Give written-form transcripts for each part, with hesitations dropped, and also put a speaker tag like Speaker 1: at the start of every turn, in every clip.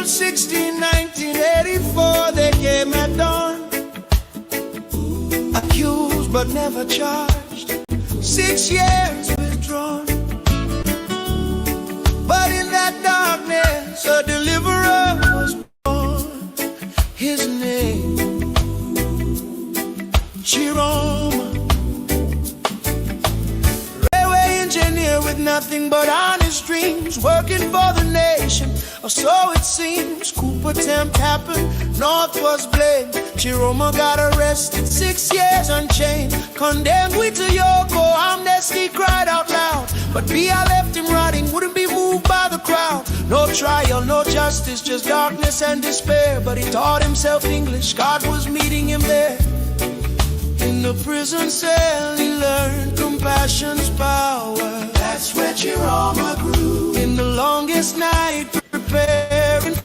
Speaker 1: 16, 1984, they came at dawn. Accused but never charged, 6 years withdrawn. But in that darkness, a deliverer was born. His name, Chiroma. Railway engineer with nothing but honest dreams, working for the nation, or so it seems. Coup attempt happened, North was blamed. Chiroma got arrested, 6 years unchained. Condemned with a Yoko, amnesty cried out loud. But Bia left him rotting, wouldn't be moved by the crowd. No trial, no justice, just darkness and despair. But he taught himself English, God was meeting him there. In the prison cell he learned compassion's power. That's where Chiroma grew. In the longest night preparing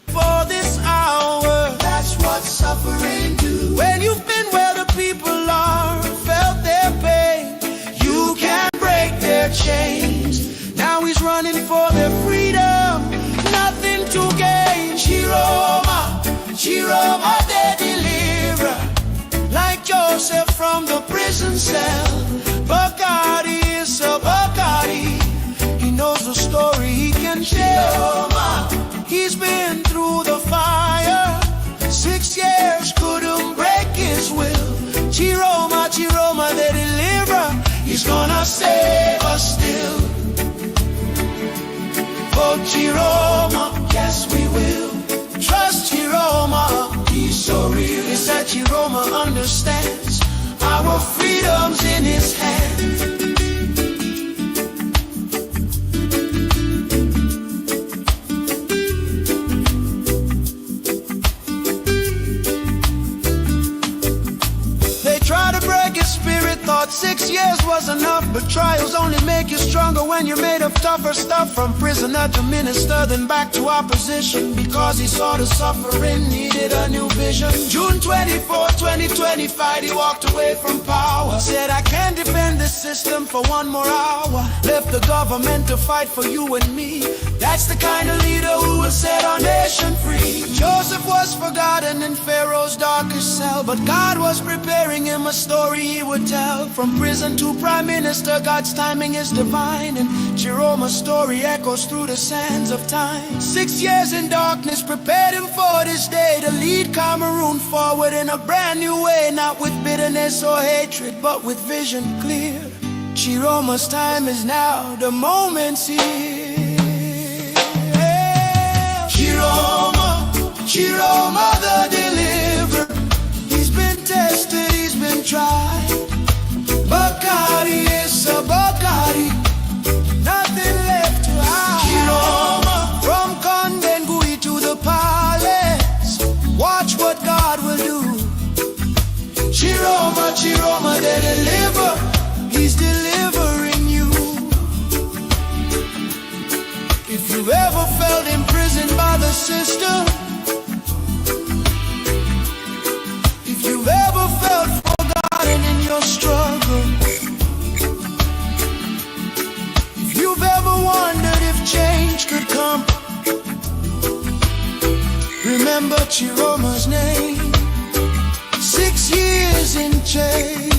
Speaker 1: for this hour. That's what suffering do. When you've been where the people are, felt their pain, you can't break their chains. Now he's running for their freedom, nothing to gain. Chiroma, Chiroma the deliverer, like Joseph from the prison cell. Bacardi is a Bacardi, he knows the story he can tell. He's been through the fire, 6 years couldn't break his will. Chiroma, Chiroma the deliverer, he's gonna save us still. For Chiroma, yes we will. Trust Chiroma, he's so real. It's that Chiroma understands our freedom's in his hand. Thought 6 years was enough, but trials only make you stronger when you're made of tougher stuff. From prisoner to minister, then back to opposition, because he saw the suffering needed a new vision. June 24, 2025, he walked away from power. Said, I can't defend this system for one more hour. Left the government to fight for you and me. That's the kind of leader who will set our nation free. Joseph was forgotten in Pharaoh's darkest cell, but God was preparing him a story he would tell. From prison to prime minister, God's timing is divine, and Chiroma's story echoes through the sands of time. 6 years in darkness prepared him for this day, to lead Cameroon forward in a brand new way, not with bitterness or hatred, but with vision clear. Chiroma's time is now, the moment's here. Chiroma, Chiroma the deliverer, he's been tested, he's been tried. Bacardi is a Bacardi, nothing left to hide. Chiroma, from Kondengui to the palace, watch what God will do. Chiroma, Chiroma the deliverer, he's delivering you. If you've ever felt imprisoned by the system, if you've ever felt forgotten in your struggle, if you've ever wondered if change could come, remember Chiroma's name. 6 years in chains,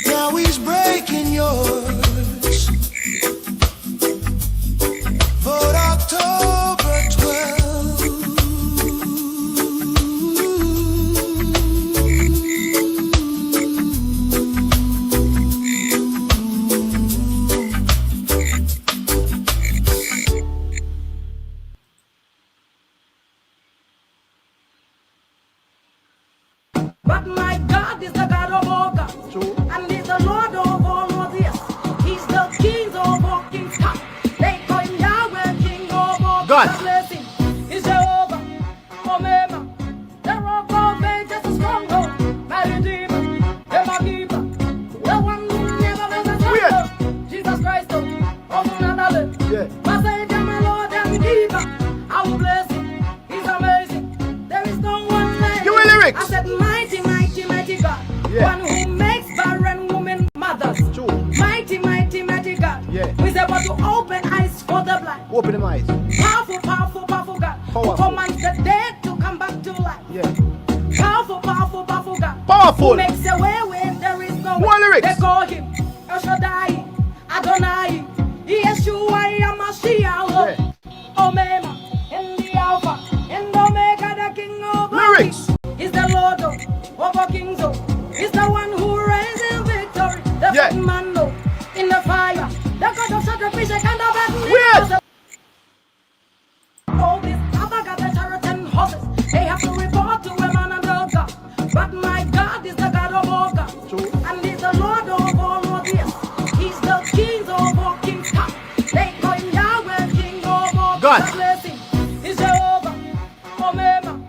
Speaker 1: now he's breaking yours. For October 12th,
Speaker 2: but my God is the God of all gods, and He's the Lord of all lords, yes. He's the King of all kings. They call Him Yahweh, King of all
Speaker 3: God.
Speaker 2: The blessing is Jehovah, Omema, the rock of ages, the stronghold, my Redeemer, my keeper, the one who never makes a struggle. Jesus Christ, of another, my Savior, my Lord and Keeper. I will bless Him, He's amazing. There is no one like Him. I said, mighty, mighty, mighty God, one who makes barren women mothers. Mighty, mighty, mighty God, who is able to open eyes
Speaker 1: them eyes.
Speaker 2: Powerful, powerful, powerful God. Who commands the dead to come back to life.
Speaker 1: Yeah.
Speaker 2: Powerful, powerful, powerful God.
Speaker 1: Powerful.
Speaker 2: Who makes a way when there is no
Speaker 1: More lyrics.
Speaker 2: They call him El Shaddai, Adonai, Yeshua, Yamashiach, Omega, in the Alpha, in the Omega, the King of
Speaker 1: lyrics.
Speaker 2: He's the Lord of over kings. He's the one who reigns in victory. The man in the fire. The God of sacrifice and the battle. All these other got the chariots and horses. They have to report to a man and a God. But my God is the God of all gods. And he's the Lord of all Lords. He's the King of all kings. They call him Yahweh, King of all gods. Blessing is Jehovah, Omega,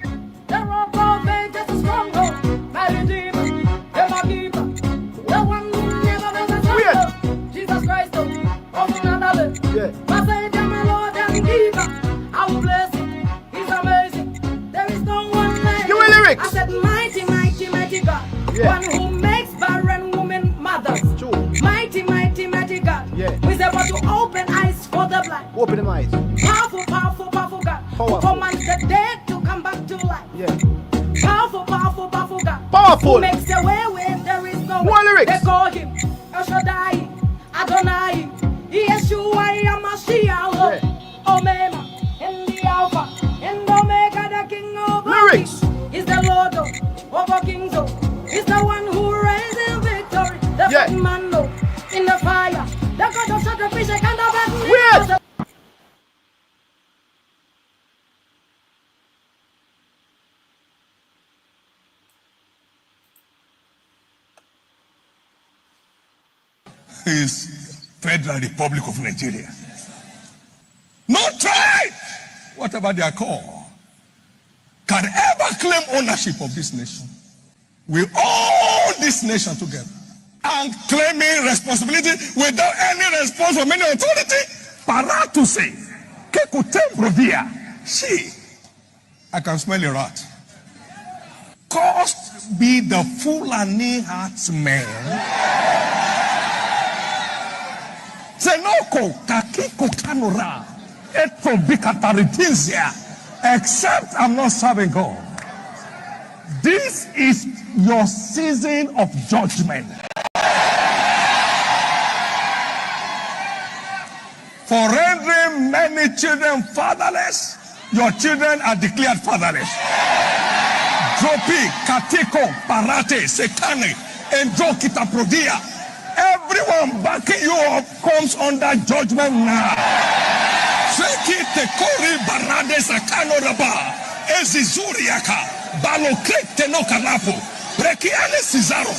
Speaker 2: the rock of ages, the stronghold, my Redeemer, the my keeper, the one who never was a struggle. Jesus Christ, oh another. My Savior, my Lord and Keeper. I will bless him. He's amazing. There is no one like him. I said, mighty, mighty, mighty God. One who makes barren women mothers. Mighty, mighty, mighty God. Who is able to open eyes for the blind.
Speaker 1: Open them eyes.
Speaker 2: Powerful, powerful, powerful God. Who commands the dead to come back to life. Powerful, powerful, powerful God.
Speaker 1: Powerful.
Speaker 2: Who makes a way when there is no way. They call him El Shaddai, Adonai, Yeshua, Yamashiach, Omega, in the Alpha, in the Omega, the King of
Speaker 1: lyrics.
Speaker 2: He's the Lord of over kings. He's the one who reigns in victory. The man in the fire. The God of sacrifice and the battle.
Speaker 3: Is Federal Republic of Nigeria. No tribe, whatever they are called, can ever claim ownership of this nation. We own this nation together. And claiming responsibility without any response from any authority. Para to say, she, I can smell a rat. Cost be the Fulani herdsmen. Senoko kakiko kanura eto bikataritinsia. Except I'm not serving God. This is your season of judgment. For rendering many children fatherless, your children are declared fatherless. Dropi, Katiko, Parate, Sekane, and Jokita Prodia. Everyone backing you up comes under judgment now. Seki Tekori Barade Sakano Raba, Ezizuriaka, Balokre Tenokanapo, Brekiane Cesaro,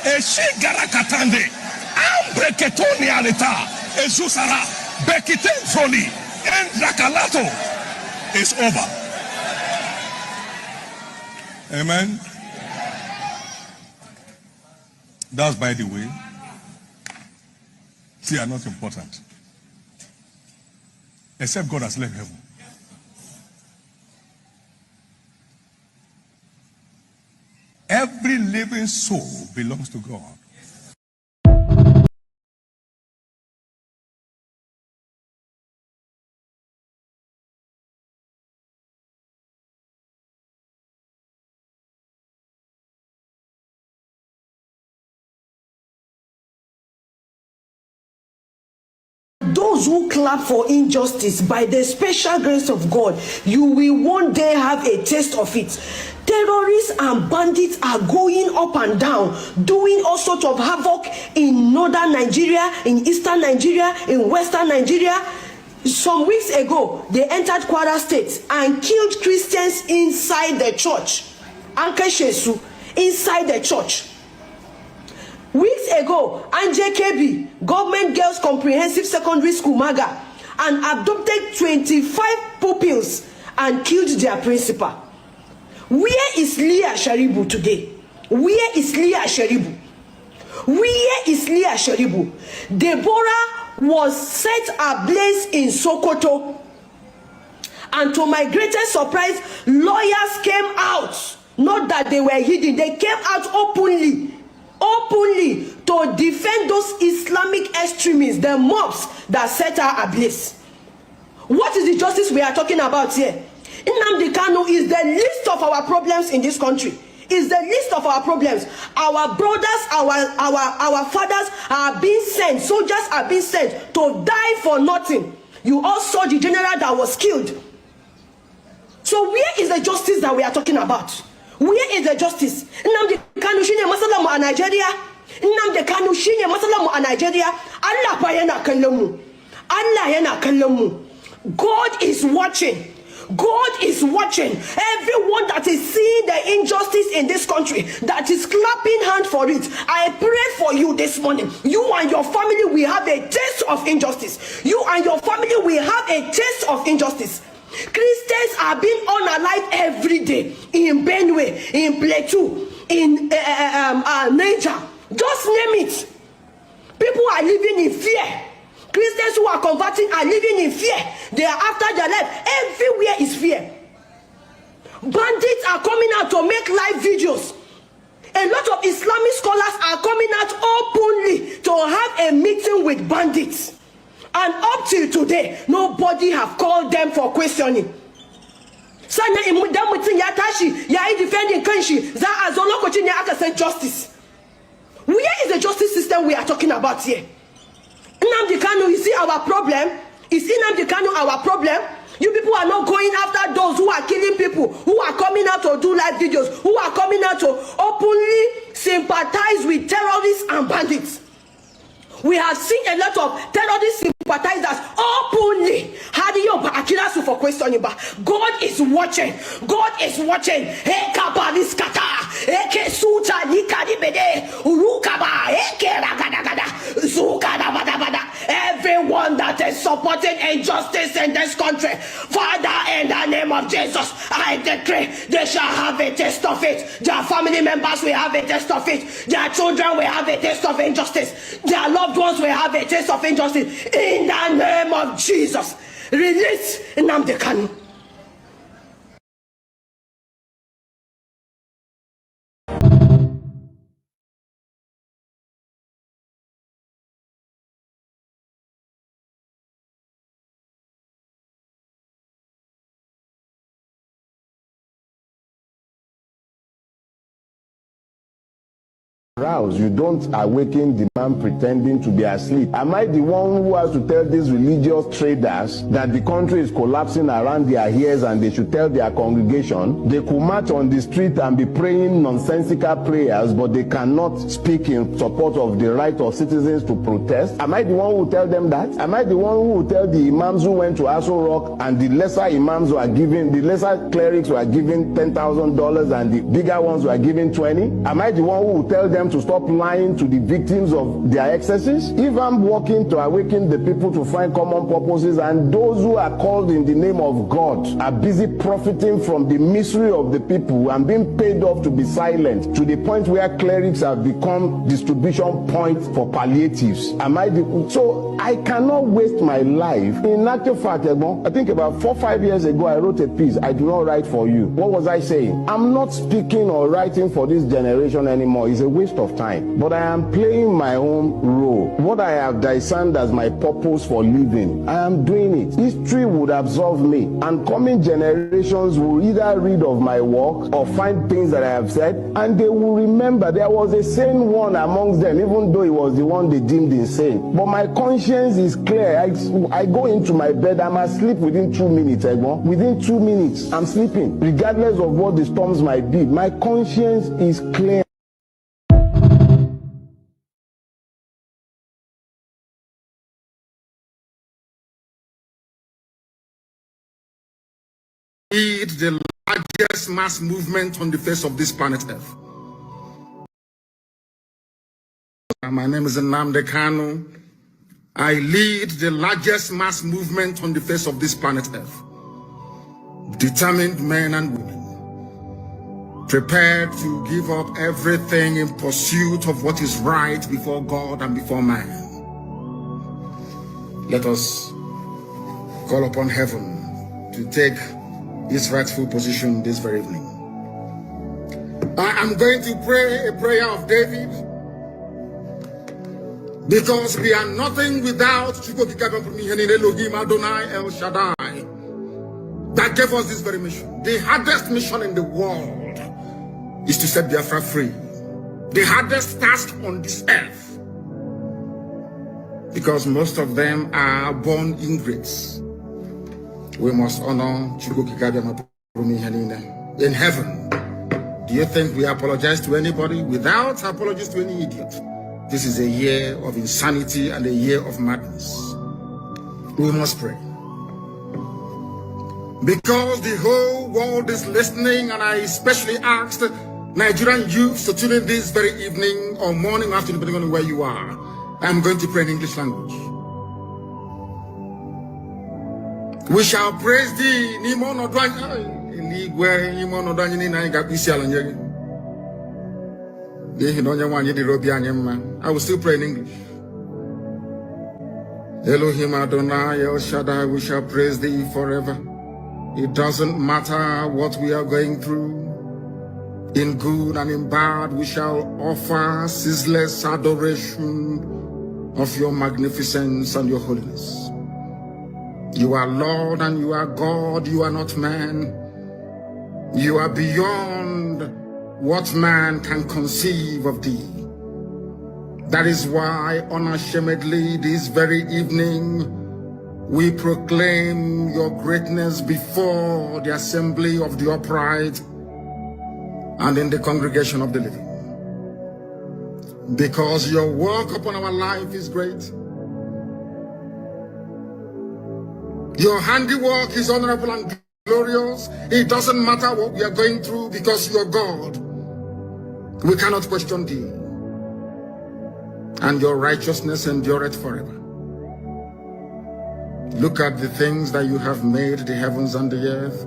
Speaker 3: Eshigara Katande, Ambreketoni Aleta, Ezusara, Bekiten Froni, and Rakalato is over. Amen. That's by the way. They are not important. Except God has left heaven. Every living soul belongs to God.
Speaker 4: Those who clap for injustice, by the special grace of God, you will one day have a taste of it. Terrorists and bandits are going up and down, doing all sorts of havoc in northern Nigeria, in eastern Nigeria, in western Nigeria. Some weeks ago, they entered Kwara State and killed Christians inside the church. Anke Shesu, inside the church. Weeks ago, Anje Kebi, Government Girls Comprehensive Secondary School Maga, and abducted 25 pupils and killed their principal. Where is Leah Sharibu today? Where is Leah Sharibu? Where is Leah Sharibu? Deborah was set ablaze in Sokoto. And to my greatest surprise, lawyers came out. Not that they were hidden, they came out openly to defend those Islamic extremists, the mobs that set her ablaze. What is the justice we are talking about here? Nnamdi Kanu is the least of our problems in this country. Is the least of our problems. Our brothers, our fathers are being sent, soldiers are being sent to die for nothing. You all saw the general that was killed. So where is the justice that we are talking about? Where is the justice? Nnamdi Kanu shine masala mu a Nigeria. Nnamdi Kanu shine masala mu a Nigeria. Allah fa yana kallon mu. Allah yana kallon mu. God is watching. God is watching. Everyone that is seeing the injustice in this country, that is clapping hand for it, I pray for you this morning. You and your family will have a taste of injustice. You and your family will have a taste of injustice. Christians are being unalive every day in Benue, in Plateau, in Niger. Just name it. People are living in fear. Christians who are converting are living in fear. They are after their life. Everywhere is fear. Bandits are coming out to make live videos. A lot of Islamic scholars are coming out openly to have a meeting with bandits. And up till today, nobody have called them for questioning. Sana imudan mutum ya tashi ya yi defending kanshi za a zo lokacin ne aka san justice. Where is the justice system we are talking about here? Nnamdi Kanu, you see our problem? Is Nnamdi Kanu our problem? You people are not going after those who are killing people, who are coming out to do live videos, who are coming out to openly sympathize with terrorists and bandits. We have seen a lot of terrorist sympathizers openly. For questioning, but God is watching. God is watching. Everyone that is supporting injustice in this country, Father, in the name of Jesus, I decree they shall have a taste of it. Their family members will have a taste of it. Their children will have a taste of injustice. Their loved ones will have a taste of injustice. In the name of Jesus, release Nnamdi Kanu.
Speaker 5: You don't awaken the man pretending to be asleep. Am I the one who has to tell these religious traders that the country is collapsing around their ears and they should tell their congregation? They could march on the street and be praying nonsensical prayers, but they cannot speak in support of the right of citizens to protest. Am I the one who will tell them that? Am I the one who will tell the imams who went to Aso Rock and the lesser imams were given, the lesser clerics were given $10,000 and the bigger ones were given 20? Am I the one who will tell them to stop lying to the victims of their excesses? If I'm working to awaken the people to find common purposes, and those who are called in the name of God are busy profiting from the misery of the people and being paid off to be silent, to the point where clerics have become distribution points for palliatives, so I cannot waste my life. In actual fact, I think about 4 or 5 years ago I wrote a piece, I do not write for you. What was I saying? I'm not speaking or writing for this generation anymore. It's a waste of time, but I am playing my own role. What I have discerned as my purpose for living, I am doing it. History would absolve me, and coming generations will either read of my work or find things that I have said, and they will remember there was a sane one amongst them, even though it was the one they deemed insane. But my conscience is clear. I go into my bed, I'm asleep within 2 minutes. Within 2 minutes, I'm sleeping, regardless of what the storms might be. My conscience is clear.
Speaker 3: Lead the largest mass movement on the face of this planet Earth. My name is Nnamdi Kanu. I lead the largest mass movement on the face of this planet Earth. Determined men and women, prepared to give up everything in pursuit of what is right before God and before man. Let us call upon heaven to take its rightful position this very evening. I am going to pray a prayer of David, because we are nothing without Elohim Adonai El Shaddai.
Speaker 6: that gave us this very mission. The hardest mission in the world is to set Biafra free. The hardest task on this earth. Because most of them are born ingrates. We must honor in heaven. Do you think we apologize to anybody? Without apologies to any idiot. This is a year of insanity and a year of madness. We must pray. Because the whole world is listening, and I especially asked Nigerian youths to tune in this very evening or morning, afternoon, depending on where you are. I'm going to pray in English language. We shall praise thee. I will still pray in English. Elohim Adonai El Shaddai, we shall praise thee forever. It doesn't matter what we are going through. In good and in bad, we shall offer ceaseless adoration of your magnificence and your holiness. You are Lord and you are God, you are not man. You are beyond what man can conceive of thee. That is why unashamedly this very evening we proclaim your greatness before the assembly of the upright and in the congregation of the living. Because your work upon our life is great. Your handiwork is honorable and glorious. It doesn't matter what we are going through, because you are God. We cannot question thee. And your righteousness endureth forever. Look at the things that you have made, the heavens and the earth,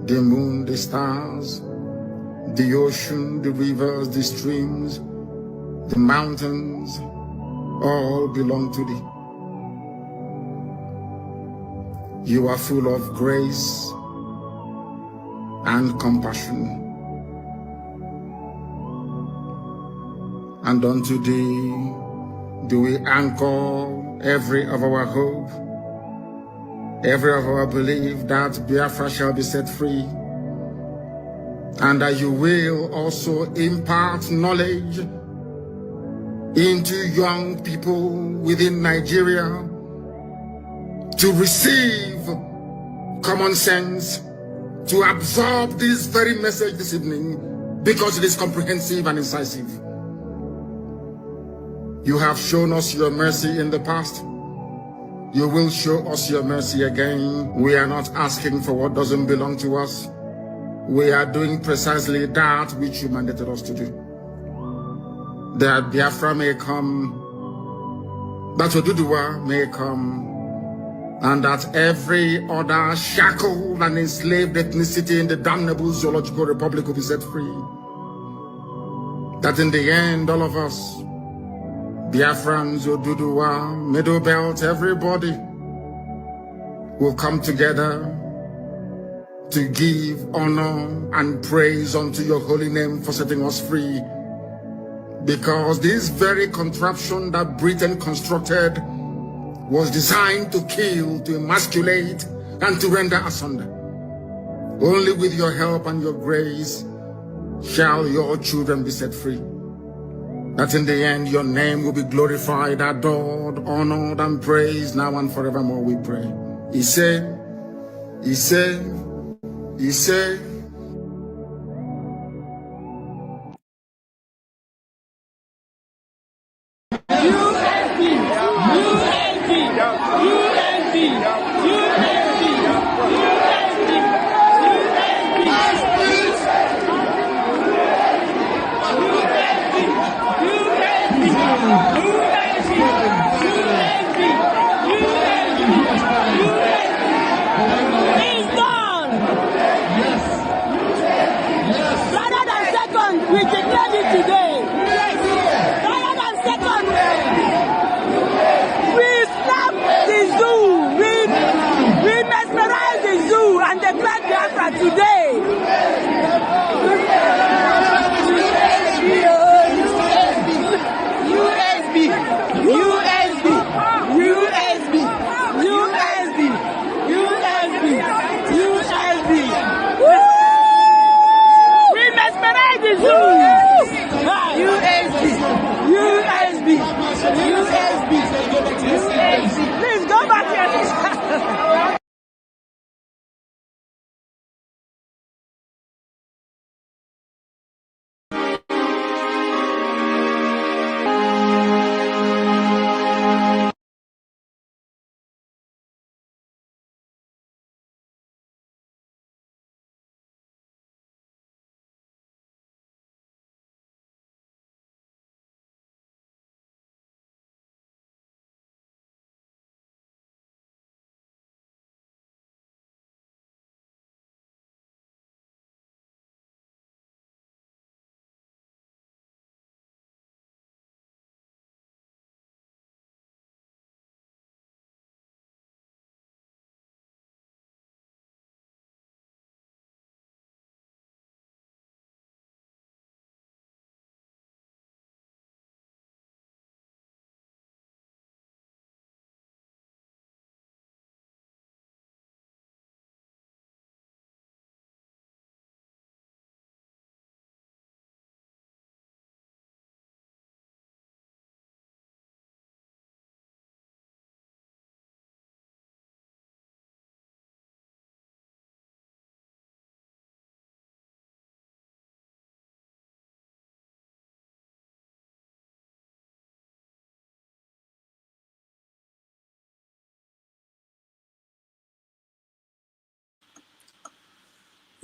Speaker 6: the moon, the stars, the ocean, the rivers, the streams, the mountains, all belong to thee. You are full of grace and compassion. And unto thee do we anchor every of our hope, every of our belief that Biafra shall be set free, and that you will also impart knowledge into young people within Nigeria to receive common sense, to absorb this very message this evening, because it is comprehensive and incisive. You have shown us your mercy in the past. You will show us your mercy again. We are not asking for what doesn't belong to us. We are doing precisely that which you mandated us to do. That Biafra may come, that Oduduwa may come, and that every other shackled and enslaved ethnicity in the damnable zoological republic will be set free. That in the end, all of us, Biafrans, Oduduwa, Middle Belt, everybody will come together to give honor and praise unto your holy name for setting us free. Because this very contraption that Britain constructed was designed to kill, to emasculate, and to render asunder. Only with your help and your grace shall your children be set free. That in the end your name will be glorified, adored, honored, and praised now and forevermore, we pray. He said,
Speaker 2: He's gone! Yes!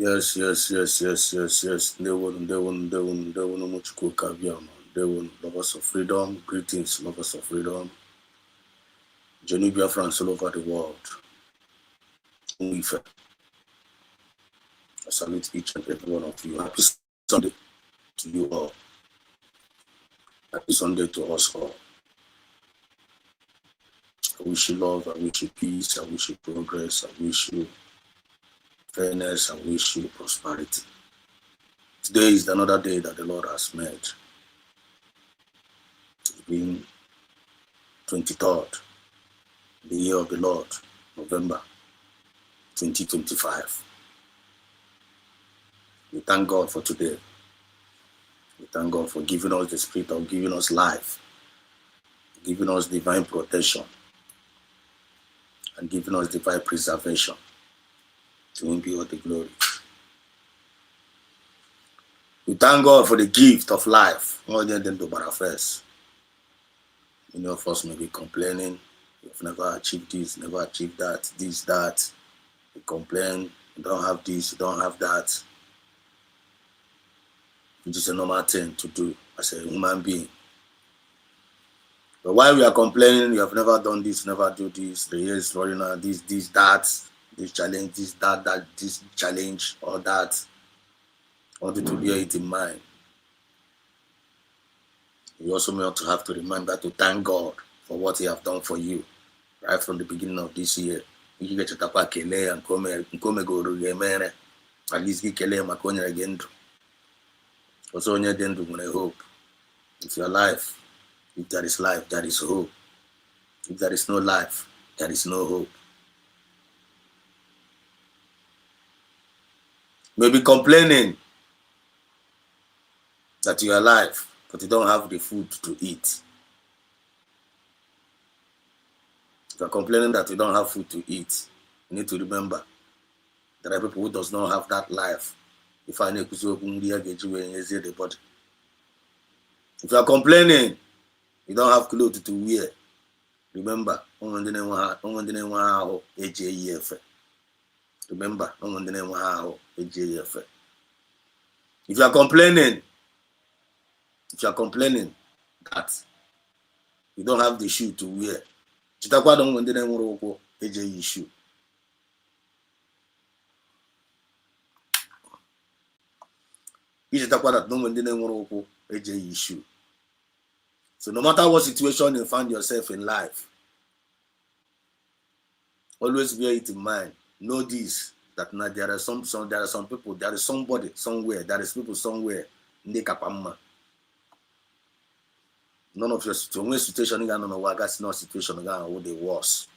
Speaker 7: Yes. They won Muchuku Kabiama. They won lovers of freedom. Greetings, lovers of freedom. Biafra all over the world. I salute each and every one of you. Happy Sunday to you all. Happy Sunday to us all. I wish you love, I wish you peace, I wish you progress, I wish you fairness, I wish you prosperity. Today is another day that the Lord has made. It's been 23rd, the year of the Lord, November 2025. We thank God for today. We thank God for giving us the spirit of giving us life, giving us divine protection, and giving us divine preservation. To Him be all the glory. We thank God for the gift of life, more than the Biafra. Many of us may be complaining, you've never achieved this, never achieved that, this, that. You complain, you don't have this, you don't have that. Which is a normal thing to do as a human being. But while we are complaining, you have never done this, never do this, the year is running out, this, that, this challenge, this, that, this challenge, or that. I want you to bear it in mind. You also may to have to remember to thank God for what He has done for you right from the beginning of this year. You get to tapa kele and come go to at least get kele makonya again. Also, on your den to hope. If you're alive, if there is life, there is hope. If there is no life, there is no hope. Maybe complaining that you are alive, but you don't have the food to eat. If you are complaining that you don't have food to eat, you need to remember there are people who does not have that life. If you are complaining, you don't have clothes to wear. Remember, remember, if you are complaining that you don't have the shoe to wear, shoe. So no matter what situation you find yourself in life, always bear it in mind. Know this, that now there are some people, there is somebody somewhere, there is people somewhere in the kapamma. None of your situation that's not situation again the worst.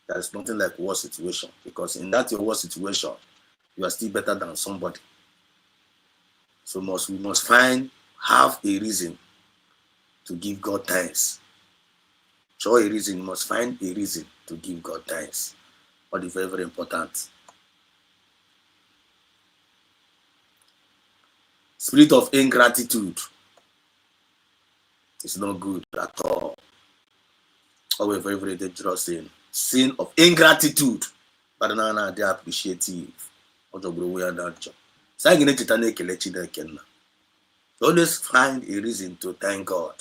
Speaker 7: There is nothing like worst situation, because in that your worst situation, you are still better than somebody. So we must have a reason to give God thanks. Show a reason, you must find a reason to give God thanks. What is very, very important. Spirit of ingratitude is not good at all. Always very, very dangerous sin. Sin of ingratitude. But now they are appreciative. Always find a reason to thank God.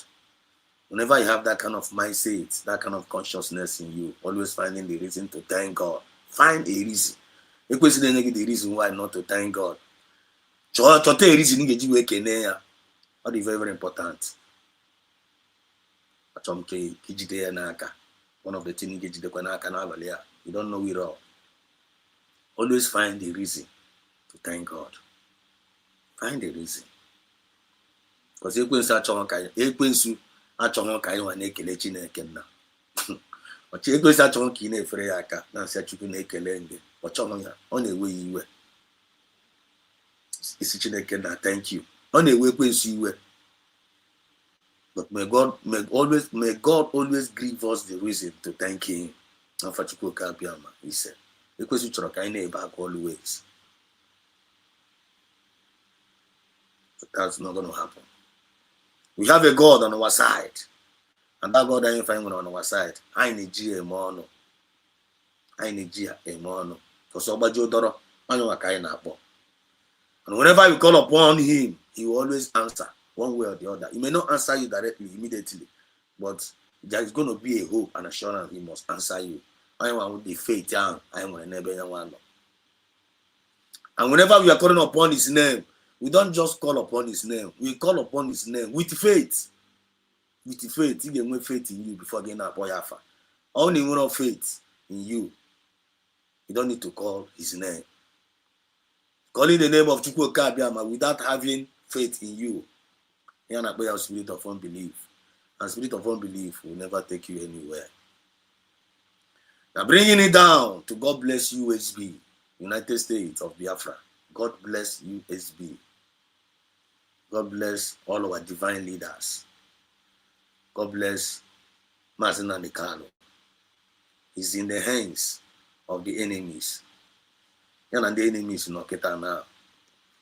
Speaker 7: Whenever you have that kind of mindset, that kind of consciousness in you, always finding the reason to thank God. Find a reason. The reason why not to thank God. What is very, very important. One of the things you don't know it all. Always find a reason to thank God. Find a reason. Because achọghị ka anyị nwa na-ekele Chineke nna ọchị egosi achọghị ka ị na-efere ya aka na-asị Chukwu na-ekele ndị ọchọghị ya, ọ na-ewe ya iwe. Isi Chineke na thank you, ọ na-ewe ekwensu iwe. But may God always give us the reason to thank Him. N'afọ Chukwu Kabiama, He said, ekwensu chọrọ ka anyị na-ebe akwa always. But that's not going to happen. We have a God on our side, and that God ain't finding on our side. I need you a mono. I need you a mono. For somebody, you don't know what kind of. And whenever you call upon him, he will always answer one way or the other. He may not answer you directly, immediately, but there is going to be a hope and assurance he must answer you. I want with the faith, I want never one. And whenever we are calling upon his name, we don't just call upon his name. We call upon his name with faith. With faith, you can have faith in you before getting up Biafra. Only one of faith in you. You don't need to call his name. Calling the name of Chukwuka Abiyama without having faith in you, you are not a spirit of unbelief. And spirit of unbelief will never take you anywhere. Now bringing it down to God bless USB, United States of Biafra. God bless USB. God bless all our divine leaders. God bless Mazina Nikano. He's in the hands of the enemies. And the enemies in Oketa now.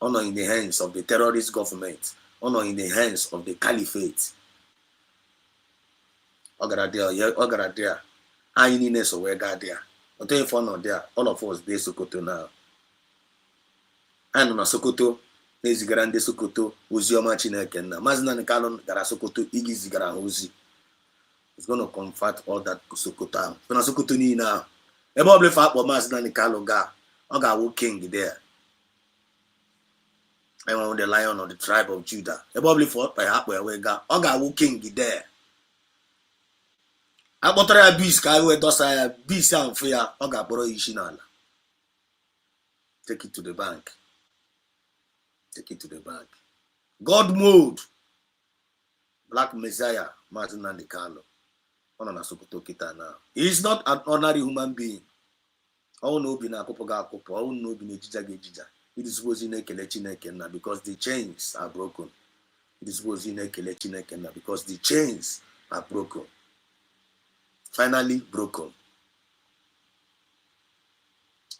Speaker 7: Honor in the hands of the terrorist government. Honor in the hands of the caliphate. Ogaradea. I need so we got there. Until you found there, all of us they Sokoto now. And on Sokoto, there's Grande Sokoto, Uzioma Chineke na. Mazina Nikano gara Sokoto, Igis gara Hozi. It's going to comfort all that Sokoto. When Sokoto ni now. Probably fat for Mazina Nikano ga. Oga who king there. I want the lion of the tribe of Judah. Probably fought by Hapway Wega. Oga who king there. I bought a beast, I went to be sound for ya. Oga Boro Ishinala. Take it to the bank. Take it to the bank. God mode. Black Messiah, Martin and the Carlo. On Sokoto Kita now. He is not an ordinary human being. Oh no, be na kopoga kopo. Oh no, be na jija. It is was in a Chineke now because the chains are broken. It is was in a Chineke now because the chains are broken. Finally broken.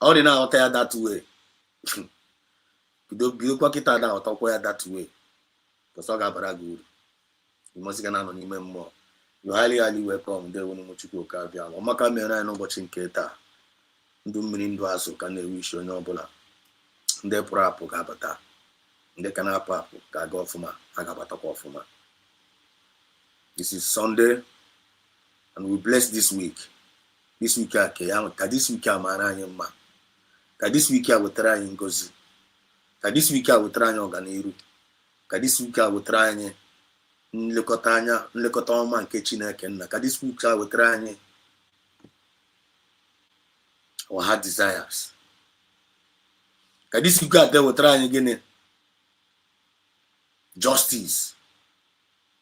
Speaker 7: All the now tell that way. You don't be kita now talk that way. Because I got very good. You must get on him more. You highly welcome. There when you go Kabia. Omaka me na no watching Keta. Ndụ mmiri ndụ azụ ka na-ewe isi onye ọbụla ndị pụrụ apụ ga-abata ndị ka na-apụ apụ ga-aga ọfụma ha ga-abatakwa ọfụma. This is Sunday and we bless this week ka this week a mara anyị mma ka this week a wetara anyị ngozi ka this week a wetara anyị ọganiru ka this week a wetara anyị nlekọta ọma nke Chineke nna ka this week a wetara anyị or heart desires. Can this week out there will try again justice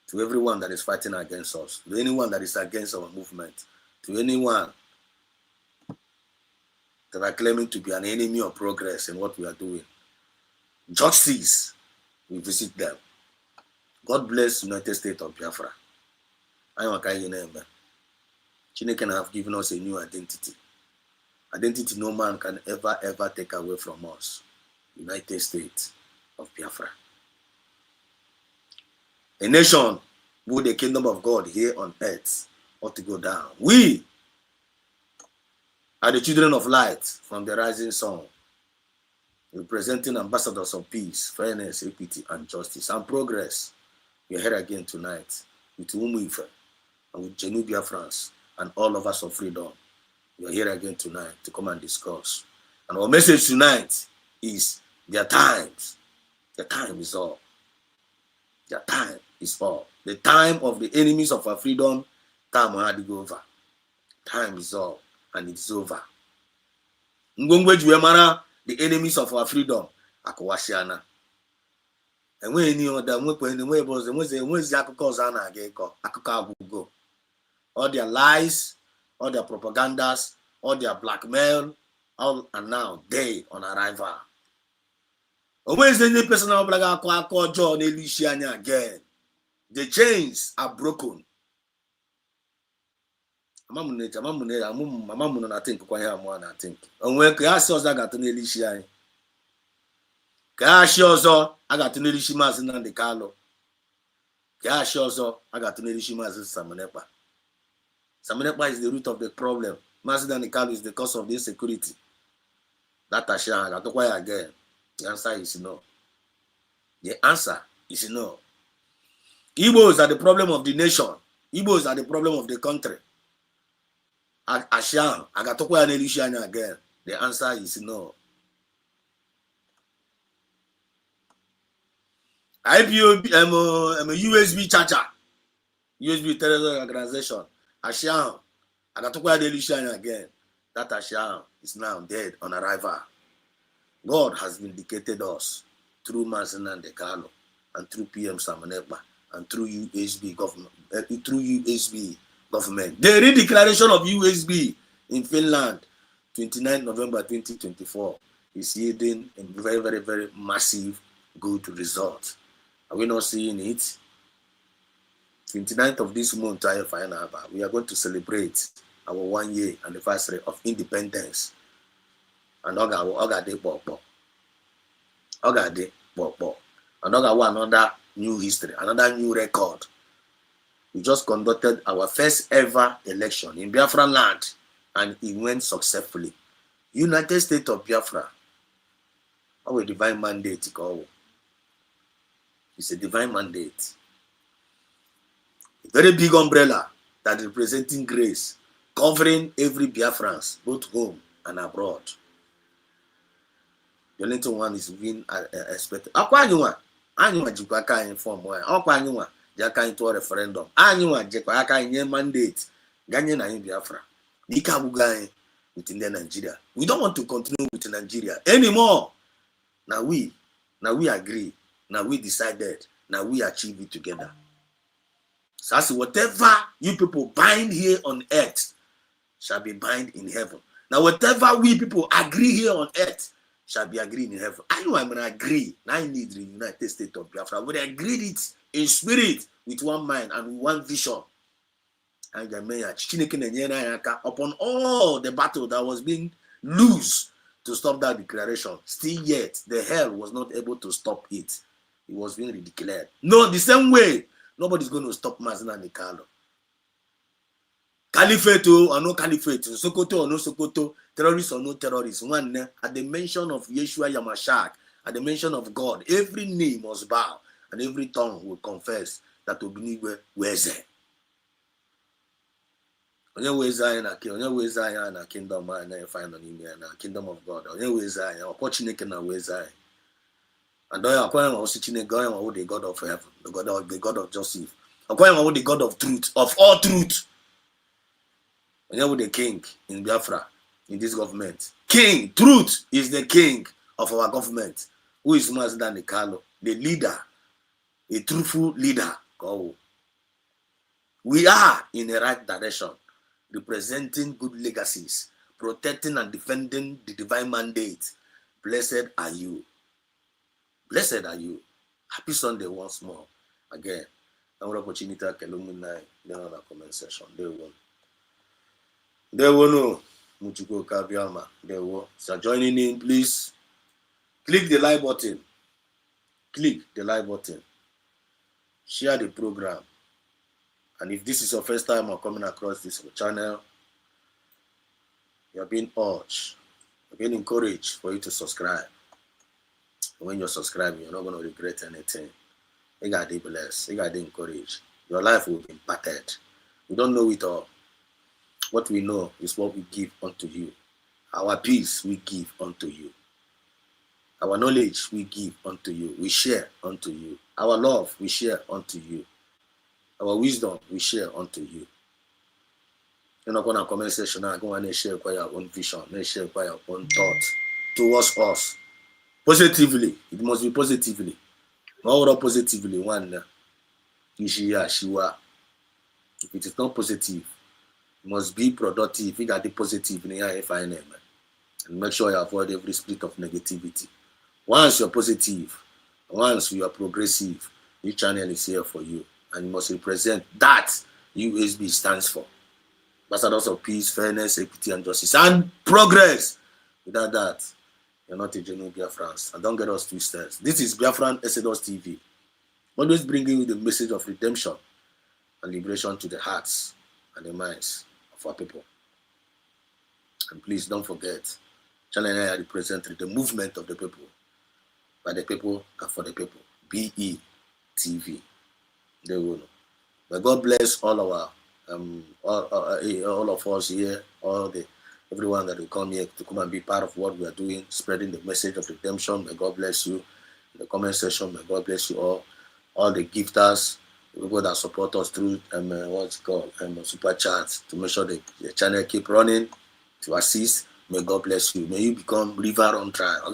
Speaker 7: to everyone that is fighting against us, to anyone that is against our movement, to anyone that are claiming to be an enemy of progress in what we are doing. Justice, we visit them. God bless United States of Biafra. I am a name. Chineke have given us a new identity. Identity no man can ever take away from us. United States of Biafra. A nation with the kingdom of God here on earth ought to go down. We are the children of light from the rising sun, representing ambassadors of peace, fairness, equity, and justice, and progress. We are here again tonight with Umuife and with Genu Biafrans and all of us of freedom. We are here again tonight to come and discuss. And our message tonight is their times. The time is all. Their time is all. The time of the enemies of our freedom, time had to go over. Time is all, and it's over. The enemies of our freedom, Akawashiana. And when you know that all their lies, all their propagandas, all their blackmail, all are now day on arrival. Always any personal again. The chains are broken. I think. And when Kayasos I got to Nelisha, Kayashozo, I got to Nelishimas and the Carlo. Kayashozo, I got to Nelishimas and Samanepa. Samanepa is the root of the problem. Mazda Nikalo is the cause of the insecurity. That Asha got to why again. The answer is no. The answer is no. Igbos are the problem of the nation. Igbos are the problem of the country. Asham, Agatokwa Nelishan again. The answer is no. IPOB, I'm a USB charger. USB terrorist organization. Asham, Agatokwa Nelishan again. That Asham is now dead on arrival. God has vindicated us through Manson and Dekalo and through PM Samanekba and through USB government. The redeclaration of USB in Finland, 29 November 2024, is yielding a very, very, very massive good result. Are we not seeing it? 29th of this month, we are going to celebrate our 1 year anniversary of independence. And Ogade Popo. And another new history, another new record. We just conducted our first ever election in Biafra land, and it went successfully. United States of Biafra, our divine mandate. It's a divine mandate. A very big umbrella that is representing grace, covering every Biafrans, both home and abroad. The little one is being expected. Anyone jikwa inform why. Anyone jaka into a referendum. Anyone jekwa in mandate. Ganye na Biafra. Dika bugai within Nigeria. We don't want to continue with Nigeria anymore. Now we agree. Now we decided. Now we achieve it together. So as whatever you people bind here on earth shall be bind in heaven. Now whatever we people agree here on earth shall be agreed in heaven. I know I'm going to agree. I need the United States of Biafra. We agreed it in spirit with one mind and one vision. And upon all the battle that was being loose to stop that declaration, still yet the hell was not able to stop it. It was being declared. No, the same way, nobody's going to stop Mazina Nikalo. Caliphate or no caliphate, Sokoto or no Sokoto, terrorists or no terrorists. One, at the mention of Yeshua Yamashak, at the mention of God, every knee must bow and every tongue will confess that Obinigwe Weze. Onye weza na kingdom and find on him na kingdom of God. Onye weza ya Chineke na weza. And according to Chineke, God the God of heaven, the God of justice. According to the God of truth, of all truth. Onye the king in Biafra, in this government. King, truth is the king of our government. Who is Mazda Nikalo, the leader, a truthful leader. Oh. We are in the right direction, representing good legacies, protecting and defending the divine mandate. Blessed are you. Blessed are you. Happy Sunday once more. Again, I want opportunity to illuminate the comment section. There will no Muchuko Kabiama. There will. So joining in, please click the like button. Click the like button. Share the program. And if this is your first time or coming across this channel, you're being urged, you're being encouraged for you to subscribe. And when you're subscribing, you're not going to regret anything. You got to be blessed. You got to be encouraged. Your life will be impacted. We don't know it all. What we know is what we give unto you. Our peace we give unto you. Our knowledge we give unto you. We share unto you. Our love we share unto you. Our wisdom we share unto you. You're not going to comment section now. Go and share your own vision. Share your own thought towards us. Positively. It must be positively. All positively. One. Shiwa. If it is not positive, it must be productive. You got the positive in your FINM. And make sure you avoid every split of negativity. Once you're positive, once you are progressive, this channel is here for you. And you must represent that USB stands for. Ambassadors of peace, fairness, equity, and justice, and progress. Without that, you're not a genuine Biafran. And don't get us twisted. This is Biafran Exodus TV. Always bringing you the message of redemption and liberation to the hearts and the minds of our people. And please don't forget, channel I represent the movement of the people, by the people and for the people. BE TV. They will. May God bless all our all of us here, everyone that will come here to come and be part of what we are doing, spreading the message of redemption. May God bless you. In the comment section, may God bless you all the gifters, the people that support us through what's called super chats to make sure the channel keep running, to assist. May God bless you. May you become river on trial.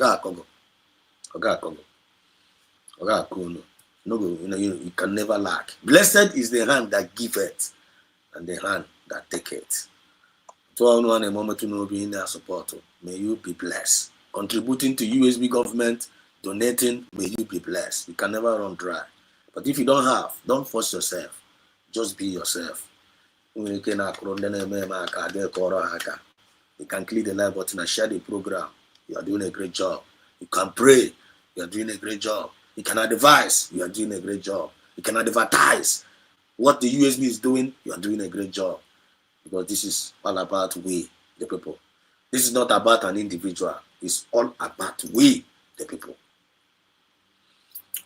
Speaker 7: You can never lack. Blessed is the hand that giveth and the hand that taketh. To all one a moment to know being their support. May you be blessed. Contributing to USB government, donating, may you be blessed. You can never run dry. But if you don't have, don't force yourself. Just be yourself. You can click the like button and share the program. You are doing a great job. You can pray. You are doing a great job. You can advise. You are doing a great job. You can advertise what the USB is doing. You are doing a great job. Because this is all about we, the people. This is not about an individual. It's all about we, the people.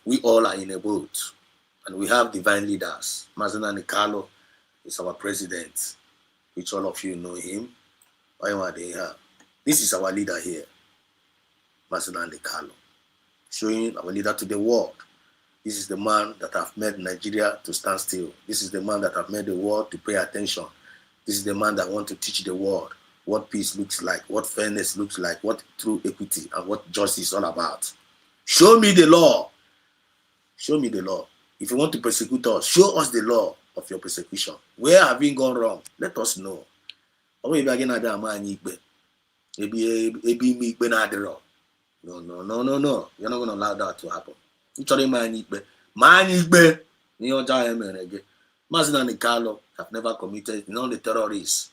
Speaker 7: We all are in a boat. And we have divine leaders. Mazina Nikalo is our president, which all of you know him. This is our leader here, Mazina Nikalo, showing our leader to the world. This is the man that have made Nigeria to stand still. This is the man that have made the world to pay attention. This is the man that want to teach the world what peace looks like, what fairness looks like, what true equity and what justice is all about. Show me the law. Show me the law. If you want to persecute us, show us the law of your persecution. Where have we gone wrong? Let us know. No. You're not going to allow that to happen. Mazina Nikalo have never committed the terrorists.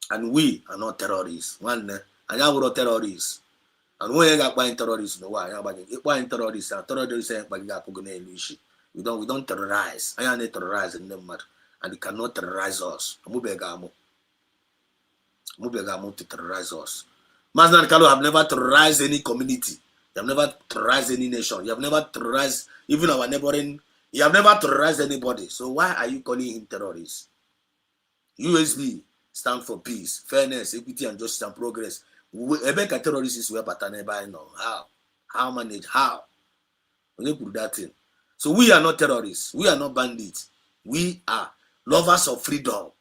Speaker 7: And we are not terrorists. One, and I were terrorists. And we got buying terrorists. No, why? Buying terrorists and terrorists we don't terrorize. I am not terrorizing them, and they cannot terrorize us. Mubegamo to terrorize us. Mazina Nikalo have never terrorized any community. You have never terrorized any nation. You have never terrorized even our neighboring. You have never terrorized anybody. So why are you calling him terrorist? USB stand for peace, fairness, equity, and justice and progress. Ebeka terrorists is where Bataneba know. How manage? How? When you put that in. So we are not terrorists. We are not bandits. We are lovers of freedom.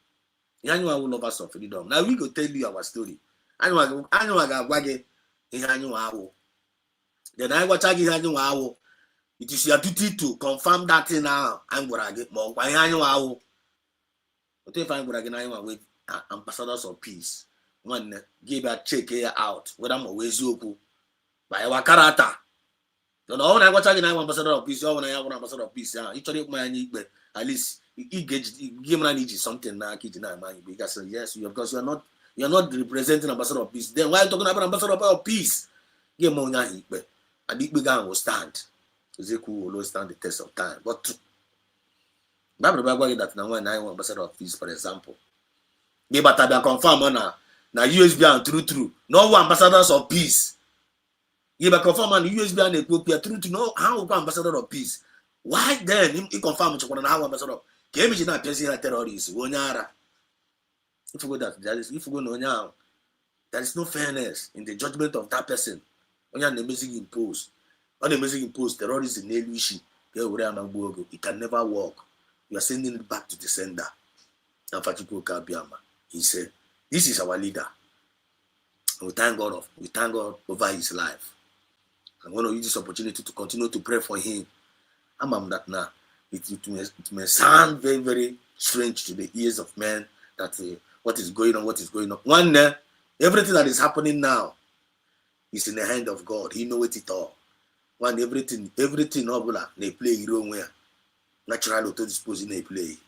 Speaker 7: Lovers of freedom. Now we go tell you our story. Then I watch again. It is your duty to confirm that thing now. I'm going to get more. But if I'm going to get with ambassadors of peace, one give a check here out. Whether I'm always you by our character. You know, when I watch again, I'm ambassador of peace. When I have an ambassador of peace, each of my need, but at least give me something now. Because yes, because you're not representing ambassador of peace. Then why are you talking about ambassador of peace? Give me money, but I think began will stand. Zeku will always stand the test of time. But Bible that now when I want ambassador of peace, for example, they but I confirm now USB and true. No one ambassadors of peace. You be confirm on USB and Ethiopia true to know how ambassador of peace. Why then he confirm to one how ambassador? Came in a terrorists. Wonyara. If you go that if you go no now, there is no fairness in the judgment of that person. When you're the music imposed. On the music imposed terrorists in Elushi, it can never work. You are sending it back to the sender. He said, this is our leader. And we thank God over his life. I'm going to use this opportunity to continue to pray for him. I'm that now. It may sound very, very strange to the ears of men that what is going on. One day, everything that is happening now is in the hand of God. He knows it all. When everything they play your own way. Natural auto disposing they play.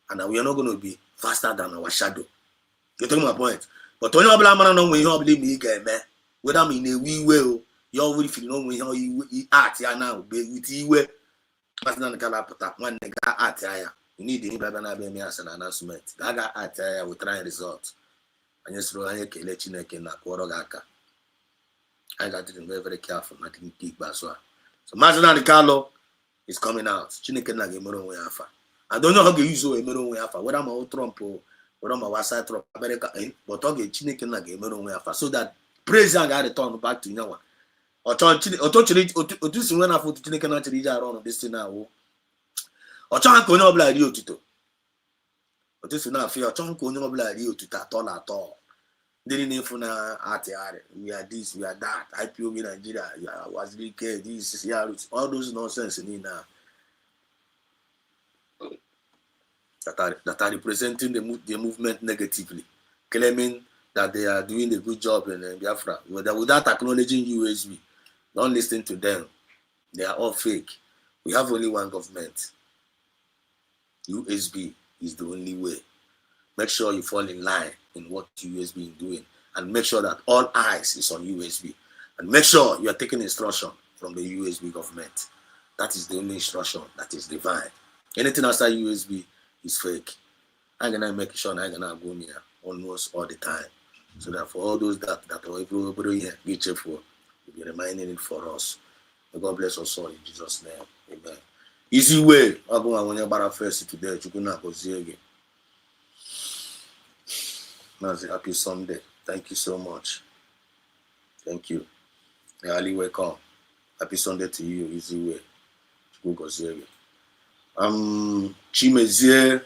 Speaker 7: And we are not going to be faster than our shadow. You take my point. But when you know when you believe me, whether I'm in a wee way, you already feel know when you act now, with you way. But not the one nigga at you need the brother as an announcement. That got at will try results. And just throw a let you neck in that quarter. I got it very, very careful, not in big baswa. So Mazinani Kalo is coming out. Chineke na gemero we afa. I don't know how to use emero we afa. Whether I'm Trump or whether I'm outside Trump America, but okay, Chineke na gemero we afa. So that praise and God return back to Nyawa. Otu si when afọ Chineke na chiri ija around this thing now. Ocho ka onye obla ri otuto. Otu si na afia ocho ka onye obla ri otuto atọ. Ndị na-efu na atịgharị, we are this, we are that, IPOB Nigeria, was care, this, all those nonsense that are representing the movement negatively, claiming that they are doing a good job in Biafra, without acknowledging USB. Don't listen to them. They are all fake. We have only one government. USB is the only way. Make sure you fall in line in what USB is doing, and make sure that all eyes is on USB, and make sure you are taking instruction from the USB government. That is the only instruction that is divine. Anything outside USB is fake. I'm gonna make sure I'm gonna go near almost all the time, so that for all those that are everybody here, be cheerful. We'll be reminding it for us. May God bless us all in Jesus' name. Amen. Easy way. I'll go on when you're about first today. You can go see again. Happy Sunday. Thank you so much. Thank you. Ali, welcome. Happy Sunday to you. Easy way. Chimezie,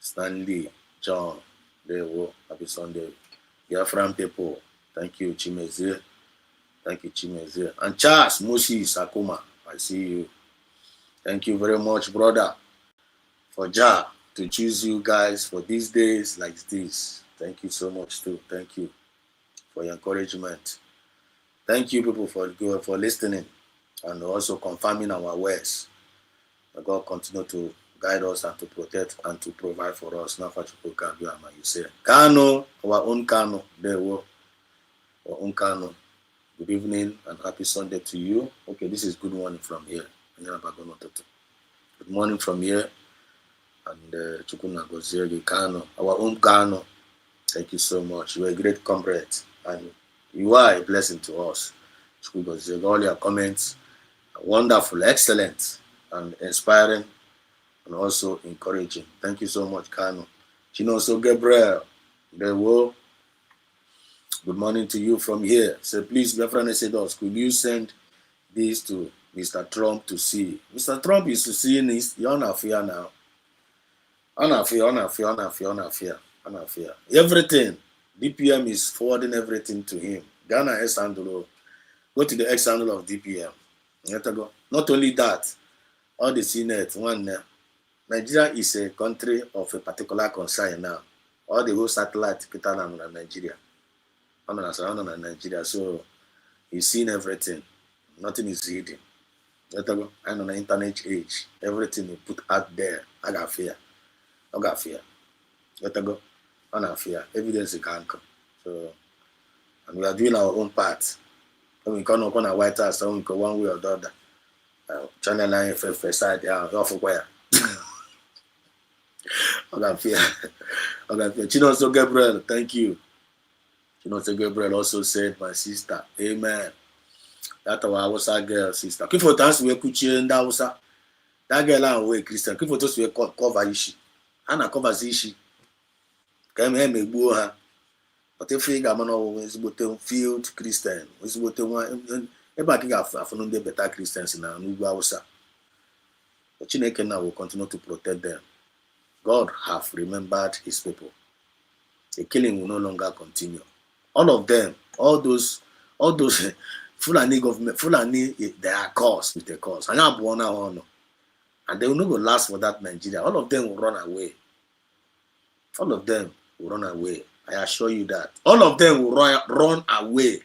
Speaker 7: Stanley, John, there we go. Happy Sunday. Biafran people. Thank you, Chimezie. Thank you, Chimezie. And Charles, Moses, Akuma, I see you. Thank you very much, brother, for Jah to choose you guys for these days like this. Thank you so much too. Thank you for your encouragement. Thank you people for listening and also confirming our words. May God continue to guide us and to protect and to provide for us. Now for you say Kano, our own Kano, there we our own Kano. Good evening and happy Sunday to you. Okay, this is good morning from here. Good morning from here. And Chukuna Gozeri Kano, our own Kano. Thank you so much. You are a great comrade and you are a blessing to us. Chukuna Gozeri, all your comments are wonderful, excellent, and inspiring, and also encouraging. Thank you so much, Kano. Chinoso Gabriel, there will. Good morning to you from here. So please, Biafran Esedos, could you send this to Mr. Trump to see? Mr. Trump is to see this. You're not fear now. Unafear. Everything. DPM is forwarding everything to him. Ghana X handle. Go to the X handle of DPM. Not only that, all the Senate, Nigeria is a country of a particular concern now. All the whole satellite on Nigeria. On Nigeria. So he's seen everything. Nothing is hidden. And on the internet age, everything we put out there, I got fear. Let go. Fear. Evidence can come. So, and we are doing our own part. When we come on a White House, so we go one way or the other. Channel 9 FF side, off where. Fear. Chinoso Gabriel, thank you. Chinoso Gabriel also said, my sister, amen. That's our Hausa girl, sister. Keep for times we could change that girl and we Christian. Keep for those we cover issue. Ana cover issue. Come here, me boo her. But if you got always field Christian, was what one. Everybody got better Christians in our new Hausa. But Chineke now will continue to protect them. God have remembered his people. The killing will no longer continue. All of them, all those Fulani government, Fulani, they are caused with a cause. And they will not go last for that Nigeria. All of them will run away. All of them will run away. I assure you that. All of them will run away.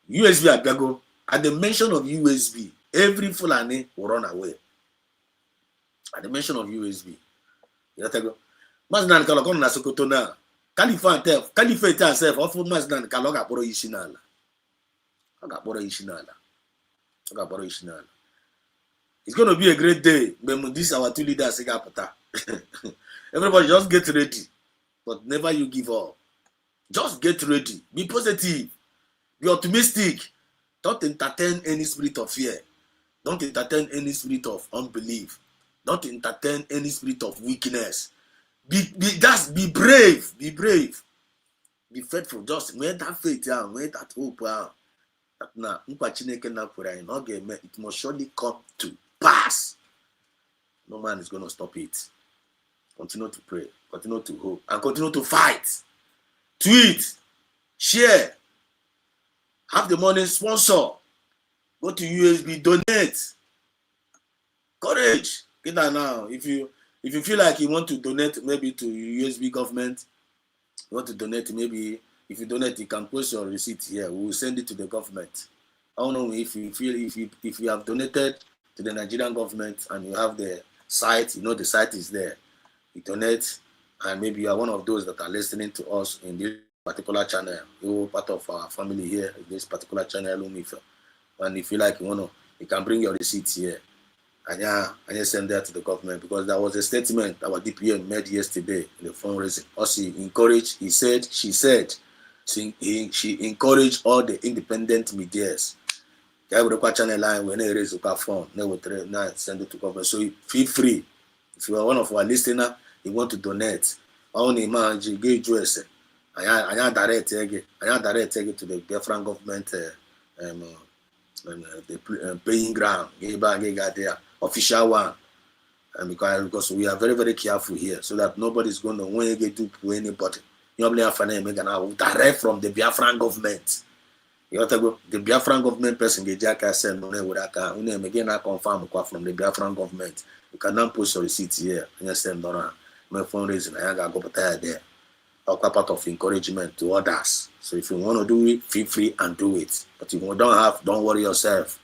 Speaker 7: USB Agago, at the mention of USB, every Fulani will run away. At the mention of USB. Maznan Kalakon Nasokotona. Caliphate herself, often Maznan Kaloga Boro Ishinala. It's going to be a great day when this our two leaders say everybody just get ready, but never you give up. Just get ready. Be positive. Be optimistic. Don't entertain any spirit of fear. Don't entertain any spirit of unbelief. Don't entertain any spirit of weakness. Be brave. Be brave. Be faithful. Just wear that faith down. Wear that hope down. Now, it must surely come to pass. No man is going to stop it. Continue to pray. Continue to hope. And continue to fight. Tweet. Share. Have the money sponsor. Go to USB. Donate. Courage. Get that now. If you feel like you want to donate maybe to USB government, you want to donate maybe, if you donate, you can post your receipt here. We will send it to the government. I don't know if you feel, if you have donated to the Nigerian government and you have the site, you know the site is there. You donate, and maybe you are one of those that are listening to us in this particular channel. You're part of our family here in this particular channel. And if you like, you can bring your receipts here. And you send that to the government, because there was a statement our DPM made yesterday in the fundraising. Also, she encouraged all the independent medias. Channel line when they raise the phone, send it to government. So feel free. If you are one of our listeners, you want to donate. Only man, you give US. I direct it to the Biafran government paying ground. There official one. And because we are very, very careful here, so that nobody is going to when get to anybody. You know, direct from the Biafran government. You have to go. The Biafran government person get Jack send money with that. We again I confirm from the Biafran government. You cannot post your receipts here and you send around. My fundraising, I got go there. Or part of encouragement to others. So if you want to do it, feel free and do it. But if you don't worry yourself.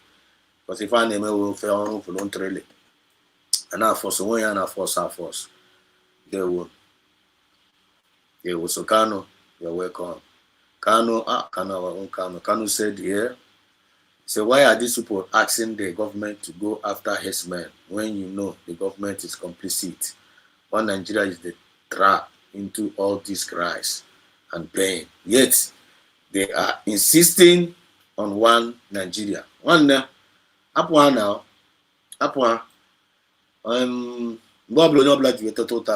Speaker 7: Because if I name it, will fail voluntarily. And now for someone and now for us, they will. So Kano, you're welcome. Kano, Kano said here, so why are these people asking the government to go after his men when you know the government is complicit? One Nigeria is the trap into all this cries and pain. Yet they are insisting on one Nigeria. One now,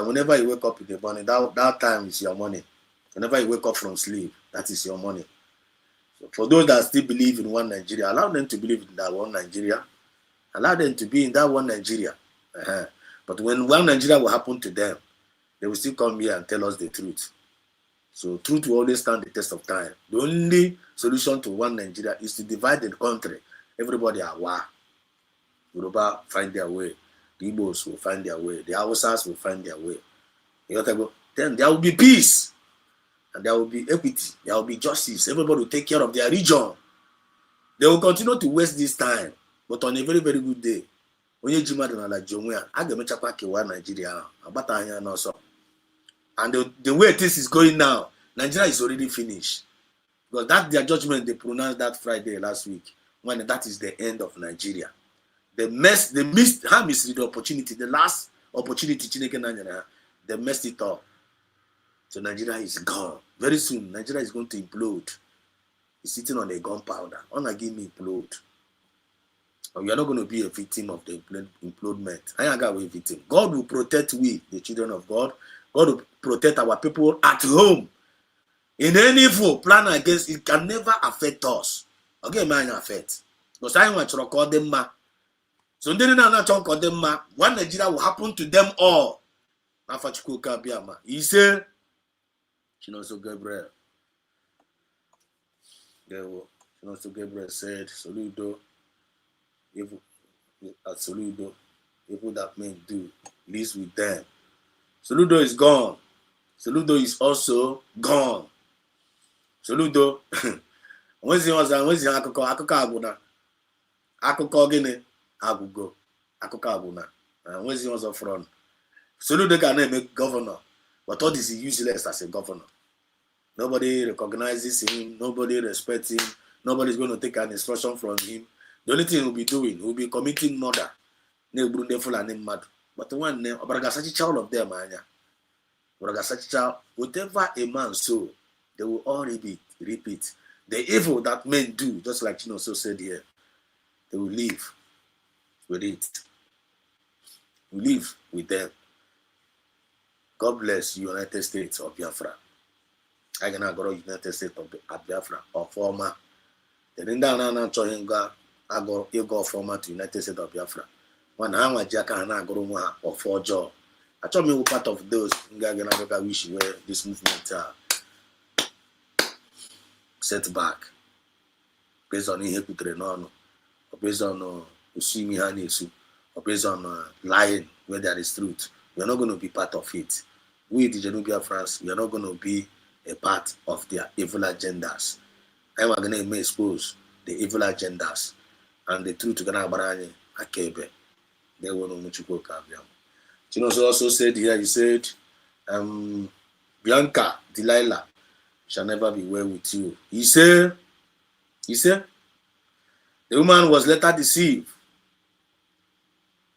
Speaker 7: whenever you wake up in the morning, that time is your money. Whenever you wake up from sleep, that is your money. So for those that still believe in one Nigeria, allow them to believe in that one Nigeria. Allow them to be in that one Nigeria. But when one Nigeria will happen to them, they will still come here and tell us the truth. So truth will always stand the test of time. The only solution to one Nigeria is to divide the country. Everybody are war. Yoruba find their way. The Igbos will find their way. The Hausas will find their way. You got to go. Then there will be peace. And there will be equity. There will be justice. Everybody will take care of their region. They will continue to waste this time. But on a very, very good day, when you Nigeria, and the way this is going now, Nigeria is already finished. Because that's their judgment they pronounced that Friday last week, when that is the end of Nigeria. They missed the opportunity, the last opportunity, they messed it up. So Nigeria is gone. Very soon, Nigeria is going to implode. It's sitting on a gunpowder. Wanna give me implode. And we are not going to be a victim of the implodement. I ain't got a victim. God will protect we, the children of God. God will protect our people at home. In any evil plan against it can never affect us. Okay, man, affect. Because I want to record them. So then one Nigeria will happen to them all. He said, Chinoso Gabriel. Chinoso Gabriel said, Soludo, at Soludo, people that men do, lives with them. Soludo is gone. Soludo is also gone. Soludo, when's the Akoko Gene? Agugo. Akokabuna. And when he was up front, Soludo can make governor, but all this is useless as a governor. Nobody recognizes him, nobody respects him, nobody's going to take an instruction from him. The only thing he'll be doing, he'll be committing murder. But one name, all of them, whatever a man sow, they will all repeat. The evil that men do, just like Chinoso said here, they will live with it. We live with them. God bless you, United States of Biafra. I can go to United States of Biafra or former. The Rinda Choing I go former to United States of Biafra. When I'm a jack and I go or for job. I told me part of those I wish where this movement set back based on Inhecutre or based on Usimi Hanisu or based on lying where there is truth. You're not going to be part of it. We, the Genubia France, we are not going to be a part of their evil agendas. I'm going to expose the evil agendas and the truth. Akebe. They will know Muchuko Kabiam. Chinoso also said here, he said, Bianca, Delilah, shall never be well with you. He said, the woman was later deceived.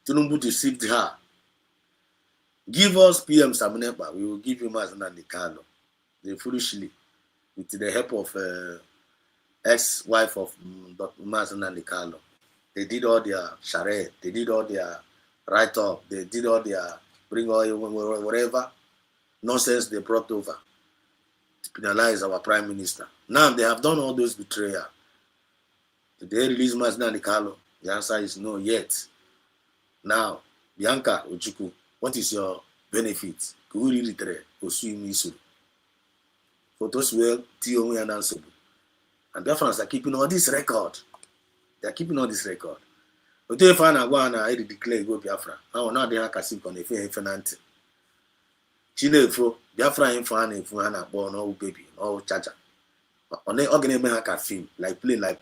Speaker 7: Tinubu deceived her. Give us PM Samunepa, we will give you Mazan and the Carlo. They foolishly, with the help of ex-wife of Dr. Mazan and the Carlo. They did all their charade, they did all their write-up, they did all their bring oil, whatever nonsense they brought over to penalize our prime minister. Now they have done all those betrayal. Did they release Mazan and the Carlo? The answer is no yet. Now, Bianca Ojuku, what is your benefit? For those who are TOE and answerable. And Biafrans are keeping all this record. They are keeping all this record. But if I want to declare go Biafra, I will not have a casino on a fair finance. Chinefo, Biafra in fan if we are born no baby, no chacha. On the organ make a film, like play, on it,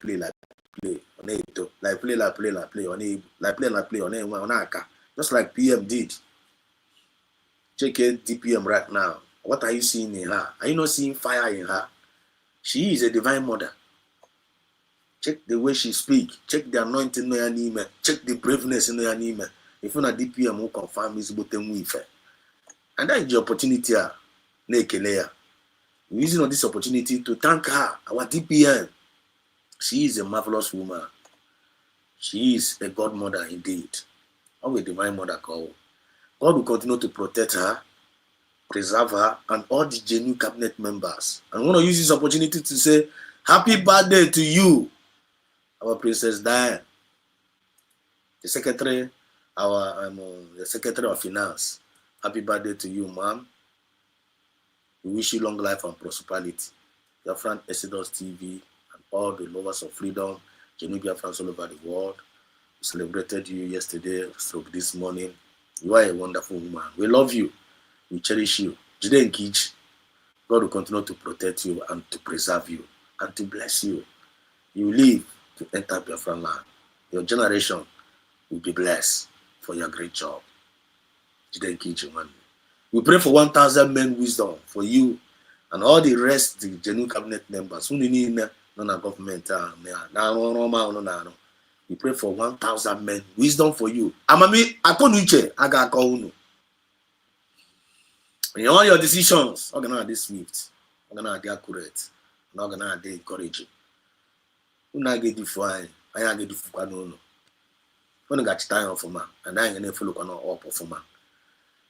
Speaker 7: like play, on it, like play on it, on aka. Just like PM did. Check it DPM right now. What are you seeing in her? Are you not seeing fire in her? She is a divine mother. Check the way she speaks. Check the anointing in her name. Check the braveness in her name. If you're not DPM, who confirm is bottom with her. And that is the opportunity. We're using this opportunity to thank her, our DPM. She is a marvelous woman. She is a godmother indeed. How a divine mother called. God will continue to protect her, preserve her, and all the genuine cabinet members. And I want to use this opportunity to say, happy birthday to you, our Princess Diane, the Secretary, the Secretary of Finance. Happy birthday to you, ma'am. We wish you long life and prosperity. Your friend Exodus TV and all the lovers of freedom, Genubia France all over the world. We celebrated you yesterday, so this morning. You are a wonderful woman. We love you. We cherish you. Jide Nkij, God will continue to protect you and to preserve you and to bless you. You live to enter Biafra land. Your generation will be blessed for your great job. Jide Nkij, man. We pray for 1,000 men wisdom for you and all the rest, the genuine cabinet members. Who need non-government? We pray for 1,000 men wisdom for you. Amami, akonuche, aga akonu. In all your decisions, organize this swift, organize the accurate, and organize the encouraging. Una get the fine, I get the fukano. When got time for man, and I ain't follow on up for man.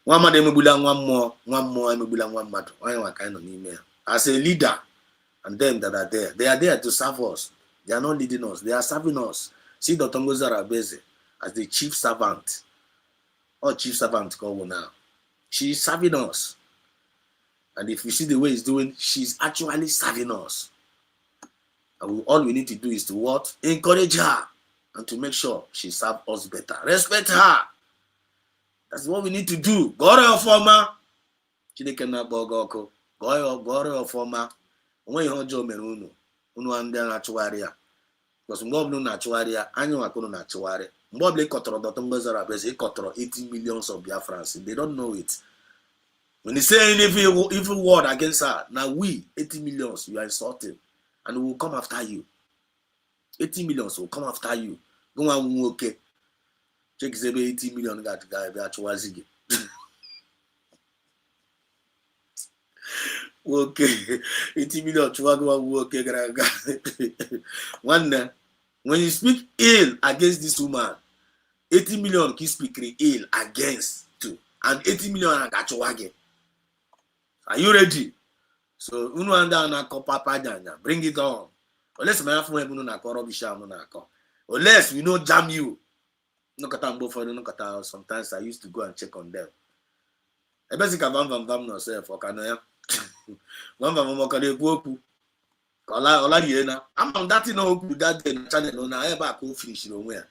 Speaker 7: One man, one more, one matter. I am a kind of email. As a leader, and them that are there, they are there to serve us. They are not leading us, they are serving us. See Dr. Ngozara Beze as the chief servant, or chief servant called now. She is serving us. And if you see the way he's doing, she's actually serving us. And all we need to do is to what? Encourage her and to make sure she serves us better. Respect her. That's what we need to do. Gore of former. Chidekena Bogoko. Gore of former. When you hold your men, and then actuaria. Because Mob no natuaria, annual Akono natuare. Mobley Cotro, Dr. Ngozara Beze, Cotro, 80 millions of Biafrans. They don't know it. When they say any evil word against her, now we, 80 millions, you are insulting. And we will come after you. 80 millions will come after you. Go on, okay. Check 80 million guy, Okay, 80 million chụwago nwoke gara aga. Nwanne, when you speak ill against this woman, 80 million can speak ill against too, and 80 million agachụwa gị. Are you ready? So unu anda na papa janya, bring it on. Unless my phone unu na akọ rubbish unu na akọ. Unless we know jam you. No kata mbo for no kata. Sometimes I used to go and check on them. I basically vam no self or kana ya. Vam mo kale ekwu okwu. Ola die na. I'm on that no okwu that day na channel no na ebe akọ finish onwe ya.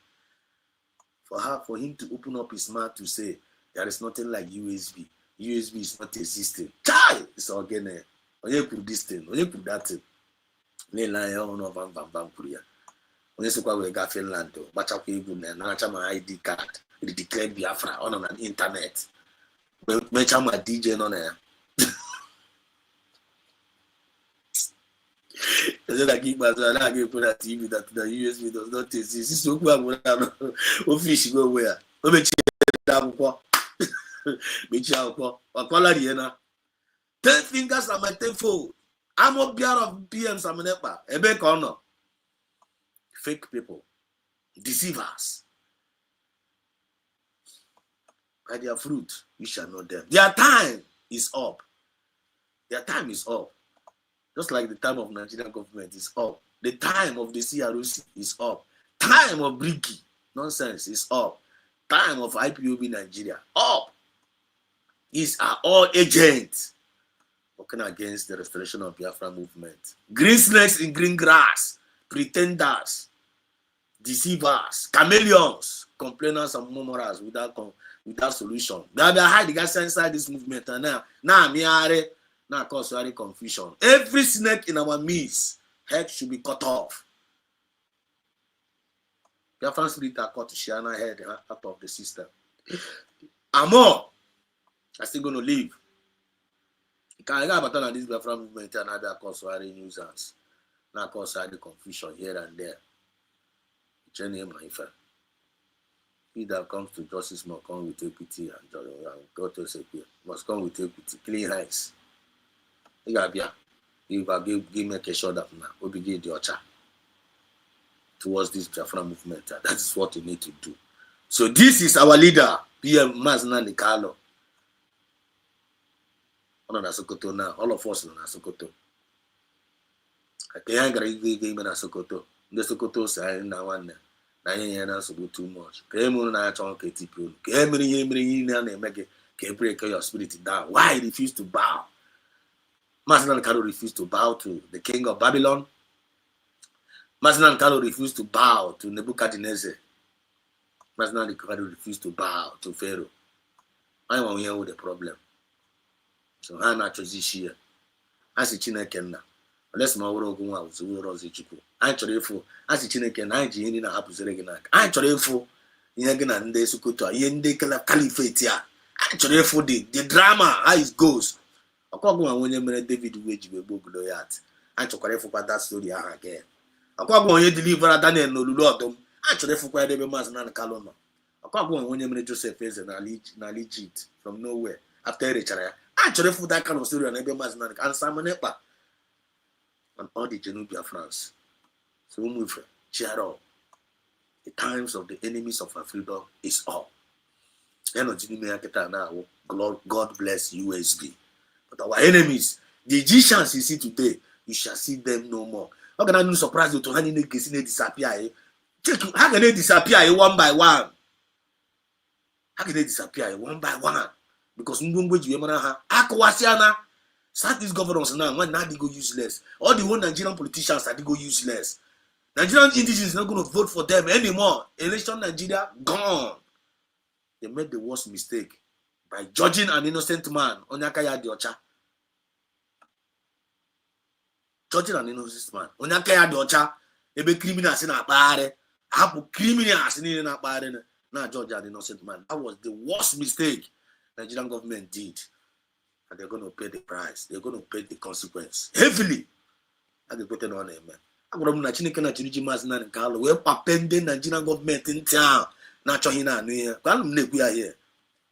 Speaker 7: For him to open up his mouth to say there is nothing like USB. USB is not existing. Chai! It's again. Onye kwuru this thing, onye kwuru that thing. Na-ele anya ọhụrụ vam kwuru ya. Onye sikwa wee gaa Finland gbachakwa egwu na-anacha ma ID card, declare Biafra, ọ nọ na internet. Mecha ma DJ nọ na ya. Eze na gị ikpeazụ a na-aga ekwu na TV that the USB does not exist. Isi okwu agwụrụ na ofishi go onwe ya. O mechie akwụkwọ. Mechie akwụkwọ. Ọkọla rie na 10 fingers are my 10 fold. I'm a beer of PM Samanepa. Ebe kono. Fake people. Deceivers. By their fruit, you shall know them. Their time is up. Their time is up. Just like the time of Nigerian government is up. The time of the CROC is up. Time of Bricky nonsense is up. Time of IPOB Nigeria up. These are all agents working against the restoration of Biafra movement. Green snakes in green grass, pretenders, deceivers, chameleons, complainers and murmurers without solution. They are hiding inside this movement, and now cause confusion. Every snake in our midst, head should be cut off. Biafra spirit are cut to Shiana head out of the system. And more are still going to live. Can I get about this Biafra movement and other cause nuisance? Now cause confusion here and there. Jenny, my friend. He that comes to justice must come with equity and God to say must come with equity, clean hands. You got give me a shot up now. We begin the orchard towards this Biafra movement. That is what we need to do. So this is our leader, PM Mazna Nikalo. On Sokoto now, all of us on Sokoto. I can't get game in Sokoto. The Sokoto say now one. Na ihe na so too much. Kemu na achọ ka TPO. Kemiri ihe na na-eme ka break your spirit down. Why he refused to bow? Master Kalo refused to bow to the king of Babylon. Master Kalo refused to bow to Nebuchadnezzar. Master Kalo refused to bow to Pharaoh. I want here with the problem. So ha na chozi shi ya. Asi Chineke nna. Unless my word go out to Rosie Chiku. I try for as Chineke na ji nri na hapụzere gị n'aka. I try for ihe gị na ndị Sokoto, ihe ndị caliphate ya. I try for the drama how it goes. Ọkọgụ nwa onye mere David wee ji wee gbuo Goliath. I chọkwara ịfụkwa that story ahụ again. Ọkọgụ onye deliver Daniel n'olulu ọdụm. I chọrọ ịfụkwa ebe Maazị Nnamdi Kanu nọ. Ọkọgụ onye mere Joseph eze na Egypt from nowhere after erechara ya. I chọrọ ịfụ that kind of story na ebe Maazị Nnamdi Kanu and Simon Ekpa and all the Genovia France. So we move, cheer up. The times of the enemies of our freedom is up. God bless USB. But our enemies, the Egyptians you see today, you shall see them no more. How can I be surprised to how they disappear? How can they disappear one by one? How can they disappear one by one? Because start this governance now. When now they go useless. All the whole Nigerian politicians that they go useless. Nigerian indigenous is not going to vote for them anymore. Election Nigeria gone. They made the worst mistake by judging an innocent man. Onyakaya Diocha. Judging an innocent man. Onyakaya Diocha. Ebe criminals in a pare. Hapu criminals in a pare. Now judge an innocent man. That was the worst mistake Nigerian government did. And they're going to pay the price. They're going to pay the consequence heavily. And they put it on them, man. I'm going to Chineke na Chiniji Mazna and Carlo. We're papende Nigerian government in town. Naturally, here.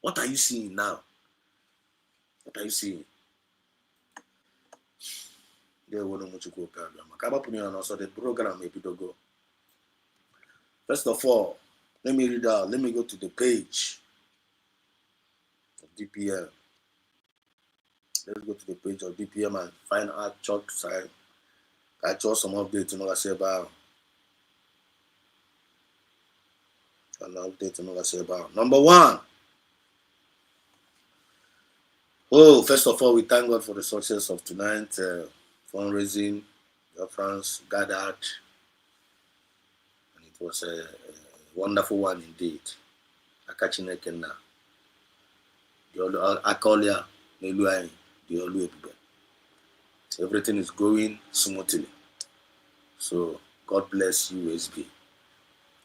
Speaker 7: What are you seeing now? What are you seeing? They will know much go and also the program maybe to go. First of all, let me read out. Let me go to the page of DPM. Let's go to the page of DPM and find out church side. I chose some updates in Ogaseba. An update in Ogaseba. Number one. Oh, first of all, we thank God for the success of tonight. Fundraising, Biafrans gathered, and it was a wonderful one indeed. Akachinekena, the Akolia, Neluai, the Oluebibe. Everything is going smoothly. So God bless USB.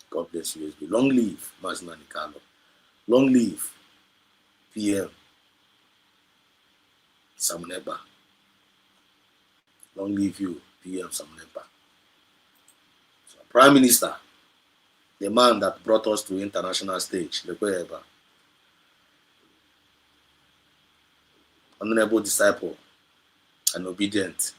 Speaker 7: God bless USB. Long live Mazna Nikalo. Long live PM Samuneba. Long live you, PM Samuneba. So, Prime Minister, the man that brought us to international stage, the Kweba, honorable disciple, an obedient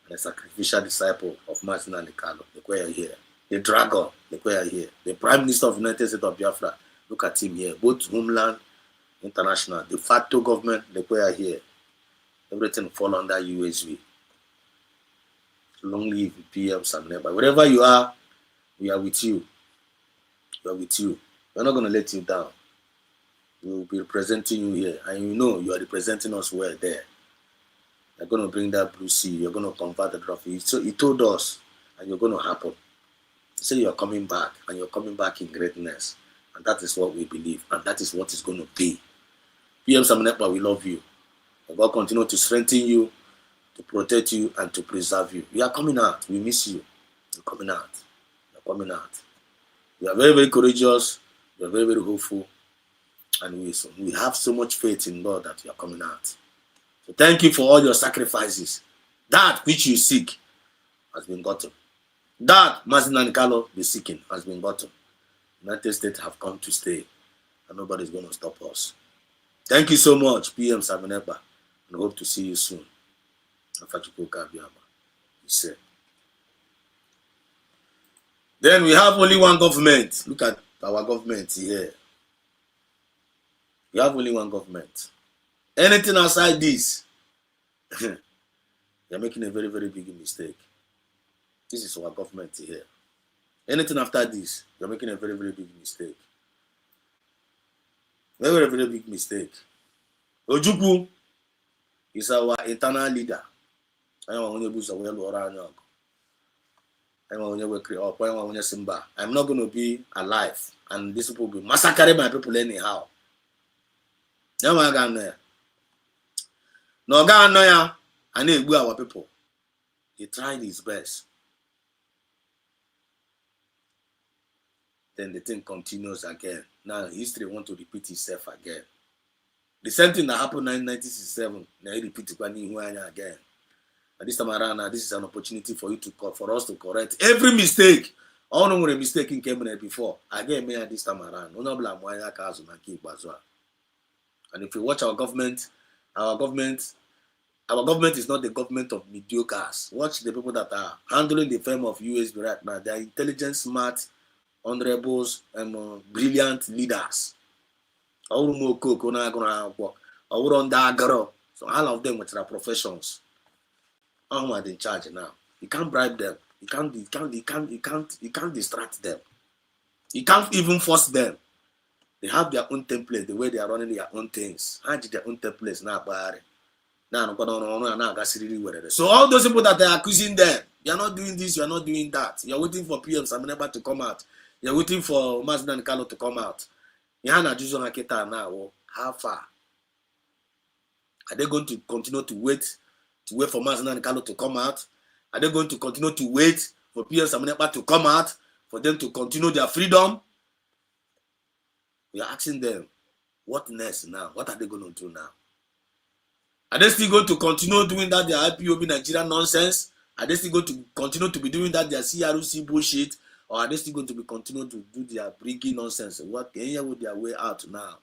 Speaker 7: and a sacrificial disciple of Martin and Nikalo, the Kwaya here. The dragon, the Kwaya here. The Prime Minister of the United States of Biafra, look at him here. Both Homeland, International, de facto government, the Kwaya here. Everything fall under USV. Long live PM Samuneba. Wherever you are, we are with you. We are with you. We're not going to let you down. We will be representing you here. And you know you are representing us well there. You're going to bring that blue sea. You're going to convert the trophy. So he told us, and you're going to happen. He said you're coming back, and you're coming back in greatness. And that is what we believe. And that is what is going to be. PM Samuneba, we love you. And God continue to strengthen you, to protect you, and to preserve you. We are coming out. We miss you. You're coming out. You're coming out. We are very, very courageous. We are very, very hopeful. And we have so much faith in God that you are coming out. So thank you for all your sacrifices. That which you seek has been gotten. That Mazina Nikalo be seeking has been gotten. United States have come to stay. And nobody's going to stop us. Thank you so much, PM Samuneba. And hope to see you soon. Then we have only one government. Look at our government here. We have only one government. Anything outside this, you're making a very, very big mistake. This is our government here. Anything after this, you're making a very, very big mistake. Very, very, very big mistake. Ojukwu is our internal leader. I'm not going to be alive, and these people will be massacring my people anyhow. No, I need to our people. He tried his best. Then the thing continues again. Now history want to repeat itself again. The same thing that happened in 1967, now he repeat it again. And this time around, this is an opportunity for you for us to correct every mistake. All no more mistake in Cabinet before. Again, me this time around. And if you watch our government is not the government of mediocres. Watch the people that are handling the firm of USB right now. They are intelligent, smart, honorables, and brilliant leaders. So all of them with their professions. All are in charge now. You can't bribe them. You can't distract them. You can't even force them. They have their own template, the way they are running their own things. Their own templates now. So all those people that are accusing them, you are not doing this, you are not doing that. You are waiting for PM Samuneba to come out. You are waiting for Mazda Nikalo to come out. How far? Are they going to continue to wait for Mazda Nikalo to come out? Are they going to continue to wait for PM Samuneba to come out for them to continue their freedom? We are asking them, what next now? What are they going to do now? Are they still going to continue doing that their IPOB Nigeria nonsense? Are they still going to continue to be doing that their CRC bullshit? Or are they still going to be continuing to do their breaking nonsense? What can you with their way out now?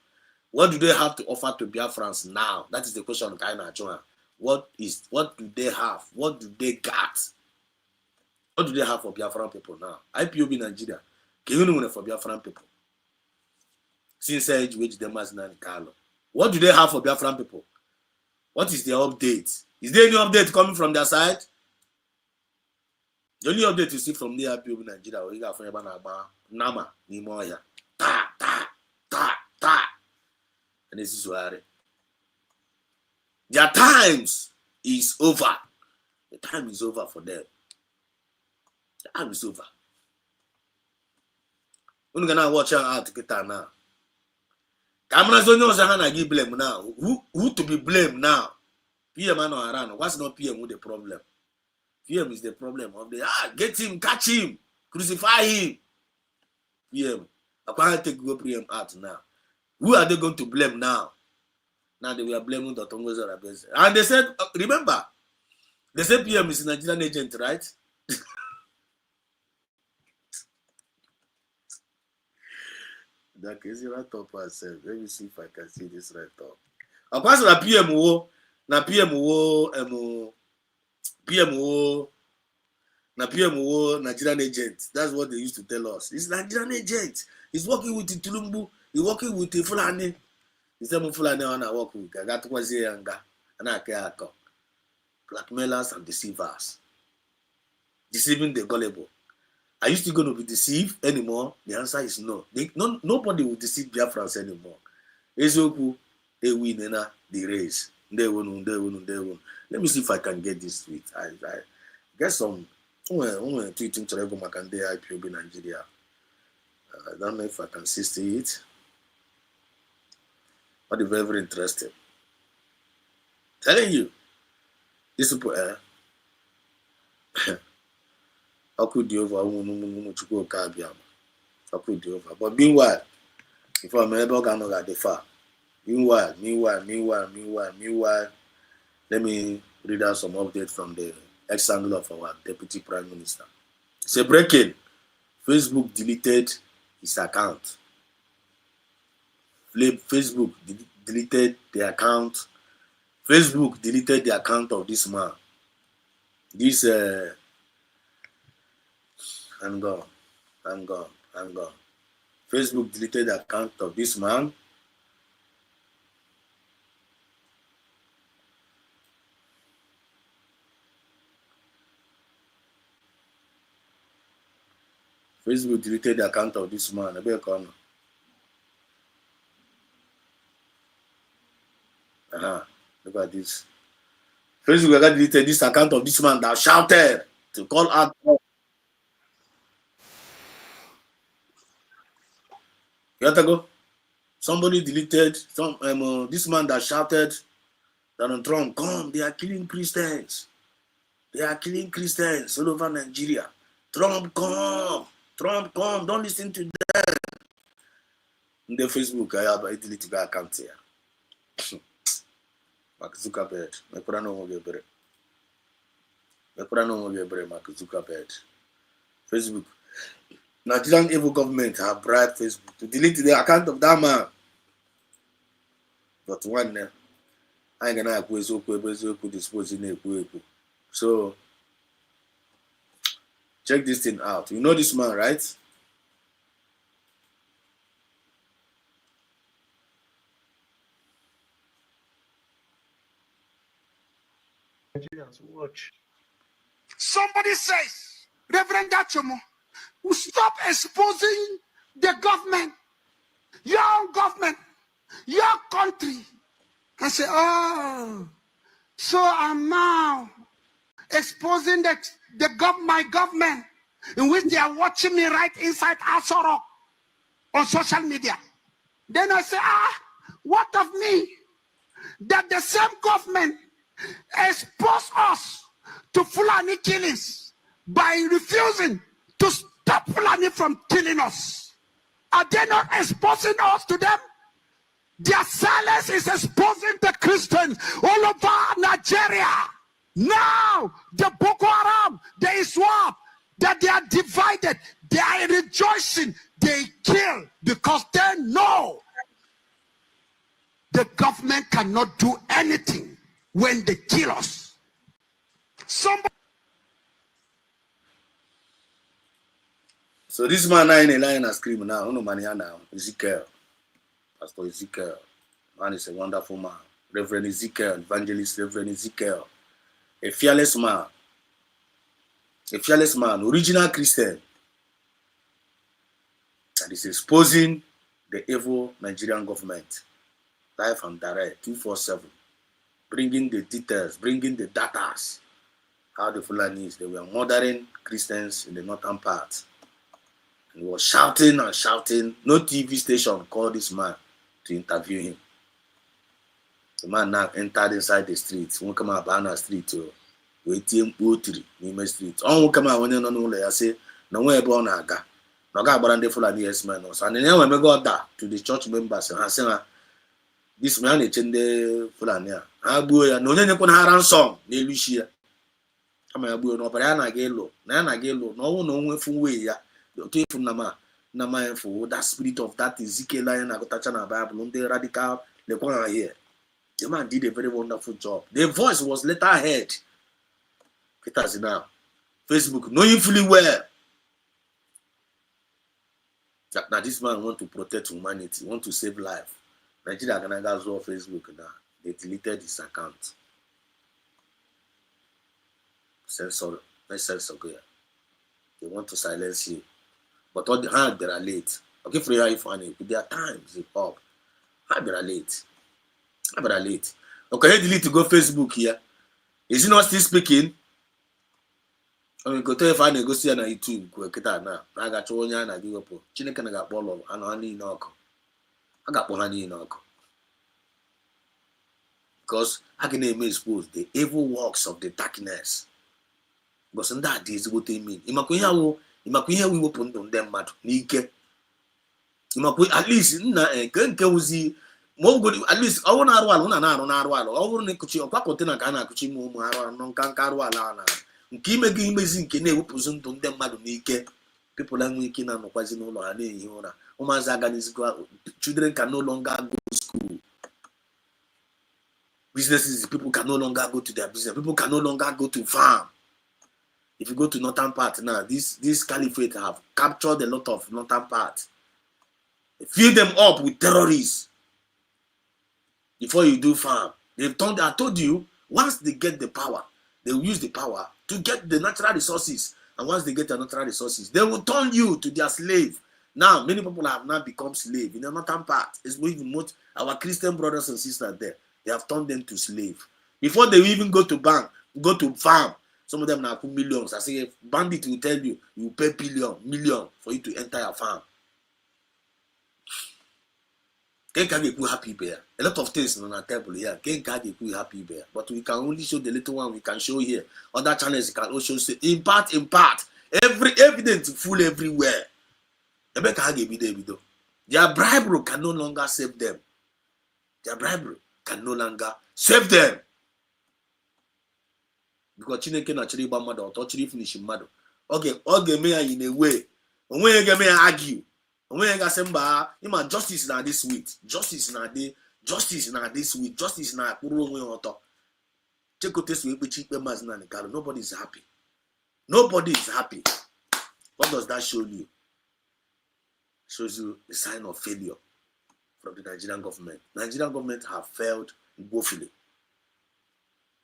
Speaker 7: What do they have to offer to Biafrans now? That is the question of Kaina Chua. What do they have? What do they got? What do they have for Biafran people now? IPOB Nigeria. Can you know for Biafran people? Since age which them as Carlo. What do they have for Biafran people? What is their update? Is there any update coming from their side? The only update you see from the IPOB Nigeria, or you got from Nama, Nimoya, ta, and this is where their times is over. The time is over for them. The time is over. We're gonna watch out to get now. Cameras don't know Zahana give blame now. Who to be blamed now? PM and around. What's not PM with the problem? PM is the problem of the get him, catch him, crucify him. PM. I can't take go PM out now. Who are they going to blame now? Now they were blaming the Tongos Arabes. And they said, remember, they said PM is a Nigerian agent, right? That is right up myself. Let me see if I can see this right up. Apart from PMO, Nigerian agent. That's what they used to tell us. It's Nigerian agent. He's working with the Tulumbu. He's working with the Fulani. He said, Fulani on a work with. I got to say, and I care. Blackmailers and deceivers. Deceiving the gullible. Are you still going to be deceived anymore? The answer is no. Nobody will deceive Biafrans anymore. Ezoku, they win the race. They won. Let me see if I can get this tweet. I get some tweeting to Makande IPOB Nigeria. I don't know if I can see it. But it's very interesting. Telling you, this people how could you over but meanwhile, if I'm able to get the far. Meanwhile, let me read out some updates from the ex-handler of our Deputy Prime Minister. It's a breaking. Facebook deleted his account. Facebook deleted the account. Facebook deleted the account of this man. This I'm gone. Facebook deleted the account of this man. Facebook deleted the account of this man. I beg you. Look at this. Facebook deleted this account of this man that shouted to call out. You have to go. Somebody deleted this man that shouted Donald Trump, come, they are killing Christians. They are killing Christians all over Nigeria. Trump, come, don't listen to them. In the Facebook, I have a deleted account here. Mark Zuckerberg. Mark Zuckerberg. Facebook. Nigerian evil government have bribed Facebook to delete the account of that man. But one, I ain't gonna dispose in. So check this thing out. You know this man, right?
Speaker 1: Watch.
Speaker 6: Somebody says, Reverend Dachomo, stop exposing the government, your own government, your country. I say, oh, so I'm now exposing my government, in which they are watching me right inside Asoro on social media. Then I say, what of me? That the same government expose us to Fulani killings by refusing to stop Fulani from killing us. Are they not exposing us to them? Their silence is exposing the Christians all over Nigeria. Now, the Boko Haram, the Iswap, that they are divided, they are rejoicing, they kill because they know the government cannot do anything when they kill us. Somebody.
Speaker 7: So this man now in a line and scream now. No man here now. Ezekiel. Pastor Ezekiel. Man is a wonderful man. Reverend Ezekiel, Evangelist Reverend Ezekiel. A fearless man. A fearless man, original Christian. That is exposing the evil Nigerian government. Live and direct, 247. Bringing the details, bringing the data. How the Fulanis, they were murdering Christians in the northern part. And he was shouting and shouting. No TV station called this man to interview him. The man now entered inside the street. Won't come out Banana Street to waiting poetry in my street. Oh, come out when you know I say, no way born aga. No ga barande Fulani yes man. And then when we got that to the church members and I say, this man is in the Fulani. I boy, no one can have ransom. Ne Lucia. I'm a boy no parana gelo. Nana gelo. No one from way ya. Okay from Nama for that spirit of that Ezekiel lion. I got touch on a Bible. The radical. The one here. The man did a very wonderful job. The voice was later heard. Peter's now. Facebook, knowing fully well that now this man want to protect humanity, want to save life. Nigeria can go on Facebook now. They deleted his account. Censor, let's censor here. They want to silence you. But all the hand they are late. Okay, for you funny. There are times they pop. How they are late. Okay, delete to go Facebook here. Is he not still speaking? I mean, go tell if I negotiate on YouTube. Go get that now. I got you on your and give up. Chineke na got ball and honey knock. I got honey knock. Because I can expose the evil works of the darkness. Because in that is what they mean. Imakuya we open on them mad. Nike. At least can more good at least I want to over Nikuchi or Papotena Gana Kuchi non Kankarwala. Kime Gimazin Kene present on them Madunike. People are making no Quasino Lana. Omazagan children can no longer go to school. Businesses, people can no longer go to their business. People can no longer go to farm. If you go to northern part now, this caliphate have captured a lot of northern part. They fill them up with terrorists. Before you do farm, I told you, once they get the power, they will use the power to get the natural resources. And once they get the natural resources, they will turn you to their slave. Now, many people have now become slave in the northern part. It's even most our Christian brothers and sisters there. They have turned them to slave. Before they even go to bank, go to farm, some of them now put millions. I say, bandit will tell you, you pay million for you to enter your farm. Can get happy bear. A lot of things on our table here. Can get happy bear. But we can only show the little one we can show here. Other channels can also say in part. Every evidence full everywhere. Their bribery can no longer save them. Their bribery can no longer save them. Because Chineke naturally ba mother or touch finish mother. Okay, me in a way. When you get me argue. When you say, justice na this week, justice na this week, justice na nobody is happy. Nobody is happy. What does that show you? It shows you a sign of failure from the Nigerian government. Nigerian government have failed woefully.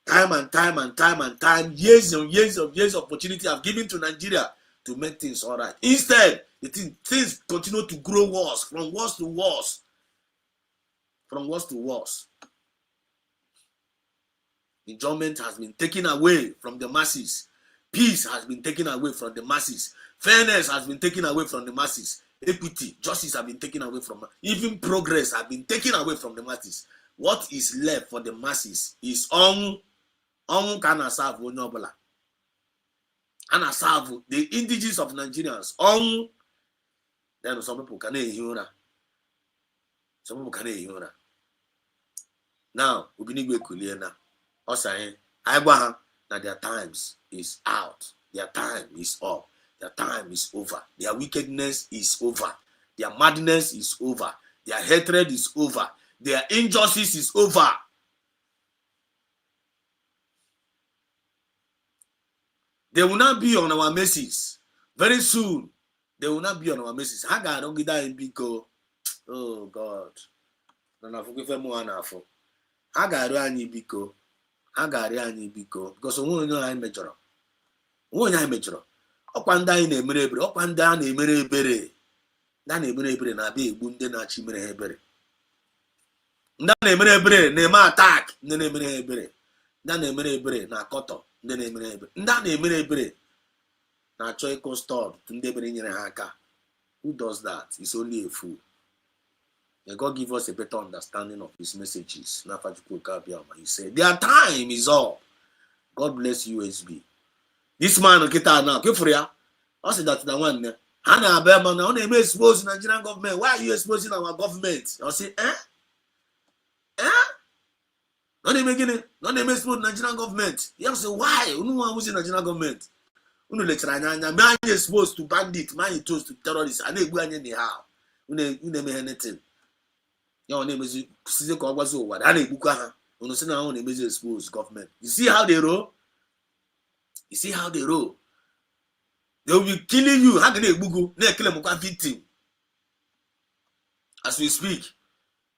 Speaker 7: Time and time, years of opportunity have given to Nigeria to make things all right. Instead, things continue to grow worse, from worse to worse. Enjoyment has been taken away from the masses. Peace has been taken away from the masses. Fairness has been taken away from the masses. Equity, justice have been taken away from even progress have been taken away from the masses. What is left for the masses is kana serve Onyobola. And serve the indigenous of Nigerians. Then some people can hear. Some people can hear. Now, Ubinigwe Kuliena, Osain, Abraham, now their times is out. Their time is up. Their time is over. Their wickedness is over. Their madness is over. Their hatred is over. Their injustice is over. They will not be on our messages. Very soon, they will not be on our messages. Haga don't get that in Biko. Oh God. Haga Rani Biko. Haga Rani Biko. Because we know I major. We I major. Okwanda in a mere, Okwanda in a mere bere. Dan a mere bere na be bunde na chimere hebere. Dan a mere bere, nema attack, then a mere bere. Dan a mere bere na koto, then a mere bere. Dan a mere bere. Na choy custard tunde bere nyere haka. Who does that? It's only a fool. May God give us a better understanding of his messages. He said, their time is up. God bless USB. This man, now, I said that the one. Hannah Berman, I want to expose Nigerian government. Why are you exposing our government? I say, Not even expose Nigerian government. You have to say, why? No one was in Nigerian government. Man exposed to bandits, man exposed to terrorists. I know how. You never anything. Your name is Sizeko Wazo. What I buka. You say now name is exposed government. You see how they roll? You see how they roll? They will be killing you. How can they bugu? They kill them victim. As we speak,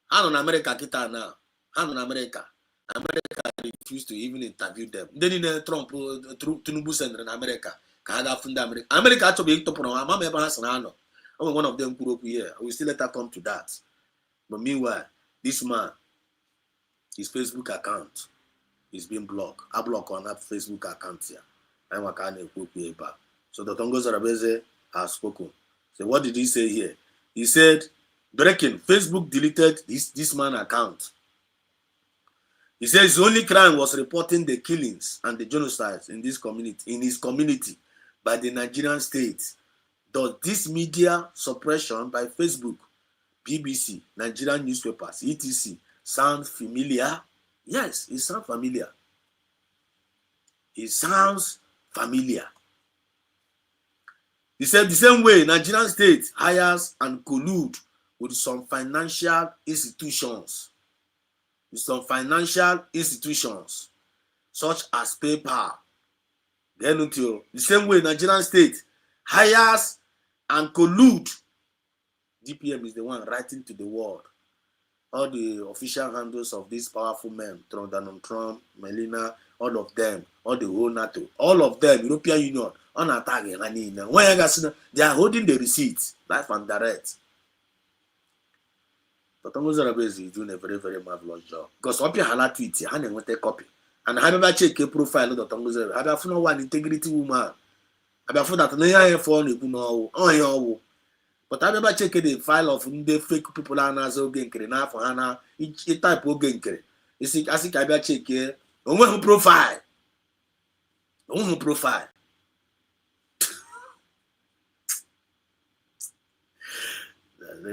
Speaker 7: how on America kita now? How on America? America refused to even interview them. Then in Trump, Tinubu Center in America, Canada fund America. America actually to put on. Mama has an one of them put up here. We still let her come to that. But meanwhile, this man, his Facebook account is being blocked. I block on that Facebook account here. I'm a kind of about. So the Tongo Zarabeze has spoken. So what did he say here? He said, breaking, Facebook deleted this man's account. He says his only crime was reporting the killings and the genocides in his community by the Nigerian state. Does this media suppression by Facebook, BBC, Nigerian newspapers, etc. sound familiar? Yes, it sounds familiar. It sounds familiar. He said the same way Nigerian state hires and collude with some financial institutions. Such as PayPal. The same way Nigerian state hires and collude. DPM is the one writing to the world. All the official handles of these powerful men, Donald Trump, Melina, all of them, all the whole NATO, all of them, European Union, on attack. They are holding the receipts, life and direct. But Tongo Zarabezi is doing a very, very marvelous job. Because what you have tweet, you want a copy. And I never check a profile of the Tongo Zarabezi. I have found one integrity woman. I have found that no phone you know. But I never check the file of the fake people and as again now for Hana. Each type of gain. You see, I think I better check here. On profile. Let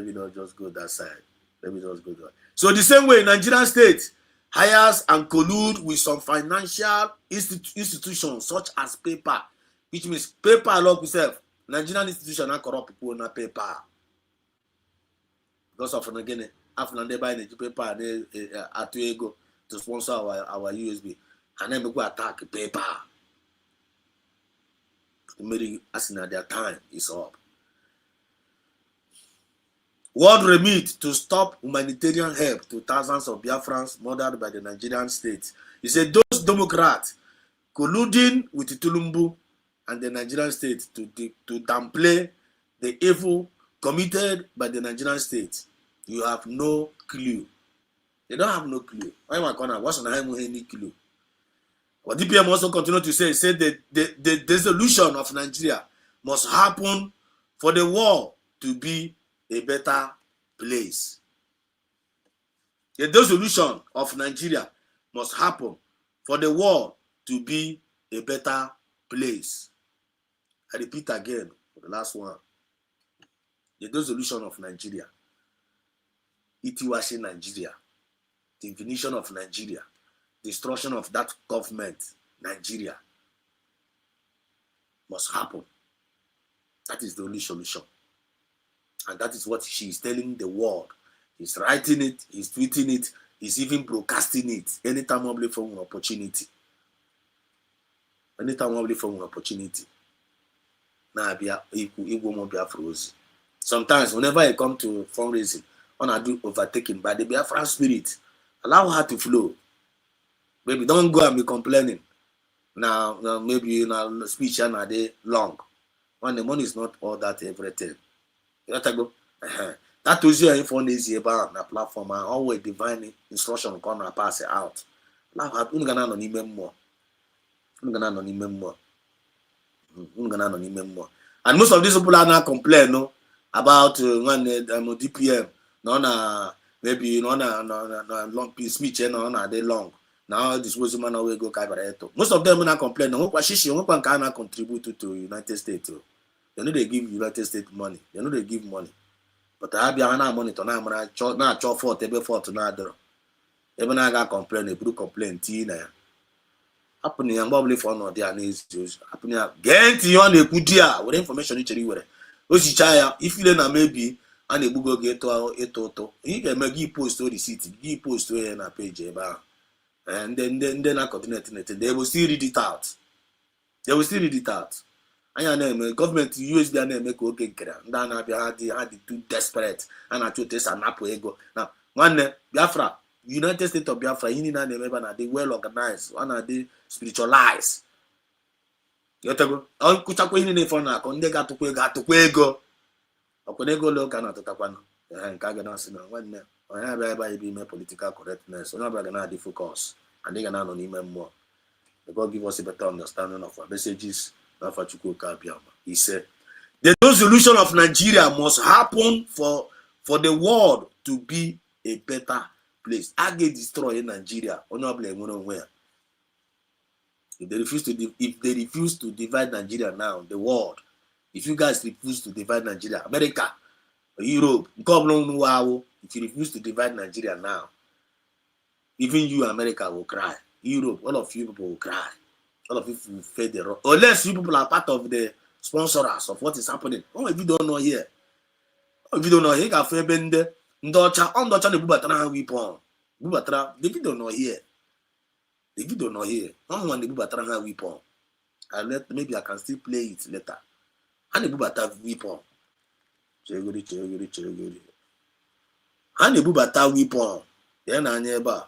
Speaker 7: me not just go that side. So the same way Nigerian state hires and collude with some financial institutions such as PayPal, which means PayPal lock itself. Nigerian institution are corrupt people na PayPal. Because of again, after they buy the PayPal at ego to sponsor our USB, and then we go attack PayPal. Maybe as in their time is up. World remit to stop humanitarian help to thousands of Biafrans murdered by the Nigerian state. He said those Democrats colluding with Tulumbu and the Nigerian state to downplay the evil committed by the Nigerian state. You have no clue. They don't have no clue. Why am I calling? What's on any clue? But DPM also continued to say that the dissolution of Nigeria must happen for the world to be a better place. The dissolution of Nigeria must happen for the world to be a better place. I repeat again for the last one. The dissolution of Nigeria. Itiwashi Nigeria. Definition of Nigeria. Destruction of that government, Nigeria, must happen. That is the only solution. And that is what she is telling the world. He's writing it, he's tweeting it, he's even broadcasting it anytime only from an opportunity. anytime we for an opportunity. Now be equal Biafra ozi. Sometimes whenever I come to fundraising, when I do overtaking by the Biafra spirit, allow her to flow. Baby, don't go and be complaining. Now maybe speech and a day long. When the money is not all that everything. You have to go. That was your phone is about na platform and always divine instruction corner pass it out. Now ungana no n'ime mmụọ. Ungana no n'ime mmụọ. Ungana no n'ime mmụọ. And most of these people are not complain no about when DPM no na maybe no na long speech no na day long. Now this was man always go kabareto. Most of them not complain no kwa shishi no kwa kana contribute to United States. They know they give United States money. They know they give money. But I be na monitor na cho fort ebe fort na adoro. Ebe na ga complain e buru complain ti na ya. Hapụna ya mgbe for no dia na ezi. Hapụna ya get you on ekwu dia with information you chere were. Osicha ya ifile na maybe a na egbugo ge eto. Ị ga-eme gị post o receipt, gị post o na page ebe ahụ. And then na coordinate they will still read it out. They will still read it out. Anya na-eme government USD na-eme ka oge nkere ndị a na-abịa ha dị too desperate a na-achọ otu esi anapụ ego na nwanne Biafra United States of Biafra ihe niile na-eme ebe na dị well organized a na-adị spiritualized yotego ọkụchakwa ihe niile fọ na-akọ ndị ga-atụkwa ego ọkwa ego ole ka na-atụtakwanụ nke a ga na-asị na nwanne onye abịa ebe anyị bụ ime political correctness onye ọbịa ga na-adị focus and ị ga na-anọ n'ime mmụọ. God give us a better understanding of our messages. He said, the resolution of Nigeria must happen for the world to be a better place. I get destroyed Nigeria. If they refuse to divide Nigeria now, the world, if you guys refuse to divide Nigeria, America, Europe, if you refuse to divide Nigeria now, even you, America, will cry. Europe, all of you people will cry. All of you will fade the rock. Unless you people are part of the sponsors of what is happening. Oh, if you don't know here. Oh, if you don't know here, you can feel bende. Ndocha the bubatara ha weapon. Bubatara, the video know here. The video know here. Someone the bubatara ha weapon. Maybe I can still play it later. And the bubata weapon. Chegori. And the bubata weapon. Then I never.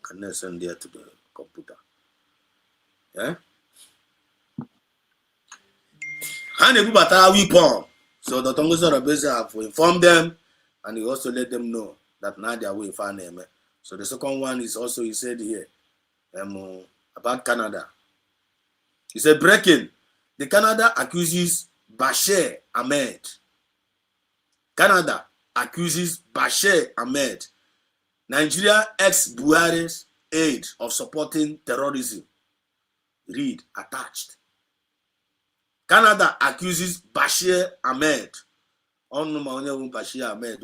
Speaker 7: Can I send there to the computer? Yeah? And the people weapon. So the Tongues of the have informed them and he also let them know that now they are way far name. So the second one is also, he said here, about Canada. He said, breaking. The Canada accuses Bashir Ahmed. Canada accuses Bashir Ahmed, Nigeria ex-Buhari's aid of supporting terrorism. Read attached. Canada accuses Bashir Ahmed. Bashir Ahmed.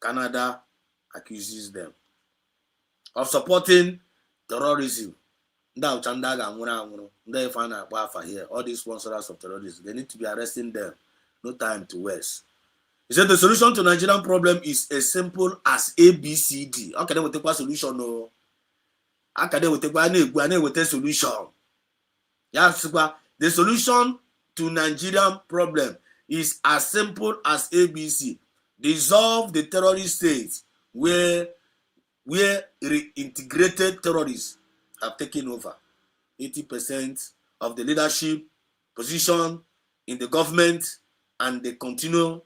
Speaker 7: Canada accuses them of supporting terrorism. All these sponsors of terrorism, they need to be arresting them. No time to waste. He said the solution to Nigerian problem is as simple as ABCD. How can we take a solution? No. How can we take a solution? Yes, the solution to Nigerian problem is as simple as ABC. Dissolve the terrorist states where reintegrated terrorists have taken over 80% of the leadership position in the government, and they continue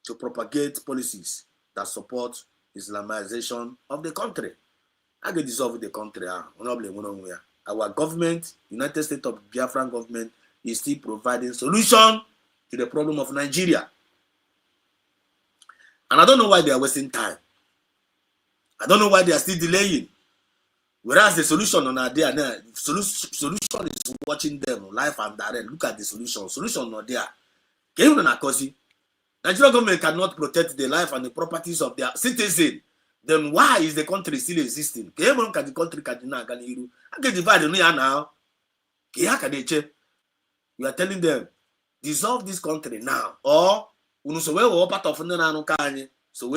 Speaker 7: to propagate policies that support Islamization of the country. I can dissolve the country. Our government, United States of Biafran government, is still providing solution to the problem of Nigeria. And I don't know why they are wasting time. I don't know why they are still delaying. Whereas the solution on there, solution is watching them live and direct. Look at the solution. Solution not there. Nigerian government cannot protect the life and the properties of their citizens. Then why is the country still existing? The country can divide now. We are telling them, dissolve this country now, or part of so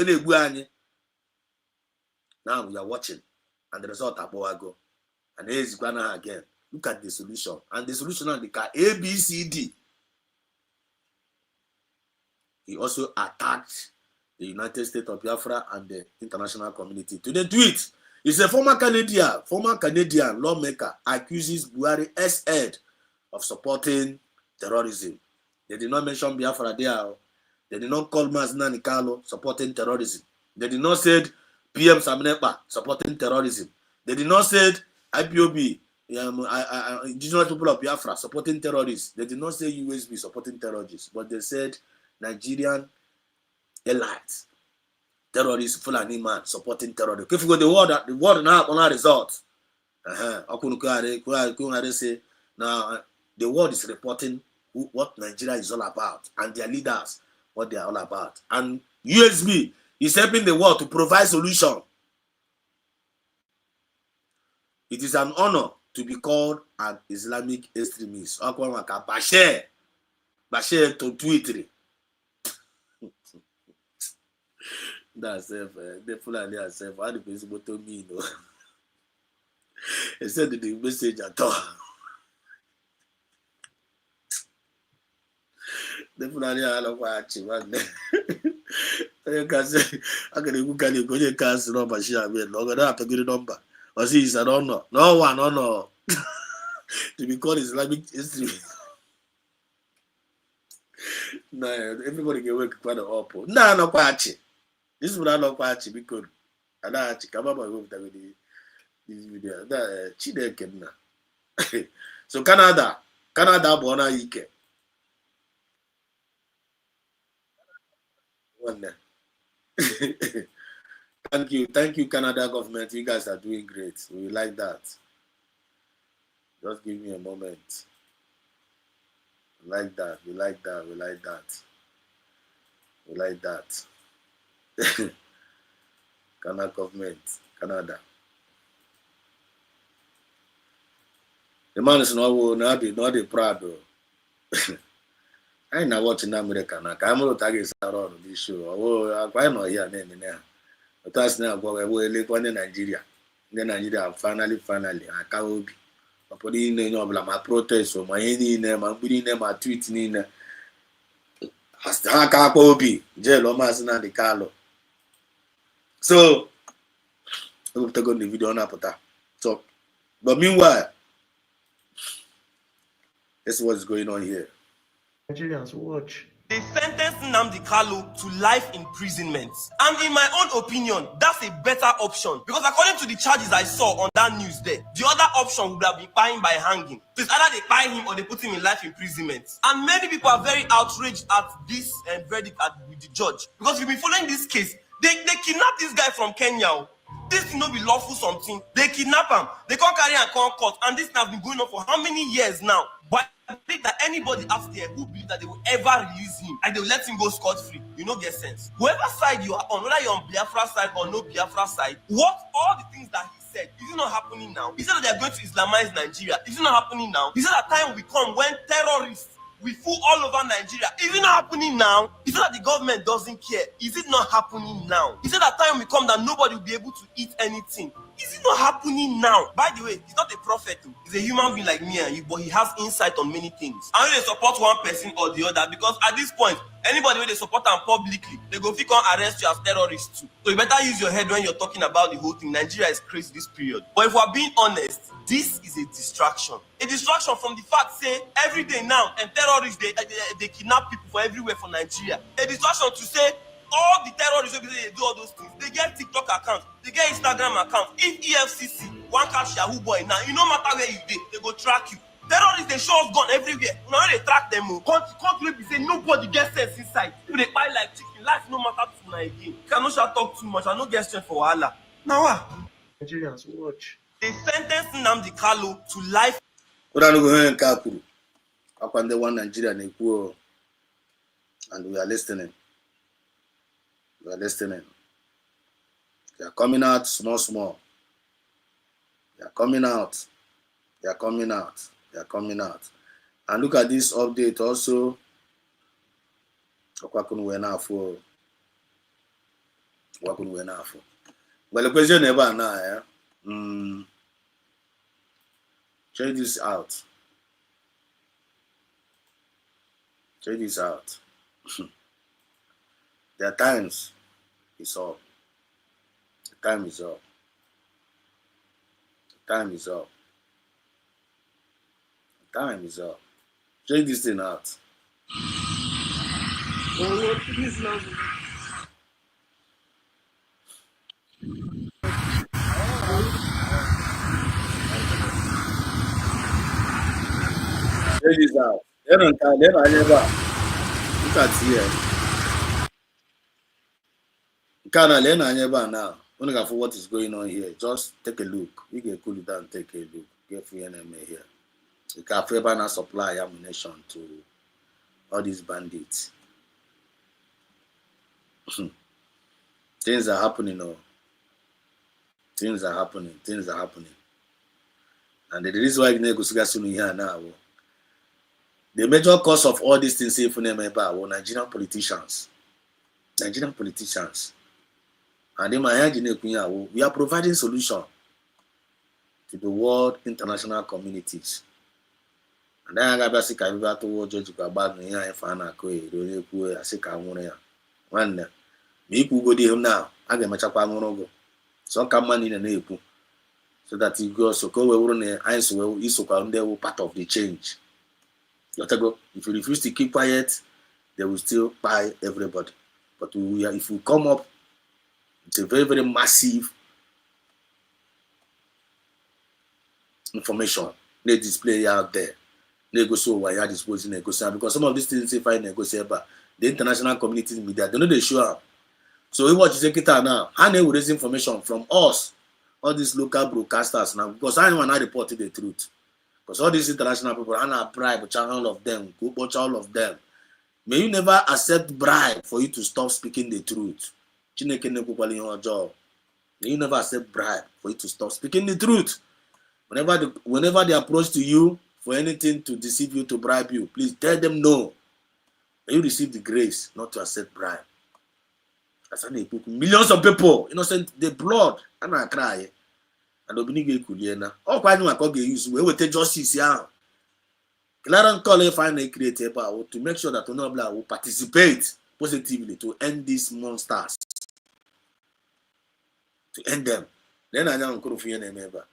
Speaker 7: Now we are watching, and the result go. And here is Ghana again. Look at the solution. And the solution on the car A, B, C, D. He also attacked the United States of Biafra and the international community. To the tweet, he's a former Canadian lawmaker accuses Buhari ex-head of supporting terrorism. They did not mention Biafra there. They did not call Mazina Nikalo supporting terrorism. They did not say PM Saminepa supporting terrorism. They did not say IPOB, indigenous people of Biafra supporting terrorists. They did not say USB supporting terrorists, but they said Nigerian elites, terrorists, Fulani man supporting terrorists. If you go the word now on our results, say now the world is reporting what Nigeria is all about and their leaders what they are all about. And USB is helping the world to provide solution. It is an honor to be called an Islamic extremist. Bashir to Twitter. That's the Fulani herself. How the people to me, you know. He said the message at all. The Fulani are watching one day. I can say, I can go to cast number. She have been longer than a good number. Or see, it's an honor. No one honor to be called Islamic history. No, everybody can work quite up. No, patchy. This is not patchy because I don't come up with this video. That Chidekena. So Canada, Bona Ike. One Thank you, Canada government. You guys are doing great. We like that. Just give me a moment. We like that. Canada government, Canada. The man is not proud though. I ain't not watching America now. I'm not tagging around this show. I'm not here now. But that's now we're in Nigeria. Then Nigeria finally, I can't be. I'm putting in my protest or my any name, I'm putting in my tweet in. As the Hakapobi, Jello Masina de Carlo. So, I will take on the video on Apota. So, but meanwhile, that's what's going on here.
Speaker 8: Nigerians, watch.
Speaker 9: They sentenced Nnamdi Kanu to life imprisonment. And in my own opinion, that's a better option. Because according to the charges I saw on that news there, the other option would have been buying by hanging. So it's either they buy him or they put him in life imprisonment. And many people are very outraged at this verdict with the judge. Because we've been following this case. They kidnapped this guy from Kenya. This will not be lawful something. They kidnap him. They can't carry and can't court. And this has been going on for how many years now? But I think that anybody out there who believes that they will ever release him and they will let him go scot-free, you know, get sense. Whoever side you are on, whether you're on Biafra side or no Biafra side, what all the things that he said, is it not happening now? He said that they're going to Islamize Nigeria. Is it not happening now? He said that time will come when terrorists will fool all over Nigeria. Is it not happening now? He said that the government doesn't care. Is it not happening now? He said that time will come that nobody will be able to eat anything. Is it not happening now? By the way, he's not a prophet. He's a human being like me and you, but he has insight on many things. And they support one person or the other because at this point, anybody when they support them publicly, they go fit come arrest you as terrorists too. So you better use your head when you're talking about the whole thing. Nigeria is crazy this period. But if we're being honest, this is a distraction. A distraction from the fact, say, every day now, and terrorists, they kidnap people for everywhere for Nigeria. A distraction to say, all the terrorists, they do all those things. They get TikTok accounts, they get Instagram accounts. If EFCC, one catch Yahoo boy now, you no matter where you did, they go track you. Terrorists, they show us gun everywhere. Now they track them. Can't be say nobody gets sense inside. If they buy like chicken, life no matter to now again. Cannot shall talk too much. I no get strength for Allah. Now what?
Speaker 8: Nigerians, watch.
Speaker 9: They sentenced Nnamdi Kanu to life.
Speaker 7: And we are listening. We are listening. They are coming out small. They are coming out. They are coming out. They are coming out. And look at this update also. Well, the question never now, yeah. Check this out. Check this out. Their times is up. The time is up. The time is up. The time is up. Check this thing out. Check this out. They don't tell, they don't never. Look at here. Kana Lena never now. When you for what is going on here, just take a look. You can cool it down, take a look. Get free enemy here. You can favor now supply ammunition to all these bandits. Things are happening now. Things are happening. Things are happening. And the reason why you go see here now. The major cause of all these things say for Nigerian politicians. Nigerian politicians. And in my we are providing solution to the world international communities. And then I got to to judge about me and Fana Koe, I say, one me go there now. I get my chapa so come man in a neighbor so that you go so go over there and so is part of the change. If you refuse to keep quiet, they will still buy everybody. But if we come up, it's a very, very massive information they display out there. Negotiate why you are disposing negotiate because some of these things if I negotiate, but the international community media they know they show up. So we watch the now, and they will raise information from us, all these local broadcasters now, because I want to report the truth. Because all these international people, and I bribe all of them, go watch all of them. May you never accept bribe for you to stop speaking the truth. May you never accept bribe for you to stop speaking the truth. Whenever they approach to you for anything to deceive you, to bribe you, please tell them no. May you receive the grace not to accept bribe. Millions of people, innocent, the blood, and I cry. And Obinigwe Kuliena. All quite know I can use we will take justice here. Clarence Cole finally created to make sure that Onobla will participate positively to end these monsters. To end them. Then I don't go for your name ever.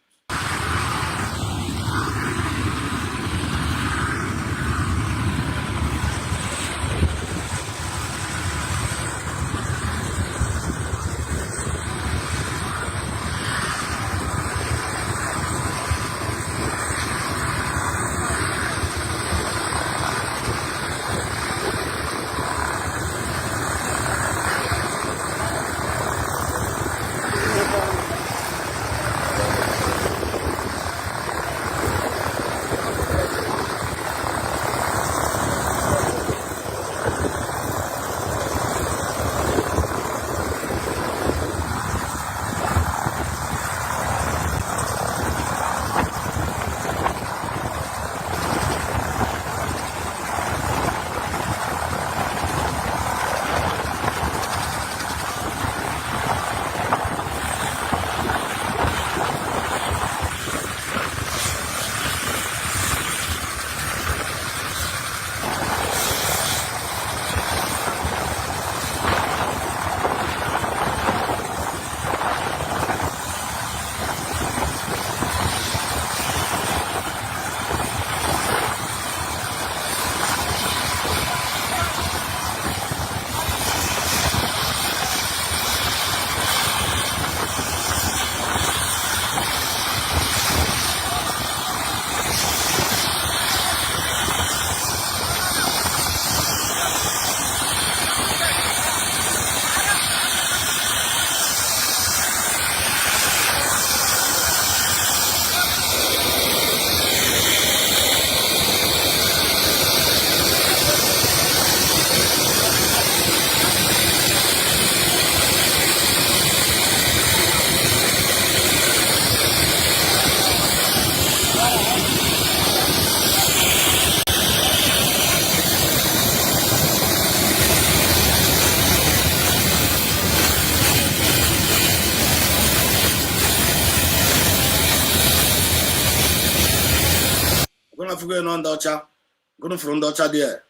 Speaker 7: gonna forget on Dutcha. Gonna from Dutcha there.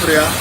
Speaker 7: Prayer.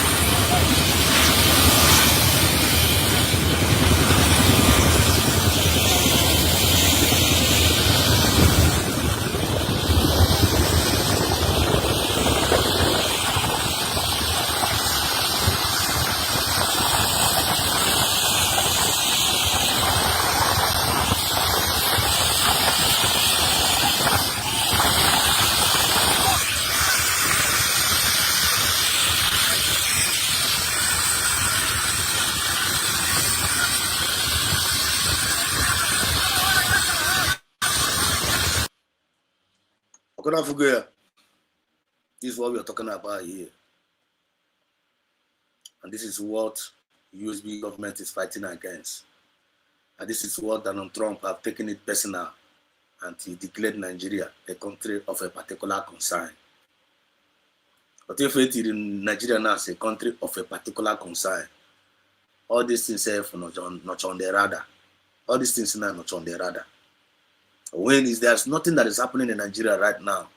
Speaker 7: Gonna forget. This is what we are talking about here. And this is what USB government is fighting against. And this is what Donald Trump have taken it personal and he declared Nigeria a country of a particular concern. But if it is in Nigeria now as a country of a particular concern, all these things are not on the radar. All these things are not on the radar. When there's nothing that is happening in Nigeria right now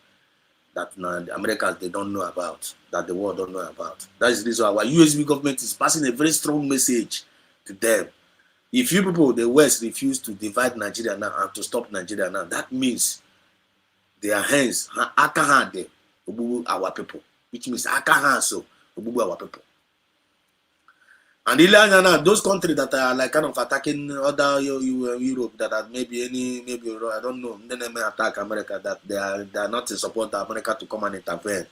Speaker 7: that the Americans they don't know about, that the world don't know about. That is the reason why USB government is passing a very strong message to them. If you people, the West, refuse to divide Nigeria now and to stop Nigeria now, that means their hands, our people, which means our people. And those countries that are like kind of attacking other Europe that are maybe I don't know, then they may attack America, that they are not in support of America to come and intervene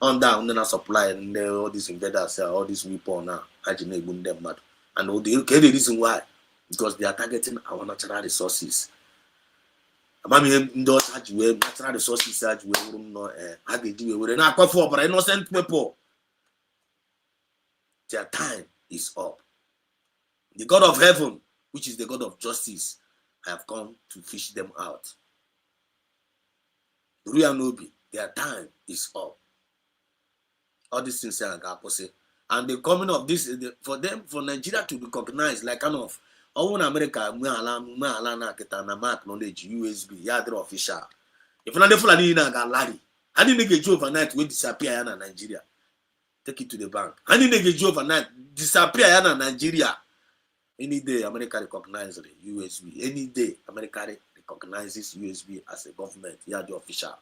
Speaker 7: on that supply and all these invaders, all these weapons now, and the reason why, because they are targeting our natural resources. Natural resources innocent people. Their time is up. The God of heaven, which is the God of justice, I have come to fish them out. Real Nobi, their time is up. All these things are opposite. And the coming of this, for them, for Nigeria to be recognized, like kind of, all in America, acknowledge USB, Yadro official. If not the Fulani Larry, I didn't get you overnight, will disappear in Nigeria. Take it to the bank. Any nigga overnight disappear in Nigeria. Any day America recognizes USB. Any day America recognizes USB as a government. Yeah, the official.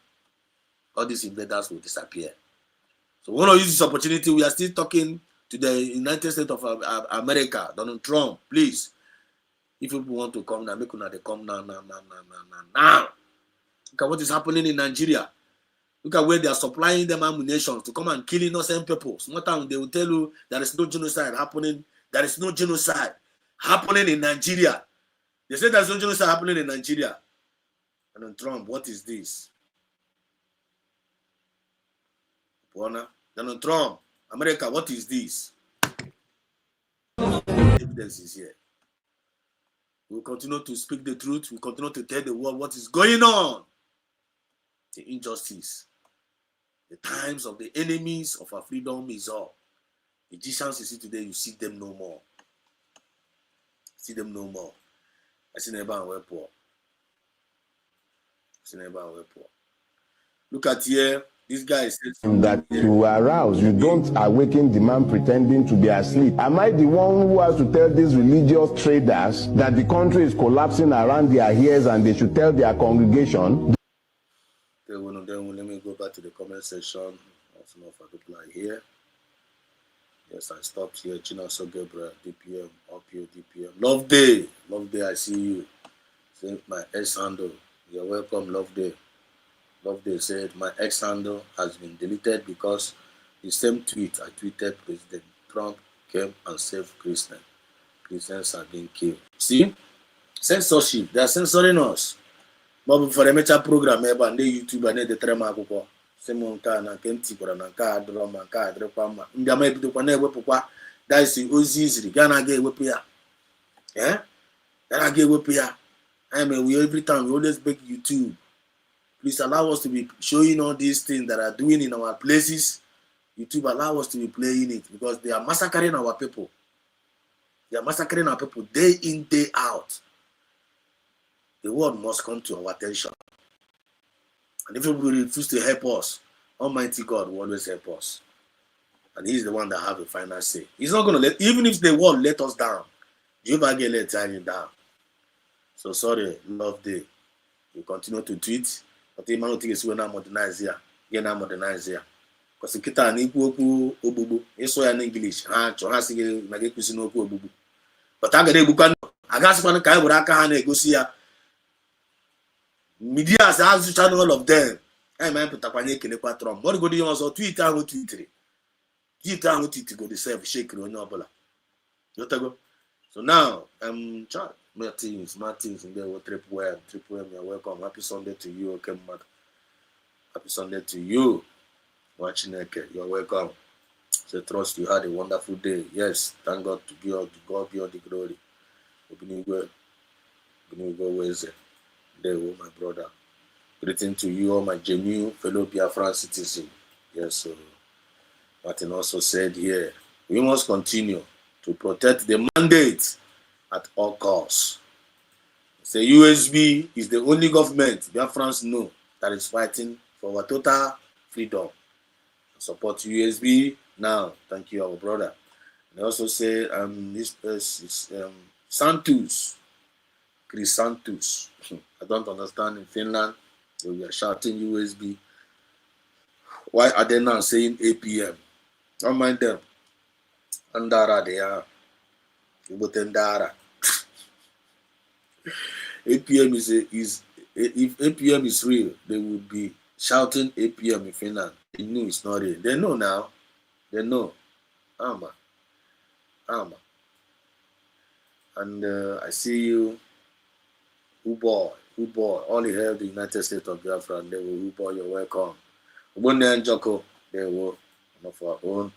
Speaker 7: All these invaders will disappear. So we want to use this opportunity. We are still talking to the United States of America, Donald Trump. Please, if people want to come now, make sure they come now. Look at what is happening in Nigeria. Look at where they are supplying them ammunition to come and kill innocent people. Sometimes they will tell you there is no genocide happening. There is no genocide happening in Nigeria. They say there is no genocide happening in Nigeria. And then Trump, what is this? Donald Trump, America, what is this? Evidence is here. We will continue to speak the truth. We will continue to tell the world what is going on. The injustice. The times of the enemies of our freedom is up. The Egyptians you see today, you see them no more. See them no more. I see never and poor. Look at here. This guy says
Speaker 5: that you arouse, you don't awaken the man pretending to be asleep. Am I the one who has to tell these religious traders that the country is collapsing around their ears and they should tell their congregation?
Speaker 7: Let me go back to the comment section. Some of our people are here. Yes, I stopped here. China So Gabriel, DPM, Opio, DPM. Love Day, I see you. Say my ex handle. You're welcome, Love Day. Love Day said my ex handle has been deleted because the same tweet I tweeted, President Trump came and saved Christians. Christians are being killed. See? Censorship. They are censoring us. But for the major program, and the YouTube and the Trema Coco, Semonka and Kenti for an Anka, Drama, Drama, Ndama to Panewa Papa, Dicey, Uzi, Ghana gay whipia. Eh? Ghana gay whipia. I mean, we every time we always beg YouTube. Please allow us to be showing all these things that are doing in our places. YouTube allow us to be playing it because they are massacring our people. They are massacring our people day in, day out. The world must come to our attention. And if we refuse to help us, Almighty God will always help us. And He's the one that have a final say. He's not going to even if the world let us down, Jehovah get let you down. So sorry, love day. You continue to tweet, but the man who thinks we're not modernize here. You're not modernize here. Because the kita ni obubu, it's in English. But I get a book. I got someone kind of aka go see ya. Media has channel all of them. I might put up an ekele Trump. What go do you also Twitter and Twitter? Twitter and Twitter go the self shake on your bola. So now Martins in there with triple M, you're welcome. Happy Sunday to you, okay, mother. Happy Sunday to you. Watching it, you're welcome. So trust you had a wonderful day. Yes, thank God to God be all the glory. Go Wednesday. There, my brother. Greeting to you, all my genuine fellow Biafra citizens. Yes, so Martin also said here, we must continue to protect the mandate at all costs. The USB is the only government Biafrans know that is fighting for our total freedom. Support USB now. Thank you, our brother. They also say this place is Santos, Chris Santos. I don't understand in Finland. We are shouting USB. Why are they now saying APM? Don't mind them. Andara they are. Ubotendara. APM is if APM is real, they would be shouting APM in Finland. They knew it's not real. They know now. They know. Ama. And I see you. Uboy. All you have the United States of Biafra. They will Uboy. You're welcome. Ubonde and Joko. They will. One of our own.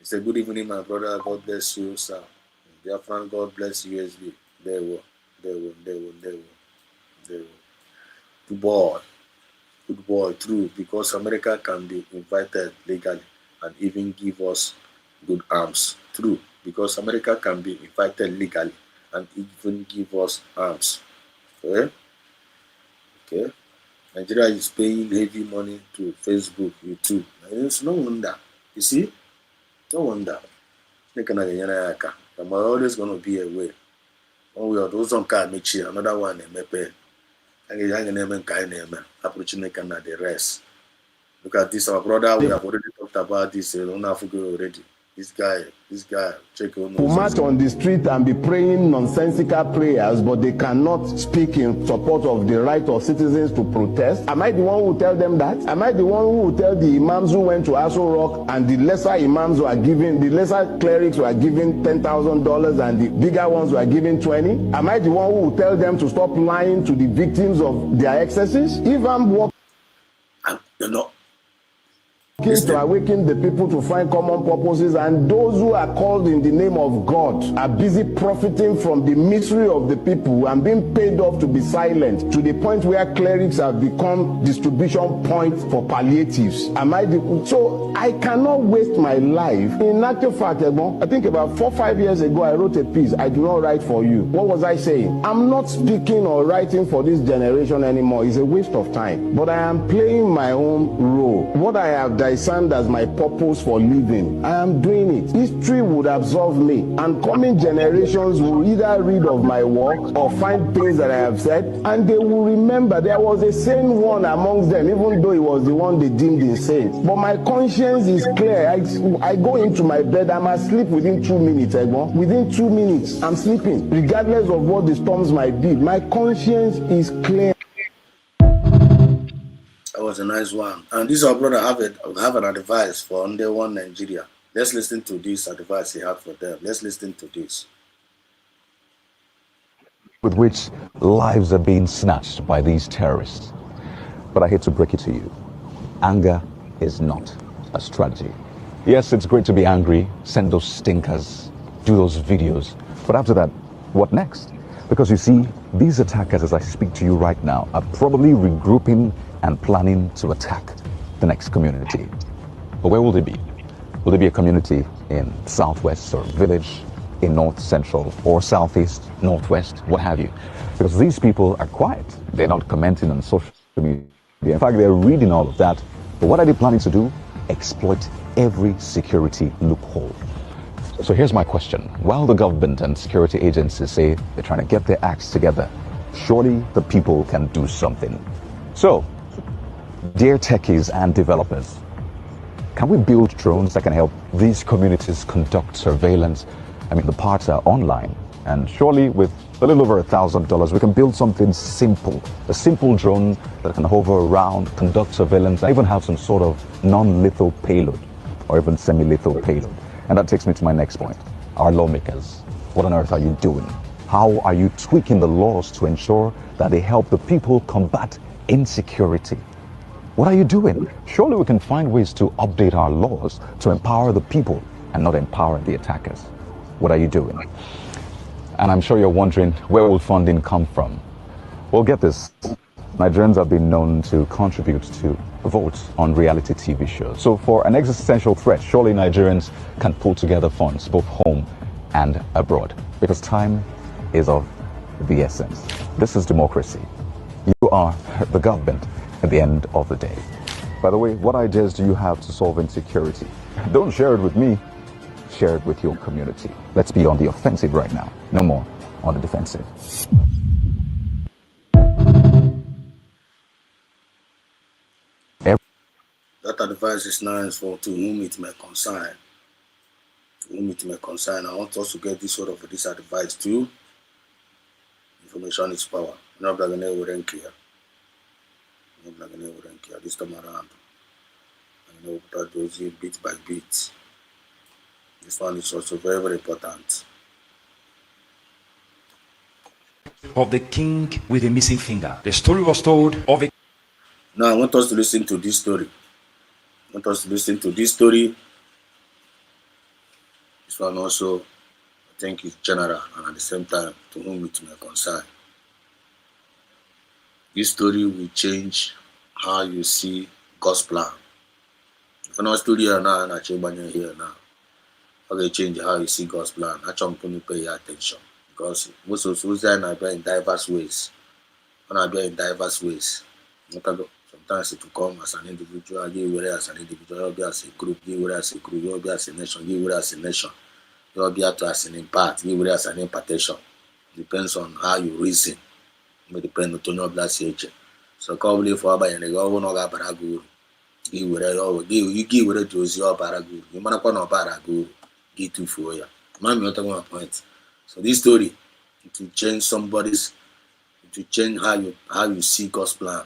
Speaker 7: It's a good evening, my brother. God bless you, sir. Biafran, God bless USB. They will. Good boy, true, because America can be invited legally and even give us good arms. True, because America can be invited legally and even give us arms. Okay. Nigeria is paying heavy money to Facebook, YouTube. And it's no wonder. You see? No wonder. There always going to be a way. One way or those on car meet you, another one they may pay. And the rest. Look at this, our brother. We have already talked about this. Already. This guy, check on.
Speaker 5: Who march on the street and be praying nonsensical prayers, but they cannot speak in support of the right of citizens to protest. Am I the one who tell them that? Am I the one who will tell the imams who went to Aso Rock and the lesser imams were given, the lesser clerics were given $10,000 and the bigger ones were given 20? Am I the one who will tell them to stop lying to the victims of their excesses? If I'm working to awaken the people to find common purposes, and those who are called in the name of God are busy profiting from the misery of the people and being paid off to be silent, to the point where clerics have become distribution points for palliatives. So I cannot waste my life. In actual fact, I think about 4 or 5 years ago, I wrote a piece, I do not write for you. What was I saying? I'm not speaking or writing for this generation anymore. It's a waste of time. But I am playing my own role. What I have discerned as my purpose for living, I am doing it. History would absolve me, and coming generations will either read of my work or find things that I have said, and they will remember there was a sane one amongst them, even though he was the one they deemed insane. But my conscience is clear. I go into my bed, I'm asleep within 2 minutes. Within 2 minutes, I'm sleeping, regardless of what the storms might be. My conscience is clear.
Speaker 7: That was a nice one. And this our brother have an advice for under one Nigeria. Let's listen to this advice he had for them. Let's listen to this.
Speaker 10: With which lives are being snatched by these terrorists. But I hate to break it to you. Anger is not a strategy. Yes, it's great to be angry, send those stinkers, do those videos. But after that, what next? Because you see, these attackers, as I speak to you right now, are probably regrouping and planning to attack the next community. But where will they be? Will there be a community in Southwest or village in North Central or Southeast, Northwest, what have you. Because these people are quiet. They're not commenting on social media. In fact, they're reading all of that. But what are they planning to do? Exploit every security loophole. So here's my question. While the government and security agencies say they're trying to get their acts together, surely the people can do something. So, dear techies and developers, can we build drones that can help these communities conduct surveillance? I mean, the parts are online, and surely with a little over $1,000, we can build something simple, a simple drone that can hover around, conduct surveillance, and even have some sort of non-lethal payload, or even semi-lethal payload. And that takes me to my next point. Our lawmakers, what on earth are you doing? How are you tweaking the laws to ensure that they help the people combat insecurity? What are you doing? Surely we can find ways to update our laws to empower the people and not empower the attackers. What are you doing? And I'm sure you're wondering, where will funding come from? Well, get this. Nigerians have been known to contribute to votes on reality TV shows. So for an existential threat, surely Nigerians can pull together funds both home and abroad, because time is of the essence. This is democracy. You are the government at the end of the day. By the way, what ideas do you have to solve insecurity? Don't share it with me, share it with your community. Let's be on the offensive right now, no more on the defensive.
Speaker 7: That advice is nice for to whom it may concern. To whom it may concern. I want us to get this sort of this advice too. Information is power. No black and wouldn't care. No black and wouldn't care this time around. I know that goes in bit by bit. This one is also very, very important.
Speaker 11: Of the king with a missing finger. The story was told of a...
Speaker 7: Now I want us to listen to this story. I want us to listen to this story. This one also, I think, is general and at the same time to whom it may concern. This story will change how you see God's plan. If I'm not studying now and I change here now, how they change how you see God's plan. I try to pay attention because most of those are in diverse ways. When I be in diverse ways, sometimes it will come as an individual, you will as an individual, you will be as a group, you will as a group, you will be as a nation, you will as a nation, you will be as an impact, you will as an impartation. Depends on how you reason. It depends on your blood age. So probably for about and go no ga baragu. You give it to your baragu. You man no baragu. Give to for ya. Man, me talking one point. So this story it will change somebody's. It will change how you see God's plan.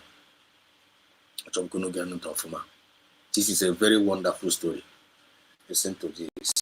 Speaker 7: This is a very wonderful story. Listen to this.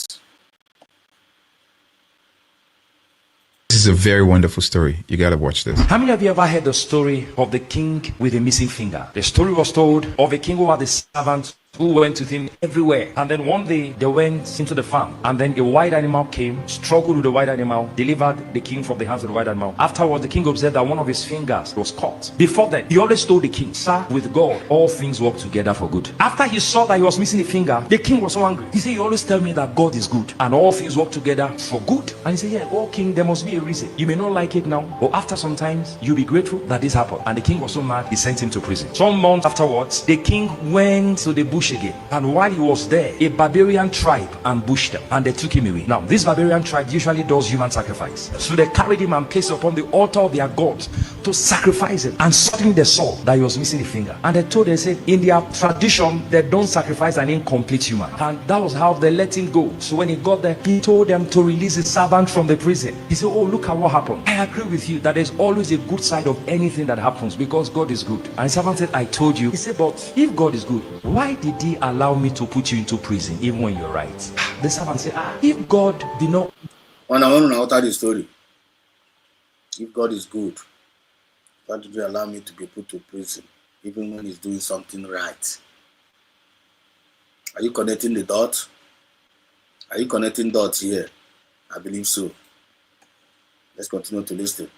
Speaker 12: This is a very wonderful story. You gotta watch this.
Speaker 11: How many of you ever heard the story of the king with a missing finger? The story was told of a king who had a servant who went with him everywhere. And then one day they went into the farm, and then a wild animal came, struggled with the wild animal, delivered the king from the hands of the wild animal. Afterwards, the king observed that one of his fingers was cut. Before that, he always told the king, "Sir, with God, all things work together for good." After he saw that he was missing a finger, the king was so angry. He said, "You always tell me that God is good and all things work together for good." And he said, "Yeah, oh king, there must be a reason. You may not like it now, but after some time, you'll be grateful that this happened." And the king was so mad, he sent him to prison. Some months afterwards, the king went to the bush again. And while he was there, a barbarian tribe ambushed them and they took him away. Now, this barbarian tribe usually does human sacrifice. So they carried him and placed upon the altar of their gods to sacrifice him. And suddenly they saw that he was missing a finger. And they said, in their tradition, they don't sacrifice an incomplete human. And that was how they let him go. So when he got there, he told them to release his servant from the prison. He said, "Oh, look at what happened. I agree with you that there's always a good side of anything that happens because God is good." And the servant said, "I told you." He said, "But if God is good, why did he allow me to put you into prison even when you're right?" The servant said, "If God did not..."
Speaker 7: When I want to alter the story, if God is good, why did you allow me to be put to prison even when he's doing something right? Are you connecting the dots? Are you connecting dots here? I believe so. Let's continue to listen.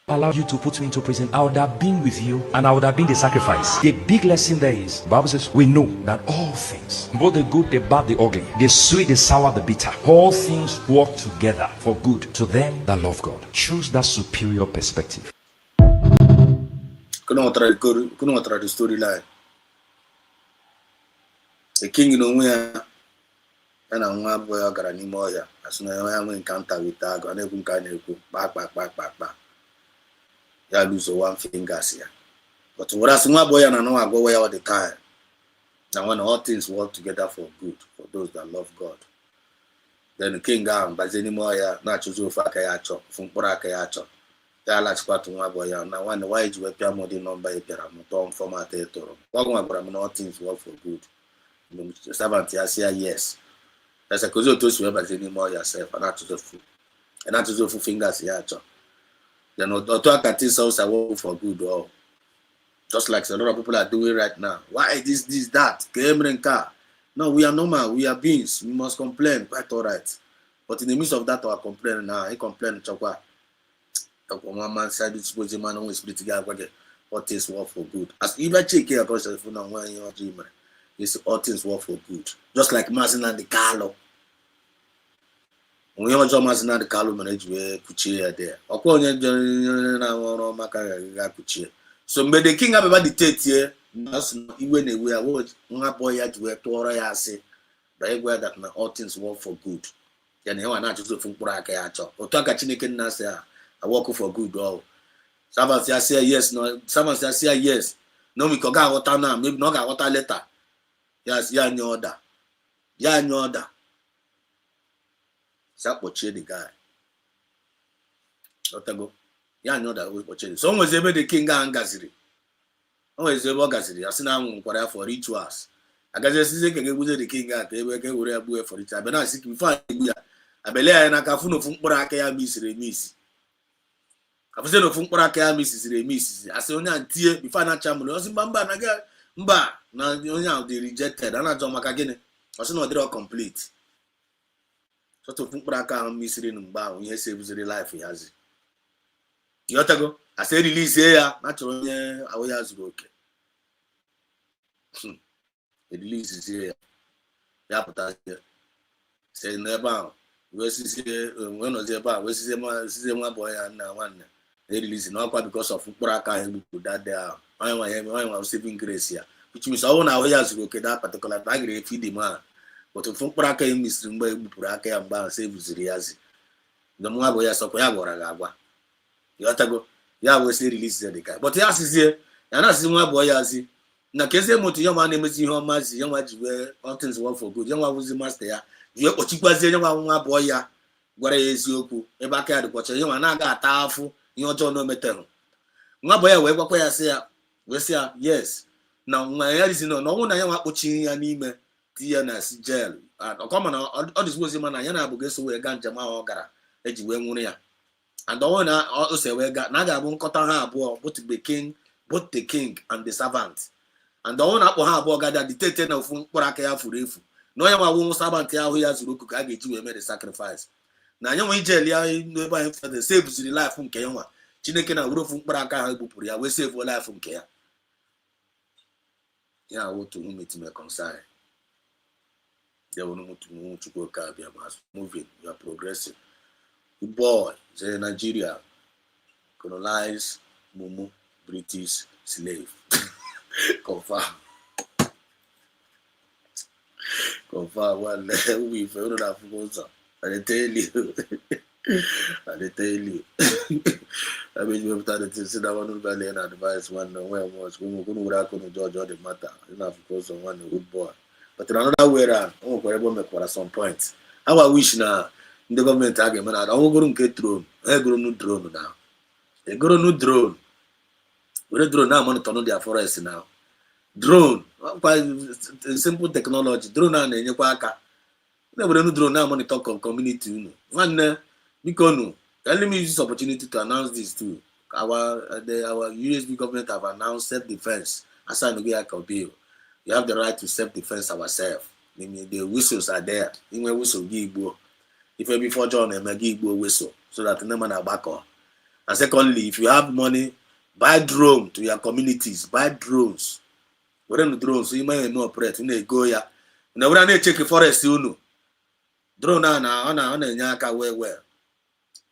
Speaker 11: allowed you to put me into prison, I would have been with you and I would have been the sacrifice. The big lesson there is, the Bible says, we know that all things, both the good, the bad, the ugly, the sweet, the sour, the bitter, all things work together for good to them that love God. Choose that superior perspective.
Speaker 7: Couldn't the storyline. The king in Onwea and a one boy got an emoya. As soon as I encounter with that, and every kind of back. You lose one finger here. But what as one boy and I know I go away all the time. Now when all things work together for good for those that love God. Then the king down, but anymore, not to do for Kayacho, from Porakayacho. Ya lachikwa nwa boy ya na one why you were modi number e pera moto format e toro kwa bram no things work for good the servant ya say yes that's a cause to swear but anymore yourself and not to the fool and not to the fool fingers ya cho then to akati so work for good or just like a lot of people are doing right now. Why this that car? No, we are normal, we are beings, we must complain, quite all right, but in the midst of that our complain now he complain chokwa. One man said it's supposed to man always split together what things work for good. As you check here across the phone and when you're dreaming, it's all things work for good. Just like Mazin and the Carlo. When you're John Mazin and the Carlo manage where Kuchia there. Or so may the king have about the tate here. Even if we are what one boy had to wear Torah say, but everywhere that all things work for good. Then you are not just from Puraka. Or talk at Chinikin Nasa. I work for good. Oh, someone say yes, no. Someone say yes. No, we can get water now. Maybe not get water later. Yes, yeah, in order. Yeah, in order. That what the guy. Otago. Yeah, in order. What so always able the king and Gaziri. Always able Gaziri. I see now inquire for rituals. I guess this is the king at the for it. But now I see before I believe I can phone from Poraka miss. I said, "No, for Aka Mrs. I say, only until before I chamber, I was in Bamba, and I get Mba. Now they rejected, and I don't make again. I said, no, they're all complete. So to Funkraka Miss Mba, when you say it was the life he has. You have to go. I said, release here, naturally, I will ask you, okay. The release is here. Yeah, but I say, never. Where is here? When was there about? Where is my boy and one? They release not quite because of Puraka and that they are. I was saving grace here, which means all our years to look at that particular bag feed the man. But if Puraka and Mr. Puraka and Ban save Zuriazi, the more boy as a Poyagua. You have to go. Yeah, we say release the guy. But yes, is here, and I see my boy as he. Now, case them to young man, young man, young man, where all things work for good. Young man was the master. You are what you was young man, boy. What is you? A backyard watcher, young man, I got powerful. You don't know metal. My boy, where I say, we say, yes. Now, my head is no one I am watching an email, Tianas jail. Come on, all this was a man, I am able to a gun Jama or Gara, edge Wemunia. And the one also say, we got Naga won't cut on her boy, both the king and the servant. And the one up on her boy got the dictator of Poraka for Refu. No, I won't servant here who has to look at you and made a sacrifice. Now, you want to never for the saves the life from Kayama. Chineke na wuro from Baraka Bupuri, I will save for life from Kaya. Yeah, I want to whom it may concern. They will not to go Caribbean, moving, you are progressing. Good boy, say Nigeria, colonize, Mumu, British slave. Confirm. Confirm one we found that for I tell you. I tell you. I mean, you have to sit down and value and advise one where was going to judge all the matter. Enough because of one good boy. But in another way around, oh, whatever at some point. How I wish now in the government argument, I don't go to get drone. I go no drone now. They go no drone. We drone now, monitor their forest now. Drone, quite simple technology. Drone and any quaka. Never no drone now, monitor community. One because let me use this opportunity to announce this too. Our USB government have announced self-defense. As I know, we have the right to self-defense ourselves. The whistles are there. Even whistle give. If before John and give whistle, so that no man back on. And secondly, if you have money, buy drone to your communities. Buy drones. Where the drones, so you might know operate. You go ya. Now when I check the forest, you know. Drone on nyaka where.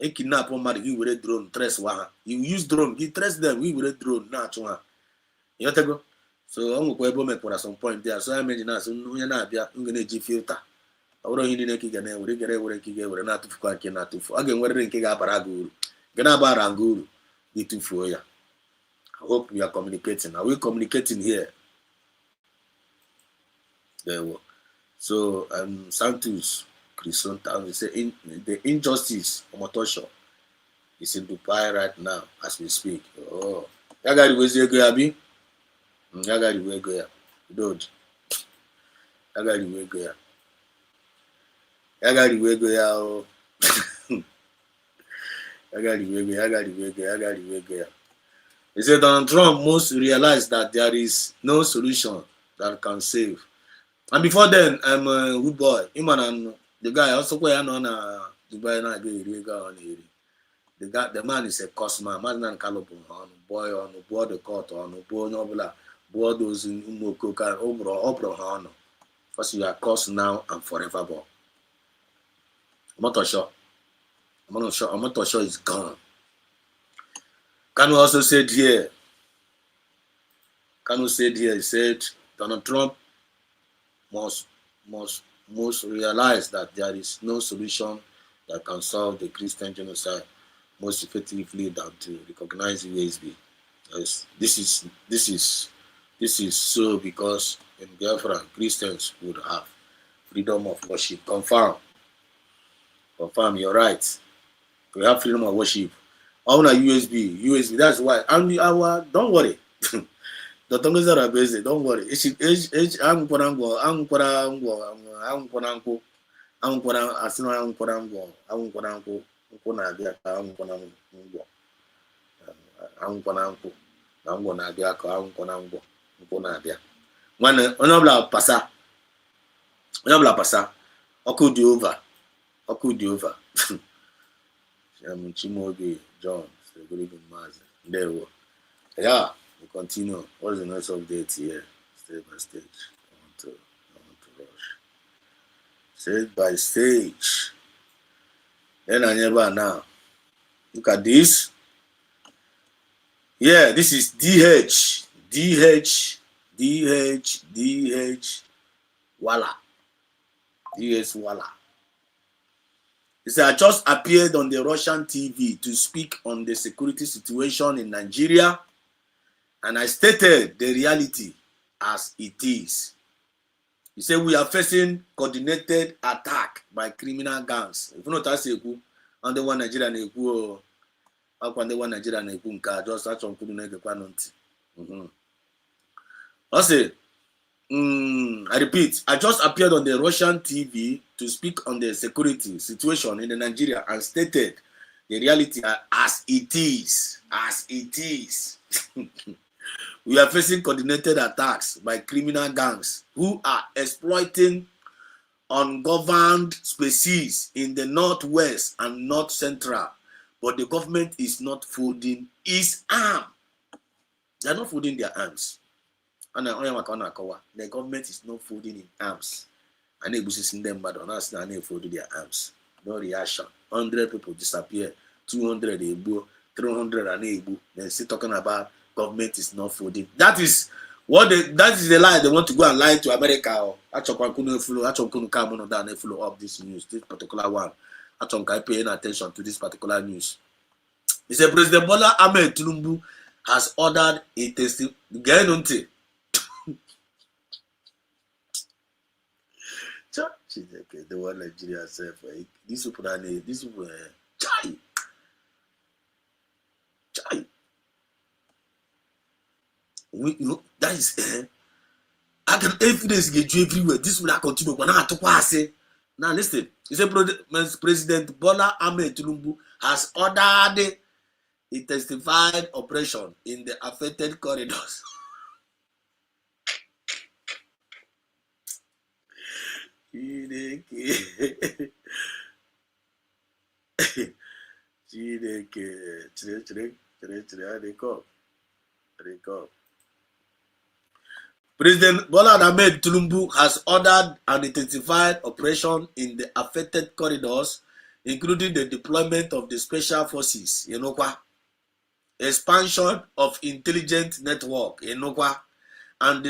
Speaker 7: A kidnap somebody, you with a drone, trace waha. You use drone, you trace them, we with a drone, not one. You know what I go? So I'm going to go at some point there. So I imagine us, you're not going to filter. I don't need to get a we get a not to quite not to for again. Whether in Kigaparagu, Ganabaranguru, need to for ya. I hope we are communicating. Are we communicating here? There we go. So Santos Christian Town, say the injustice of Motosho is in Dubai right now as we speak. Oh, Yagari was a Gabi. Yagari Wego, Dodge. Yagari Wego. Yagari Wego. Yagari Wego. He said Donald Trump must realize that there is no solution that can save. And before then, I'm a good boy. Him and the guy also quite on Dubai na on the man is a cosman, man and caliber on boy on board the court on board nobla board those in Mokoka over Hano. Because you are cost now and forever. I'm not sure is gone. Can we also say here? He said Donald Trump must realize that there is no solution that can solve the Christian genocide most effectively than to recognize USB. Yes, this is so because in Biafra Christians would have freedom of worship. Confirm, you're right. We have freedom of worship. On a USB. That's why. And don't worry. The tongues are busy. Don't worry. I'm Chimobi John, good evening, Master. There we go. Yeah, we continue. What is the next update here? Stage by stage. I want to rush. Stage by stage. Then I never now. Look at this. Yeah, this is DH. Walla. DS Walla. He said, I just appeared on the Russian TV to speak on the security situation in Nigeria, and I stated the reality as it is. He said, we are facing coordinated attack by criminal gangs. If you not ask you, under one Nigeria neku, under one Nigeria neku, just such on couldn't make a I say, I repeat, I just appeared on the Russian TV to speak on the security situation in Nigeria and stated the reality as it is. As it is. We are facing coordinated attacks by criminal gangs who are exploiting ungoverned species in the northwest and north central, but the government is not folding its arm. They are not folding their arms. And the government is not folding in arms. And they send them bad on us now, they fold their arms. No reaction. 100 people disappear, 200 able, 300 unable. Then still talking about government is not folding. That is the lie they want to go and lie to America. Follow up this news, this particular one. I paying attention to this particular news. He said President Bola Ahmed Tinubu has ordered a testimony. The one Nigeria self. These people chai. That is I can evidence get you everywhere. This will not continue. But now to pass. Now listen. He said President Bola Ahmed Tinubu has ordered a testified operation in the affected corridors. President Bola Ahmed Tinubu has ordered an intensified operation in the affected corridors, including the deployment of the special forces, expansion of intelligence network, and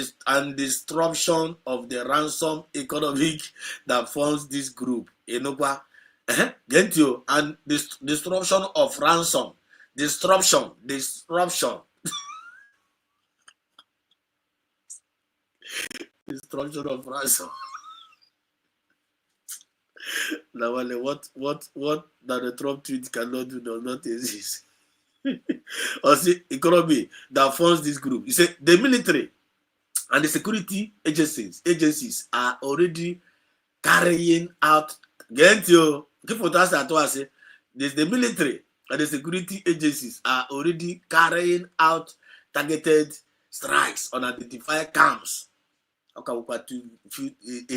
Speaker 7: disruption of the ransom economic that funds this group, Get you? And disruption of ransom, disruption. Destruction of ransom. Now, what that the Trump tweet cannot do does not exist. Or see, economy that funds this group. You say the military and the security agencies are already carrying out. Get you? Give for that I say. There's the military and the security agencies are already carrying out targeted strikes on identified camps. A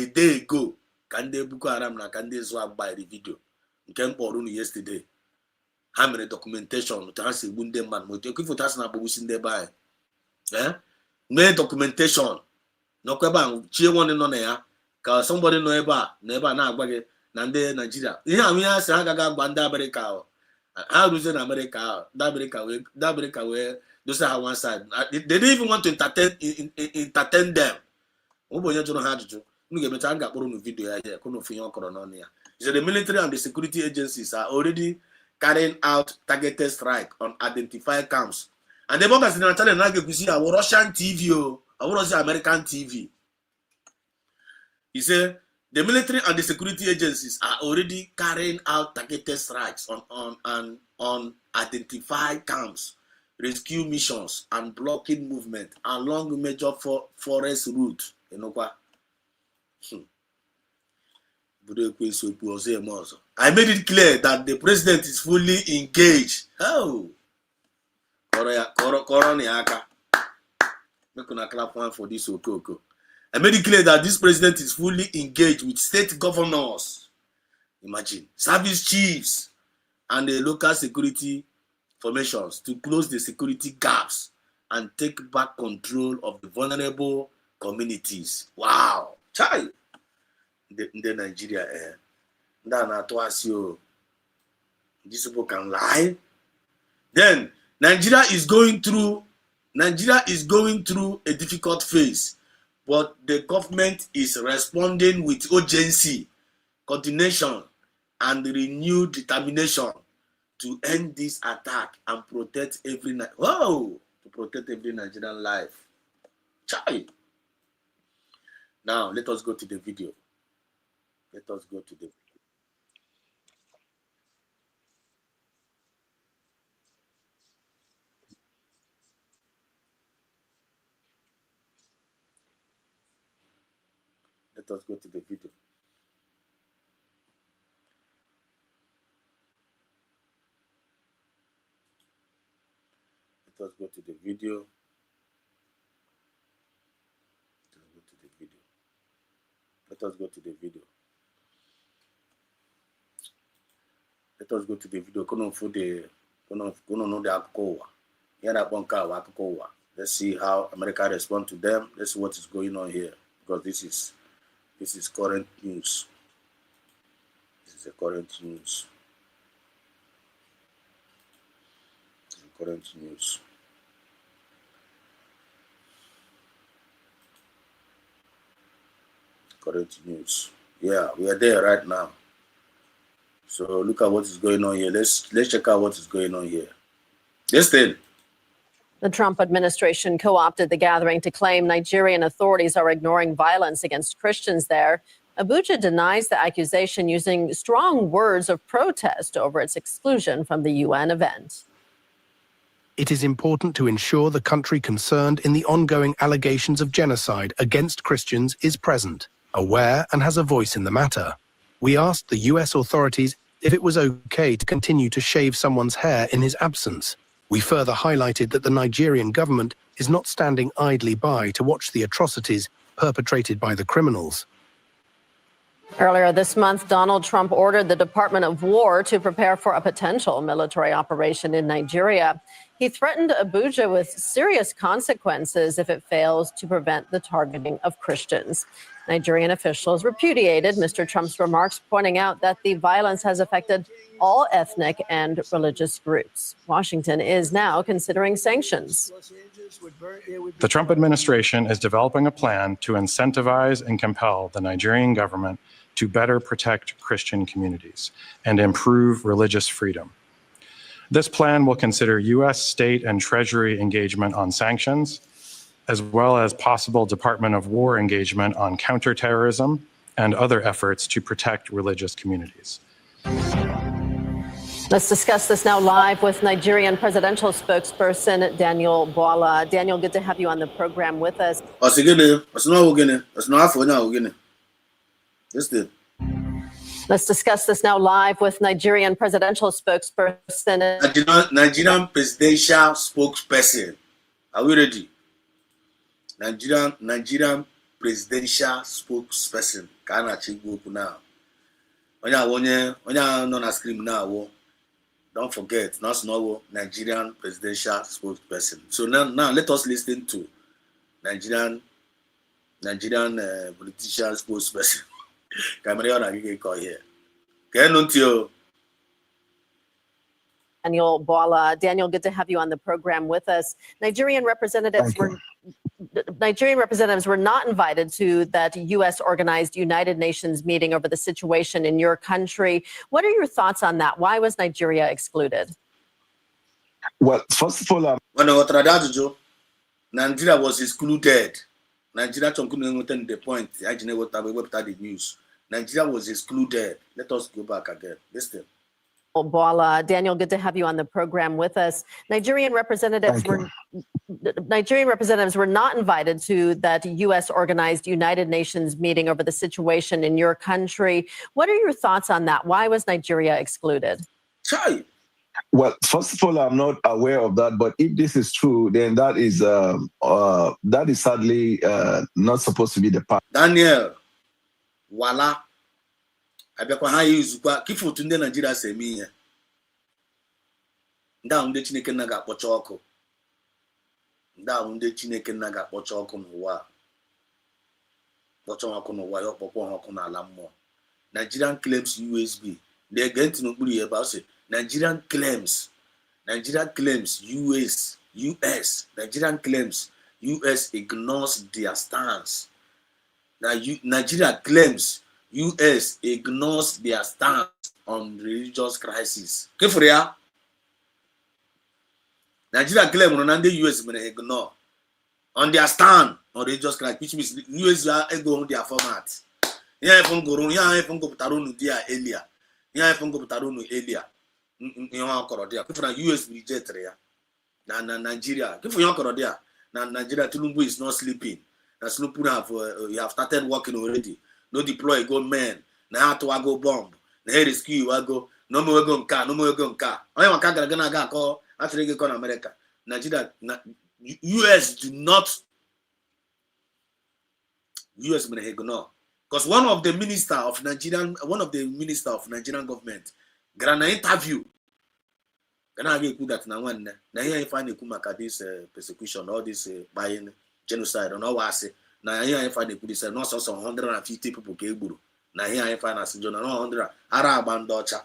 Speaker 7: day ago, can they Boko Haram na can they swap by the video? Came for yesterday. How many documentation to answer Bunde man? But you for us na bubusin there by. Made documentation. No kweba chie one no na ya. Ka somebody no eba na agbage na nde Nigeria. Ihe ami ya se agaga gbanda America. How do in America? That America where those are one side. They didn't even want to entertain them. So the military and the security agencies are already carrying out targeted strike on identified camps. And the bogus in our Russian TV or American TV. He said the military and the security agencies are already carrying out targeted strikes on identified camps, rescue missions, and blocking movement along major forest routes. I made it clear that the president is fully engaged. Oh, clap one for this Okoko. I made it clear that this president is fully engaged with state governors, imagine, service chiefs, and the local security formations to close the security gaps and take back control of the vulnerable communities. Wow. Chai. The Nigeria these people can lie. Then Nigeria is going through a difficult phase, but the government is responding with urgency, coordination, and renewed determination to end this attack and protect every Nigerian life. Chai. Now, let us go to the video. Let us go to the video. Let us go to the video. Let us go to the video. Let us go to the video. Let us go to the video. Let's see how America responds to them. Let's see what is going on here, because this is current news. This is a current news. This is current news. Current news. Yeah, we are there right now. So look at what is going on here. Let's check out what is going on here. Listen.
Speaker 13: The Trump administration co-opted the gathering to claim Nigerian authorities are ignoring violence against Christians there. Abuja denies the accusation, using strong words of protest over its exclusion from the UN event.
Speaker 14: It is important to ensure the country concerned in the ongoing allegations of genocide against Christians is present, aware, and has a voice in the matter. We asked the US authorities if it was okay to continue to shave someone's hair in his absence. We further highlighted that the Nigerian government is not standing idly by to watch the atrocities perpetrated by the criminals.
Speaker 13: Earlier this month, Donald Trump ordered the Department of War to prepare for a potential military operation in Nigeria. He threatened Abuja with serious consequences if it fails to prevent the targeting of Christians. Nigerian officials repudiated Mr. Trump's remarks, pointing out that the violence has affected all ethnic and religious groups. Washington is now considering sanctions.
Speaker 15: The Trump administration is developing a plan to incentivize and compel the Nigerian government to better protect Christian communities and improve religious freedom. This plan will consider U.S. state and Treasury engagement on sanctions, as well as possible Department of War engagement on counterterrorism and other efforts to protect religious communities.
Speaker 13: Let's discuss this now live with Nigerian presidential spokesperson Daniel Bwala. Daniel, good to have you on the program with us. Let's discuss this now live with Nigerian presidential spokesperson.
Speaker 7: Nigerian presidential spokesperson. Are we ready? Nigerian presidential spokesperson. Can I check now? On a screen now. Don't forget, not Nigerian presidential spokesperson. So now let us listen to Nigerian politician spokesperson.
Speaker 13: Daniel Bwala. Daniel, good to have you on the program with us. Nigerian representatives were not invited to that U.S. organized United Nations meeting over the situation in your country. What are your thoughts on that? Why was Nigeria excluded?
Speaker 16: Well, first of all,
Speaker 7: Nigeria was excluded. Nigeria the point. I the news. Nigeria was excluded. Let us go back again. Listen.
Speaker 13: Bwala. Daniel, good to have you on the program with us. Nigerian representatives were not invited to that U.S. organized United Nations meeting over the situation in your country. What are your thoughts on that? Why was Nigeria excluded?
Speaker 16: Well, first of all, I'm not aware of that. But if this is true, then that is sadly not supposed to be the part.
Speaker 7: Daniel, voila. Kifu tunde Nigeria semi nda Chineke na ga-akpọcha ọkụ nda Chineke na ga-akpọcha ọkụ n'ụwa kpọcha ọkụ n'ụwa ya ọkpọkpọ ọkụ n'ala mmụọ. Nigerian claims USB na-ege ntị n'okpuru ya ebe ọ sị Nigerian claims US Nigerian claims US ignores their stance. Nigeria claims US ignores their stance on religious crisis. Kefuria. Nigeria claim on the US ignore on their stand on religious crisis, which means US are going their format. Yeah, if go tarunu dia earlier. Yeah, if go tarunu earlier. US reject ya. Na Nigeria. If you na Nigeria Tulumbu is not sleeping. Na Slupu you have started working already. No deploy go men. Na how to go bomb. Na rescue go. No more go nka. Onye maka gara ga call after they go in America. Nigeria US do not US ignore. Because one of the minister of Nigerian government got an interview. Gonna get that now one. Now here I find this persecution, all this buying genocide, and all what I say. Now here I find this not so 150 people came. Now here I find as John 100 Arab and Dutcher.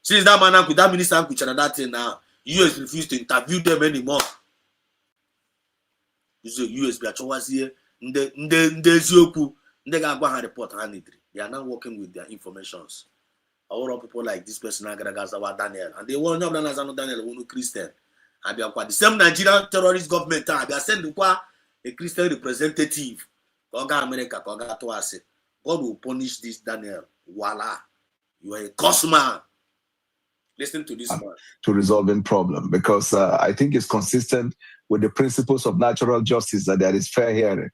Speaker 7: Since that man with that minister that thing now, US refused to interview them anymore. This is US be here. They got report. They are now working with their informations. All of people like this person Daniel, and they want not Daniel, one Christian. And they are the same Nigerian terrorist government. They are sending a Christian representative. America, God will punish this Daniel. Voila, you are a customer. Listen to this man.
Speaker 16: To resolving problem, because I think it's consistent with the principles of natural justice that there is fair hearing.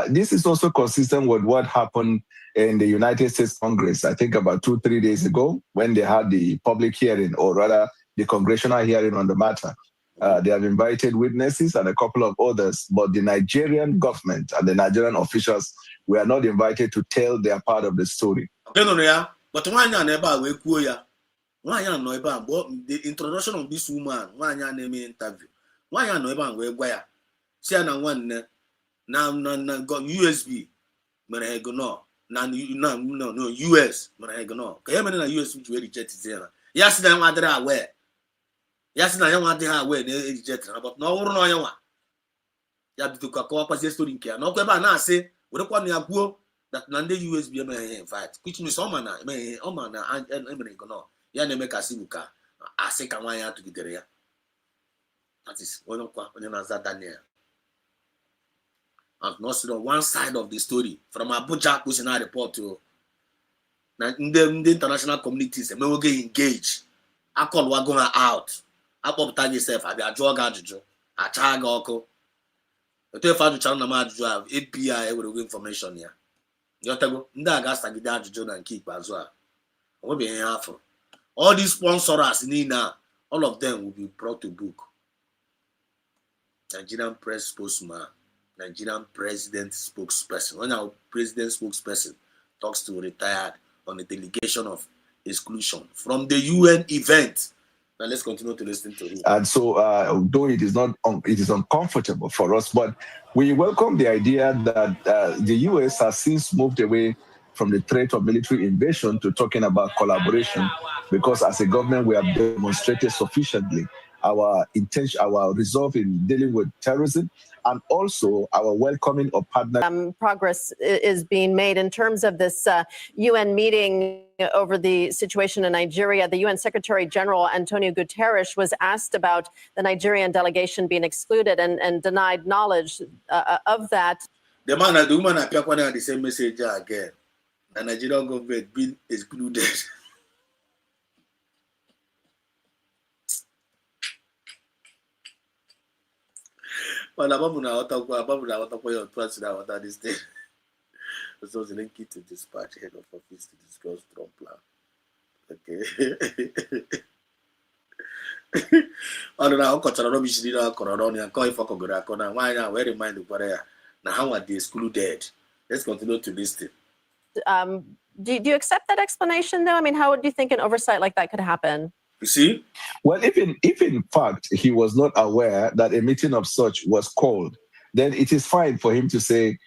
Speaker 16: This is also consistent with what happened in the United States Congress, I think about 2-3 days ago, when they had the public hearing, or rather the congressional hearing on the matter. They have invited witnesses and a couple of others, but the Nigerian government and the Nigerian officials were not invited to tell their part of the story.
Speaker 7: Okay, no, yeah. But why not never we go ya? Why not no eba? The introduction of this woman, why not name interview? Why not no eba we go ya? See na one na got USB, mana go no. No US, mana go no. Kaya mana na US which we reject it. Yes, na wa dra aware. Yes, na ya wa dra aware na reject but no wuru no ya wa. Ya bitu ka ko kwase story nke na ko eba na ase, we kwa no aguo that na the USB in fact, which means na go no. Ya na make asibuka. Ase ka wan ya to gidere ya. That is one kwa onye na za Daniel. I've not seen on one side of the story from Abuja Kushina report to the international communities and we will get engaged. I call we're going out. I pop tag yourself. I be a drug adjujo. I tag oko. The 12 channel na have API with information here. You go. Nda gas tag the adjujo and keep as well. We be in half. All these sponsors in now, all of them will be brought to book. Nigerian press spokesman. Nigerian president spokesperson. When our president spokesperson talks to retired on a delegation of exclusion from the UN event. Now let's continue to listen to him.
Speaker 16: And so, though it is uncomfortable for us, but we welcome the idea that the US has since moved away from the threat of military invasion to talking about collaboration, because as a government we have demonstrated sufficiently our intention, our resolve in dealing with terrorism, and also our welcoming of partners.
Speaker 13: Progress is being made in terms of this UN meeting over the situation in Nigeria. The UN Secretary General Antonio Guterres was asked about the Nigerian delegation being excluded and denied knowledge of that.
Speaker 7: The man and the woman appear the same message again. The Nigerian government being excluded. Well, Ababu na wata kwa your trust na wata this day. So it's linked to dispatch head of office to discuss Trump plan. Okay. I don't know how cultural rubbish did our corona and call if I could go na why now where remind the prayer. Now how are they excluded? Let's continue to listen.
Speaker 13: Do you accept that explanation though? I mean, how do you think an oversight like that could happen?
Speaker 7: You see?
Speaker 16: Well, if in fact he was not aware that a meeting of such was called, then it is fine for him to say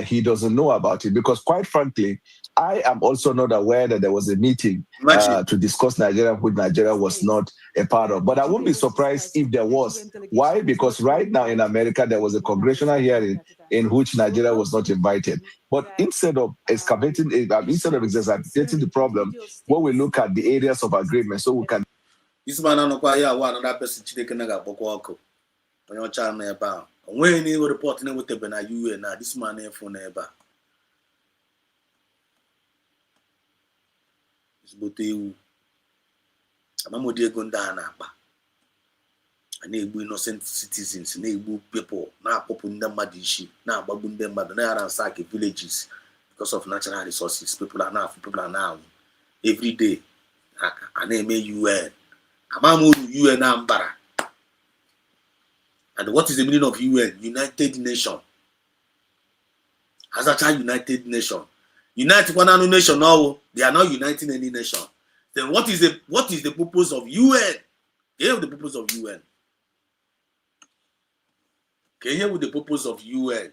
Speaker 16: he doesn't know about it. Because quite frankly, I am also not aware that there was a meeting to discuss Nigeria, which Nigeria was not a part of. But I wouldn't be surprised if there was. Why? Because right now in America, there was a congressional hearing in which Nigeria was not invited. But instead of exacerbating the problem, when we look at the areas of agreement, so we can.
Speaker 7: This man no kwa ya one another person chideke na ga-akpọkwa ọkụ onye ọcha na ebe a onweghị n'ihu report na-ewetebe na UN na this man na-efu na ebe a ezigbote iwu amamodi ego ndị a na-akpa a na-egbu innocent citizens na-egbu people na-akpọpụ ndị mmadụ isi na-agbagbu ndị mmadụ na-ransack villages because of natural resources. People are now every day a na-eme UN. UN Ambara. And what is the meaning of UN? United Nation. As a child, United Nation. United one nation. No, they are not uniting any nation. Then what is the purpose of UN? Can you hear the purpose of UN? Can you hear with the purpose of UN?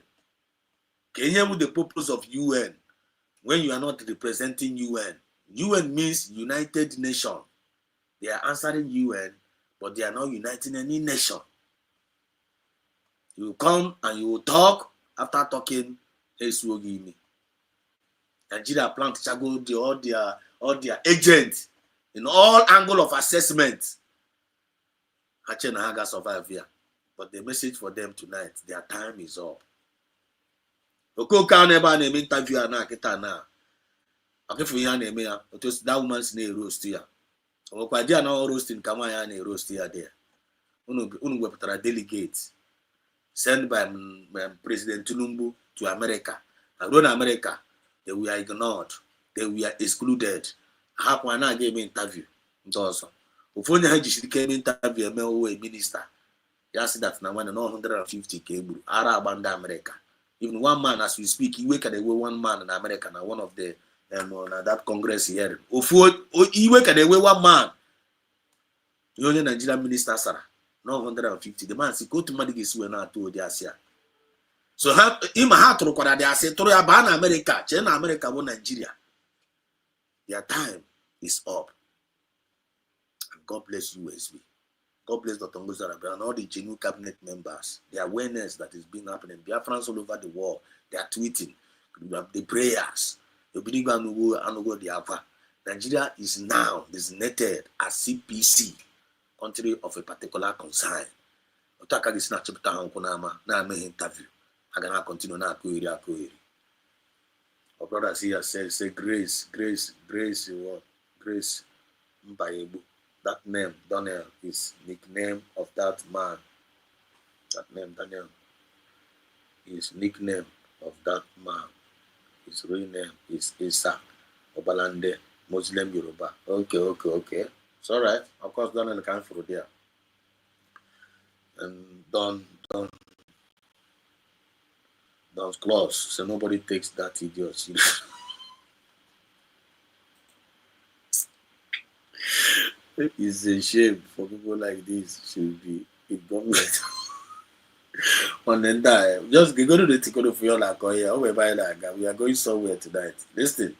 Speaker 7: Can you hear with the purpose of UN? When you are not representing UN. UN means United Nation. They are answering UN, but they are not uniting any nation. You will come and you will talk. After talking, hey, Swogimi. Nigeria plan to go all their agents in all angle of assessment. Achena Haga survive here. But the message for them tonight, their time is up. Okoka never name interview na kita na. Akifu ya name ya. That woman's name roast here. Okwa dia na roasting kama ya na roast here there. Unu wepụtara delegates sent by President Tinubu to America. And when America, they were ignored. They were excluded. Hapụ na game interview. Also, ufonye ha jishiri keme interview eme owe minister. You see that now when 150 cable, Arab and America. Even one man, as we speak, he wake at the way one man in America now, one of the that Congress here. He wake at the way one man. The only Nigerian minister, Sarah, 150. The man said, go to Madigis when I told the Asia. So him had to record the Asia to Abana America, China America, one Nigeria. Their time is up. And God bless USB. God bless Dr. Nguzarabe and all the genuine cabinet members. The awareness that is being happening. Biafrans all over the world, they are tweeting. The prayers. Nigeria is now designated as CPC, country of a particular concern. Otaka is not chapter na interview. I'm gonna continue now. Our brothers here say grace. What? Grace Mbayebu. That name, Daniel, is nickname of that man. That name, Daniel, is nickname of that man. His real name is Isa Obalande, Muslim Yoruba. Okay. It's all right. Of course, Daniel can through there. And Don's close, so nobody takes that idiot serious. It's a shame for people like this should be a government. On the time, just go to the ticket for your like, we are going somewhere tonight. Listen.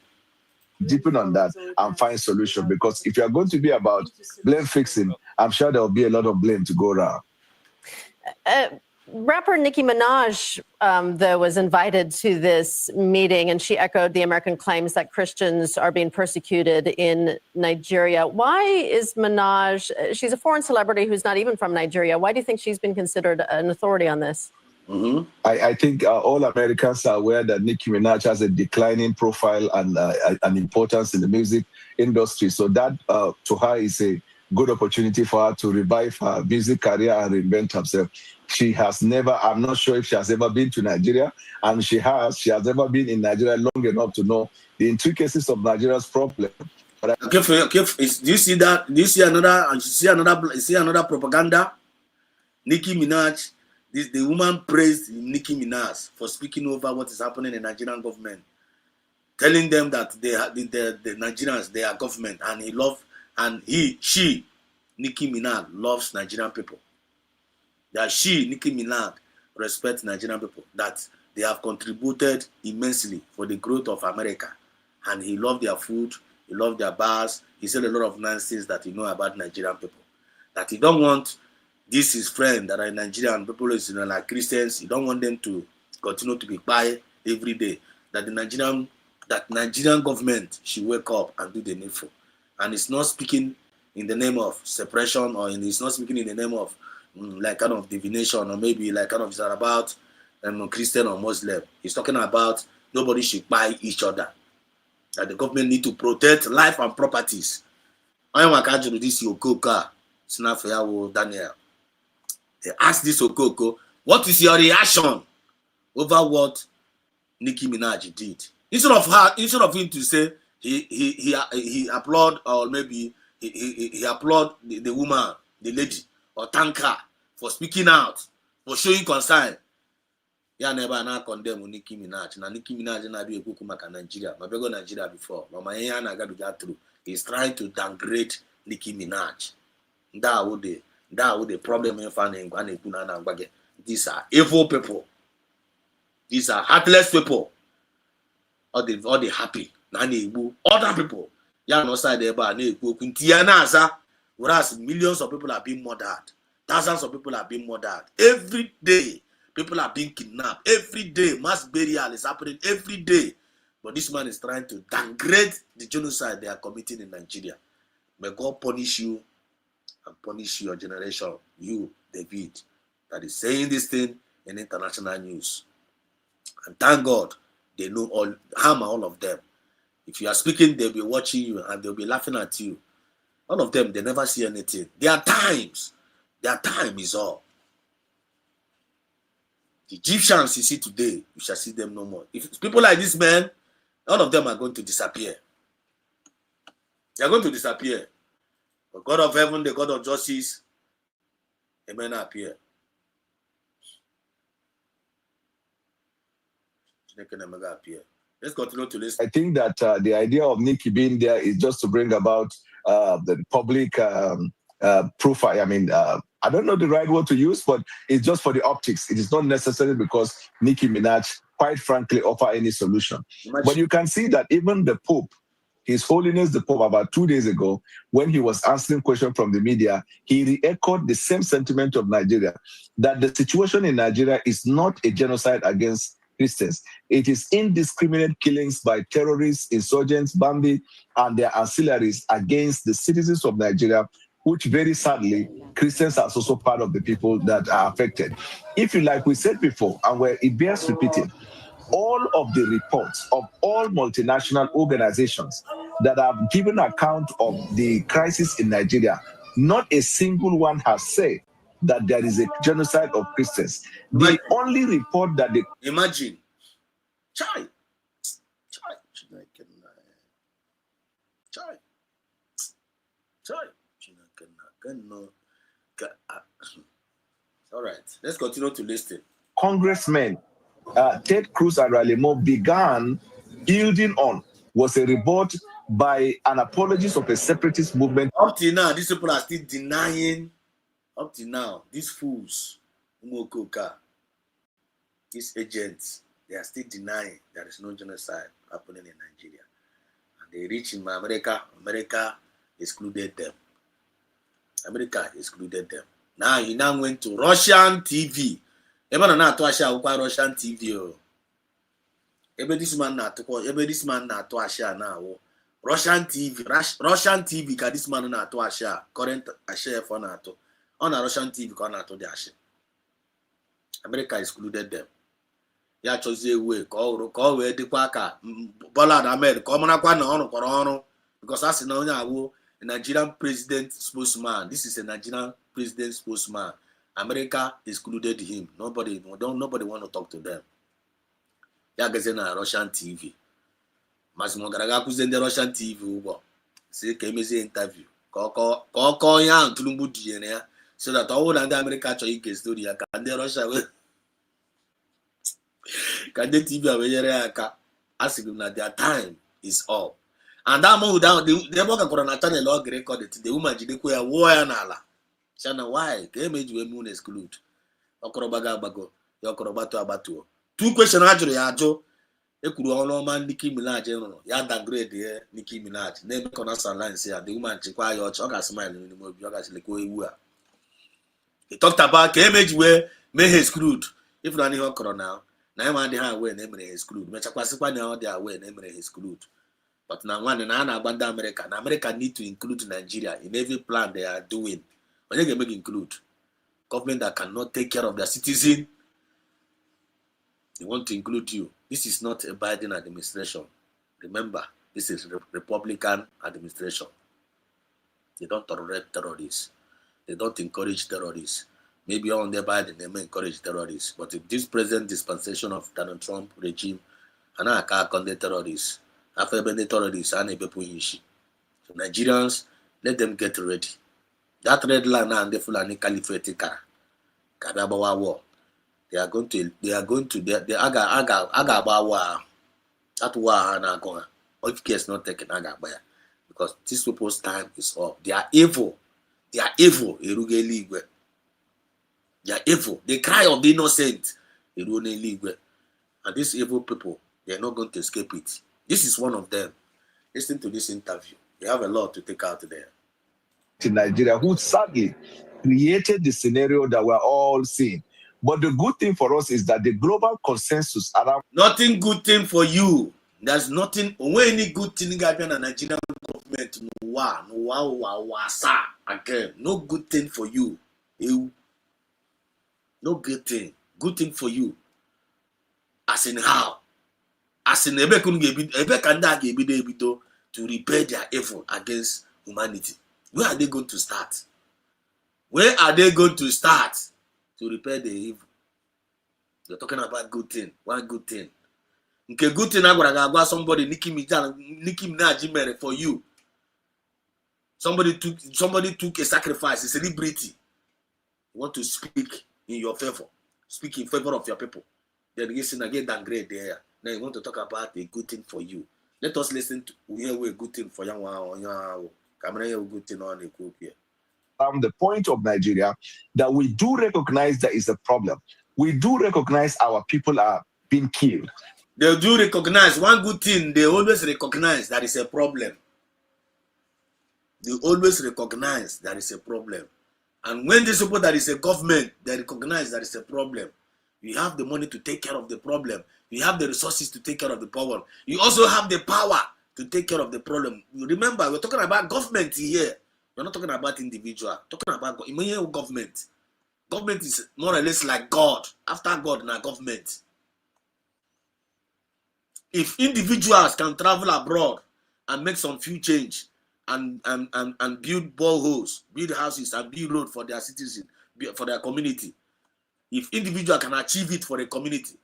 Speaker 16: Deepen on that and find solution, because if you are going to be about blame fixing, I'm sure there will be a lot of blame to go around.
Speaker 13: Rapper Nicki Minaj, though, was invited to this meeting, and she echoed the American claims that Christians are being persecuted in Nigeria. Why is Minaj, she's a foreign celebrity who's not even from Nigeria, why do you think she's been considered an authority on this?
Speaker 16: Mm-hmm. I think all Americans are aware that Nicki Minaj has a declining profile and an importance in the music industry. So that to her is a good opportunity for her to revive her music career and reinvent herself. She has never, I'm not sure if she has ever been to Nigeria, and she has never been in Nigeria long enough to know the intricacies of Nigeria's problem. But
Speaker 7: do you see that? Do you see another propaganda? Nicki Minaj, the woman praised Nicki Minaj for speaking over what is happening in the Nigerian government, telling them that the Nigerians, they are government, and she, Nicki Minaj, loves Nigerian people. That she, Nicki Minaj, respects Nigerian people, that they have contributed immensely for the growth of America. And he loved their food, he loved their bars, he said a lot of nonsense that he know about Nigerian people. That he don't want his friend that are Nigerian people, like Christians, he don't want them to continue to be quiet every day. That Nigerian government should wake up and do the needful. And it's not speaking in the name of separation, or it's not speaking in the name of like kind of divination, or maybe like kind of it's about Christian or Muslim. He's talking about nobody should buy each other. That the government need to protect life and properties. I am to this Okoka, Daniel. They asked this Okoko, what is your reaction over what Nicki Minaj did? Instead of him to say he applaud, or maybe he applaud the woman, the lady, or thank her for speaking out, for showing concern. Yeah, never now condemn Nicki Minaj. Now Nicki Minaj na be a kukumaka Nigeria. My go Nigeria before. Mama na got to get through. He's trying to downgrade Nicki Minaj. That would the problem in finding. These are evil people. These are heartless people. All the happy. Other people. Yeah, no side there, but whereas millions of people are being murdered. Thousands of people are being murdered. Every day, people are being kidnapped. Every day, mass burial is happening every day. But this man is trying to downgrade the genocide they are committing in Nigeria. May God punish you and punish your generation, you, David, that is saying this thing in international news. And thank God, they know all of them. If you are speaking, they'll be watching you and they'll be laughing at you. All of them, they never see anything. Their time is all. The Egyptians you see today, you shall see them no more. If people like this man, all of them are going to disappear. They are going to disappear. The God of heaven, the God of justice, they may not appear. Let's continue to listen.
Speaker 16: I think that the idea of Nikki being there is just to bring about the public profile. I mean, I don't know the right word to use, but it's just for the optics. It is not necessarily because Nicki Minaj, quite frankly, offer any solution. But you can see that even the Pope, His Holiness the Pope, about 2 days ago, when he was answering questions from the media, he re-echoed the same sentiment of Nigeria, that the situation in Nigeria is not a genocide against Christians. It is indiscriminate killings by terrorists, insurgents, bandits, and their ancillaries against the citizens of Nigeria, which very sadly, Christians are also part of the people that are affected. If you like we said before, and where it bears repeating, all of the reports of all multinational organizations that have given account of the crisis in Nigeria, not a single one has said that there is a genocide of Christians. The only report that they
Speaker 7: imagine, chai. All right, let's continue to listen.
Speaker 16: Congressmen Ted Cruz and Riley Moore began building on was a report by an apologist of a separatist movement.
Speaker 7: Up till now, these people are still denying. Up till now, these fools, Umokoka, these agents, they are still denying there is no genocide happening in Nigeria. And they reach in America. America excluded them. America excluded them. Now he now went to Russian TV. Even not to Russian TV. Even this man not to Asha now. Russian TV, Russian TV. Cause this man not to Asha. Current Asha for NATO. On a Russian TV, cause NATO the Asha. America excluded them. Ya chose way. Call where the Quaka. Bola America. Come on, Quano. Because that's now a Nigerian president spokesman. This is a Nigerian president spokesman. America excluded him. Nobody want to talk to them. Ya gazette na Russian TV. Masimo garaga kuzende Russian TV ubo. Say kemeze interview. Koko ya ntulumbu diene ya. So that all the America cho ike story ya kande Russia we. Kande TV aweyere aka. Asking that their time is up. And that man down the work corona channel log record the woman jidekwe ya wo ya na ala. Shana why? Kemeji we moon exclude. Okorobaga bago. Yokorobato abatuo. Two questions ajuru ya ajo. Ekuru ono man Nicki Minaj no. Ya downgrade here Nicki Minaj. Name corner line say the woman chikwa yo oga smile ni mo bi oga sile ko ewu a. He talked about Kemeji we may exclude. If no any corona na e man dey ha we na emere exclude. Mechakwasịkwa na ọ dey away na emere exclude. But now one and abandon America. And America need to include Nigeria in every plan they are doing. But they can make include government that cannot take care of their citizen. They want to include you. This is not a Biden administration. Remember, this is Republican administration. They don't tolerate terrorists. They don't encourage terrorists. Maybe on their Biden they may encourage terrorists. But if this present dispensation of Donald Trump regime, and I can't condemn terrorists. After the terrorists and so Nigerians, let them get ready. That red line and the Fulani Caliphate Kadabawa war. They are going to the Aga war. That war and Agoa. If case not taken Agabaya. Because these people's time is up. They are evil. They are evil. They are evil. They cry of the innocent. And these evil people, they are not going to escape it. This is one of them. Listen to this interview. They have a lot to take out there.
Speaker 16: In Nigeria, who sadly created the scenario that we're all seeing. But the good thing for us is that the global consensus around...
Speaker 7: Nothing good thing for you. There's nothing... Any good thing in the Nigerian government. Again, no good thing for you. No good thing. Good thing for you. As in how? As in Ebe Kanda to repair their effort against humanity. Where are they going to start? Where are they going to start to repair the evil? You're talking about good thing. One good thing. Okay, good thing I somebody Nicki Minaj for you. Somebody took a sacrifice, a celebrity. You want to speak in your favor. Speak in favor of your people. Then you again downgrade there. Now you want to talk about a good thing for you. Let us listen to hear a good thing for young one. Camera a good thing on a group here.
Speaker 16: The point of Nigeria that we do recognize there is a problem. We do recognize our people are being killed.
Speaker 7: They do recognize one good thing. They always recognize that is a problem. They always recognize that is a problem. And when they support that is a government, they recognize that is a problem. You have the money to take care of the problem. You have the resources to take care of the problem. You also have the power to take care of the problem. You remember, we're talking about government here. We're not talking about individual. We're talking about government. Government is more or less like God. After God, now government. If individuals can travel abroad and make some few change and build boreholes, build houses, and build road for their citizens, for their community, if individual can achieve it for a community,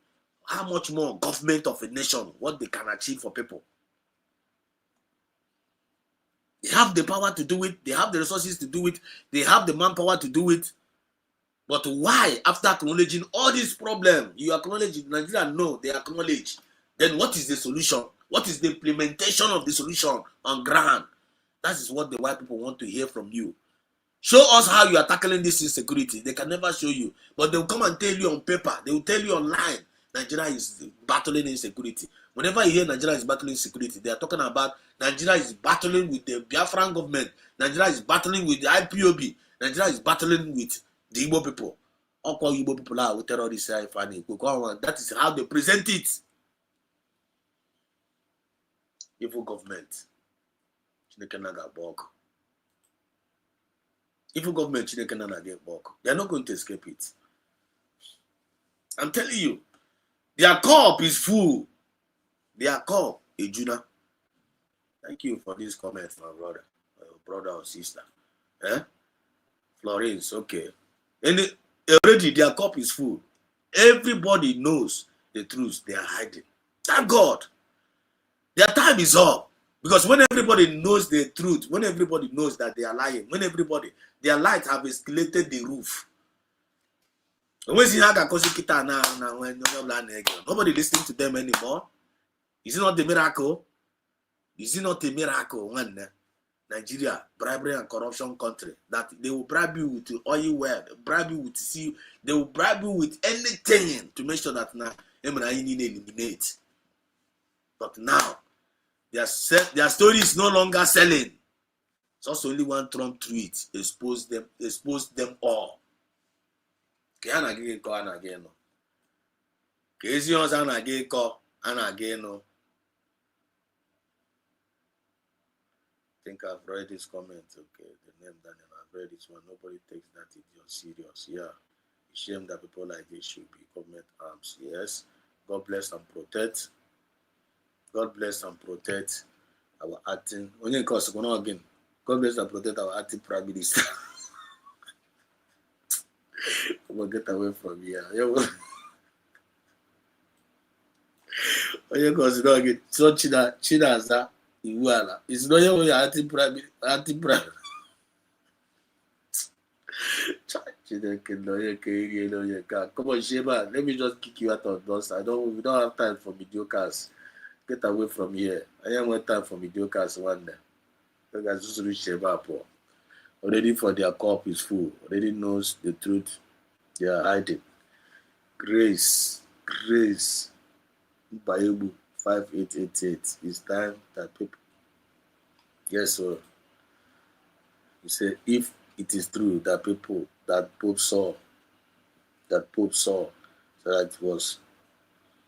Speaker 7: how much more government of a nation, what they can achieve for people? They have the power to do it. They have the resources to do it. They have the manpower to do it. But why, after acknowledging all these problems, you acknowledge it, Nigeria? No, they acknowledge. Then what is the solution? What is the implementation of the solution on ground? That is what the white people want to hear from you. Show us how you are tackling this insecurity. They can never show you. But they will come and tell you on paper. They will tell you online. Nigeria is battling insecurity. Whenever you hear Nigeria is battling insecurity, they are talking about Nigeria is battling with the Biafran government. Nigeria is battling with the IPOB. Nigeria is battling with the Igbo people. All Igbo people are with terrorists. That is how they present it. Evil government. Evil government, they are not going to escape it. I'm telling you, their cup is full. Their cup, Ejuna. Thank you for this comment, my brother or sister. Florence, okay. And already their cup is full. Everybody knows the truth they are hiding. Thank God. Their time is up. Because when everybody knows the truth, when everybody knows that they are lying, when their light have escalated the roof. Nobody listening to them anymore. Is it not the miracle? Is it not a miracle when Nigeria, bribery and corruption country, that they will bribe you with oil well, bribe you with sea, they will bribe you with anything to make sure that now eliminate. But now their story is no longer selling. It's also only one Trump tweet expose them all. I think I've read this comment. Okay, the name Daniel, I've read this one. Nobody takes that idiot serious. Yeah, it's a shame that people like this should be government arms. Yes, God bless and protect. God bless and protect our acting. Only because again, God bless and protect our acting prime minister. We'll get away from here. Only because again, so Chinaza. It's not your anti-prime. Come on, Sheba. Let me just kick you out of those. We don't have time for mediocres. Get away from here. I am one time for mediocres one day. You guys just reach Sheba. Already for their cup is full. Already knows the truth. They are hiding. Grace. Bible 5888. It's time that people. Yes, sir. He said, if it is true that Pope saw, so that it was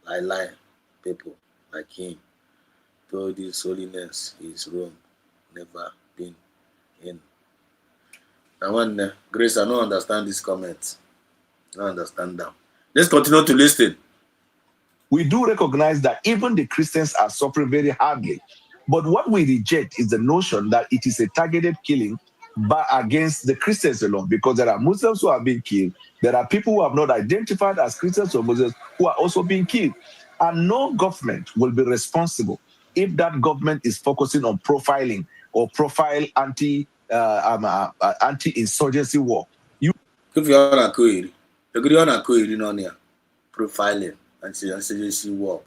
Speaker 7: lie people like him, though this holiness is Rome, never been in. Now, one Grace, I don't understand this comment. I don't understand them. Let's continue to listen.
Speaker 16: We do recognize that even the Christians are suffering very hardly. But what we reject is the notion that it is a targeted killing against the Christians alone, because there are Muslims who are being killed. There are people who have not identified as Christians or Muslims who are also being killed. And no government will be responsible if that government is focusing on profiling or profile anti-insurgency war.
Speaker 7: If you are a query, on profiling anti-insurgency war.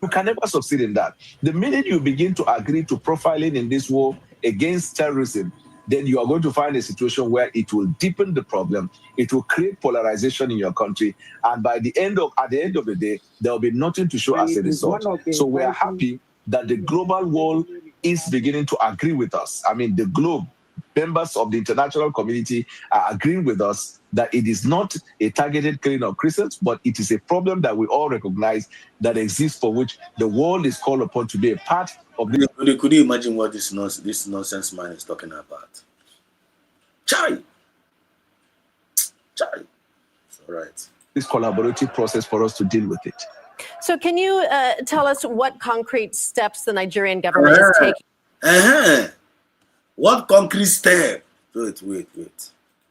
Speaker 16: You can never succeed in that. The minute you begin to agree to profiling in this war against terrorism, then you are going to find a situation where it will deepen the problem. It will create polarization in your country, and at the end of the day, there will be nothing to show as a result. So we are happy that the global world is beginning to agree with us. I mean, the globe, members of the international community are agreeing with us that it is not a targeted killing of Christians, but it is a problem that we all recognize that exists, for which the world is called upon to be a part of this.
Speaker 7: Could you imagine what this nonsense man is talking about? Chai! It's all right.
Speaker 16: This collaborative process for us to deal with it.
Speaker 13: So can you tell us what concrete steps the Nigerian government is taking?
Speaker 7: What concrete step? Wait.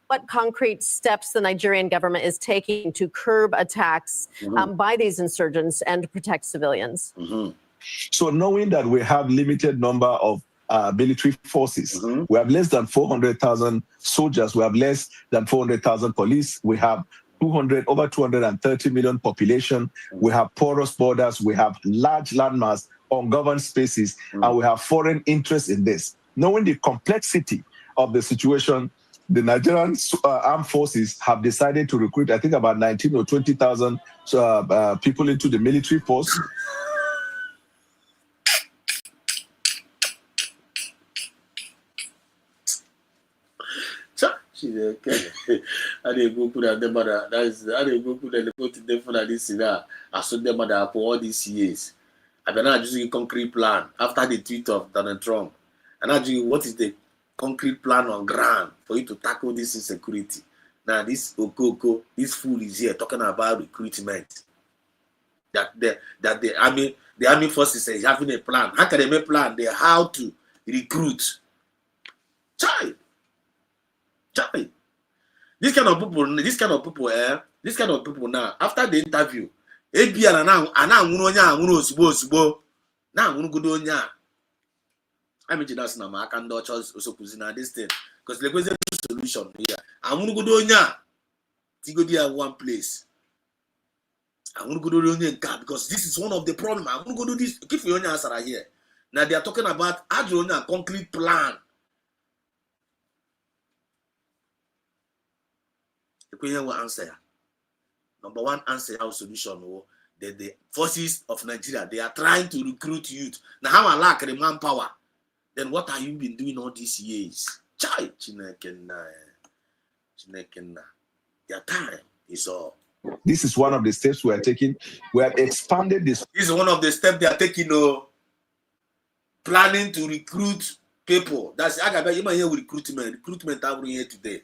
Speaker 13: What concrete steps the Nigerian government is taking to curb attacks by these insurgents and protect civilians?
Speaker 16: So knowing that we have limited number of military forces, we have less than 400,000 soldiers, we have less than 400,000 police, we have over 230 million population, we have porous borders, we have large landmass, ungoverned spaces, and we have foreign interests in this. Knowing the complexity of the situation, the Nigerian armed forces have decided to recruit, I think, about 19 or 20,000 people into the military force.
Speaker 7: I didn't go put them mother. I didn't go put the put them for this I saw them mother for all these years. I've been using a concrete plan after the tweet of Donald Trump. And now, what is the concrete plan on ground for you to tackle this insecurity? Now, this Okoko, this fool is here talking about recruitment. That the army forces is having a plan. How can they make a plan? They how to recruit. Child. This kind of people now, after the interview, I mean, that's not I can do also cuisine this thing because there was a solution here. I want to go to go there one place. I want to go to the because this is one of the problems. I want to go to this. Keep your answer here. Now they are talking about a concrete plan. The answer. Number one answer, our solution. The forces of Nigeria, they are trying to recruit youth. Now, how I lack the manpower. Then what have you been doing all these years? Chai, Chinekenna. Their time is all.
Speaker 16: This is one of the steps we are taking. We have expanded this.
Speaker 7: This is one of the steps they are taking. Planning to recruit people. That's you might hear recruitment. Recruitment happening here today.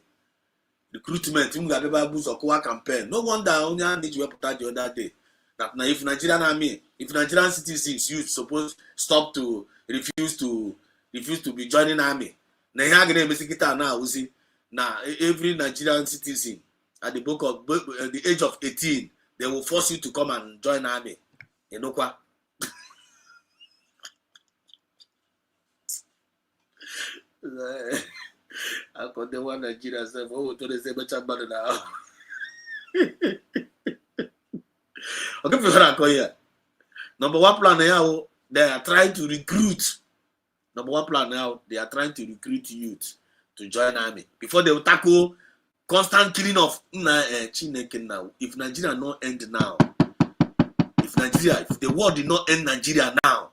Speaker 7: Recruitment. You got a boost or campaign. No wonder only need you put the other day. That now if Nigerian army, if Nigerian citizens you suppose stop to refuse to be joining army. Now every Nigerian citizen at the age of 18, they will force you to come and join army. You know what? I got the one Nigeria said, oh, to the same chamber now. Okay, for here. Number one plan now, they are trying to recruit. Number one plan now, they are trying to recruit youth to join army before they will tackle constant killing of Chineke now. If Nigeria not end now, if the war did not end Nigeria now,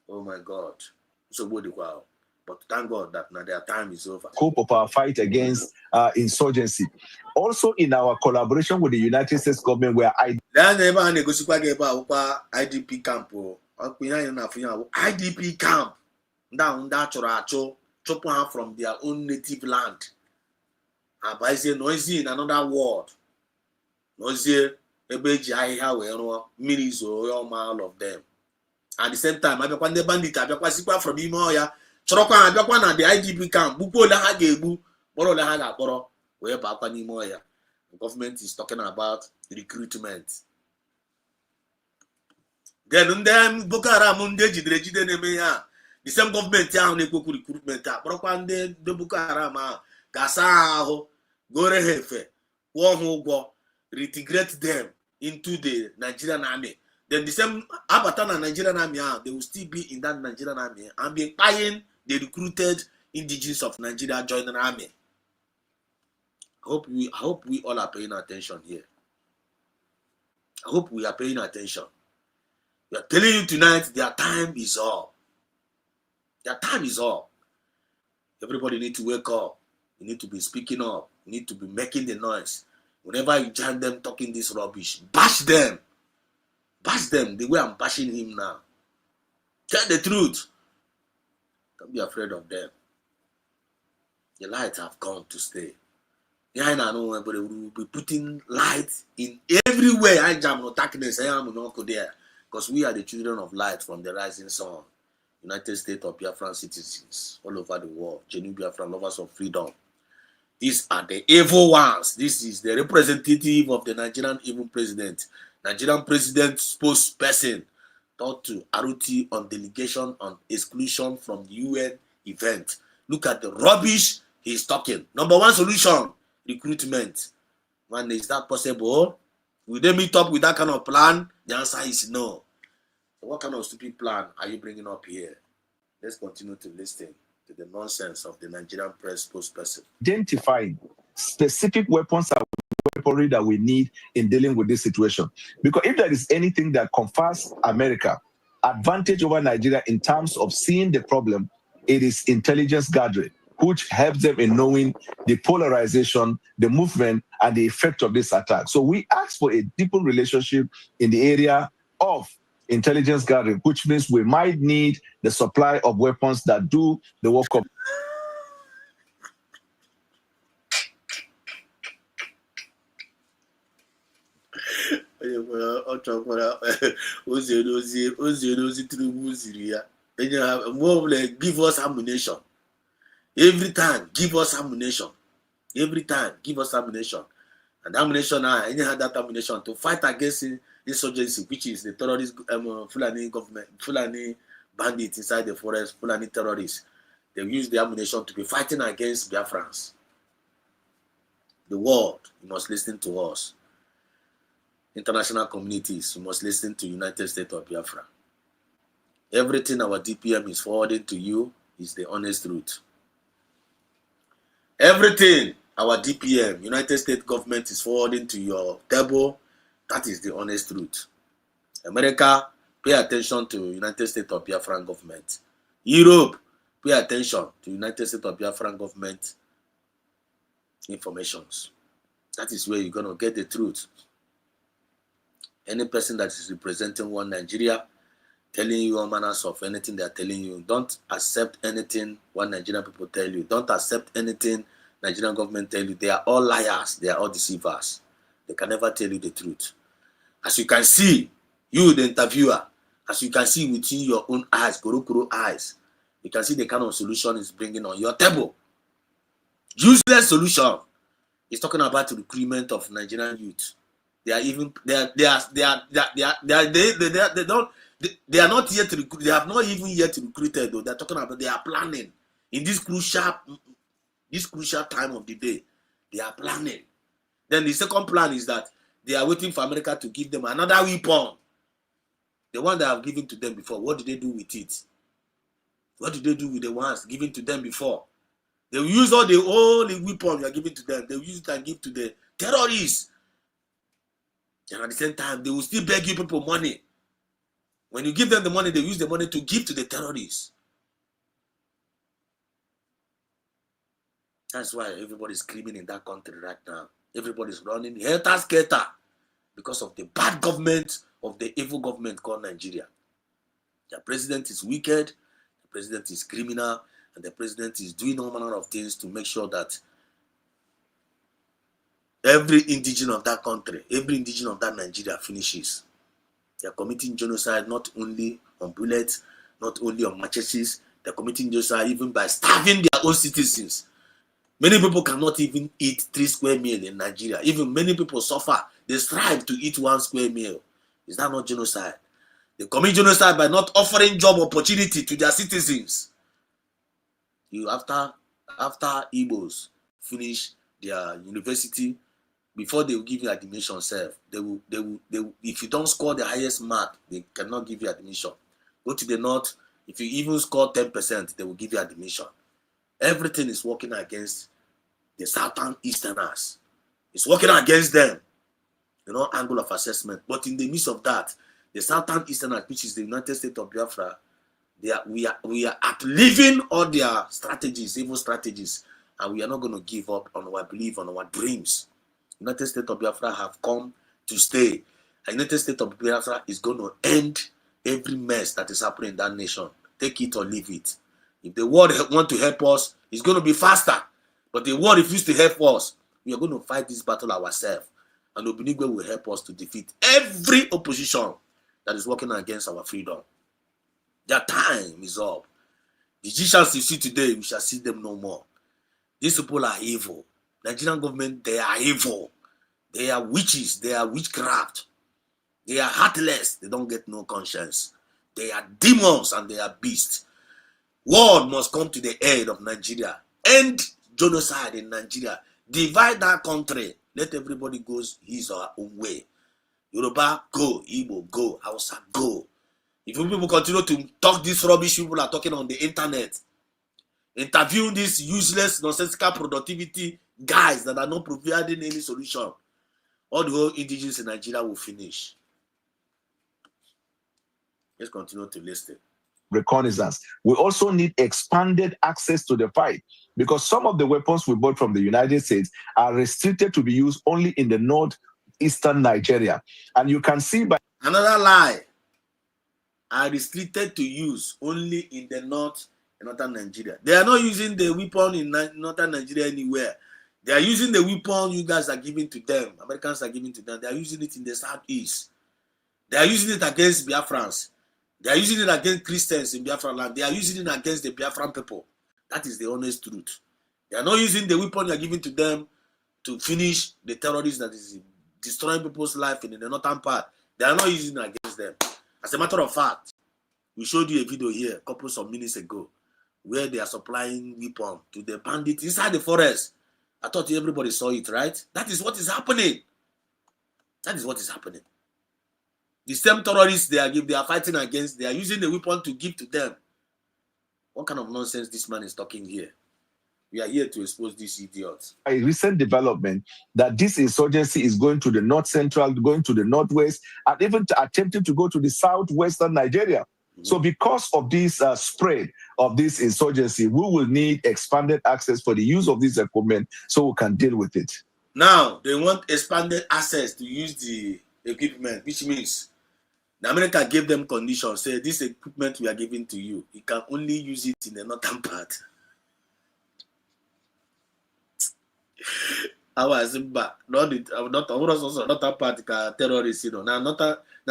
Speaker 7: oh my God, so wow. But thank God that now their time is over.
Speaker 16: Scope of our fight against insurgency. Also, in our collaboration with the United States government, where
Speaker 7: IDP camp. IDP camp. From their own native land. And by saying noisy in another world. Noisy, millions or all of them. At the same time, I got the bandit, I got from Imoya. Chorokwa abịakwa na the IDP camp bukwo ole ha ga-egbu kpọrọ ole ha ga-akpọrọ wee bakwa n'ime ọya. The government is talking about recruitment. Then ndị Boko Haram ndị ejidere na-eme ya the same government ahụ na-ekwu recruitment a kpọrọkwa ndị Boko Haram ahụ ga-asa ahụ gore ha efe kwụọ ha ụgwọ reintegrate them into the Nigerian army. Then the same Abatan and Nigerian army, they will still be in that Nigerian army and be buying the recruited indigenous of Nigeria join the army. I hope we all are paying attention here. I hope we are paying attention. We are telling you tonight, their time is up. Their time is up. Everybody need to wake up. You need to be speaking up. You need to be making the noise. Whenever you join them talking this rubbish, bash them. Bash them the way I'm bashing him now. Tell the truth. Don't be afraid of them. The light have come to stay. Yeah, I know everybody will be putting light in everywhere. I jam no darkness. I am no there. Because we are the children of light from the rising sun. United States of Biafran citizens all over the world. Genuine Biafran lovers of freedom. These are the evil ones. This is the representative of the Nigerian evil president. Nigerian president spokesperson talked to Aruti on delegation on exclusion from the UN event. Look at the rubbish he's talking. Number one solution, recruitment. Man, is that possible? Will they meet up with that kind of plan? The answer is no. So what kind of stupid plan are you bringing up here? Let's continue to listen to the nonsense of the Nigerian press spokesperson.
Speaker 16: Identifying specific weapons and weaponry that we need in dealing with this situation. Because if there is anything that confers America advantage over Nigeria in terms of seeing the problem, it is intelligence gathering, which helps them in knowing the polarization, the movement, and the effect of this attack. So we ask for a deeper relationship in the area of intelligence gathering, which means we might need the supply of weapons that do the work of
Speaker 7: give us ammunition. Every time, give us ammunition. Every time, give us ammunition. And ammunition, any had that ammunition to fight against insurgency, which is the terrorist Fulani government, Fulani bandits inside the forest, Fulani terrorists. They use the ammunition to be fighting against Biafrans. The world, you must listen to us. International communities, you must listen to United States of Biafra. Everything our DPM is forwarding to you is the honest truth. Everything our DPM, United States government, is forwarding to your table, that is the honest truth. America, pay attention to United States of Biafran government. Europe, pay attention to United States of Biafran government informations. That is where you're going to get the truth. Any person that is representing one Nigeria, telling you all manners of anything they are telling you, don't accept anything one Nigerian people tell you. Don't accept anything Nigerian government tell you. They are all liars. They are all deceivers. They can never tell you the truth. As you can see, you the interviewer, as you can see within your own eyes, Kuro eyes, you can see the kind of solution is bringing on your table. Useless solution. He's talking about the recruitment of Nigerian youth. They are not yet recruited. They have not even yet recruited. Though. They are talking about they are planning in this crucial time of the day. They are planning. Then the second plan is that they are waiting for America to give them another weapon. The one they have given to them before. What did they do with it? What did they do with the ones given to them before? They will use all the weapons you are giving to them. They will use it and give to the terrorists. And at the same time, they will still beg you people money. When you give them the money, they use the money to give to the terrorists. That's why everybody's screaming in that country right now. Everybody's running helter-skelter because of the bad government of the evil government called Nigeria. The president is wicked, the president is criminal, and the president is doing all manner of things to make sure that every indigenous of that country, every indigenous of that Nigeria finishes. They are committing genocide not only on bullets, not only on machetes, they are committing genocide even by starving their own citizens. Many people cannot even eat 3 square meals in Nigeria. Even many people suffer. They strive to eat 1 square meal. Is that not genocide? They commit genocide by not offering job opportunity to their citizens. After Igbos finish their university, before they will give you admission, they will, if you don't score the highest mark, they cannot give you admission. Go to the north, if you even score 10%, they will give you admission. Everything is working against the southern easterners. It's working against them, angle of assessment. But in the midst of that, the southern easterners, which is the United States of Biafra, we are outliving all their strategies, evil strategies, and we are not going to give up on our belief, on our dreams. United States of Biafra have come to stay. The United States of Biafra is going to end every mess that is happening in that nation. Take it or leave it. If the world want to help us, it's going to be faster. But the world refuses to help us. We are going to fight this battle ourselves. And Obinigwe will help us to defeat every opposition that is working against our freedom. Their time is up. The Egyptians you see today, we shall see them no more. These people are evil. Nigerian government, they are evil. They are witches. They are witchcraft. They are heartless. They don't get no conscience. They are demons and they are beasts. World must come to the aid of Nigeria. End genocide in Nigeria. Divide that country. Let everybody go his or her own way. Yoruba, go. Igbo, go. Hausa, go. If you people continue to talk this rubbish people are talking on the internet, interviewing these useless, nonsensical productivity guys that are not providing any solution, all the whole indigenous in Nigeria will finish. Let's continue to listen.
Speaker 16: Reconnaissance. We also need expanded access to the fight because some of the weapons we bought from the United States are restricted to be used only in the northeastern Nigeria. And you can see by
Speaker 7: another lie, are restricted to use only in the northern Nigeria. They are not using the weapon in northern Nigeria anywhere. They are using the weapon you guys are giving to them. Americans are giving to them. They are using it in the southeast. They are using it against Biafrans. They are using it against Christians in Biafra land. They are using it against the Biafran people. That is the honest truth. They are not using the weapon you are giving to them to finish the terrorists that is destroying people's life in the northern part. They are not using it against them. As a matter of fact, we showed you a video here a couple of minutes ago where they are supplying weapons to the bandits inside the forest. I thought everybody saw it, right? That is what is happening. That is what is happening. The same terrorists they are fighting against, they are using the weapon to give to them. What kind of nonsense this man is talking here? We are here to expose these idiots.
Speaker 16: A recent development that this insurgency is going to the north central, going to the northwest, and even attempting to go to the southwestern Nigeria. So because of this spread of this insurgency, we will need expanded access for the use of this equipment so we can deal with it.
Speaker 7: Now, they want expanded access to use the equipment, which means the America gave them conditions, say this equipment we are giving to you, you can only use it in the northern part. I was not a part terrorists, now not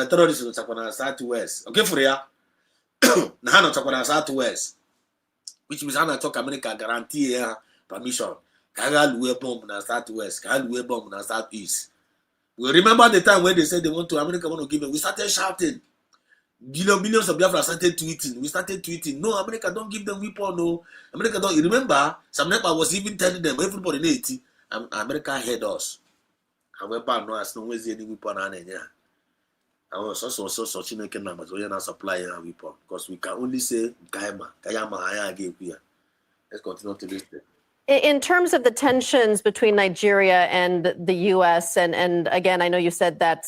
Speaker 7: terrorists in the southwest. Okay, for ya. Now not talking southwest, which means I talk America guarantee permission. Can we bomb in the southwest? Can we bomb in the southeast? We remember the time when they said they want to America want to give it. We started shouting. Millions of Biafra started tweeting. We started tweeting. No, America don't give them weapon. No, America don't. You remember? Some Nepal was even telling them everybody need it. America heard us. However, no, as long as any weapon on it, I was also searching again numbers. We are not supplying a weapon because we can only say Kayama. Let's continue to listen.
Speaker 13: In terms of the tensions between Nigeria and the U.S., and again, I know you said that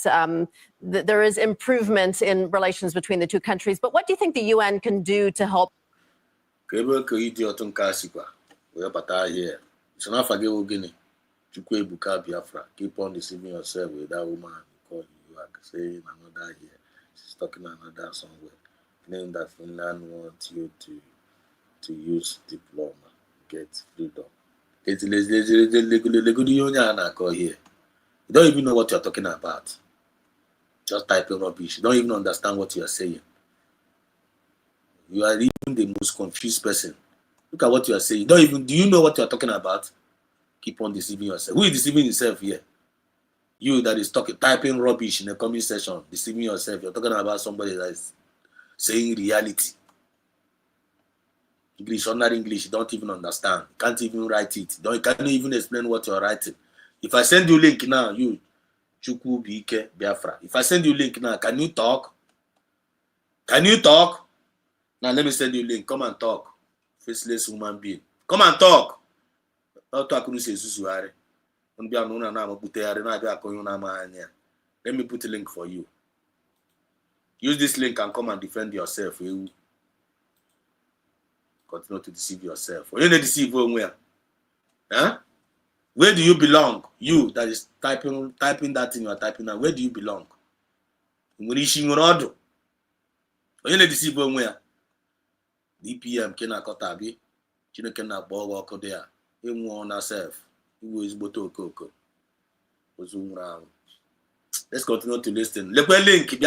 Speaker 13: there is improvement in relations between the two countries, but what do you think the UN can do to help?
Speaker 7: We are here. So now forget Ogini. Biafra. Keep on deceiving yourself with that woman because you are saying another here. She's talking another somewhere. Claiming that Finland wants you to use diploma. Get freedom. You don't even know what you're talking about. Just typing rubbish. You don't even understand what you're saying. You are even the most confused person. Look at what you are saying. Do you know what you're talking about? Keep on deceiving yourself. Who is deceiving himself here? You that is typing rubbish in the comment section, deceiving yourself. You're talking about somebody that is saying reality. English, ordinary English, you don't even understand. You can't even write it. You can't even explain what you're writing. If I send you link now, you Chukwu Bike Biafra. If I send you link now, can you talk? Can you talk? Now let me send you link. Come and talk. Faceless human being. Come and talk. Let me put a link for you. Use this link and come and defend yourself. Continue to deceive yourself. Or you deceive where? Huh? Where do you belong? You that is typing that thing you are typing now. Where do you belong? Or you deceive where? DPM Kena Kotabi. Chino Kena Bogo Kodea. You on yourself. You is Boto Koko. Let's continue to listen. Link.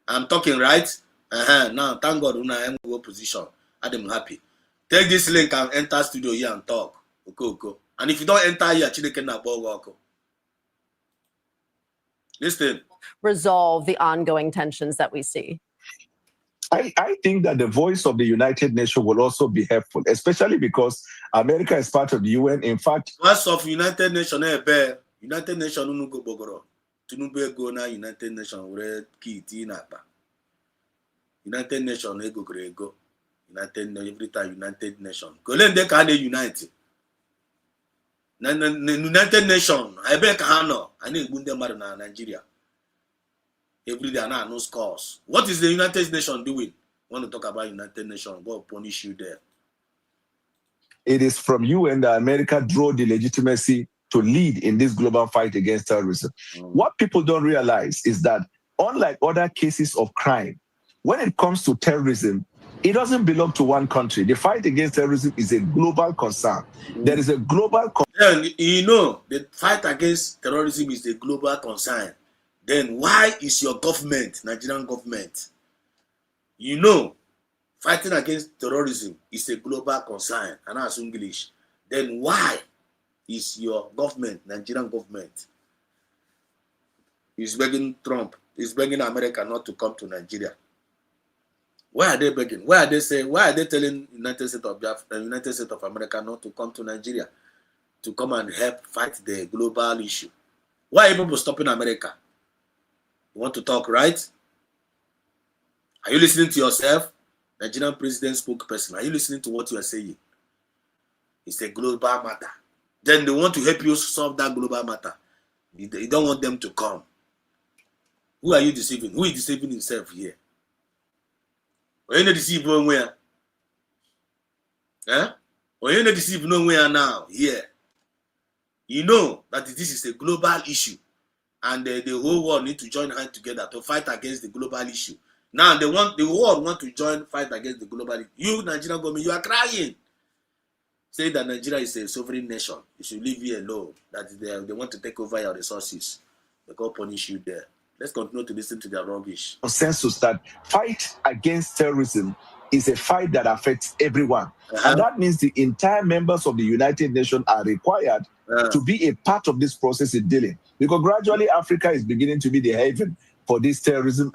Speaker 7: I'm talking right. Now, thank God, when I am in position, I'm happy. Take this link and enter studio here and talk. Okay. And if you don't enter here, listen.
Speaker 13: Resolve the ongoing tensions that we see.
Speaker 16: I think that the voice of the United Nations will also be helpful, especially because America is part of the UN. In fact,
Speaker 7: voice of United Nations, United Nations no go bogoro. Tunube go na United Nations where kiti napa. United Nations ego grego. United every time United Nations. Go let them can unite. United Nations. I bet Kahano. I need Bunde na Nigeria. Every day no scores. What is the United Nations doing? Want to talk about United Nations? God punish you there.
Speaker 16: It is from UN that America drew the legitimacy to lead in this global fight against terrorism. What people don't realize is that unlike other cases of crime, when it comes to terrorism, it doesn't belong to one country. The fight against terrorism is a global concern. There is a global
Speaker 7: you know, the fight against terrorism is a global concern. Then why is your government, Nigerian government, you know, fighting against terrorism is a global concern, and that's English. Then why is your government, Nigerian government, is begging Trump, is begging America not to come to Nigeria? Why are they begging? Why are they saying? Why are they telling United States of America not to come to Nigeria to come and help fight the global issue? Why are people stopping America? You want to talk, right? Are you listening to yourself? Nigerian president spokesperson, are you listening to what you are saying? It's a global matter. Then they want to help you solve that global matter. You don't want them to come. Who are you deceiving? Who is deceiving himself here? Or you not deceive nowhere? Or you not deceive nowhere now here? You know that this is a global issue, and the whole world need to join hands together to fight against the global issue. Now the world want to join fight against the global issue. You, Nigerian government, you are crying. Say that Nigeria is a sovereign nation. You should leave here alone. That they want to take over your resources. They go punish you there. Let's continue to listen to their rubbish.
Speaker 16: Consensus that fight against terrorism is a fight that affects everyone. And that means the entire members of the United Nations are required to be a part of this process in dealing. Because gradually Africa is beginning to be the haven for these terrorism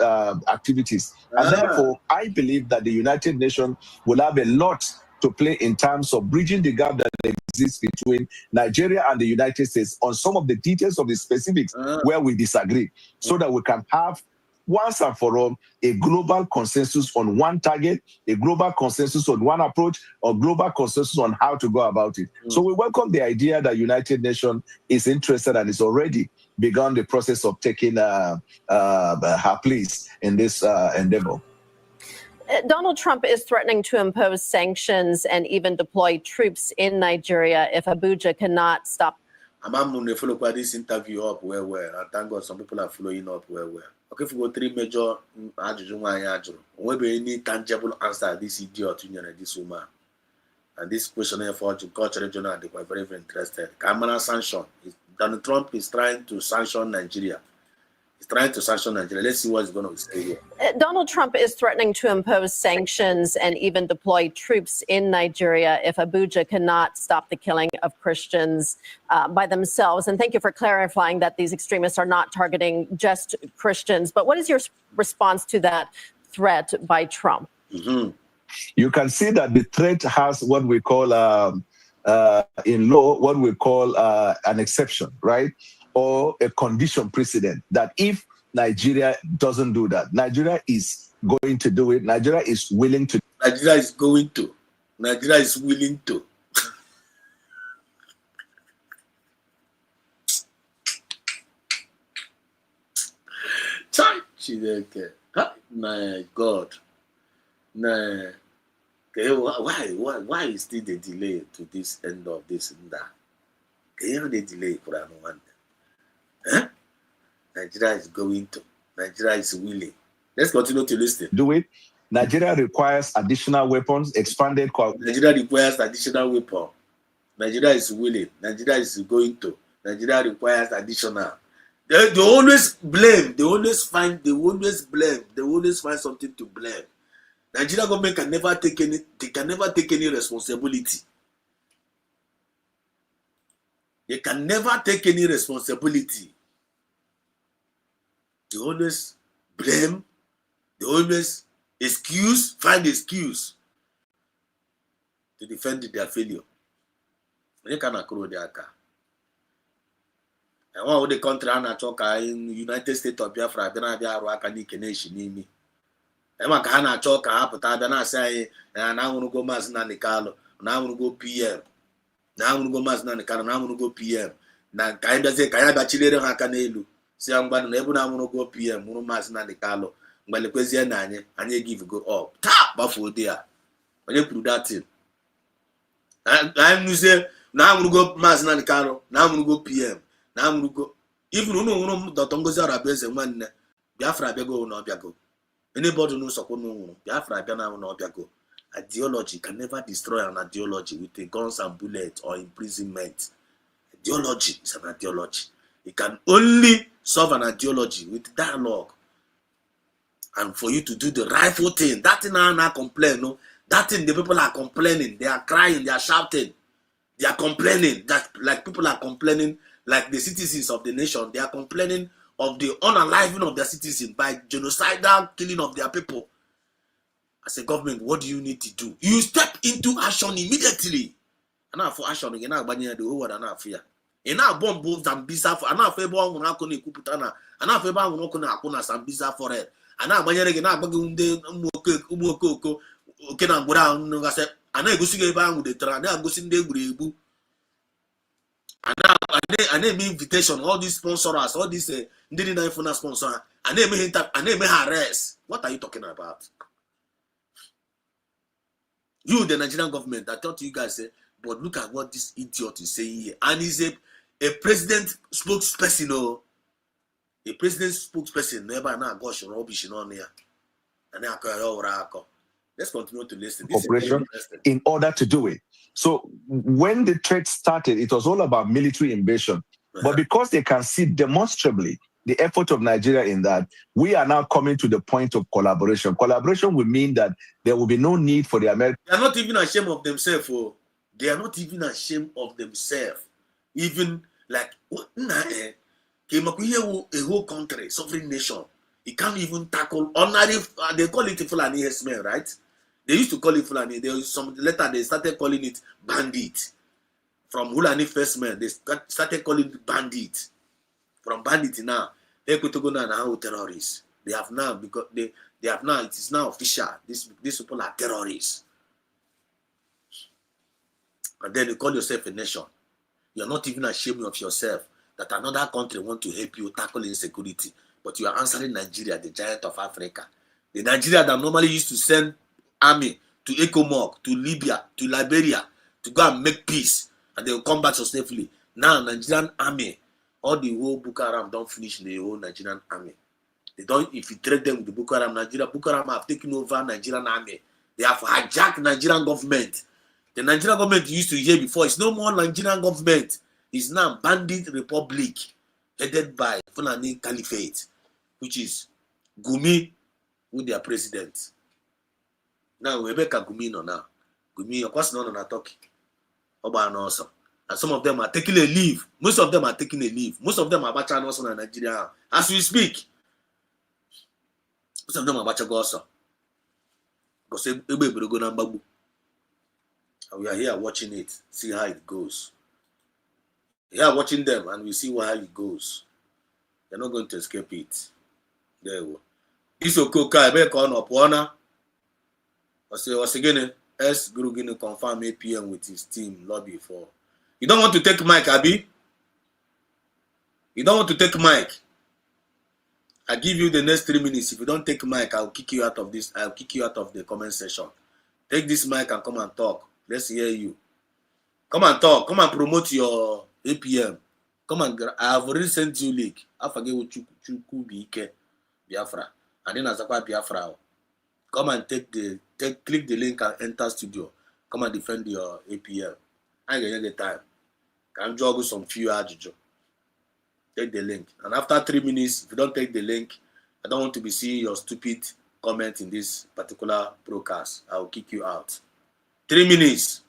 Speaker 16: activities. And therefore, I believe that the United Nations will have a lot to play in terms of bridging the gap that exists between Nigeria and the United States on some of the details of the specifics where we disagree, so that we can have once and for all a global consensus on one target, a global consensus on one approach, or global consensus on how to go about it. So we welcome the idea that United Nations is interested and is already begun the process of taking her place in this endeavor.
Speaker 13: Donald Trump is threatening to impose sanctions and even deploy troops in Nigeria if Abuja cannot stop.
Speaker 7: I'm going to follow this interview up well. And thank God some people are following up well. Okay, if we go three major won't be any tangible answer this idiot, this woman. And this question for cultural journal, they were very, very interested. Kamala sanction. Donald Trump is trying to sanction Nigeria. He's trying to sanction Nigeria. Let's see what he's going to say here.
Speaker 13: Donald Trump is threatening to impose sanctions and even deploy troops in Nigeria if Abuja cannot stop the killing of Christians by themselves. And thank you for clarifying that these extremists are not targeting just Christians. But what is your response to that threat by Trump?
Speaker 16: You can see that the threat has what we call in law what we call an exception, right? Or a condition precedent that if Nigeria doesn't do that, Nigeria is going to do it. Nigeria is willing to.
Speaker 7: Nigeria is going to. Nigeria is willing to. My God. Nah. Okay, why is still the delay to this end of this and that? Okay, the delay for one. Huh? Nigeria is going to. Nigeria is willing. Let's continue to listen.
Speaker 16: Do it. Nigeria requires additional weapons, expanded.
Speaker 7: Nigeria requires additional weapons. Nigeria is willing. Nigeria is going to. Nigeria requires additional. They always blame. They always find something to blame. Nigeria government can never take any responsibility. They can never take any responsibility. They always blame. They always find excuse to defend their failure. They cannot grow their car. And one of the country in United States of Biafra, then I have a nation. Ema ka ha na-achọ ka ha pụta abịa na-asị anyị na anwụrụgo Maazị Nnamdi Kanu, na anwụrụgo PM, na anwụrụgo Maazị Nnamdi Kanu, na anwụrụgo PM, na ka anyị bịazie ka anyị abịachilere ha aka n'elu si ya mgbadụ na ebe na anwụrụgo PM nwụrụ Maazị Nnamdi Kanu mgbe lekwezie na anyị give go up taa gbafuo dị ya onye kwuru datin anyị nụzie na anwụrụgo Maazị Nnamdi Kanu, na anwụrụgo PM, na anwụrụgo even unu nwụrụ Dr. Ngozi Arabieze nwanne Biafra abịago na ọbịago. Anybody knows Biafra Biago. Ideology can never destroy an ideology with a guns and bullets or imprisonment. Ideology is an ideology. It can only solve an ideology with dialogue. And for you to do the rightful thing, that thing are not complain, no? That thing the people are complaining, they are crying, they are shouting, they are complaining. That like people are complaining, like the citizens of the nation, they are complaining of the unaliving of their citizens by genocidal killing of their people. As a government, what do you need to do? You step into action immediately. And now for action, you know, the whole world and fear. And now bomb both and bizarre for and now favor on Akoni Kuputana, and now favor on Okona and bizarre for it. And now when you're again, I'm going to Umoko, Okena Brown, and I go see a bang with the Trana, go see the and name invitation, all these sponsors, all these didn't phone sponsor, and name harass. What are you talking about? You, the Nigerian government, I thought you guys say, but look at what this idiot is saying here. And he's a president spokesperson, oh. A president spokesperson, never now gosh rubbish on here. And let's continue to listen.
Speaker 16: Operation in order to do it. So when the threat started, it was all about military invasion. But because they can see demonstrably the effort of Nigeria in that, we are now coming to the point of collaboration. Collaboration will mean that there will be no need for the Americans.
Speaker 7: They are not even ashamed of themselves. Oh. They are not even ashamed of themselves. Even like, what? A whole country, sovereign nation, it can't even tackle ordinary, they call it Fulani herdsmen, right? They used to call it Fulani. There was some later they started calling it bandit. From Fulani first men, they started calling it bandit. From bandit now, they could go now how terrorists. They have now because they have now it is now official. These people are terrorists. And then you call yourself a nation. You're not even ashamed of yourself that another country want to help you tackle insecurity, but you are answering Nigeria, the giant of Africa. The Nigeria that normally used to send army to ECOMOG, to Libya, to Liberia, to go and make peace, and they will come back so safely. Now, Nigerian army, all the whole Boko Haram don't finish the whole Nigerian army. They don't infiltrate them with the Boko Haram. Boko Haram have taken over Nigerian army. They have hijacked Nigerian government. The Nigerian government you used to hear before, it's no more Nigerian government. It's now bandit republic headed by Fulani Caliphate, which is Gumi with their president. Now, Rebecca Gumi no now. Gumi, of course, no talking. Also. And some of them are taking a leave. Most of them are taking a leave. Most of them are bacha also in Nigeria. As we speak. Most of them are bacha also. Because And we are here watching it, see how it goes. We are watching them and we see how it goes. They're not going to escape it. There we go. This Okoka, I bet on Opwana. What's again? S. Gurugini confirm APM with his team lobby for. You don't want to take Mike, Abi? You don't want to take Mike? I give you the next 3 minutes. If you don't take Mike, I'll kick you out of this. I'll kick you out of the comment section. Take this mic and come and talk. Let's hear you. Come and talk. Come and promote your APM. Come and. I have already sent you link. I forget what you be Biafra. And then as a Biafra, come and click the link and enter studio. Come and defend your APM. I get the time. Can juggle some few adjectives. Take the link. And after 3 minutes, if you don't take the link, I don't want to be seeing your stupid comment in this particular broadcast. I will kick you out. 3 minutes.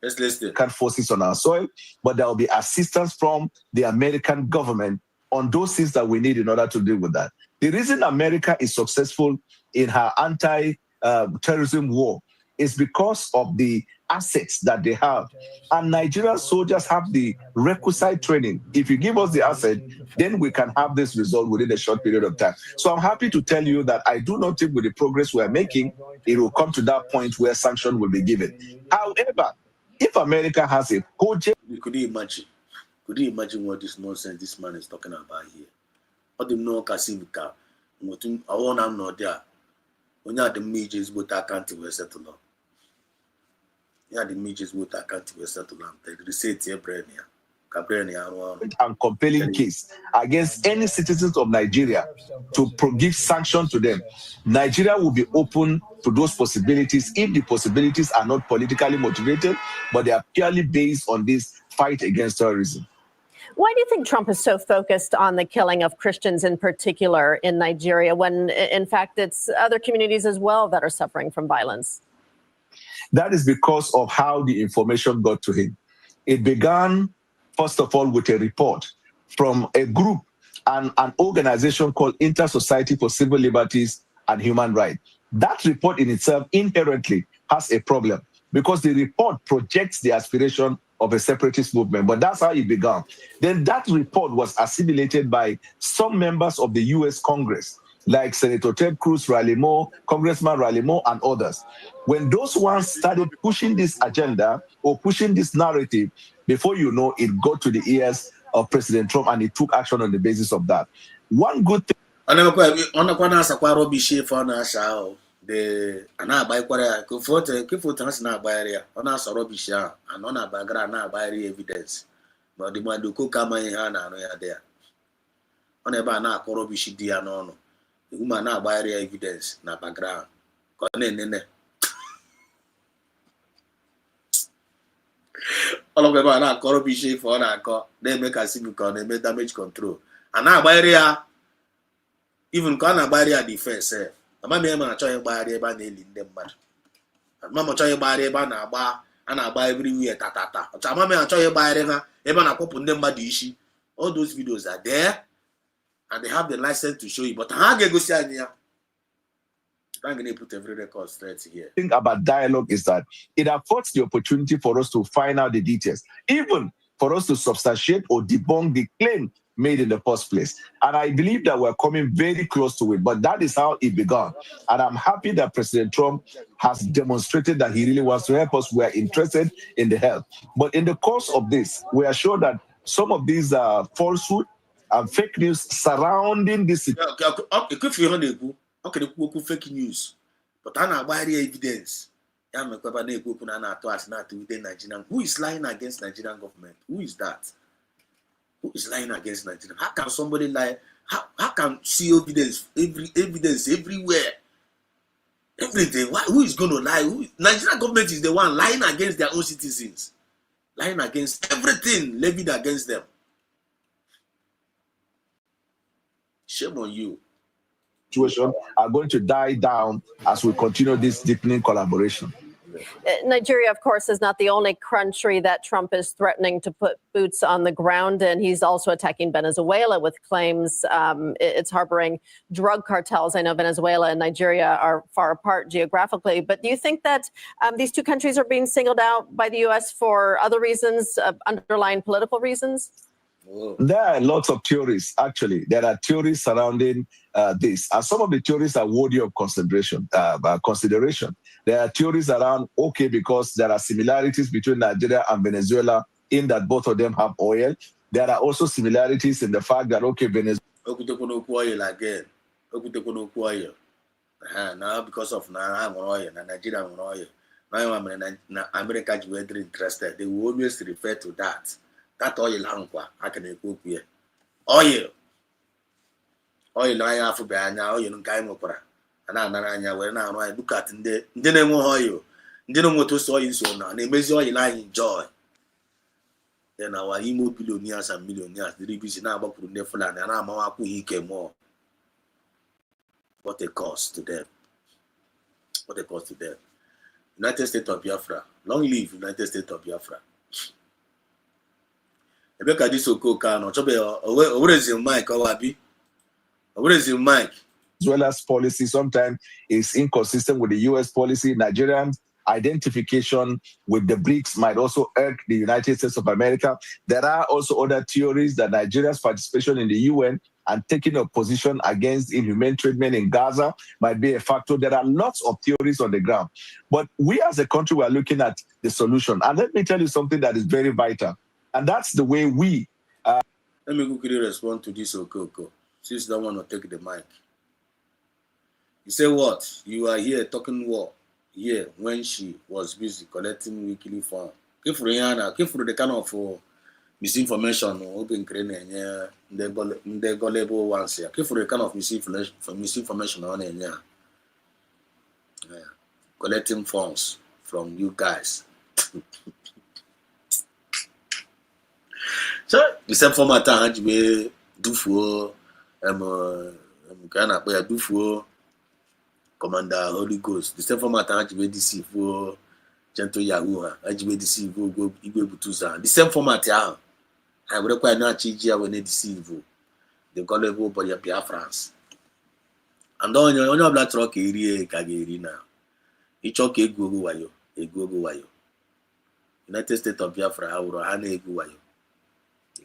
Speaker 7: Let's listen.
Speaker 16: Forces on our soil, but there will be assistance from the American government on those things that we need in order to deal with that. The reason America is successful in her anti-terrorism war is because of the assets that they have. And Nigerian soldiers have the requisite training. If you give us the asset, then we can have this result within a short period of time. So I'm happy to tell you that I do not think with the progress we are making, it will come to that point where sanction will be given. However, if America has a project...
Speaker 7: Could you imagine? Could you imagine what this nonsense this man is talking about here? What do you know, Kasimika? I want to know there. When you have the majors, what I can't even settle on. You have the majors, what I can't even settle on. The receipt here,
Speaker 16: and compelling case against any citizens of Nigeria to give sanction to them. Nigeria will be open to those possibilities if the possibilities are not politically motivated, but they are purely based on this fight against terrorism.
Speaker 13: Why do you think Trump is so focused on the killing of Christians in particular in Nigeria when, in fact, it's other communities as well that are suffering from violence?
Speaker 16: That is because of how the information got to him. It began, first of all, with a report from a group and an organization called Inter-Society for Civil Liberties and Human Rights. That report in itself inherently has a problem because the report projects the aspiration of a separatist movement, but that's how it began. Then that report was assimilated by some members of the U.S. Congress, like Senator Ted Cruz, Riley Moore, Congressman Riley Moore, and others. When those ones started pushing this agenda or pushing this narrative, before you know, it got to the ears of President Trump and he took action on the basis of that. One good thing...
Speaker 7: The anagbaikwara kefoto has na agbairi ona so rubbish and ona bagra na agbairi evidence but the man do cook ama ihe na anu ya there ona ebe na akọ rubbish di ya n'ọnụ the woman na agbairi evidence na background ko na enene all of them na akọ rubbish for na akọ na eme ka sibu ka na eme damage control and na agbairi ya even ka na agbairi ya defense Mama me na achọghị gbagharị ebe a na-eli ndị mmadụ. Mama achọghị gbagharị ebe a na-agba everywhere tatata. Mama me achọghị gbagharị ha ebe a na-akwụpụ ndị mmadụ isi. All those videos are there and they have the license to show you, but ha ga-egosi anyị ya. I'm going to put every record straight here.
Speaker 16: The thing about dialogue is that it affords the opportunity for us to find out the details, even for us to substantiate or debunk the claim made in the first place. And I believe that we're coming very close to it, but that is how it began. And I'm happy that President Trump has demonstrated that he really wants to help us. We're interested in the help. But in the course of this, we are sure that some of these falsehood and fake news surrounding this...
Speaker 7: fake news, but I know evidence. Who is lying against Nigerian government? Who is that? Who is lying against Nigeria? How can somebody lie? How can see evidence everywhere? Everything. Who is going to lie? Nigerian government is the one lying against their own citizens. Lying against everything levied against them. Shame on you.
Speaker 16: Situation are going to die down as we continue this deepening collaboration.
Speaker 13: Nigeria, of course, is not the only country that Trump is threatening to put boots on the ground in. He's also attacking Venezuela with claims it's harboring drug cartels. I know Venezuela and Nigeria are far apart geographically, but do you think that these two countries are being singled out by the U.S. for other reasons, underlying political reasons?
Speaker 16: There are lots of theories, actually. There are theories surrounding this. And some of the theories are worthy of consideration. There are theories around, okay, because there are similarities between Nigeria and Venezuela in that both of them have oil. There are also similarities in the fact that, okay, Venezuela...
Speaker 7: oil again. Oil. Now because of now oil, Nigeria oil. Now America is very interested. They will always refer to that. That oil I can cook here. Oil I have to oil no kai mokora. Ana anya we na anu look at ndị na-enwe oil. Ndị no moto so oil so na emezi oil I enjoy. Then our imo billionaires and millionaires the busy na agbapuru ndị Fulani na amawa akwụghị ike more. What a cost to them. What a cost to them. United States of Biafra. Long live United States of Biafra.
Speaker 16: Venezuela's policy sometimes is inconsistent with the U.S. policy. Nigerian identification with the BRICS might also irk the United States of America. There are also other theories that Nigeria's participation in the UN and taking a position against inhumane treatment in Gaza might be a factor. There are lots of theories on the ground. But we as a country, we are looking at the solution. And let me tell you something that is very vital. And that's the way we...
Speaker 7: Let me quickly respond to this, Okoko, since you don't want to take the mic. You say what? You are here talking war here when she was busy collecting weekly fund. Give for the kind of misinformation open the gullible ones here. Give for the kind of misinformation on here. Collecting funds from you guys. So the same format we do for do for Commander Holy Ghost. The same format we DC for Gentle Yahoo, DC go Igwe. The same format I would require not change when they deceive the gullible body of Biafrans. And on your black truck area Kagiri now. Each okay go wayo, a go wayo. United States of Biafra, Hane go wayo.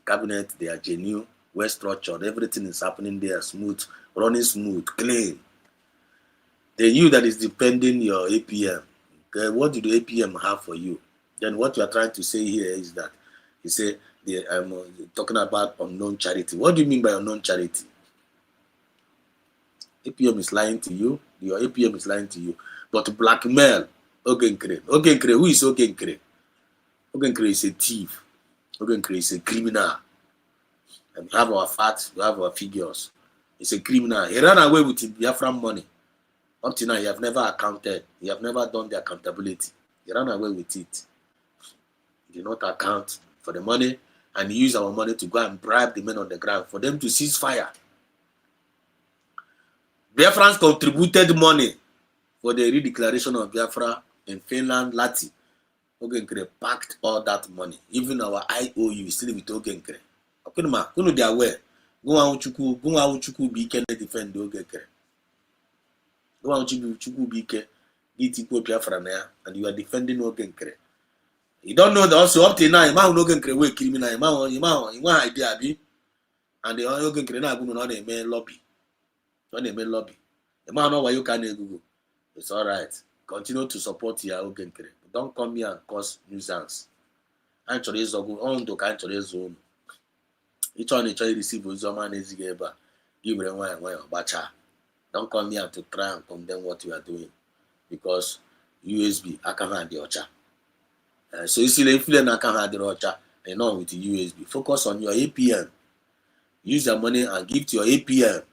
Speaker 7: Cabinet, they are genuine, well structured, everything is happening there smooth, running smooth, clean. They knew that it's depending your APM. Okay, what do the APM have for you? Then what you are trying to say here is that you say I'm talking about unknown charity. What do you mean by unknown charity? APM is lying to you. Your APM is lying to you. But blackmail, Ogenkre. Ogenkre, who is Ogenkre? Ogenkre is a thief. Ogenkre is a criminal. And we have our facts, we have our figures. He's a criminal. He ran away with the Biafran money. Up to now, he have never accounted. He have never done the accountability. He ran away with it. He did not account for the money, and he used our money to go and bribe the men on the ground for them to cease fire. Biafrans contributed money for the redeclaration of Biafra in Finland, Lati. Ogenkre packed all that money. Even our IOU is still with Ogenkre. Okunuma, who know they are aware? Go out Chuku be can defend Ogenkre. Go out Chuku be can get equal Biafra there, and you are defending Ogenkre. You don't know that also up till now, you might Ogenkre way criminal, you want idea be, and the Ogenkre now go on the main lobby. On the main lobby. The man know why you can't Google. It's all right. Continue to support your Ogenkre. Don't come here and cause nuisance. Actually, it's on to actually zone. Each one receive Uzoma Nezigeba. Give them one bacha. Don't come here to try and condemn what you are doing. Because USB, I can't have the Ocha. So you see, if you can't have the Ocha, and not with the USB. Focus on your APM. Use your money and give to your APM.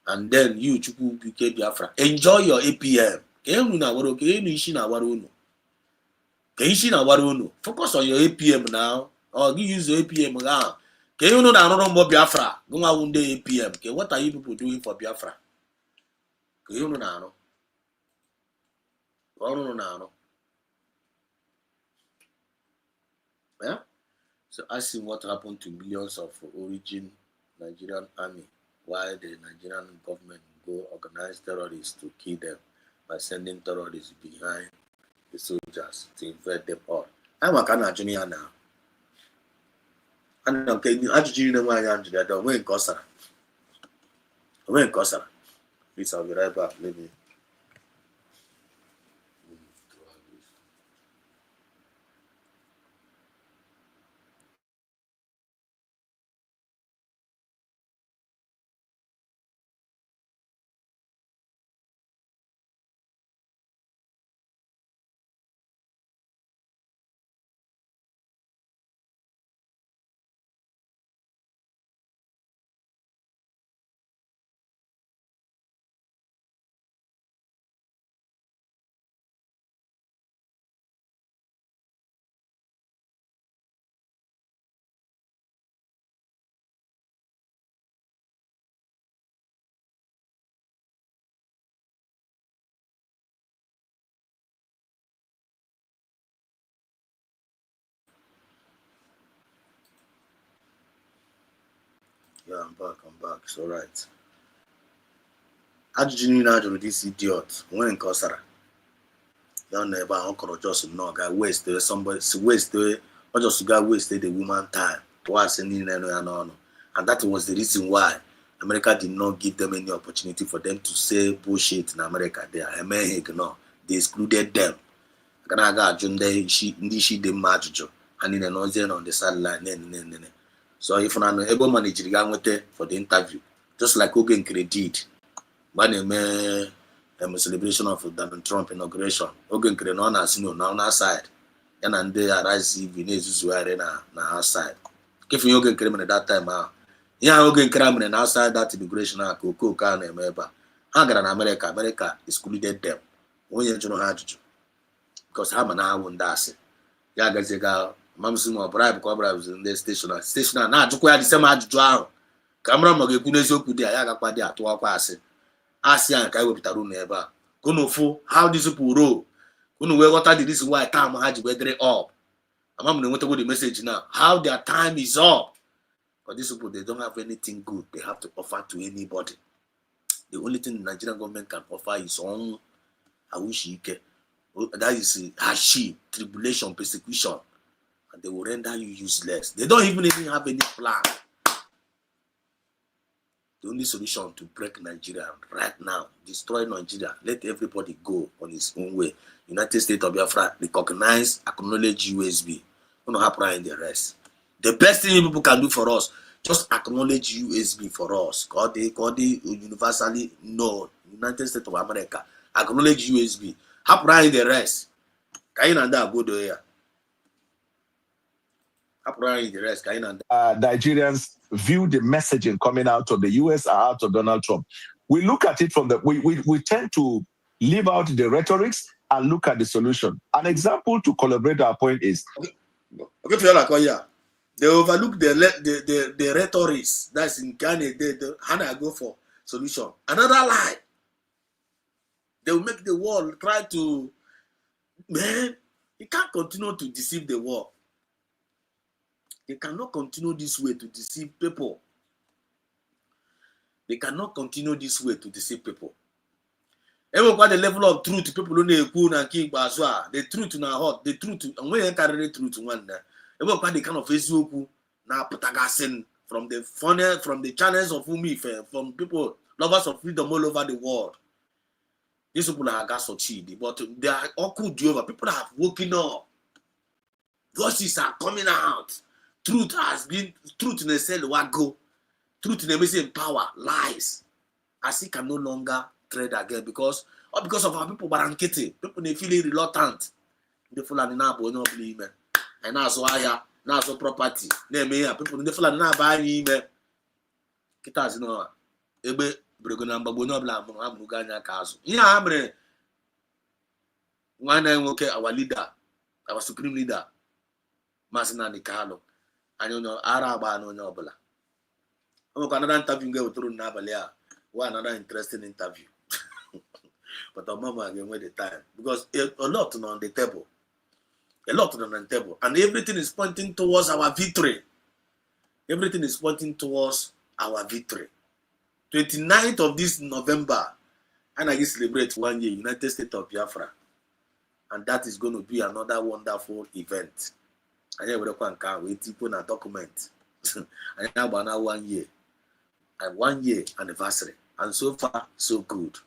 Speaker 7: And then you, Chuku Biafra. Enjoy your APM. Focus on your APM now. Or you use your APM now. Can you know that I don't know Biafra? Go on the APM. Okay, what are you people doing for Biafra? Can you know now? Yeah? So ask him what happened to millions of origin Nigerian army, why the Nigerian government go organize terrorists to kill them by sending terrorists behind the soldiers to invade them all. I'm a kind of junior now. And I'm telling you, ajụjụ na nwaanyị ahụ jụrụ ada onwe nke ọ sara. Onwe nke ọ sara. Please, I'll be right back. Let me. Yeah, I'm back. It's all right. Ajụjụ niile a jụrụ this idiot, onwe nke ọ sara. Ya nọ ebe ahụ ọ kọrọ just nnọọ ga waste somebody waste or just ga waste the woman time twice niile nọ ya n'ọnụ. And that was the reason why America did not give them any opportunity for them to say bullshit in America. They are ignore. They excluded them. Kana aga ajụ ndị isi dị mma ajụjụ ha niile nọzie on the sideline. So if na ebe manageri ga nwete for the interview, just like oge nkere did when a celebration of Donald Trump inauguration, oge nkere na ọ na-asị na on our side ya na ndị Arise TV na-ezuzugharị na outside. Kefu oge nkere mere that time ahụ ihe ahụ oge nkere mere na outside that inauguration ahụ ka okooko a na-eme ebe a ha gara na America excluded them. Onye jụrụ ha ajụjụ because ha ma na awụ ndị asị ya agazie ga mamsi ma bribe ka ọ bribe ndị station na-ajụkwa ya disem ajụjụ ahụ ka mara ma ọ ga-ekwu n'eziokwu dị ya agakwa dị atụwakwa asị ahụ ka anyị wepụtara unu ebe a ka unu fụ how these people roll ka unu wee ghọta the reason why time ha ji wee dịrị up. Ama m na-enwetago the message now how their time is up. But these people, they don't have anything good they have to offer to anybody. The only thing the Nigerian government can offer is on awushike. That is hardship, tribulation, persecution, and they will render you useless. They don't even have any plan. The only solution to break Nigeria right now, destroy Nigeria, let everybody go on his own way. United States of Biafra recognize, acknowledge USB. We don't have in the rest. The best thing people can do for us, just acknowledge USB for us. God, they universally known. United States of America acknowledge USB. Hapụrụ the rest. Ka anyị na ndị agodo ya. Hapụrụ the rest. Ka anyị na ndị.
Speaker 16: Nigerians view the messaging coming out of the US or out of Donald Trump. We look at it from we tend to leave out the rhetorics and look at the solution. An example to collaborate our point is.
Speaker 7: Okay, feel like they overlook the rhetorics. That's in Ghana. They go for solution. Another lie. They will make the world try to, man, you can't continue to deceive the world. They cannot continue this way to deceive people. They cannot continue this way to deceive people. Even what the level of truth people don't know the truth in our heart, the truth, and when you carry the truth one day, even what the kind of Facebook now putagasin from the funnel, from the channels of from people, lovers of freedom all over the world. These people are gas or cheat, but they are all good over. People have woken up. Voices are coming out. Truth in a cell go. Truth in a missing power, lies. As he can no longer trade again because of our people barankete. People they feel reluctant. They feel like now no believe me. And now so now so property. People they feel like now buy me. Kita no ebe Bregona Mbagbo bla amuga anya kazu. Ihe a mere nwanne nwoke our leader, our supreme leader, Masina Nikalo. And Araba no obula. Another interview get through n'abalị another interesting interview. But our mama again with the time because a lot on the table. A lot on the table. And everything is pointing towards our victory. Everything is pointing towards our victory. 29th of this November, and I celebrate 1 year, United States of Biafra. And that is going to be another wonderful event. And here we can wait people a document. And now 1 year. And 1 year anniversary. And so far, so good.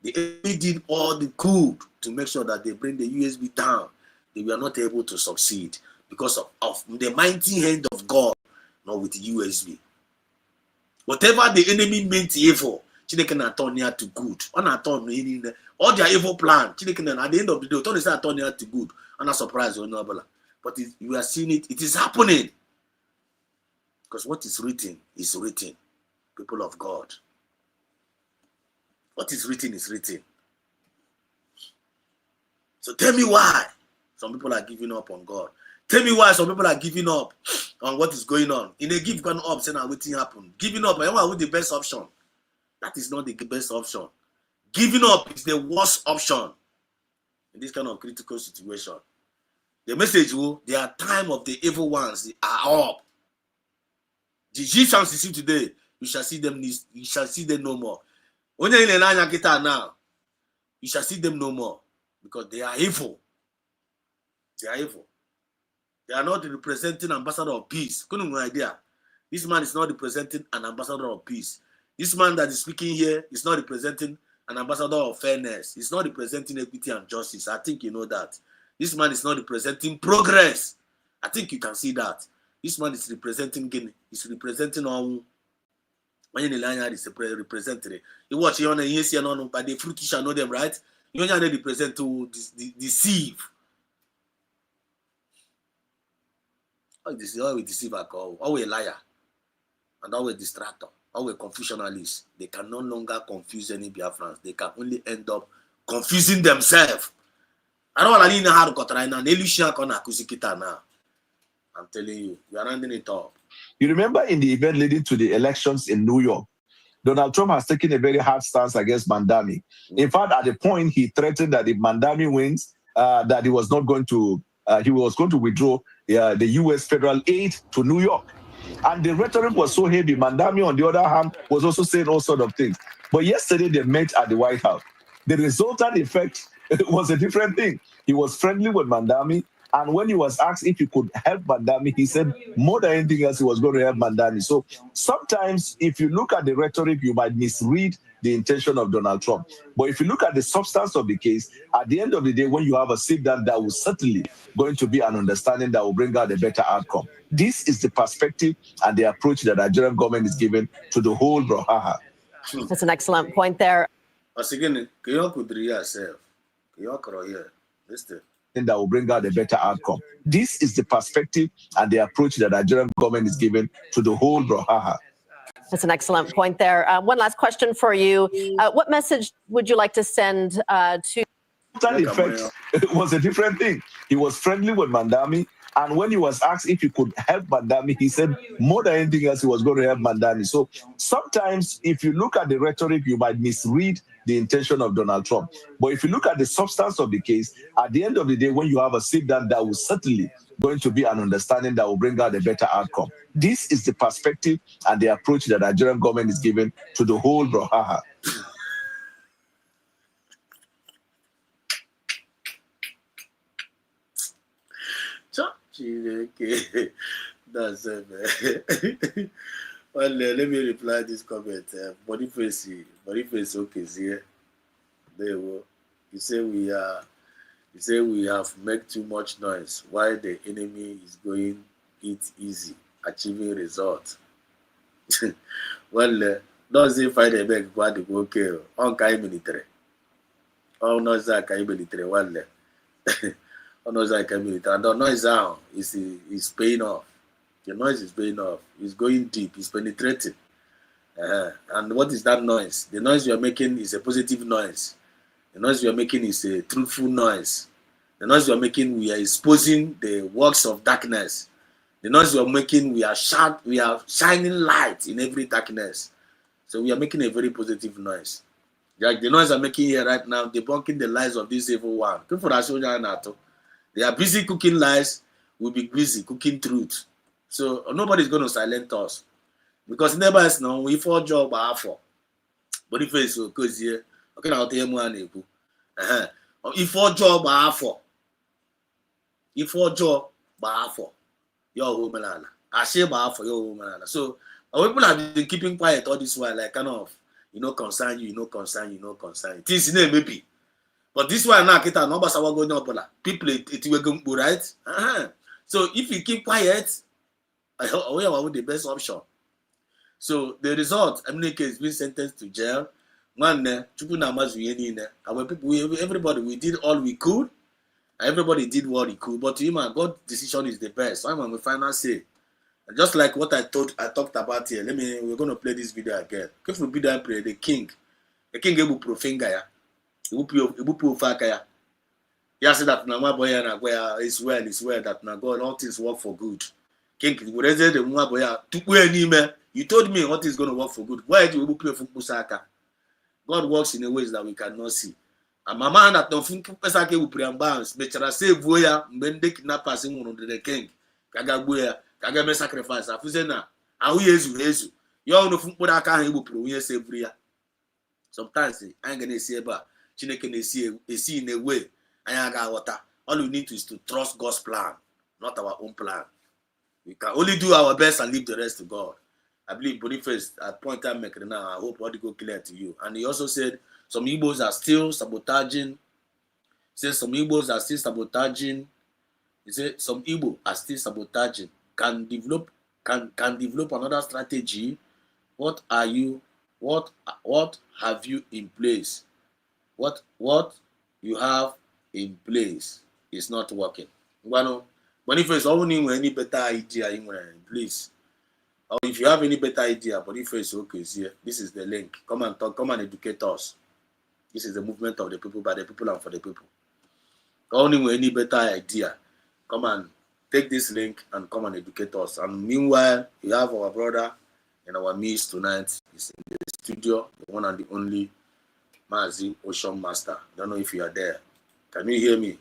Speaker 7: The enemy did all the good to make sure that they bring the USB down. They were not able to succeed because of the mighty hand of God, not with the USB. Whatever the enemy meant evil, Chineke na turn near to good. All their evil plan, Chineke na at the end of the day, turn near to good. I'm not surprised or no, but you are seeing it. It is happening because what is written is written. People of God, what is written is written. So tell me why some people are giving up on God. Tell me why some people are giving up on what is going on. In a give gone up, saying waiting happen. Giving up, I want the best option. That is not the best option. Giving up is the worst option in this kind of critical situation. The message will, there are time of the evil ones, they are up. The Egyptians you see today, you shall see them no more. When you're in now, you shall see them no more because they are evil. They are evil. They are not representing ambassador of peace. Couldn't no idea. This man is not representing an ambassador of peace. This man that is speaking here is not representing an ambassador of fairness. He's not representing equity and justice. I think you know that. This man is not representing progress. I think you can see that. This man is representing Guinea. He's representing all. When you is representing. You watch you on the but the fruit you shall know them, right? You only represent to deceive. Always deceiver, always a liar, and always distractor, always confusionalist. They can no longer confuse any Biafrans. They can only end up confusing themselves. I don't want to know how to cut right now. Now. I'm telling you, we are ending it up.
Speaker 16: You remember in the event leading to the elections in New York, Donald Trump has taken a very hard stance against Mandami. In fact, at the point he threatened that if Mandami wins, that he was not going to, he was going to withdraw the U.S. federal aid to New York. And the rhetoric was so heavy. Mandami, on the other hand, was also saying all sorts of things. But yesterday they met at the White House. The resultant effect was a different thing. He was friendly with Mandami. And when he was asked if he could help Mandami, he said more than anything else, he was going to help Mandami. So sometimes if you look at the rhetoric, you might misread the intention of Donald Trump. But if you look at the substance of the case, at the end of the day, when you have a sit down, that will certainly going to be an understanding that will bring out a better outcome. This is the perspective and the approach that the Nigerian government is giving to the whole brouhaha.
Speaker 13: That's an excellent point there.
Speaker 16: That will bring out a better outcome. This is the perspective and the approach that the Nigerian government is giving to the whole brouhaha.
Speaker 13: That's an excellent point there. One last question for you. What message would you like to send to...
Speaker 16: That effect was a different thing. He was friendly with Mandami. And when he was asked if he could help Mandami, he said more than anything else, he was going to help Mandami. So sometimes if you look at the rhetoric, you might misread the intention of Donald Trump. But if you look at the substance of the case, at the end of the day, when you have a sit down, that will certainly going to be an understanding that will bring out a better outcome. This is the perspective and the approach that the Nigerian government is giving to the whole brouhaha.
Speaker 7: That's it, man. Well, let me reply this comment. Boniface, okay, here. There we go. You say we have made too much noise while the enemy is going it easy, achieving results. Well, don't say fight a big body okay. On Kai military. Oh, no, Zaka military. Well, oh, no, Zaka military. And the noise now is paying off. The noise is paying off. It's going deep. It's penetrating. And what is that noise? The noise you are making is a positive noise. The noise you are making is a truthful noise. The noise you are making, we are exposing the works of darkness. The noise you are making, we are shining light in every darkness. So we are making a very positive noise. Like the noise I'm making here right now, debunking the lies of this evil one. People are showing you the They are busy cooking lies. We'll be busy cooking truth. So nobody's going to silence us. Because never else now, we for job for. But if it's because here, okay, I'll tell you one equal. If for job for. If for job for. Your woman. I say for your woman. So people have been keeping quiet all this while, like kind of, concern you, concern you, concern you. Things maybe. But this one now, kita no basa wa go no pola. People it will go right. So if you keep quiet, we are the best option. So the result, Emineke is being sentenced to jail. One, our people, everybody, we did all we could. Everybody did what he could. But to him, God's decision is the best. So I'm on the final say. And just like what I talked about here. We're going to play this video again. If we be that prayer, the king able profane guy. Ibu fakaya. Yeah, say that na boy and it's well that na God all things work for good. King, you told me what is going to work for good. Why do you pray for Pusaka? God works in a ways that we cannot see. And my man that don't think Pusaka will pray and bounce. But I say, Voya, when they kidnappers in one of the king, Kagabuya, Kagame sacrifice. I say, now, how is you all know from Pudaka, he will pray every year. Sometimes I ain't gonna see about Chineke see in a way. I got water. All we need is to trust God's plan, not our own plan. We can only do our best and leave the rest to God. I believe Boniface at point I'm making now. I hope what go clear to you. And he also said some Igbos are still sabotaging. He said some Igbos are still sabotaging. He said some Igbo are still sabotaging. Can develop another strategy. What have you in place? What you have in place is not working. Boniface, only any better idea, please. Or if you have any better idea, Boniface, okay, here. This is the link. Come and talk. Come and educate us. This is the movement of the people, by the people, and for the people. Only with any better idea, come and take this link and come and educate us. And meanwhile, we have our brother in our midst tonight. He's in the studio, the one and the only Mazi Ocean Master. Don't know if you are there. Can you hear me?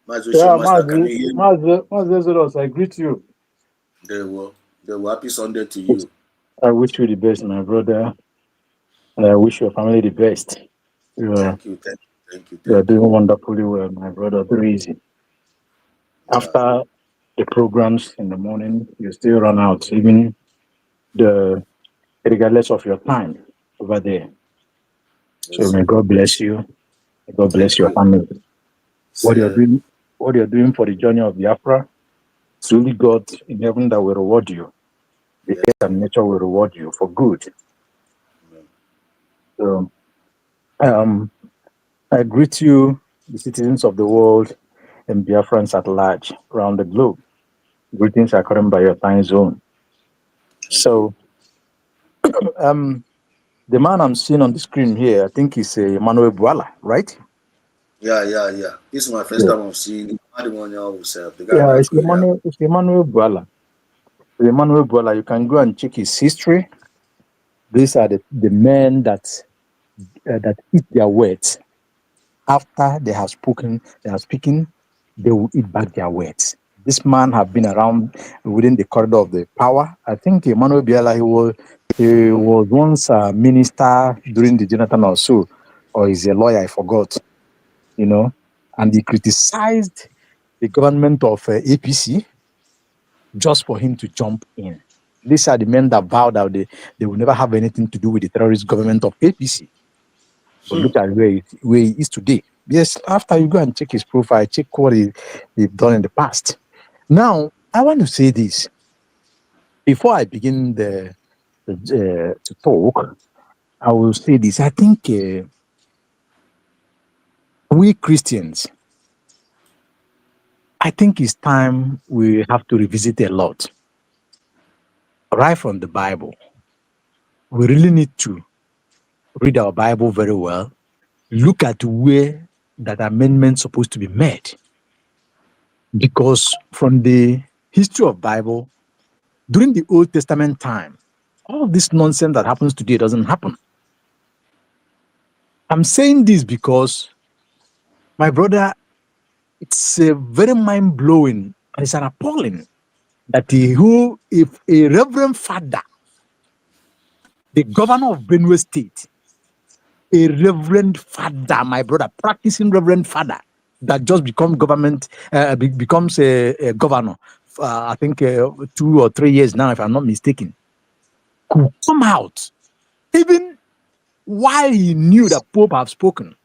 Speaker 17: Yeah, Mazi, I greet you.
Speaker 7: They will happy Sunday to you.
Speaker 17: I wish you the best, my brother, and I wish your family the best.
Speaker 7: Thank you.
Speaker 17: You are doing wonderfully well, my brother. Very easy. Yeah. After the programs in the morning, you still run out, even regardless of your time over there. Yes, so may God bless you. May God bless your family. What you're doing for the journey of Biafra, it's only God in heaven that will reward you. The earth and nature will reward you for good. So, I greet you, the citizens of the world, and Biafrans at large around the globe. Greetings are coming by your time zone. So, the man I'm seeing on the screen here, I think he's Emmanuel Buala, right?
Speaker 7: Yeah. This is my first time I'm seeing him. The one yourself.
Speaker 17: Yeah, it's Emmanuel Buala. Emmanuel Buala, you can go and check his history. These are the men that eat their words. After they have spoken, they will eat back their words. This man have been around within the corridor of the power. I think Emmanuel Biala, he was once a minister during the Jonathan or he's a lawyer, I forgot, and he criticized the government of APC just for him to jump in. These are the men that vowed that they will never have anything to do with the terrorist government of APC. But look at where he is today. Yes, after you go and check his profile, check what he's done in the past. Now, I want to say this. Before I begin to talk, I will say this. I think we Christians, I think it's time we have to revisit a lot. Right from the Bible. We really need to read our Bible very well. Look at where that amendment's supposed to be made. Because from the history of Bible, during the Old Testament time, all this nonsense that happens today doesn't happen. I'm saying this because My brother, it's very mind-blowing and it's an appalling that if a reverend father, the governor of Benue State, a reverend father, my brother, practicing reverend father, that just becomes a governor, I think 2 or 3 years now, if I'm not mistaken, could come out, even while he knew that Pope have spoken,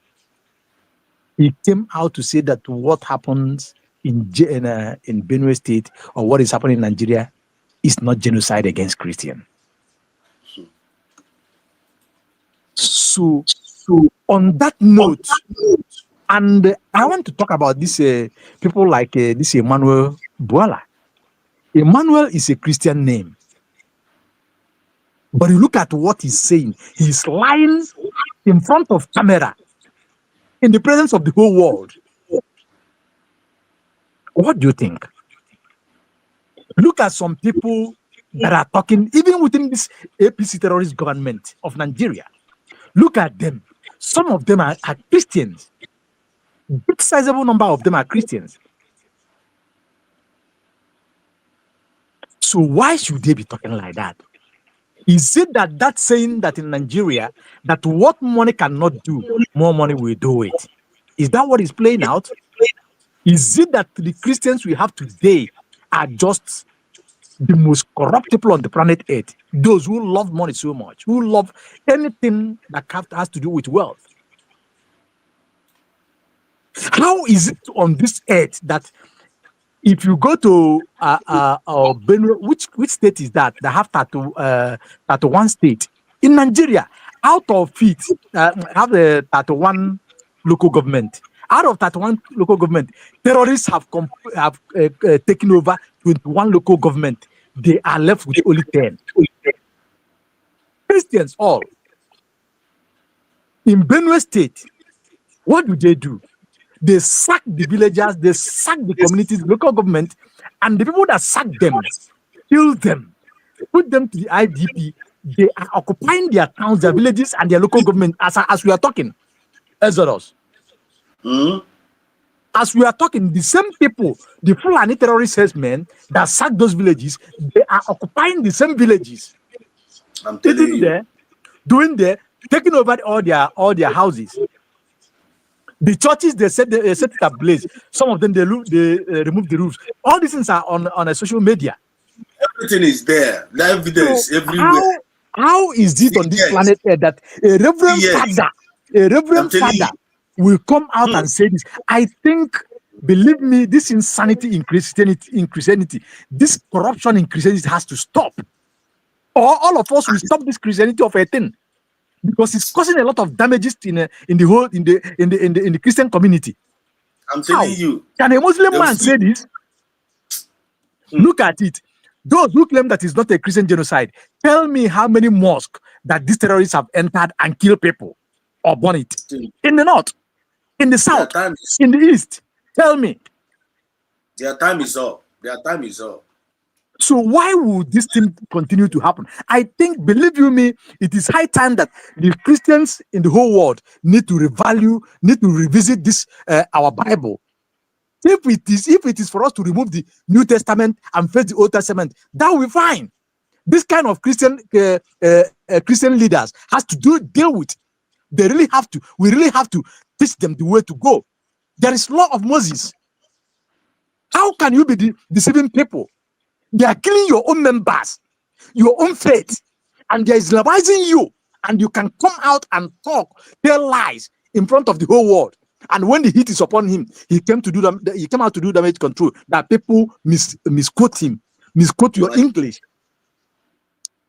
Speaker 17: he came out to say that what happens in Benue State or what is happening in Nigeria is not genocide against Christians. So on that note, and I want to talk about this people like this Emmanuel Buala. Emmanuel is a Christian name, but you look at what he's saying. He's lying in front of camera, in the presence of the whole world. What do you think? Look at some people that are talking, even within this APC terrorist government of Nigeria. Look at them. Some of them are Christians. A big sizable number of them are Christians. So why should they be talking like that? Is it that saying that in Nigeria, that what money cannot do, more money will do it? Is that what is playing out? Is it that the Christians we have today are just the most corrupt people on the planet Earth? Those who love money so much, who love anything that has to do with wealth. How is it on this earth that if you go to Benue, which state is that have 31 state in Nigeria? Out of it, have the 31 local government. Out of 31 local government, terrorists have taken over 21 local government. They are left with only 10. Christians all. In Benue State, what do? They sack the villagers, they sack the communities, local government, and the people that sack them, kill them, put them to the IDP. They are occupying their towns, their villages, and their local government as we are talking. Exodus. As we are talking, the same people, the Fulani terrorist herdsmen that sacked those villages, they are occupying the same villages.
Speaker 7: I'm telling you.
Speaker 17: Doing there, taking over all their houses. The churches, they set it ablaze. Some of them, they remove the roofs. All these things are on a social media.
Speaker 7: Everything is there. The evidence everywhere.
Speaker 17: How is it on this planet Earth that a reverend father will come out and say this? I think, believe me, this insanity in Christianity, this corruption in Christianity has to stop. Or all of us will stop this Christianity of a thing. Because it's causing a lot of damages in the Christian community.
Speaker 7: I'm telling you.
Speaker 17: Can a Muslim man say this? Look at it. Those who claim that it's not a Christian genocide, tell me how many mosques that these terrorists have entered and killed people or burn it. In the north, in the south, in the east. Tell me.
Speaker 7: Their time is up.
Speaker 17: So why would this thing continue to happen? I think, believe you me, it is high time that the Christians in the whole world need to revisit this our Bible. If it is for us to remove the New Testament and face the Old Testament, that will be fine. This kind of Christian leaders has to deal with. They really have to. We really have to teach them the way to go. There is law of Moses. How can you be deceiving people? They are killing your own members, your own faith, and they are Islamizing you. And you can come out and tell lies in front of the whole world. And when the heat is upon him, he came out to do damage control. That people misquote him, misquote your English.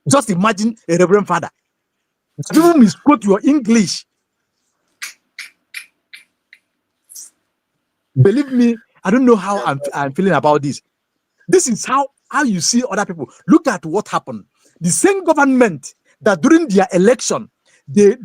Speaker 17: Just imagine a reverend father. People misquote your English. Believe me, I don't know how I'm feeling about this. This is how you see other people. Look at what happened. The same government that during their election, they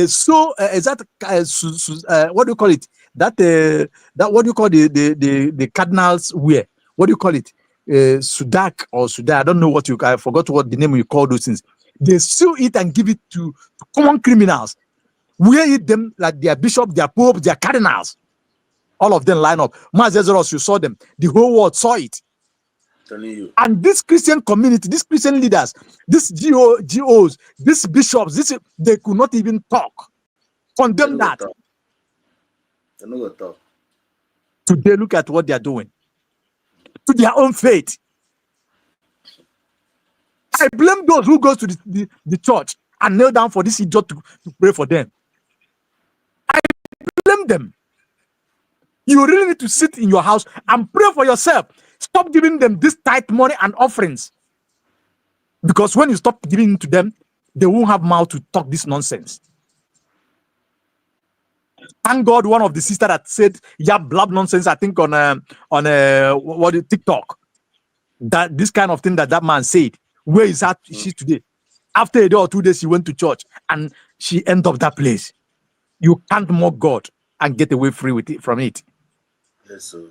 Speaker 17: so what do you call it? That what do you call the cardinals wear? What do you call it? Sudak or Sudan? I don't know I forgot what the name you call those things. They sew it and give it to common criminals. Wear it them like their bishop, their pope, their cardinals. All of them line up. Mazeros, you saw them. The whole world saw it.
Speaker 7: Telling you.
Speaker 17: And this Christian community, these Christian leaders, these GOs, these bishops, they could not even talk. Condemn that.
Speaker 7: They know what talk.
Speaker 17: Today, look at what they are doing to their own faith. I blame those who go to the church and kneel down for this idiot to pray for them. I blame them. You really need to sit in your house and pray for yourself. Stop giving them this tithe money and offerings. Because when you stop giving to them, they won't have mouth to talk this nonsense. Thank God, one of the sisters that said, yeah, blab nonsense, I think on TikTok, that this kind of thing that man said, where is that she today? After a day or 2 days, she went to church and she ended up that place. You can't mock God and get away free with it from it.
Speaker 7: Yes, sir.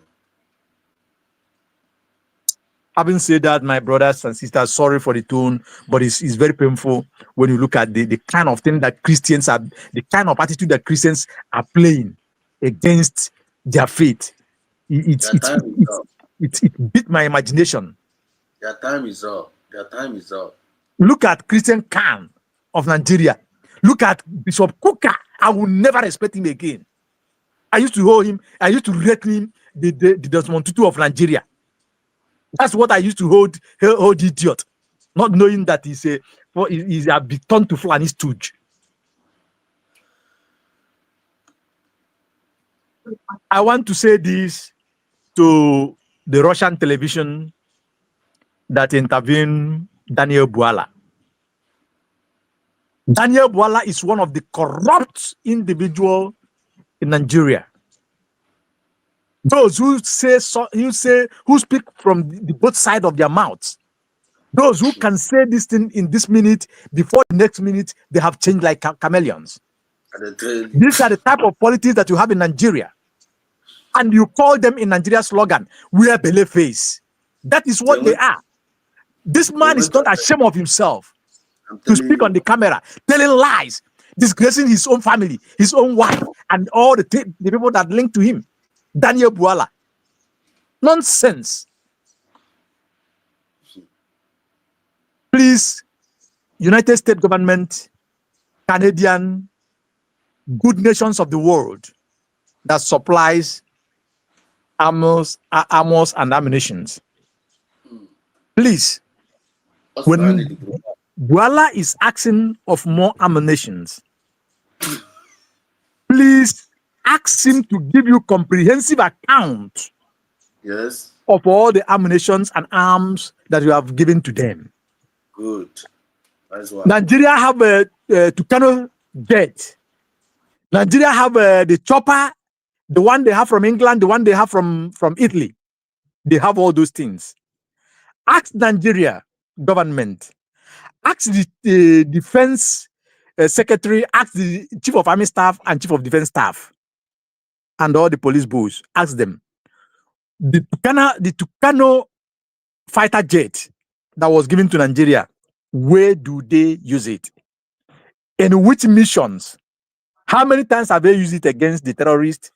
Speaker 17: Having said that, my brothers and sisters, sorry for the tone, but it's very painful when you look at the kind of thing that Christians are, the kind of attitude that Christians are playing against their faith. It beat my imagination.
Speaker 7: Their time is up. Their time is up.
Speaker 17: Look at Christian Khan of Nigeria. Look at Bishop Kuka. I will never respect him again. I used to hold him. I used to rate him the Desmond Tutu of Nigeria. That's what I used to hold idiot, not knowing that he's a turned to Fulani stooge. I want to say this to the Russian television that intervened Daniel Bwala. Daniel Bwala is one of the corrupt individuals in Nigeria. Those who who speak from the both sides of their mouths. Those who can say this thing in this minute, before the next minute, they have changed like chameleons. These are the type of politics that you have in Nigeria. And you call them in Nigeria's slogan, wear belly face. That is what they are. This man is not ashamed of himself to speak on the camera, telling lies, disgracing his own family, his own wife, and all the people that link to him. Daniel Bwala. Nonsense. Please, United States government, Canadian, good nations of the world that supplies armors and ammunitions. Please, when Bwala is asking of more ammunitions, please ask him to give you comprehensive account of all the ammunitions and arms that you have given to them.
Speaker 7: Good.
Speaker 17: Nigeria have a Tucano jet. Nigeria have the chopper, the one they have from England, the one they have from Italy. They have all those things. Ask Nigeria government, ask the defense secretary, ask the chief of army staff and chief of defense staff, and all the police boys. Ask them. The Tucano fighter jet that was given to Nigeria, where do they use it? In which missions? How many times have they used it against the terrorists?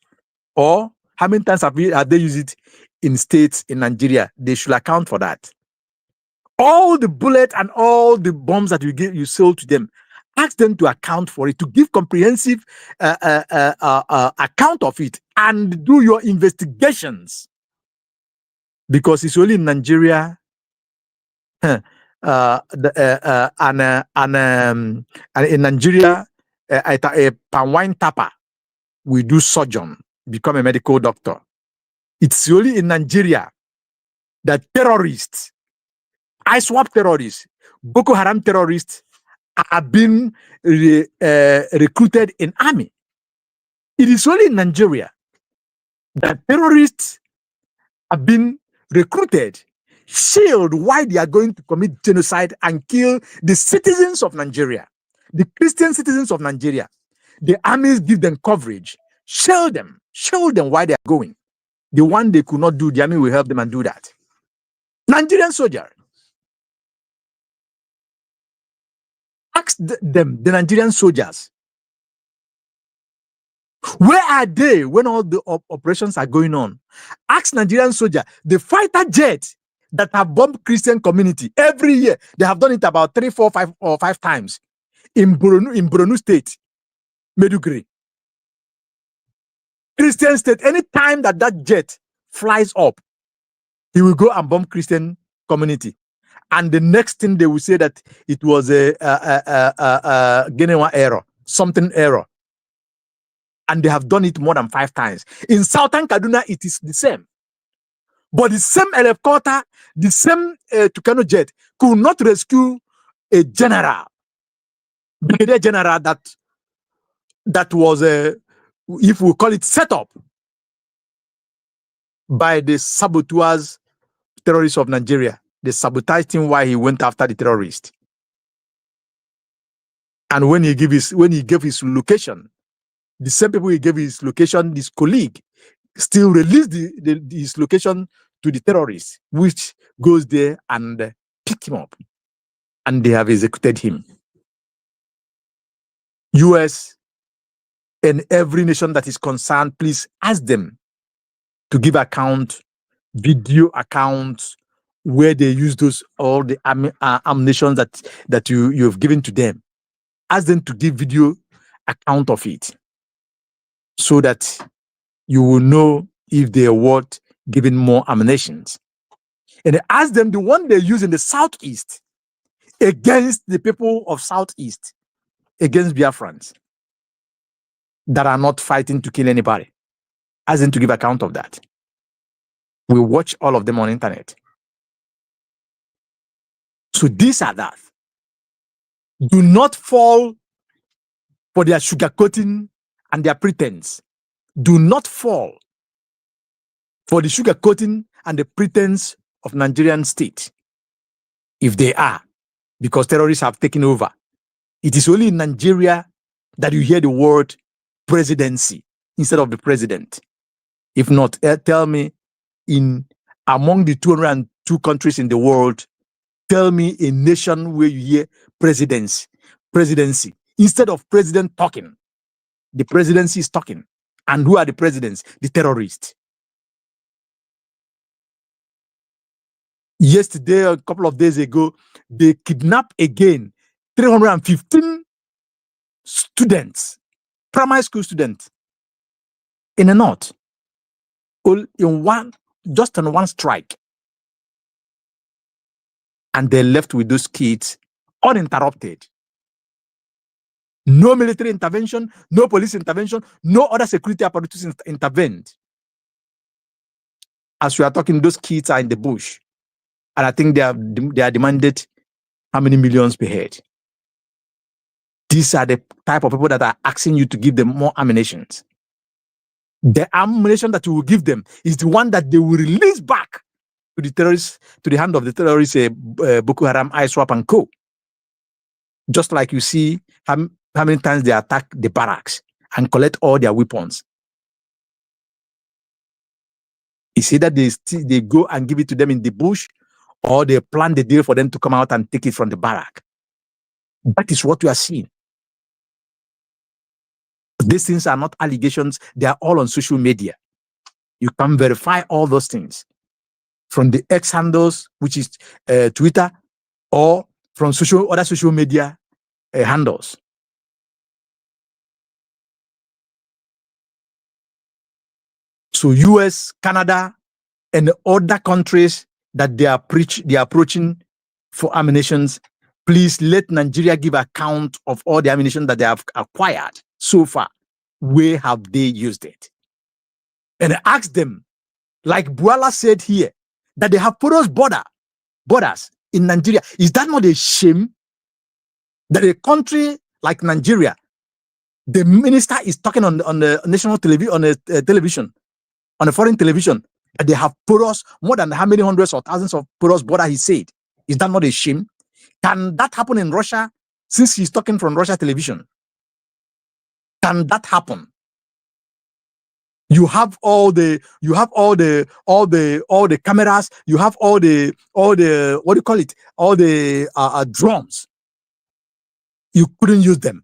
Speaker 17: Or how many times have they used it in states in Nigeria? They should account for that. All the bullets and all the bombs that you sold to them, ask them to account for it, to give comprehensive account of it, and do your investigations. Because it's only in Nigeria and in Nigeria, a palm wine tapper will do surgeon, become a medical doctor. It's only in Nigeria that terrorists, ISWAP terrorists, Boko Haram terrorists are being recruited in army. It is only in Nigeria that terrorists have been recruited, shielded while they are going to commit genocide and kill the citizens of Nigeria, the Christian citizens of Nigeria. The armies give them coverage, shield them while they are going. The one they could not do, the army will help them and do that. Nigerian soldier. Ask them, the Nigerian soldiers, Where are they when all the operations are going on? Ask Nigerian soldier, the fighter jet that have bombed Christian community every year. They have done it about 3, 4, 5 times in Borno State, Meduguri. Christian state, anytime that jet flies up, he will go and bomb Christian community. And the next thing they will say that it was a Genewa error, something error. And they have done it more than 5 times. In Southern Kaduna, it is the same. But the same helicopter, the same Tucano jet could not rescue a general, brigadier general that was, if we call it, set up by the saboteurs, terrorists of Nigeria. They sabotaged him while he went after the terrorist. And when he gave his location, the same people he gave his location, his colleague, still released his location to the terrorists, which goes there and pick him up. And they have executed him. US and every nation that is concerned, please ask them to give account, video accounts, where they use those all the ammunition that you've given to them. Ask them to give video account of it, so that you will know if they are worth giving more ammunition. And ask them the one they use in the Southeast against the people of Southeast, against Biafrans that are not fighting to kill anybody. Ask them to give account of that. We watch all of them on internet. So these are that. Do not fall for their sugarcoating and their pretense. Do not fall for the sugarcoating and the pretense of Nigerian state, if they are, because terrorists have taken over. It is only in Nigeria that you hear the word presidency instead of the president. If not, tell me, among the 202 countries in the world, tell me a nation where you hear presidency. Instead of president talking, the presidency is talking. And who are the presidents? The terrorists. Yesterday, a couple of days ago, they kidnapped again 315 students, primary school students, in the north, all in just on one strike. And they left with those kids uninterrupted. No military intervention, no police intervention, no other security apparatus intervened. As we are talking, those kids are in the bush. And I think they are demanded how many millions per head. These are the type of people that are asking you to give them more ammunition. The ammunition that you will give them is the one that they will release back to the terrorists, to the hand of the terrorists, Boko Haram, ISWAP, and co. Just like you see how many times they attack the barracks and collect all their weapons. It's either they go and give it to them in the bush, or they plan the deal for them to come out and take it from the barrack. That is what we are seeing. These things are not allegations. They are all on social media. You can verify all those things from the X handles, which is Twitter, or from other social media handles. So US, Canada, and other countries that they are approaching for ammunitions, please let Nigeria give account of all the ammunition that they have acquired so far. Where have they used it? And ask them, like Buala said here, that they have porous borders in Nigeria. Is that not a shame that a country like Nigeria, the minister is talking on the national television, on the television, on a foreign television, that they have porous, more than how many hundreds or thousands of porous border, he said. Is that not a shame? Can that happen in Russia, since he's talking from Russia television? Can that happen? You have all the cameras, you have all the what do you call it? All the drones. You couldn't use them.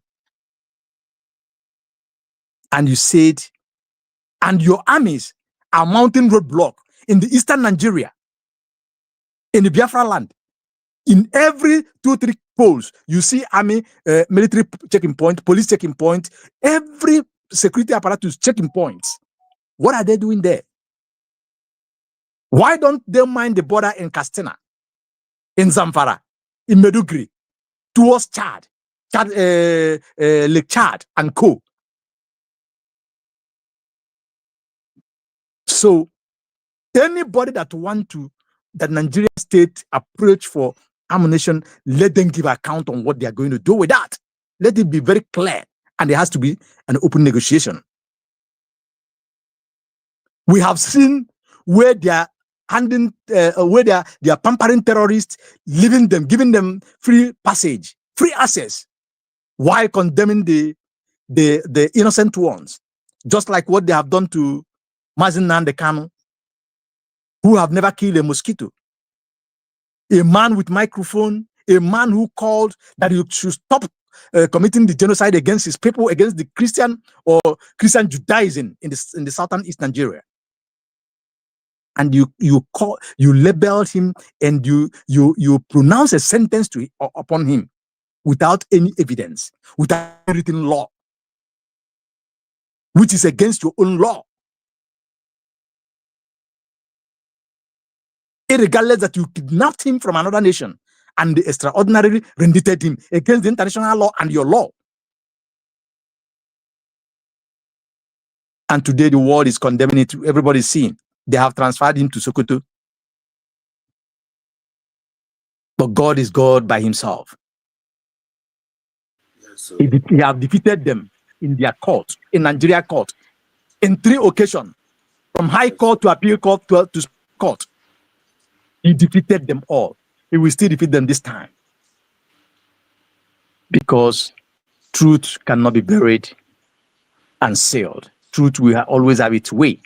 Speaker 17: And you said, and your armies are mounting roadblock in the eastern Nigeria, in the Biafra land. In every 2-3 poles, you see army, military checking point, police checking point, every security apparatus checking points. What are they doing there? Why don't they mind the border in Kastina, in Zamfara, in Medugri, towards Chad, Lake Chad, and co? So anybody that Nigeria state approach for ammunition, let them give account on what they are going to do with that. Let it be very clear, and there has to be an open negotiation. We have seen where they are handing, where they are pampering terrorists, leaving them, giving them free passage, free access, while condemning the innocent ones, just like what they have done to Mazen Nnamdi Kanu, who have never killed a mosquito. A man with microphone, a man who called that you should stop committing the genocide against his people, against the Christian or Christian Judaism in the southern East Nigeria. And you labeled him, and you pronounce a sentence upon him without any evidence, without written law, which is against your own law. Regardless that you kidnapped him from another nation and extraordinarily rendited him against the international law and your law. And today the world is condemning it. Everybody's seeing. They have transferred him to Sokoto. But God is God by himself. Yes, he have defeated them in their court, in Nigeria court, in 3 occasions, from high court to appeal court to court. He defeated them all. He will still defeat them this time. Because truth cannot be buried and sealed. Truth will always have its way,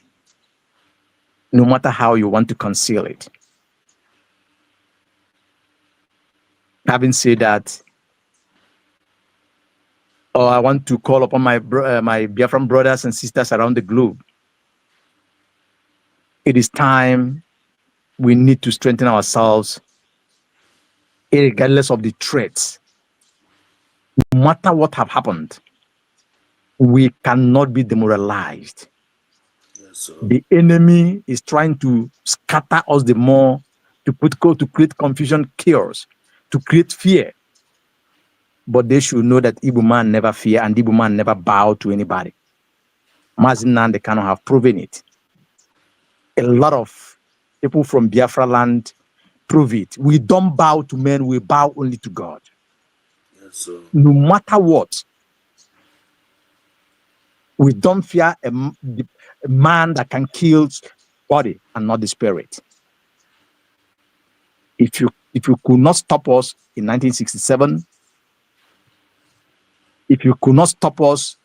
Speaker 17: no matter how you want to conceal it. Having said that, I want to call upon my Biafran brothers and sisters around the globe. It is time we need to strengthen ourselves, regardless of the threats. No matter what have happened, we cannot be demoralized. Yes, the enemy is trying to scatter us the more, to create confusion, chaos, to create fear. But they should know that Igbo man never fear and Igbo man never bow to anybody. Mazen Nnamdi Kanu have proven it. A lot of people from Biafra land prove it. We don't bow to men, we bow only to God. Yes, no matter what, we don't fear a man that can kill body and not the spirit. If you could not stop us in 1967, if you could not stop us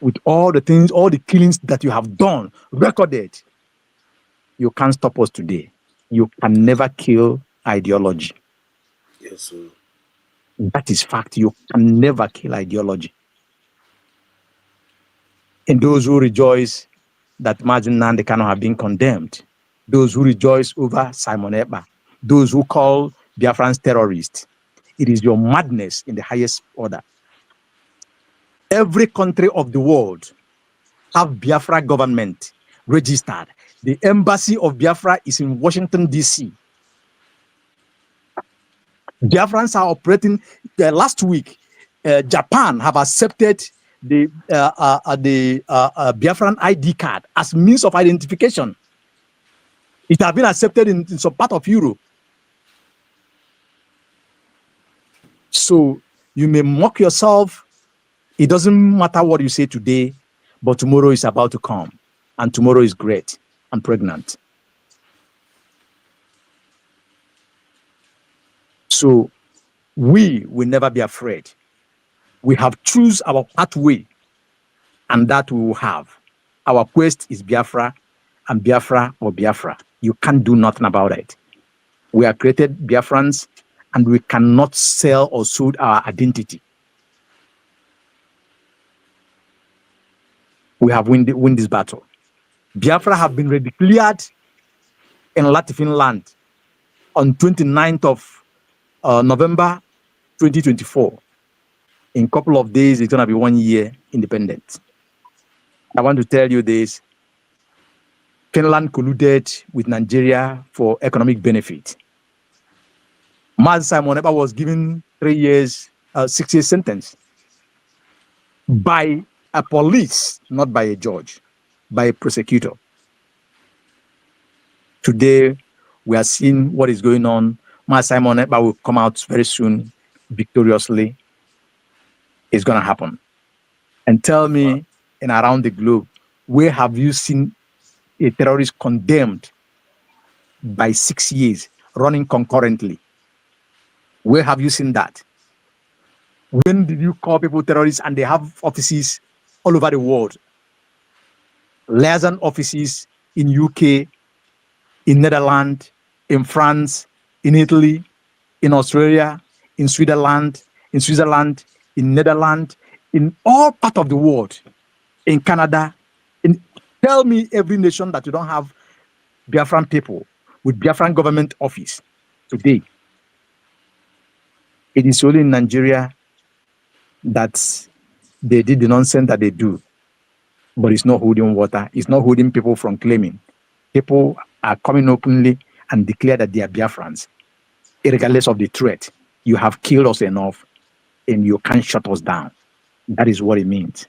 Speaker 17: with all the things, all the killings that you have done, recorded, you can't stop us today. You can never kill ideology. Yes, sir. That is fact. You can never kill ideology. And those who rejoice that Mazen Nnamdi Kanu have been condemned, those who rejoice over Simon Ekpa, those who call Biafrans terrorists, it is your madness in the highest order. Every country of the world have Biafra government registered. The embassy of Biafra is in Washington, D.C. Biafrans are operating. Last week, Japan have accepted the Biafran ID card as means of identification. It has been accepted in some part of Europe. So you may mock yourself. It doesn't matter what you say today, but tomorrow is about to come, and tomorrow is great and pregnant. So we will never be afraid. We have choose our pathway, and that we will have. Our quest is Biafra, and Biafra or Biafra. You can't do nothing about it. We are created Biafrans, and we cannot sell or sold our identity. we have win this battle. Biafra have been declared in Latvian land on 29th of November 2024. In a couple of days, it's going to be 1 year independent. I want to tell you this. Finland colluded with Nigeria for economic benefit. Maz Simon Ekpa was given 3 years, 6 years sentence by a police, not by a judge, by a prosecutor. Today, we are seeing what is going on. Maz Simon Ekpa will come out very soon, victoriously. It's going to happen. And tell me, and around the globe, where have you seen a terrorist condemned by 6 years running concurrently? Where have you seen that? When did you call people terrorists and they have offices all over the world? Liaison offices in UK, in Netherlands, in France, in Italy, in Australia, in Switzerland, in Netherlands, in all parts of the world, in Canada. Tell me every nation that you don't have Biafran people with Biafran government office today. It is only in Nigeria that they did the nonsense that they do, but it's not holding water. It's not holding people from claiming. People are coming openly and declare that they are Biafrans, regardless of the threat. You have killed us enough and you can't shut us down. That is what it means.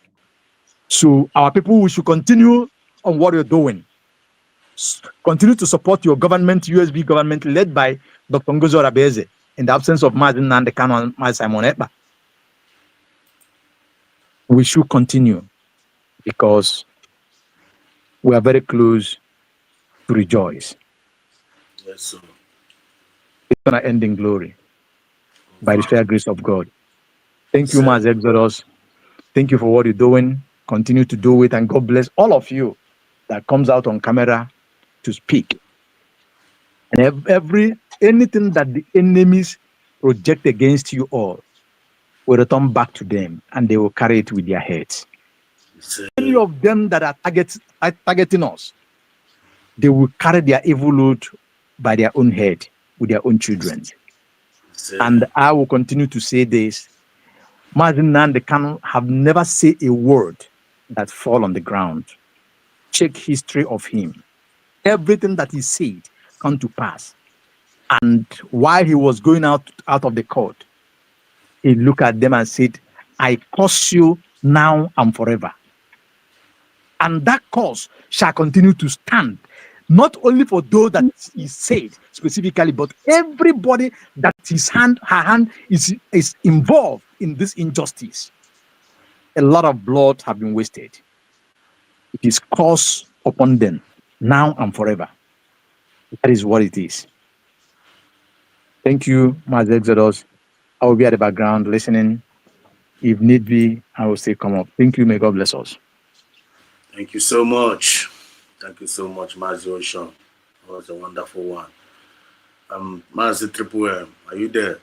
Speaker 17: So our people, we should continue on what you're doing. Continue to support your government, USB government, led by Dr. Ngozi Orebeze, in the absence of Mazi Nnamdi Kanu and Mazi Simon Ekpa. We should continue because we are very close to rejoice.
Speaker 7: Yes, sir.
Speaker 17: It's going to end in glory by the fair grace of God. Thank you, Mazi Exodus. Thank you for what you're doing. Continue to do it, and God bless all of you that comes out on camera to speak. And anything that the enemies project against you all will return back to them, and they will carry it with their heads. Any of them that are targeting us, they will carry their evil load by their own head with their own children. And I will continue to say this. Mazi Nnamdi Kanu have never said a word that fall on the ground. Check history of him. Everything that he said come to pass. And while he was going out of the court, he looked at them and said, I curse you now and forever. And that curse shall continue to stand, not only for those that he said specifically, but everybody that her hand is involved in this injustice. A lot of blood have been wasted. It is cursed upon them now and forever. That is what it is. Thank you, Mazi Exodus. I will be at the background listening. If need be, I will still come up. Thank you. May God bless us.
Speaker 7: Thank you so much. Thank you so much, Mazi Ocean. That was a wonderful one. Mazi Triple M, are you there?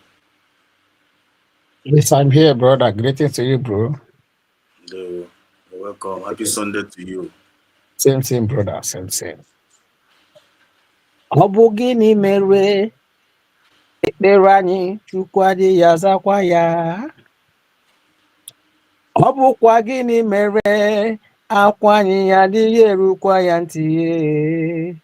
Speaker 18: Yes, I'm here, brother. Greetings to you, bro.
Speaker 7: You're welcome. Happy Sunday to you.
Speaker 18: Same, brother. Same. Ọ bụ gịnị mere ekpere anyị Chukwu adịghị azakwa ya? Ọ bụkwa gịnị mere akwa anyị adịghị erukwa ya ntị?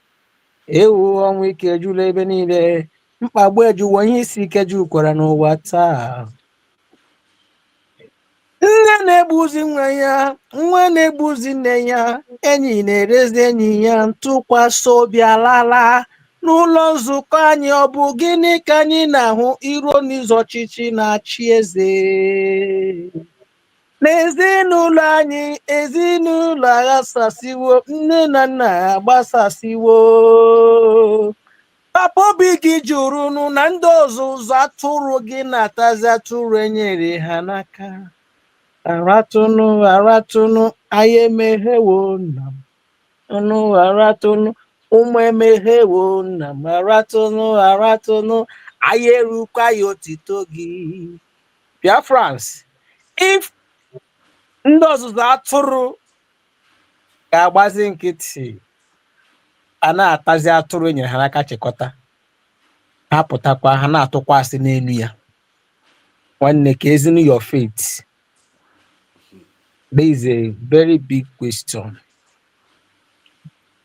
Speaker 18: Ewu ọnwụ ike juru ebe niile, mkpagbu ejuwo ihe isi ike jukwara n'ụwa taa. Nne na-egbuzi nwa ya, nwa na-egbuzi nne ya, enyi na-erezi enyi ya, ntụkwasị obi alala. N'ụlọ nzukọ anyị ọ bụ gịnị ka anyị na-ahụ iro n'izu ọchịchị na-achị eze? N'ezinụlọ anyị, ezinụlọ aghasasiwo, nne na nna agbasasiwo. Papa obi gị jụrụ na ndị ọzụzụ atụrụ gị na-atazi atụrụ enyere ha n'aka. Aratụnụ, anyị emeghewo nna m. Aratụnụ, ụmụ emeghewo nna m. Aratụnụ, anyị erukwa ya otito gị. Biafrans, if ndị ọzụzụ atụrụ ka agbazi nkịtị a na-atazi atụrụ enyere ha n'aka chịkọta ha pụtakwa ha na-atụkwa asị n'elu ya nwanne ka ezinu your faith. There is a very big question.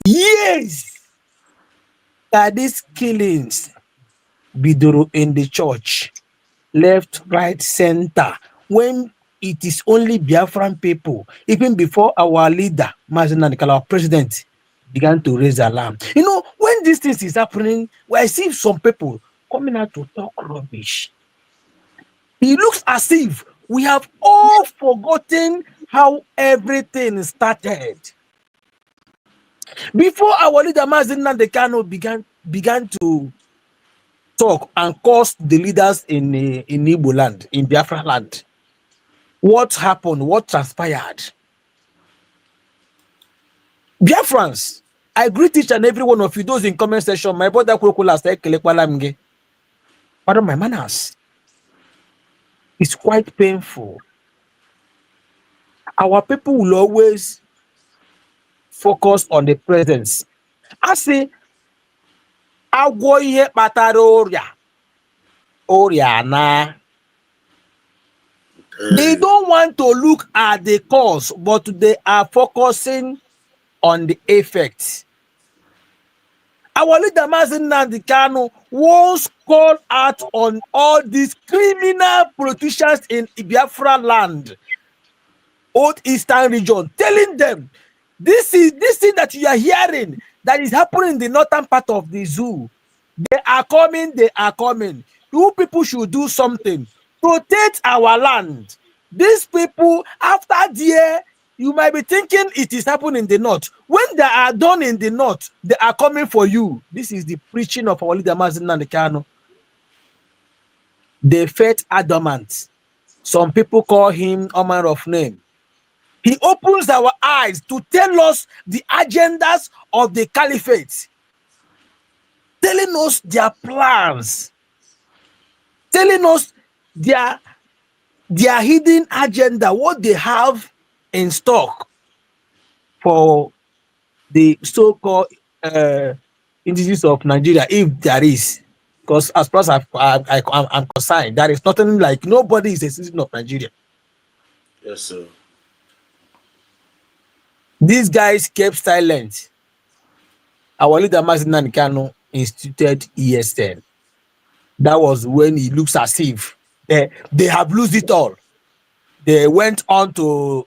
Speaker 18: Yes, that these killings bidoro in the church, left, right, center, when it is only Biafran people, even before our leader, our president, began to raise alarm. You know, when these things is happening, I see some people coming out to talk rubbish. It looks as if we have all forgotten how everything started. Before our leader Mazi Nnamdi Kanu began to talk and curse the leaders in Igbo land, in Biafra land, what happened? What transpired? Biafrans, I greet each and every one of you, those in comment section. My brother Kwekula said, pardon my manners. It's quite painful. Our people will always focus on the presence. I say, they don't want to look at the cause, but they are focusing on the effects. Our leader Mazi Nnamdi Kanu once called out on all these criminal politicians in Biafra land, Old Eastern region, telling them this thing that you are hearing that is happening in the northern part of the zoo. They are coming. You people should do something. Protect our land. These people, after there, you might be thinking it is happening in the north. When they are done in the north, they are coming for you. This is the preaching of our leader Mazi Nnamdi Kanu. They felt adamant. Some people call him a man of name. He opens our eyes to tell us the agendas of the caliphate, telling us their plans, telling us their hidden agenda, what they have in stock for the so-called indigenous of Nigeria, if there is. Because as far as I'm concerned, there is nothing like nobody is a citizen of Nigeria.
Speaker 7: Yes, sir.
Speaker 18: These guys kept silent. Our leader Mazi Nnamdi Kanu instituted ESN. That was when it looks as if they have lost it all. They went on to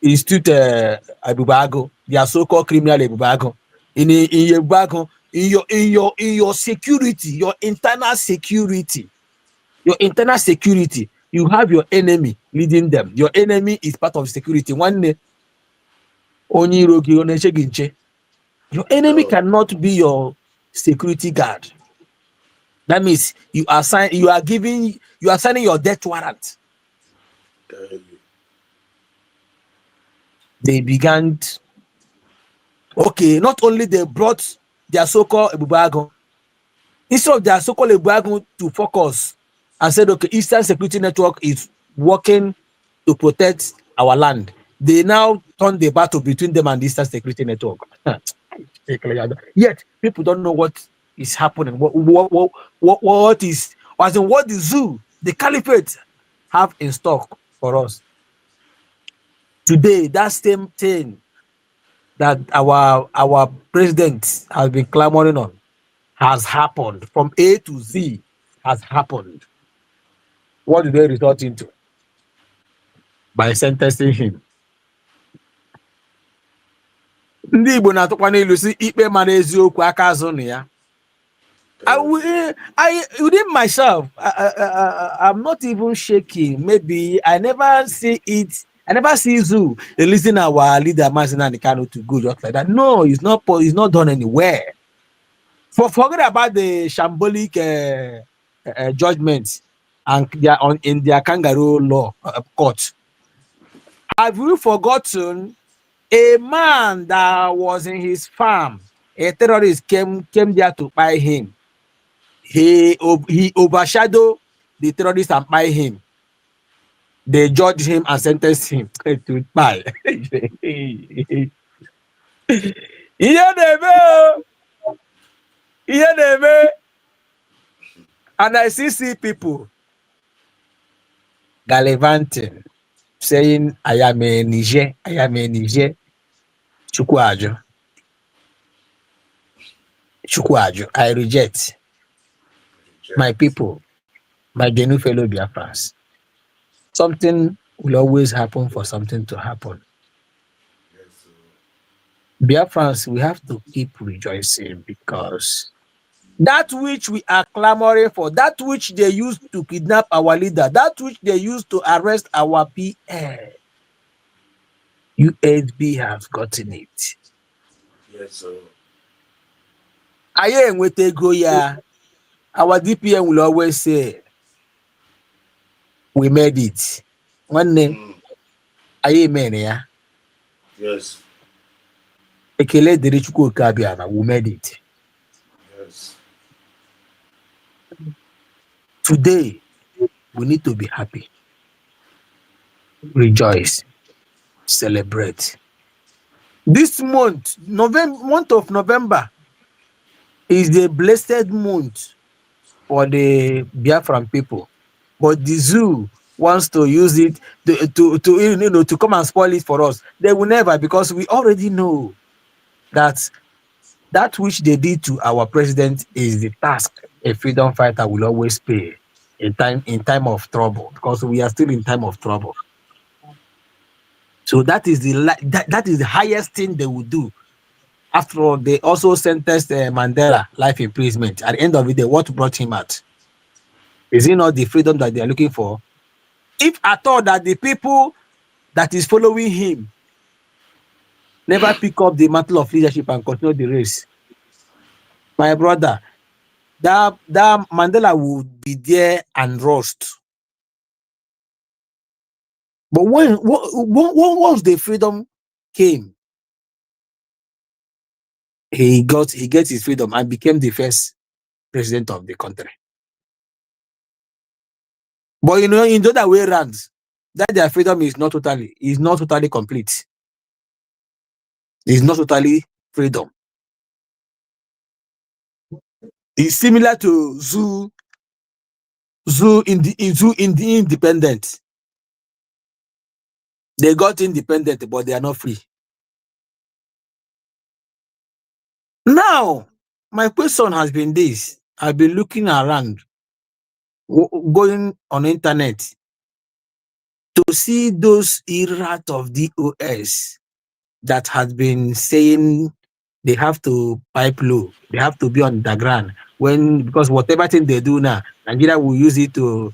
Speaker 18: institute Ebubago, their so-called criminal Ebubago. In Ebubago, in your security, your internal security, you have your enemy leading them. Your enemy is part of security. Your enemy cannot be your security guard. That means you are signing your death warrant. They began. Okay, not only they brought their so-called Ebubago, instead of their so-called Ebubago to focus and said, okay, Eastern Security Network is working to protect our land. They now turn the battle between them and the Eastern Security Network. Yet people don't know what is happening. What is what the zoo, the caliphate have in stock for us. Today, that same thing that our president has been clamoring on has happened. From A to Z has happened. What do they resort into? By sentencing him. Ndị Igbo na-atụkwa n'ilu si ikpe mara eziokwu aka azụ na ya. Within myself, I'm not even shaking. Maybe I never see it. I never see Zoo releasing our leader Mazi Nnamdi Kanu to go just like that. No, it's not done anywhere. Forget about the shambolic judgments and in their kangaroo law court. Have you forgotten a man that was in his farm? A terrorist came there to buy him. He overshadowed the terrorist and buy him. they judged him and sentenced him to buy. And I see people gallivanting, saying, I am a Niger, I am a Niger. Chukwajo. I reject my people, my genuine fellow Biafrans. Something will always happen for something to happen. Biafrans, we have to keep rejoicing because that which we are clamoring for, that which they used to kidnap our leader, that which they used to arrest our PA, USB has gotten it.
Speaker 7: Yes, sir.
Speaker 18: Aye, with go ya. Our DPM will always say, we made it. One name, aye, man, yeah.
Speaker 7: Yes.
Speaker 18: Ekele dịrị Chukwu Okabiama, we made it.
Speaker 7: Yes.
Speaker 18: Today, we need to be happy, rejoice, celebrate. This month of November, is the blessed month for the Biafran people. But the zoo wants to use it to come and spoil it for us. They will never, because we already know that which they did to our president is the task a freedom fighter will always pay in time of trouble, because we are still in time of trouble. So that is that is the highest thing they will do. After all, they also sentenced Mandela life imprisonment. At the end of the day, what brought him out? Is it not the freedom that they are looking for? If at all that the people that is following him never pick up the mantle of leadership and continue the race, my brother, that Mandela would be there and roast. But once the freedom came, he gets his freedom and became the first president of the country. But in the other way around, that their freedom is not totally complete. It's not totally freedom. It's similar to zoo in the independent. They got independent, but they are not free. Now, my question has been this. I've been looking around, going on the internet to see those errata of DOS that has been saying they have to pipe low, they have to be on the ground, because whatever thing they do now, Nigeria will use it to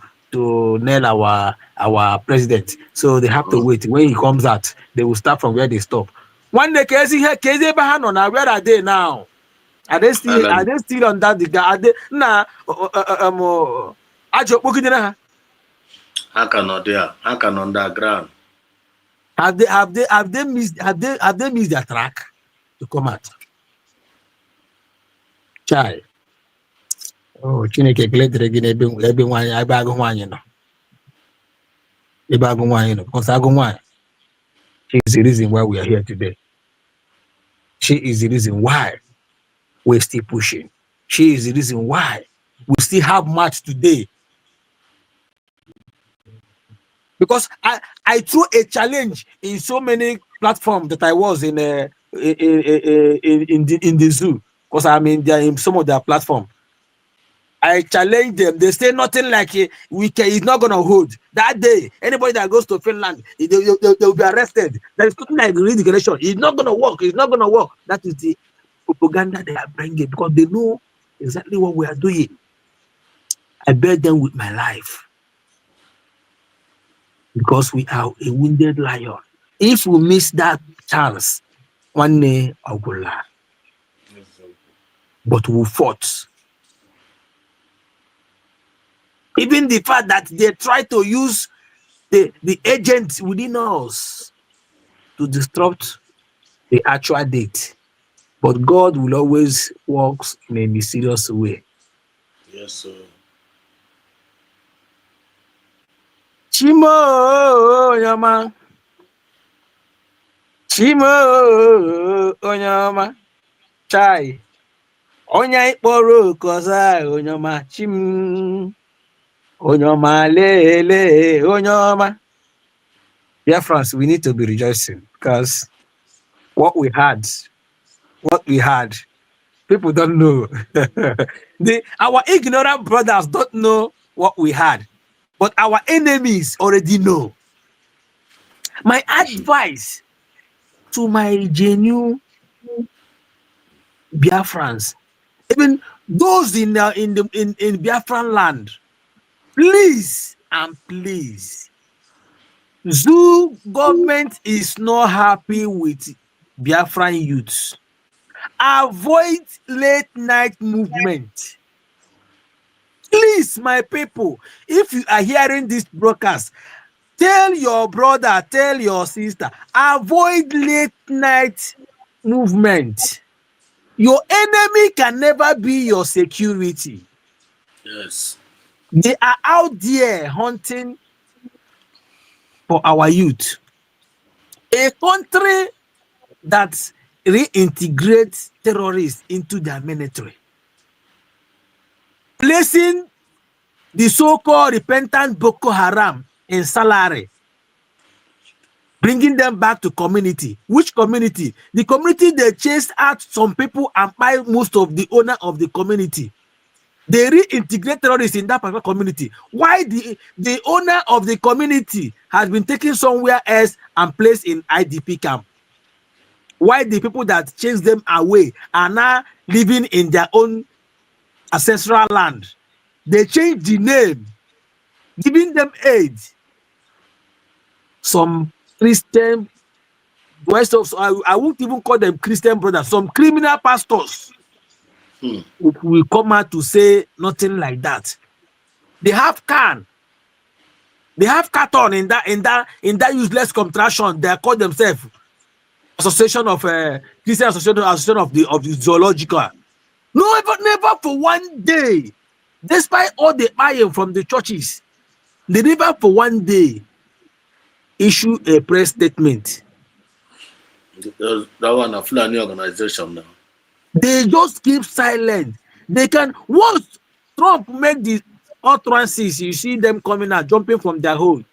Speaker 18: nail our president. So they have to wait. When he comes out, they will start from where they stop. One day, where are they now? Are they still on that? Are they now?
Speaker 7: How can underground?
Speaker 18: Have they missed their track to come out? Chai. Oh, Chineke gledere gị ebe nwaanyị ebe agụ nwaanyị nọ. Ebe agụ nwaanyị nọ. Because agụ nwaanyị, she is the reason why we are here today. She is the reason why we're still pushing. She is the reason why we still have match today. Because I threw a challenge in so many platforms that I was in the zoo. Because I'm in some of their platforms. I challenge them. They say nothing like it's not gonna hold. That day, anybody that goes to Finland, they'll be arrested. There is nothing like reintegration. It's not gonna work. It's not gonna work. That is the propaganda they are bringing, because they know exactly what we are doing. I bear them with my life, because we are a wounded lion. If we miss that chance, one day I'll go lie. But we fought. Even the fact that they try to use the agents within us to disrupt the actual date. But God will always work in a mysterious way.
Speaker 7: Yes, sir.
Speaker 18: Chimo Onyama. Chimo Onyama. Chai. Onya ikporo koza Onyama. Chim. Onyama lele Onyama. Dear friends, we need to be rejoicing because what we had, people don't know. Our ignorant brothers don't know what we had, but our enemies already know. My advice to my genuine Biafrans, even those in Biafran land, please and please, Zoo government is not happy with Biafran youths. Avoid late night movement. Please, my people, if you are hearing this broadcast, tell your brother, tell your sister, avoid late night movement. Your enemy can never be your security.
Speaker 7: Yes.
Speaker 18: They are out there hunting for our youth. A country that reintegrates terrorists into their military, placing the so-called repentant Boko Haram in salary, bringing them back to community. Which community? The community they chased out some people and buy most of the owner of the community. They reintegrate terrorists in that particular community. Why the owner of the community has been taken somewhere else and placed in IDP camp? Why the people that chased them away are now living in their own ancestral land? They changed the name, giving them aid. Some Christian, I won't even call them Christian brothers, some criminal pastors will come out to say nothing like that. They have carton in that useless contraction. They call themselves Association of Christian Association of the Zoological. No, never for one day, despite all the buying from the churches, they never for one day issue a press statement.
Speaker 7: That one a Fulani organization now.
Speaker 18: They just keep silent. They can, once Trump make the utterances, you see them coming out, jumping from their hole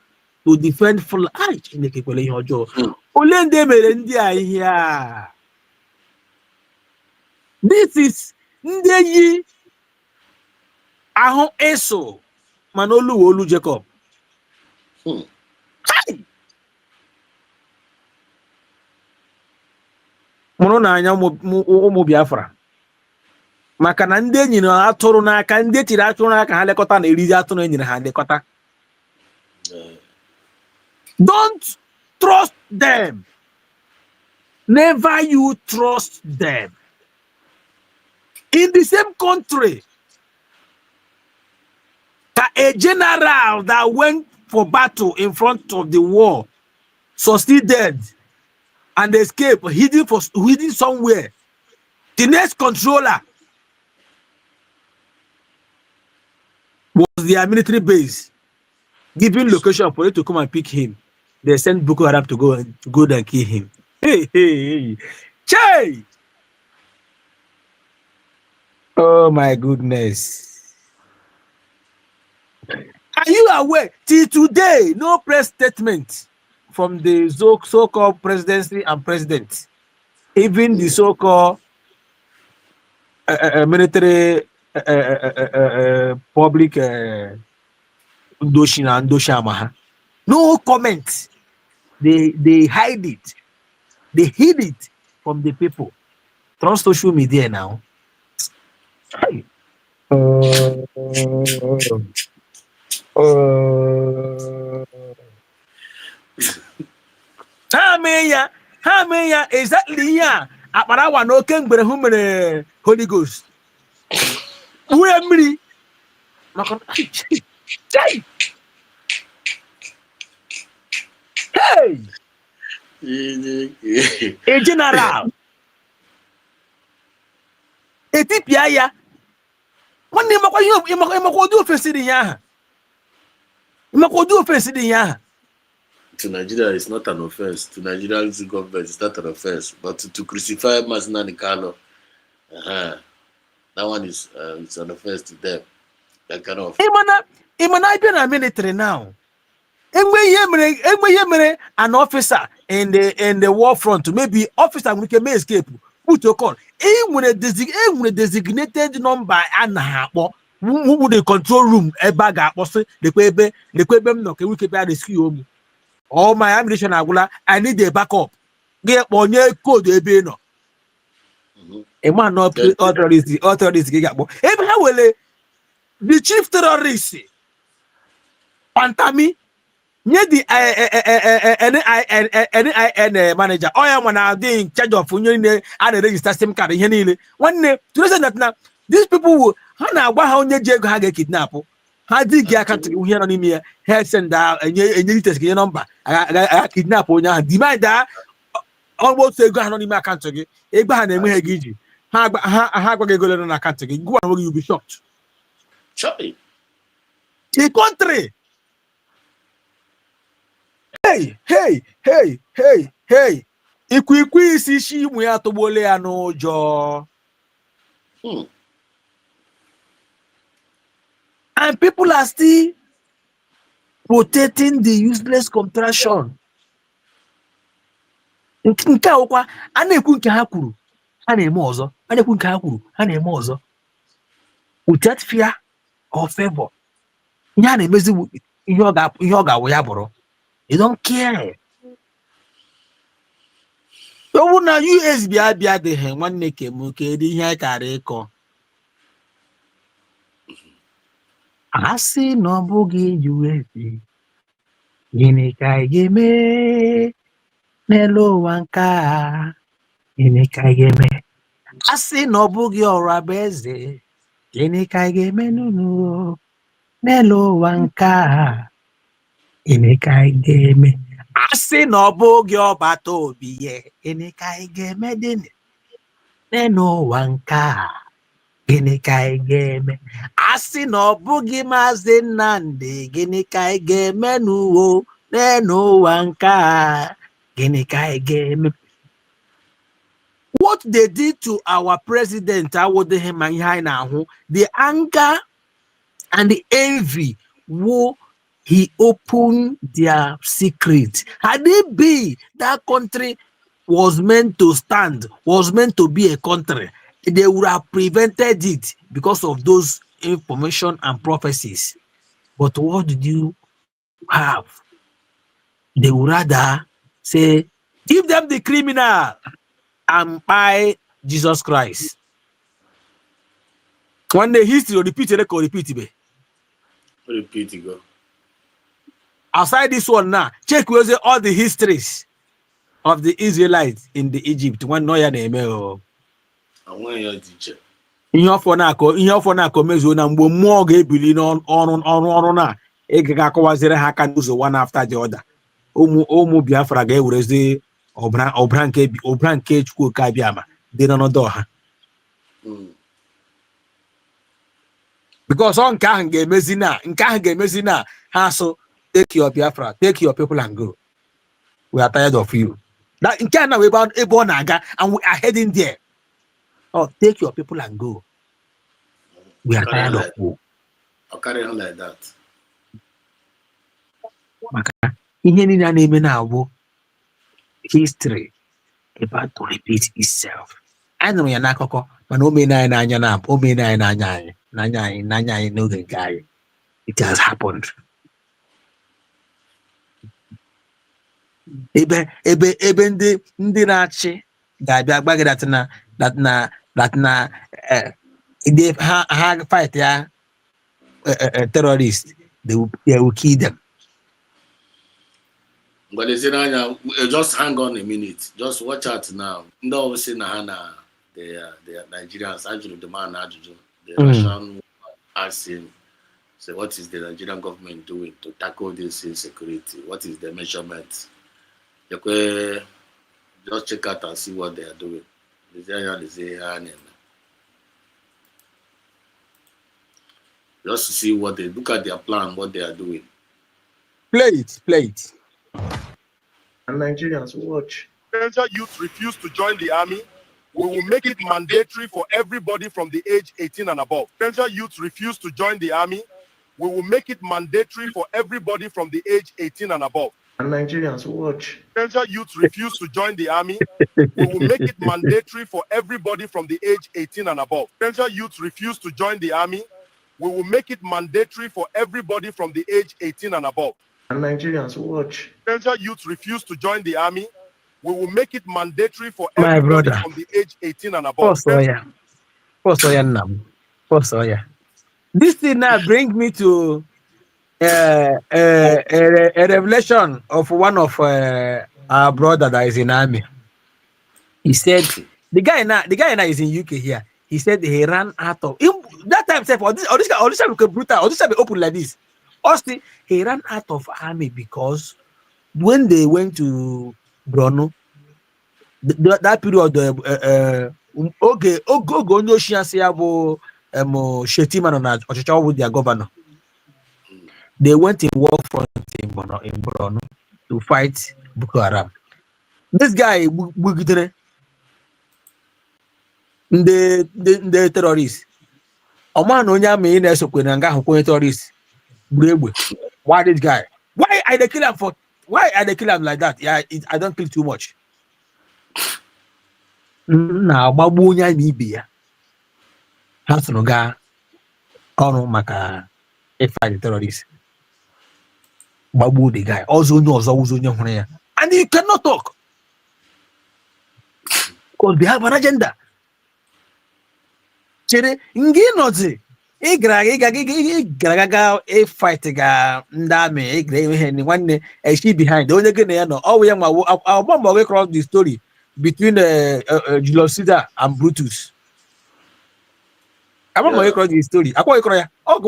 Speaker 18: to defend Fulani. This is Ndeyi Ahon Eso Manolu Olu Jacob. Mụrụ n'anya ụmụ Biafra maka na ndị enyi na atụrụ n'aka, ndị tiri atụrụ n'aka ha lekọta na erizi atụrụ enyere ha lekọta. Don't trust them. Never you trust them. In the same country, a general that went for battle in front of the war succeeded and escaped, hidden somewhere. The next controller was their military base, giving location for it to come and pick him. They sent Boko Haram to go there and kill him. Hey. Che! Oh my goodness. Are you aware? Till today, no press statement from the so-called presidency and president. Even the so-called military public Ndoshama. No comment. They hide it. They hid it from the people. Trust social media now. Ha mee ya exactly ya akparawa na oke mgbere hụ mere Holy Ghost. Uwe mmiri maka hey! A general etipia ya nwanne makwa ihe makwa odi ofesiri ya aha Makodu offense di ya.
Speaker 7: To Nigeria, it's not an offense. To Nigerian government, it's not an offense. But to crucify Masina Nikalo, that one is it's an offense to them. That kind of.
Speaker 18: Imana I na military now. Enwe an officer in the war front, maybe officer we can escape. Put your call. When a designated number and who would the control room a bag up the quebe no we keep rescue. All my ammunition I need a backup. Get on your code no. A man not authorities get the chief terrorist Pantami nye the NIN manager. Oh yeah, when I dey in charge of union and register SIM card here niile. One to listen that now these people will how onye jego ha get kidnap. Ha dig ya account here on him here send enye test get number. I kidnap onye demand that almost say go on him account gị. Egba ha na-enwe ha gị. Ha gwa gị ego na account gị. Go on you be shocked.
Speaker 7: Choppy.
Speaker 18: The country. Hey. Ikwu isi shi ụmụ ya togbole ya n'ụjọ. And people are still protecting the useless contraction. Nke akwụkwa a na-ekwu nke ha kwuru ha na-eme ọzọ. A na-ekwu nke ha kwuru ha na-eme ọzọ. Without fear or favor. Ihe a na-emezi ihe ọ ga-awụ ya bụrụ. They don't care. So na US bịa dị ha nwanne kemuke dị ihe kara ịkọ. Asị na ọ bụghị US gịnị ka ị ga-eme n'elu ụwa nke a? Gịnị ka ị ga-eme? Asị na ọ bụghị ọra bụ eze gịnị ka ị ga-eme n'unu n'elu ụwa nke a? Gịnị ka ị ga-eme? Asị na ọ bụghị ọbata obi ye gịnị ka ị ga-eme dị n'ụwa nke a? Gịnị ka ị ga-eme? Asị na ọ bụghị Maazị Nnamdi gịnị ka ị ga-eme n'ụwa nke a? Gịnị ka ị ga-eme? What they did to our president, the anger and the envy, he opened their secret. Had it be that country was meant to stand, was meant to be a country, they would have prevented it because of those information and prophecies. But what did you have? They would rather say, give them the criminal and buy Jesus Christ. One day history repeat it.
Speaker 7: Repeat it, go.
Speaker 18: Aside this one now, check all the histories of the Israelites in the Egypt. One no ya name.
Speaker 7: I want your teacher.
Speaker 18: Ihe ọfọ na-akọ mezuo na mgbe mmụọ ga-ebili n'ọrụ na ị ga-akọwaziri ha aka n'ụzọ one after the other. Ụmụ Biafra ga-ewerezi ọbra nke Chukwuka Abịama dị n'ọnọdụ ọha. Because nke ahụ ga-emezi na ha so take your Biafra, take your people and go. We are tired of you. That in Canada we about Ebo Naga and we are heading there. Oh, take your people and go. We are tired of you.
Speaker 7: I'll carry on like that.
Speaker 18: Ihe niile a na-eme na-abụ history about to repeat itself. Anyị nụrụ ya n'akụkọ mana o meena anyị n'anya anyị n'oge nke anyị. It has happened. Ebe ndị na-achị ga-abịa gba gị that na ha fight ya terrorists, they will kill them.
Speaker 7: But they say just hang on a minute. Just watch out now. No, obviously na they are Nigerians. Actually, the man the Russian asked him, so what is the Nigerian government doing to tackle this insecurity? What is the measurement? Just check out and see what they are doing. Just to see what they look at their plan, what they are doing.
Speaker 18: Play it.
Speaker 8: And Nigerians, watch.
Speaker 19: Potential youth refuse to join the army, we will make it mandatory for everybody from the age 18 and above. Potential youth refuse to join the army, we will make it mandatory for everybody from the age 18 and above.
Speaker 8: And Nigerians, watch.
Speaker 19: Potential youth refuse to join the army, we will make it mandatory for everybody from the age 18 and above. Potential youth refuse to join the army, we will make it mandatory for everybody from the age 18 and above.
Speaker 8: And Nigerians, watch.
Speaker 19: Potential youth refuse to join the army, we will make it mandatory for
Speaker 18: My
Speaker 19: everybody
Speaker 18: brother.
Speaker 19: from the age 18 and above.
Speaker 18: Post Oya. This thing now brings me to a revelation of one of our brother that is in army. He said the guy now is in UK here. He said he ran out of that time. This time brutal. Or this time open like this. Austin, he ran out of army because when they went to Bruno, that period, Shetima with their governor. They went in war front in Bruno to fight Boko Haram. This guy, the terrorists. Oman onya me in Esokwenanga who terrorists. Why this guy? Why I kill him like that? Yeah, I don't kill too much. Now, babunya Libya has no guy on Maka a fight terrorist. Babu the guy also knows and he cannot talk because they have an agenda. Chere nginozi a fight ndame she behind the only thing I'll bomb away across the story between Julius Caesar and Brutus. I'm going across the story. I go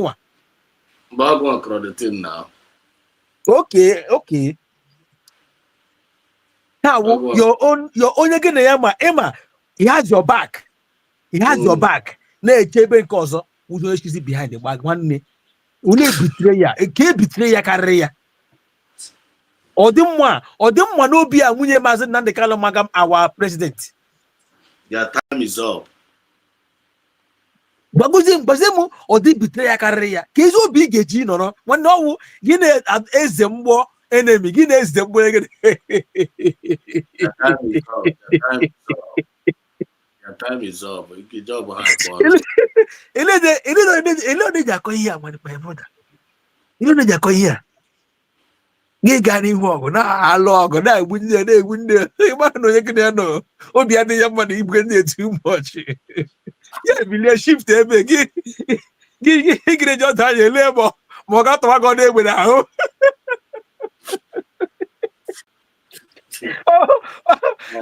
Speaker 18: on.
Speaker 7: But go across the thing now.
Speaker 18: Okay. Now your own again, Emma. He has your back. Your back. Na echebe cause uzo eshisi behind the back. One ne. Ule betrayer. Eke betrayer career. Odimwa no be a munye mazen nan de kalo magam our president.
Speaker 7: Their time is up.
Speaker 18: Bazemu odi betrayer career. Kezo big eji no. When no gine ezembo enemy. Gine ezembo again.
Speaker 7: Your time is up. You job hard.
Speaker 18: Ele de here, my brother. You know de here. Gị gaa n'ihu ọgụ na-alụ ọgụ na-egbu ndị ịgbara na onye kene nọ obi adịghị ya mmadụ igwe ndị etu ụbọchị ya bilie shift ebe gị gịrị ji ọta anya ele ebe ma ọ ga-atọwa gị ọnụ egbe n'ahụ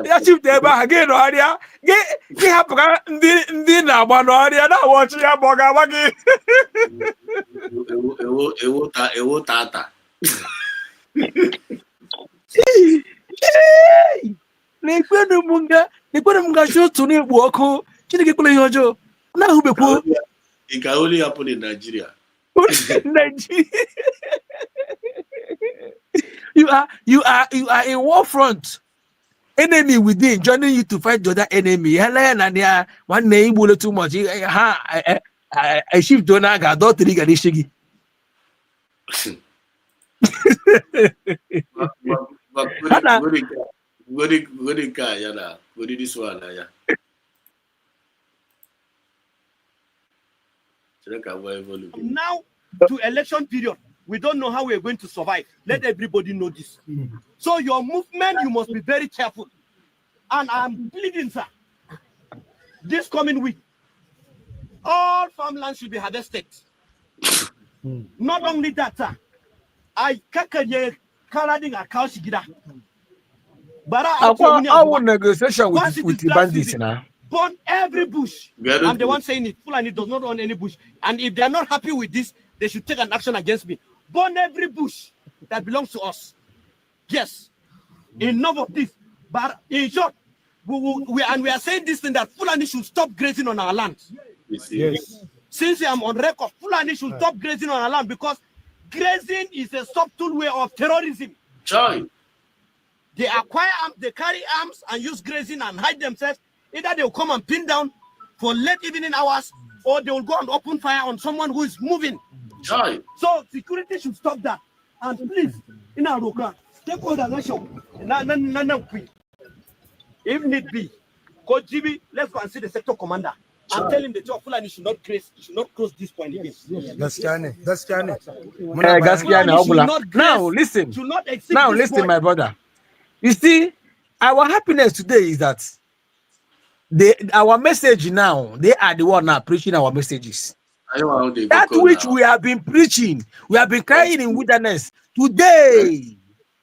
Speaker 18: ya shift ebe ahụ gị nọgharịa gị hapụga ndị na-agba n'ọrịa na-awa ọchị ya ma ọ ga-agba gị
Speaker 7: ewo tata
Speaker 18: n'ekpere m gachi otu na-egbu ọkụ Chineke kwere ihe ọjọọ na-ahụbekwu.
Speaker 7: It can only happen in Nigeria.
Speaker 18: You are in war front. Enemy within joining you to fight the other enemy. One name will too much. A shift donor got daughter Shigi.
Speaker 9: Now to election period, we don't know how we're going to survive. Let everybody know this. So your movement, you must be very careful. And I'm pleading, sir, this coming week, all farmland should be harvested. Not only that, sir, I can't but
Speaker 18: our negotiation with the bandits now.
Speaker 9: Burn every bush. I'm the one saying it. Fulani does not own any bush. And if they are not happy with this, they should take an action against me. Burn every bush that belongs to us. Yes. Enough of this. But in short, we are saying this thing that Fulani should stop grazing on our land.
Speaker 18: Yes.
Speaker 9: Since I'm on record, Fulani should stop grazing on our land because
Speaker 20: grazing is a subtle way of terrorism.
Speaker 7: Joy.
Speaker 20: They acquire arms, they carry arms and use grazing and hide themselves. Either they will come and pin down for late evening hours, or they will go and open fire on someone who is moving.
Speaker 7: Joy.
Speaker 20: So security should stop that. And please, in our local, take all the nation. If need be, go GB, let's go and see the sector commander and tell him the job Fulani should not cross this point again.
Speaker 18: That's Johnny. Now listen. Now listen, my brother. You see, our happiness today is that our message now, they are the one now preaching our messages. That which we have been preaching, we have been crying in wilderness. Today,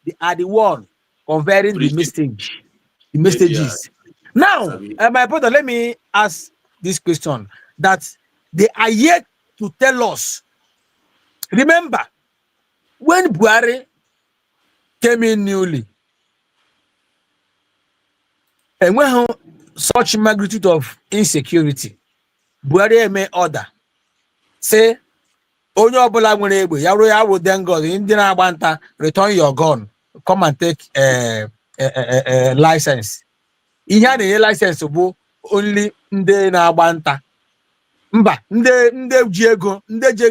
Speaker 18: they are the one converting the message, the messages. Now, my brother, let me ask this question: that they are yet to tell us. Remember, when Buhari came in newly, and when such magnitude of insecurity, Buhari made order. Say, onye ọbụla nwere egbe ya ruo ya bụ then God ndị na-agba nta return your gun, come and take license. Ihe a na-enye license bụ only ndị na-agba nta. Mba, ndị ji ego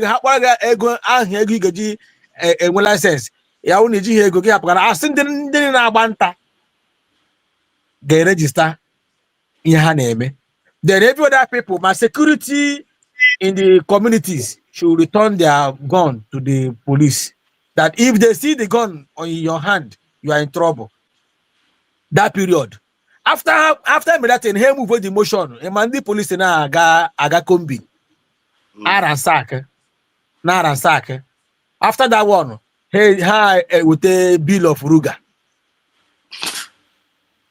Speaker 18: ha kpara ego ahụ ego ị ga-eji enwe license ya wụ na ejighị ego gị hapụkara asị ndị na-agba nta ga-register ihe ha na-eme. Then every other people, my security in the communities should return their gun to the police. That if they see the gun on your hand, you are in trouble. That period. After that, in him move the motion, and the police na aga kombi, ransack. After that one, hey, with a bill of Ruga.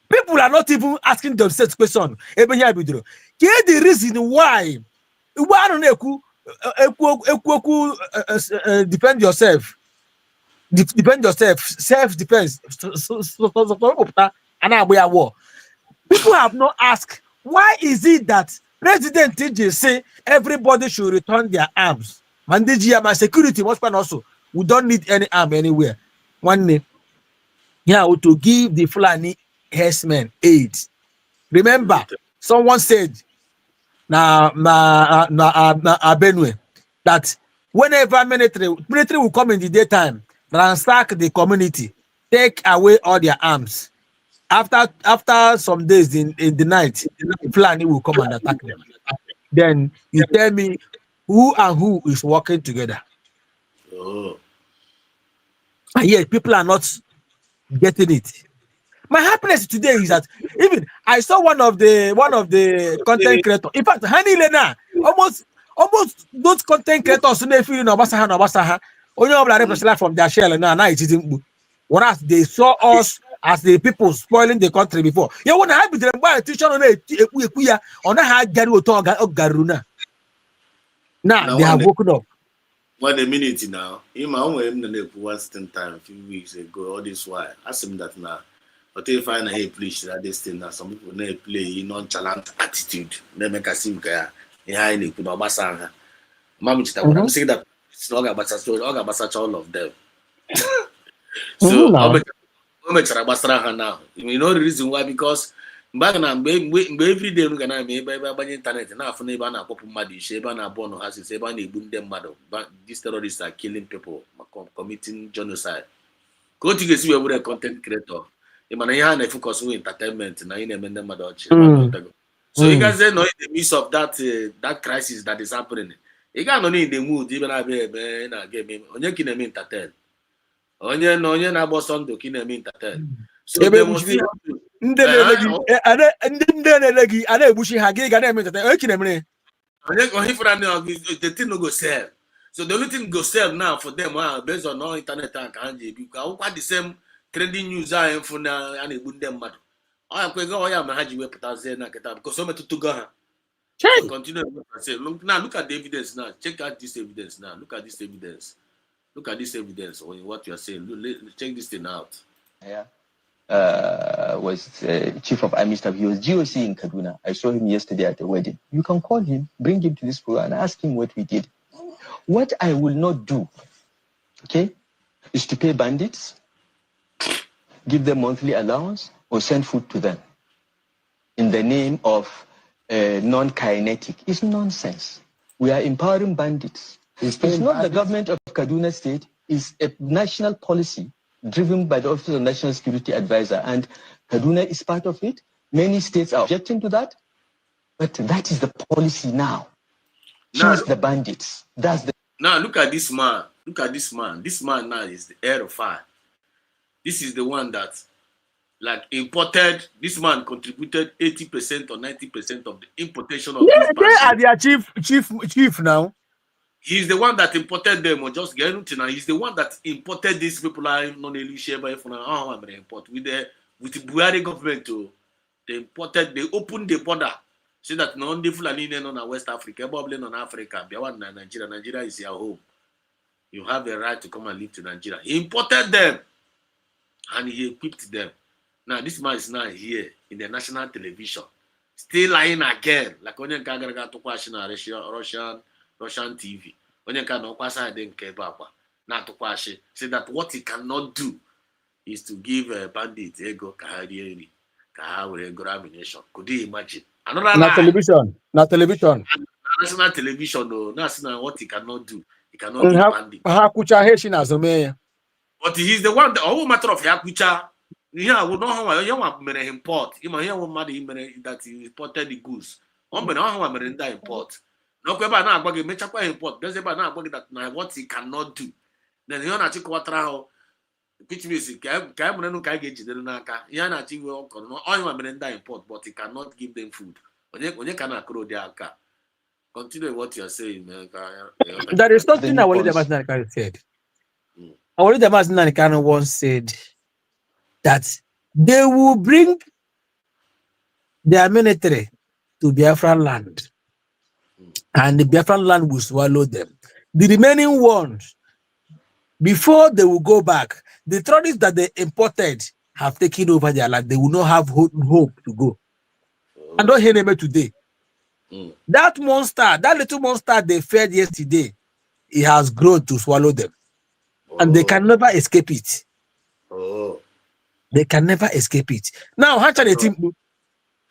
Speaker 18: People are not even asking themselves question. Here's the reason why. Defend yourself. Self-defense. People have not asked, why is it that President TJ say everybody should return their arms? Mandiji, my security, most part also, we don't need any arm anywhere. One name. Yeah, to give the Fulani herdsmen aid. Remember, someone said, Benue, that whenever military will come in the daytime, ransack the community, take away all their arms. After some days in the night, the Fulani will come and attack them. Then you tell me who and who is working together.
Speaker 7: Oh.
Speaker 18: And yet people are not getting it. My happiness today is that even I saw one of the content creators. In fact, Hani Lena, almost those content creators they feel Obasaha, only from their shell now it isn't. Whereas they saw us as the people spoiling the country before. You want to have the teacher on how Garuna. Now they have woken up.
Speaker 7: 1 minute now. In my own once time a few weeks ago, all this while. Ask him that now. But if I know please that this thing now, some people may play nonchalant attitude. They make us seem like I'm saying that it's not about all of them. So now. You know the reason why? Because back now, every day we can have internet and after neighbor na pop mad sheba na born has is eba na boom them mad. These terrorists are killing people, committing genocide. Go to see where we content creator. You man here na focus on entertainment na you name them mad. So you guys know in the midst of that crisis that is happening. You guys no in the mood even na game. Onye ki na me entertain. Onye na boss on do ki na me entertain. So they must be the thing no go sell. So the only thing go sell now for them based on all internet and because the same trending news are for now and it would them mad. I go because so much to go. Continue to say look at the evidence now. Check out this evidence now. Look at this evidence. Look at this evidence on what you are saying. Check this thing out.
Speaker 21: Yeah. Was chief of army staff. He was GOC in Kaduna. I saw him yesterday at the wedding. You can call him, bring him to this program and ask him what we did. What I will not do okay, is to pay bandits, give them monthly allowance, or send food to them in the name of non-kinetic. It's nonsense. We are empowering bandits. It's not the government of Kaduna State. It's a national policy driven by the Office of National Security Advisor, and Kaduna is part of it. Many states are objecting to that, but that is the policy now. Choose the bandits. That's the.
Speaker 7: Now look at this man. Look at this man. This man now is the heir of fire. This is the one that, like, imported. This man contributed 80% or 90% of the importation of these
Speaker 18: They are
Speaker 7: bandits.
Speaker 18: their chief now.
Speaker 7: He's the one that imported them, or just getting to now. He's the one that imported these people. Like import with the Buhari government too. They opened the border so that no only Fulani on West Africa, probably on Africa, Nigeria. Nigeria is your home. You have a right to come and live to Nigeria. He imported them and he equipped them. Now this man is now here in the national television, still lying again, like when you to question Russian TV. When you can not to question, say that what he cannot do is to give bandits ego kahari ammunition. Could you imagine? Another
Speaker 18: Na
Speaker 7: lie.
Speaker 18: television.
Speaker 7: National television, no, that's not what he cannot do. He cannot give bandits. But he's the one, the whole matter of Yakucha. Yeah, we know how you import. You know, that he imported the goods. That import. No, import. There's that what he cannot do. Then you know, how which means import, but he cannot give them food. When you cannot grow their car. Continue what you're saying.
Speaker 18: There is something that Wale Damascene said. Wale Damascene once said that they will bring their military to Biafra land, and the Biafra land will swallow them. The remaining ones, before they will go back, the terrorists that they imported have taken over their land. They will not have hope to go. And don't hear them today. That monster, that little monster they fed yesterday, it has grown to swallow them. And they can never escape it. They can never escape it. Now, how can they think?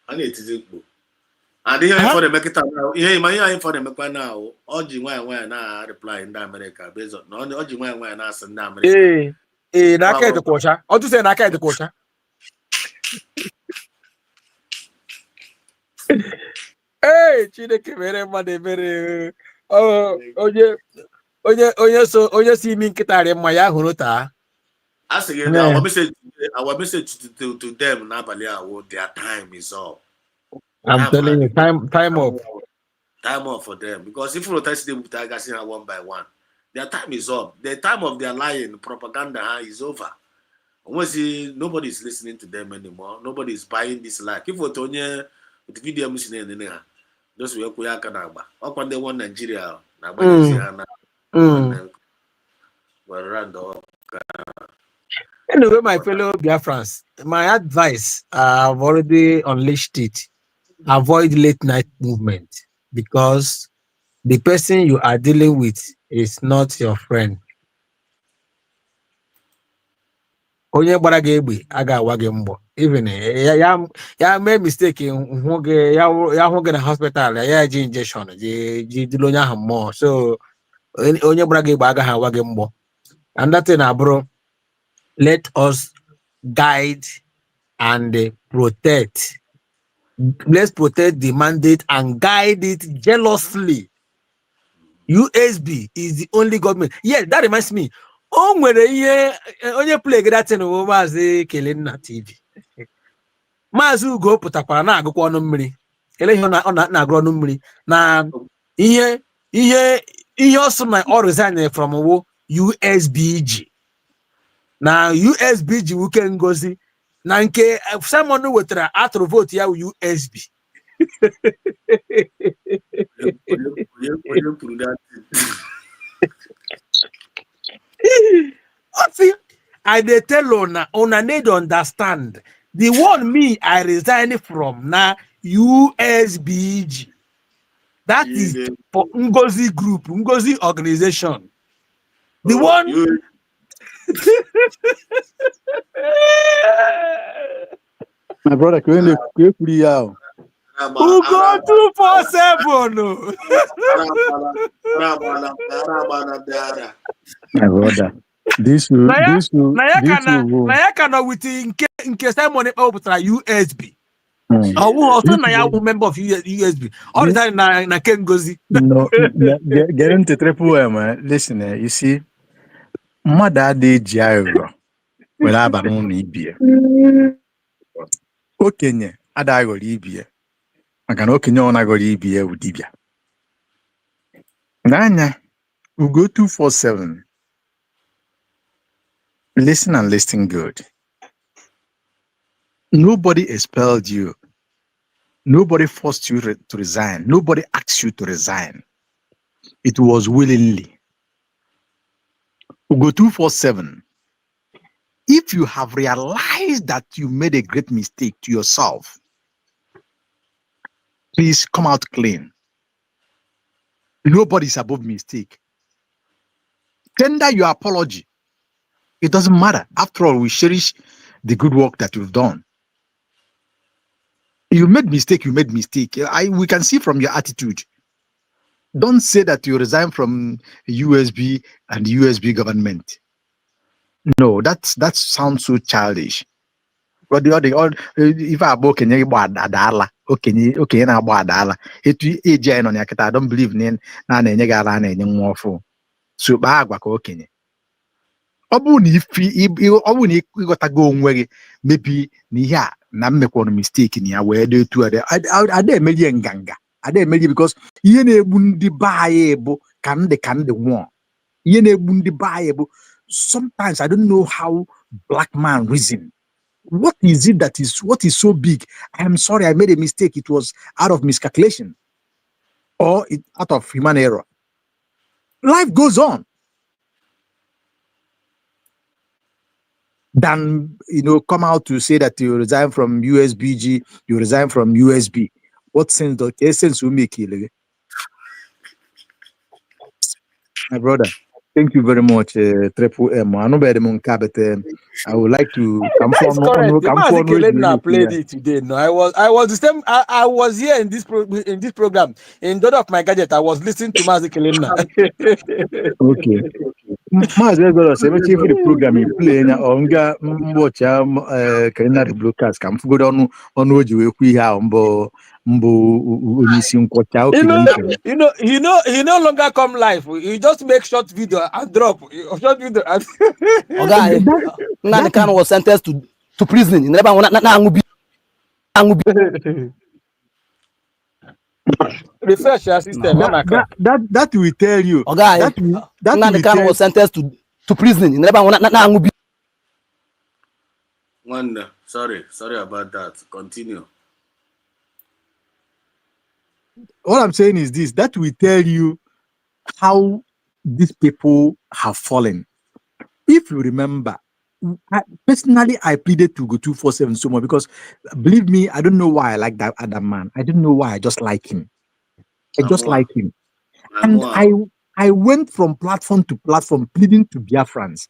Speaker 7: And here for the make it now. Here for the make now. Oji why na reply in America based on no oji why na send America.
Speaker 18: Naka the kosha. Or to say Naka the kosha. Hey, Chineke mere. Oye si min kitare maya hunota.
Speaker 7: I say our message to them Nabalia, their time is up.
Speaker 18: I'm telling you, time up.
Speaker 7: Time up for them. Because if you test them with Tigers one by one, their time is up. The time of their lying propaganda is over. Nobody is listening to them anymore. Nobody is buying this lie. If you told you the video machine in there, those were Kuyakanaba. Up on the one Nigeria.
Speaker 18: Anyway, my fellow Biafrans, my advice, I've already unleashed it. Avoid late night movement, because the person you are dealing with is not your friend. Onye gbara gị egbe a ga-awa gị mbọ. Even ya mee mistake hụ gị ya hụ gị na hospital ya ji injection ji dịrị onye ahụ mmụọ. So onye gbara gị egbe agaghị awa gị mbọ. And that thing abụrụ, let us guide and protect. Let's protect the mandate and guide it jealously. USB is the only government. Yes, that reminds me. Onye play that in Maazị Kele na TV. Maazị Ugo pụtakwara na-agụkwa ọnụ mmiri. Kele ihe ọ na-agụ ọnụ mmiri na ihe ọsọ na ọ resign from USBG. Na USBG wuke ngozi na nke someone wetara atụrụ vote ya USB. I dey tell una need to understand the one me I resign from na USBG. That is for Ngozi Group, Ngozi organization. The one.
Speaker 17: My brother, can you free out?
Speaker 18: Who go 247?
Speaker 17: My brother, this will.
Speaker 18: Naya cannot with in case someone open USB. Oh, also Naya member of USB. All the time na Ken Gozi.
Speaker 17: No, get into triple M. Listen, you see, mother de gyro. Well, I don't need beer. Okay, I go beer. I can okay, on I go beer with Dibia. Nanya, we go 247. Listen and listen good. Nobody expelled you. Nobody forced you to resign. Nobody asked you to resign. It was willingly. We go 247. If you have realized that you made a great mistake to yourself, please come out clean. Nobody is above mistake. Tender your apology. It doesn't matter. After all, we cherish the good work that you've done. You made mistake. We can see from your attitude. Don't say that you resign from USB and the USB government. No, that sounds so childish. But the other, if I book any adala, okay, na adala. It AJ on yakata. I don't believe in na nyegala na nyengwofo. So bagwa ko okay. Obuni ịghọtago onwe gị maybe n'ihe a na mmekwana mistake na ya wee dị etu ada emerie nganga ada emerie because ihe na-egbu ndị be anyị bụ ka ndị nwụọ. Ihe na-egbu ndị be anyị bụ sometimes I don't know how black man reason. What is it what is so big? I'm sorry, I made a mistake. It was out of miscalculation or out of human error. Life goes on. Than come out to say that you resign from USBG, you resign from USB. What sense does essence will make it? My brother, thank you very much, Triple M. I know better but I would like to come
Speaker 18: That's correct. The played it today. No, I was the same. I was here in this program. In Dot of My Gadget, I was listening to Mazi Kelena.
Speaker 17: Okay. Maazị Egoro sị emechi ifu the program play na onga mgbochi Kelena the broadcast ka m fugoro ọnụ o ji wee kwu ihe ahụ mbụ onye isi nkwọcha okenye
Speaker 18: he no longer come live. He just make short video and drop short video.
Speaker 20: Okay, Nnamdi Kanu was sentenced to prison. In
Speaker 18: refresh your system.
Speaker 17: That will tell you.
Speaker 20: Okay, Nnamdi Kanu was sentenced to prison. In
Speaker 7: Wonder. Sorry about that. Continue.
Speaker 17: All I'm saying is this: that will tell you how these people have fallen. If you remember, personally, I pleaded to go 247 so much because, believe me, I don't know why I like that other man. I don't know why. I just like him. And I went from platform to platform pleading to Biafrans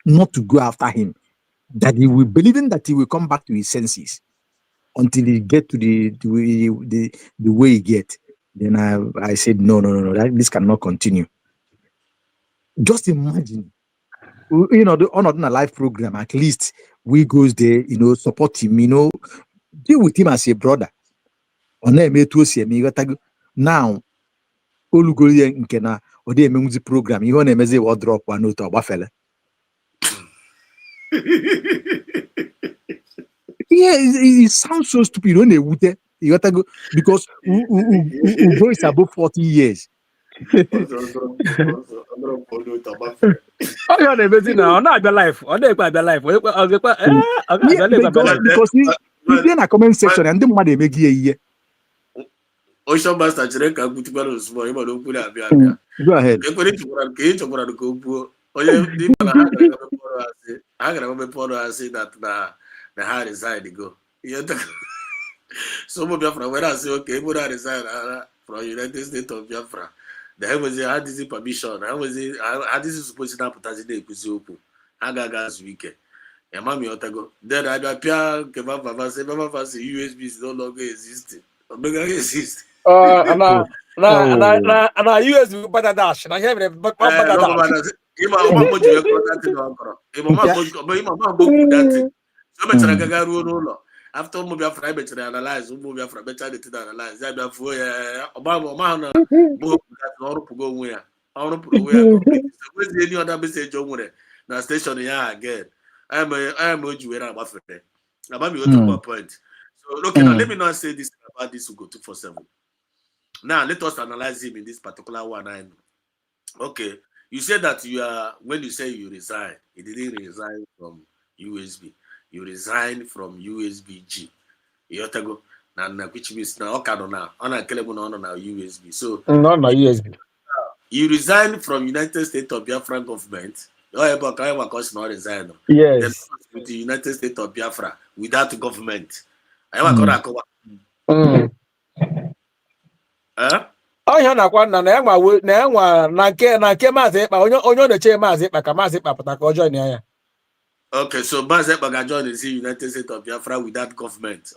Speaker 17: not to go after him. That he will believing that he will come back to his senses until he get to the way he get. Then I said no, this cannot continue. Just imagine, on a live program, at least we goes there, support him, deal with him as a brother. Now, Olugoli nkena ode emenwuzi program ihe ọ na-emezi wa drop one note ọgbafele. Yeah, it sounds so stupid when they would you got to go because Ugo is above 40 years.
Speaker 18: Oh, you're the now. Not the life. Or they by the life.
Speaker 17: Because he's in a comment section and the money make here.
Speaker 7: Ocean Master Jereka Gutibaro small, you don't put up.
Speaker 17: Go ahead.
Speaker 7: I say that the high reside to go. Some of Biafra, when I say, okay, put out resign from United States of Biafra, Then was had this permission. I was had this supposed to happen as a Kuzuku. Agagas weekend. And mommy otago. Then I appear Kebaba say USB is no longer existing. Omega exist.
Speaker 18: And USB better dash. And I have a but better dash.
Speaker 7: Ima moju e contact no akoro. Ima moju that thing. So me try gaga ruo after Biafra better analyze, Biafra better to analyze. That Biafra Obama na mo that no pugo onwe ya. Ọrụ pụrụ onwe ya complete. So where's any other message on nwere na station ya again. I am oju were agbafere. About me to point. So okay, now let me not say this about this Ugo 247. Now let us analyze him in this particular one. Okay, you said that you are when you say you resign, you didn't resign from USB. You resigned from USB-G. You have to go now, which means now okay now on a USB. So
Speaker 18: no USB.
Speaker 7: You resigned from United States of Biafra government. Yes. Then with the United States of Biafra without government.
Speaker 18: Ọhịa nakwa na enwa na nke Maazị Ekpa onye na-eche Maazị Ekpa ka Maazị Ekpa pụta ka ọ join ya.
Speaker 7: Okay, so Maazị Ekpa ga join the United States of Biafra without government.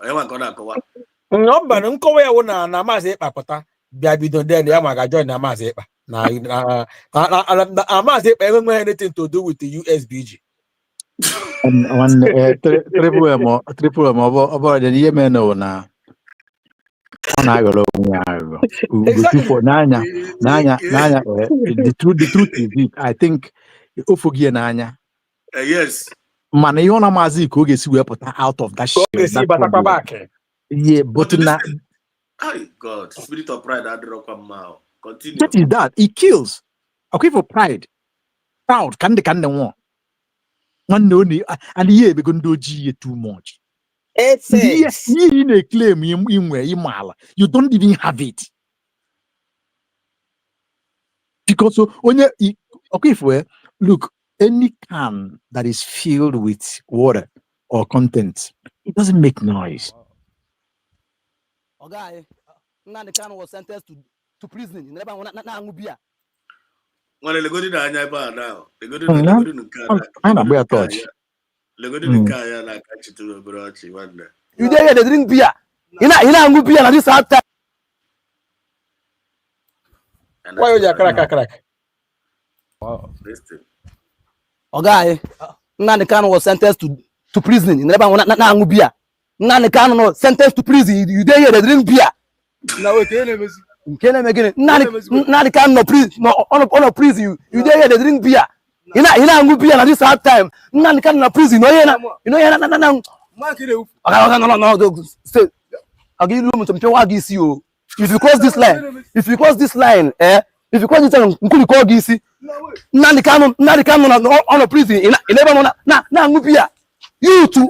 Speaker 18: Mba nkọwa ya wụ na Maazị Ekpa pụta bịa bido den ya ma ga join na Maazị Ekpa. Maazị Ekpa enweghị anything to do with the USB-G.
Speaker 17: Triple M ọ bụrụ na ihe mere na ọ na-aghọrọ onwe ya aghụghọ. N'anya the truth is it, I think ofugie n'anya.
Speaker 7: Yes.
Speaker 17: Mana ihe ọ na Maazị ka ọ ga-esi wee pụta out of that shit. Yeah, but na
Speaker 7: God, spirit of pride continue.
Speaker 17: That is that. It kills. Okay, for pride. Proud can the one. One no and yeah, because do too much. Yes, you claim you don't even have it. Because so when you okay for look, any can that is filled with water or content, it doesn't make noise.
Speaker 20: Okay, the can was sentenced to prison. You never want to beer.
Speaker 7: Well, the good now. The good
Speaker 17: touch.
Speaker 20: You dare they drink beer. You know beer at this hard time.
Speaker 18: Why you crack?
Speaker 7: Wow. Listen.
Speaker 20: Okay, the can was sentenced to prison. You never want to beer. The can was sentenced to prison. You dare they drink beer.
Speaker 18: Now okay,
Speaker 20: now the can no prison, no on a prison. You dare they drink beer. You know beer at this hard time. Now the can no prison. No. No. Stay. I'll give you some power. You. If you cross this line, if you cross this line, if you cross this line, you could call GC. Now the can on a prison. You never know. Beer. You too.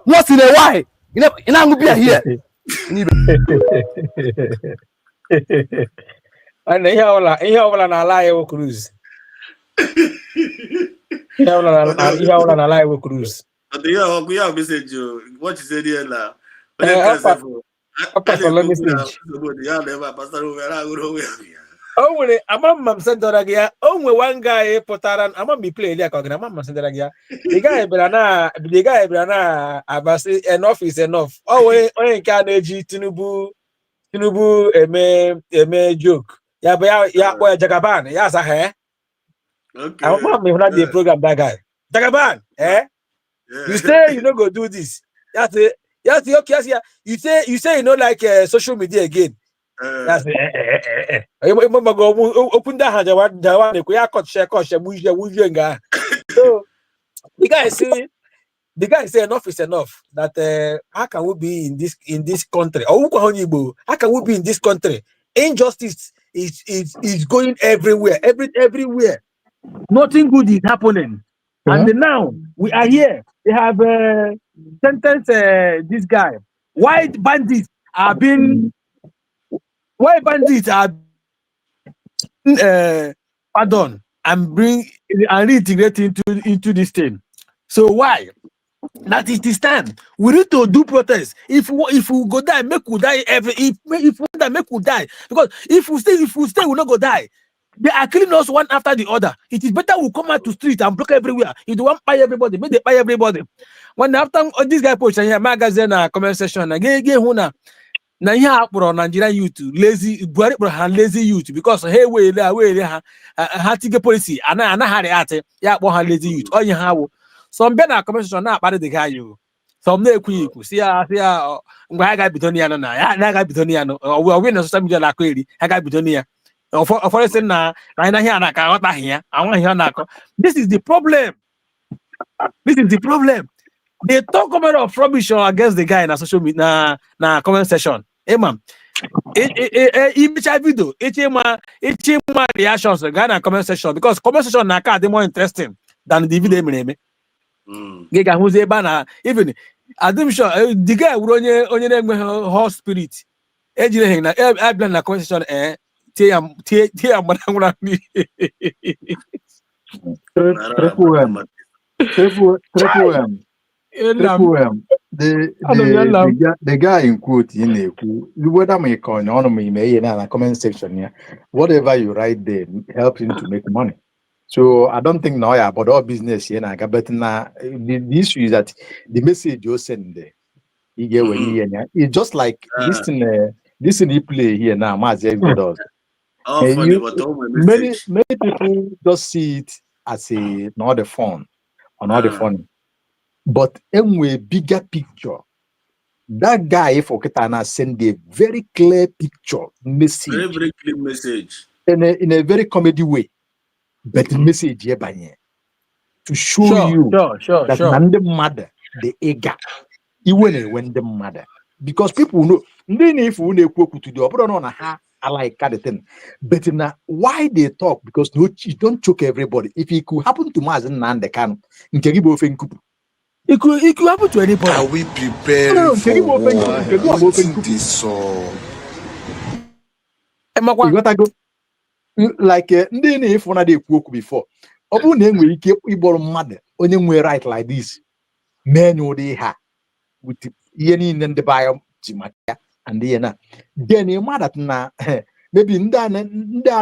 Speaker 20: What's in a why? You know beer here.
Speaker 18: And ihe ọbụla na-ala ya cruise. Ihe ọbụla na-ala ya cruise.
Speaker 7: Yeah, message what you said here now.
Speaker 18: O nwere amamma m sendara gị ya. O nwe one guy pụtara amamma play ya ka ọ gị na amamma sendara gị ya. The guy bịara na abasị enough is enough. O nwere onye nke a na-eji Tinubu eme joke. Ya kpọ ya Jagaban, ya azaghị. Okay. I'm not the program that guy. Jagaban, Yeah. You say you don't go do this. Okay. You say you know like social media again. That's it. Open that So the guy say enough is enough. That how can we be in this country? How can we be in this country? Injustice is going everywhere. Everywhere. Nothing good is happening. And now we are here. They have sentenced this guy. Why bandits are being pardon and reintegrate into this thing? So why? That is this time. We need to do protest. If we go die, make we die if we die better make we die. Because if we stay, we'll not go die. They are killing us one after the other. It is better we come out to street and block everywhere. If they want buy everybody, make they buy everybody. When after this guy post and magazine comment section, na ihe akpọrọ Nigerian youth lazy Buhari kpọrọ ha lazy youth because hey wele ha tige policy anaghị react ya akpọ ha lazy youth onye ha wụ some be na conversation na-akparị the guy you some na-ekwu ikwu si ya mgbe ha ga-ebido ya nọ na ya ga-ebido ya nọ ọwụ na social media na-akọ eri ha ga-ebido ya ụfọdụ sị na anyị ihe a na-aka aghọtaghị ya anwaghị ihe ọ na-akọ. This is the problem. They talk about of rubbish against the guy in a social media na comment section. Hey man, image video, my reactions guy na comment section because comment section na ka more interesting than the video me. Gega who's ebe na even I'm sure the guy wuru onye na-enwe hot spirit. Ejire na abịa na comment section tie amara
Speaker 17: The guy in quote in whether my coin on me may in a comment section here, whatever you write there help him to make money. So I don't think now about all business here. But now the issue is that the message you send there, you get when you hear it's just like this thing you play here now, does. Many people just see it as not the fun or not the funny. But anyway, bigger picture. That guy for Ketana send a very clear picture message.
Speaker 7: Very clear message.
Speaker 17: In a very comedy way. But the message here to show you that Nande mother, the ega, even when the mother. Because people know, if we to do, but on I like that thing. But why they talk? Because no, you don't choke everybody. If it could happen to Mazen Nande can, in Kegibo Fenkupu. It could happen to anybody.
Speaker 4: Are we preparing for war?
Speaker 17: Like if one of they spoke before. Obu na enwe ike igboro mmadụ onye nwe right like this. Men they ha with ihe niile ndị bayo ji maka and na then you mad that na maybe ndị a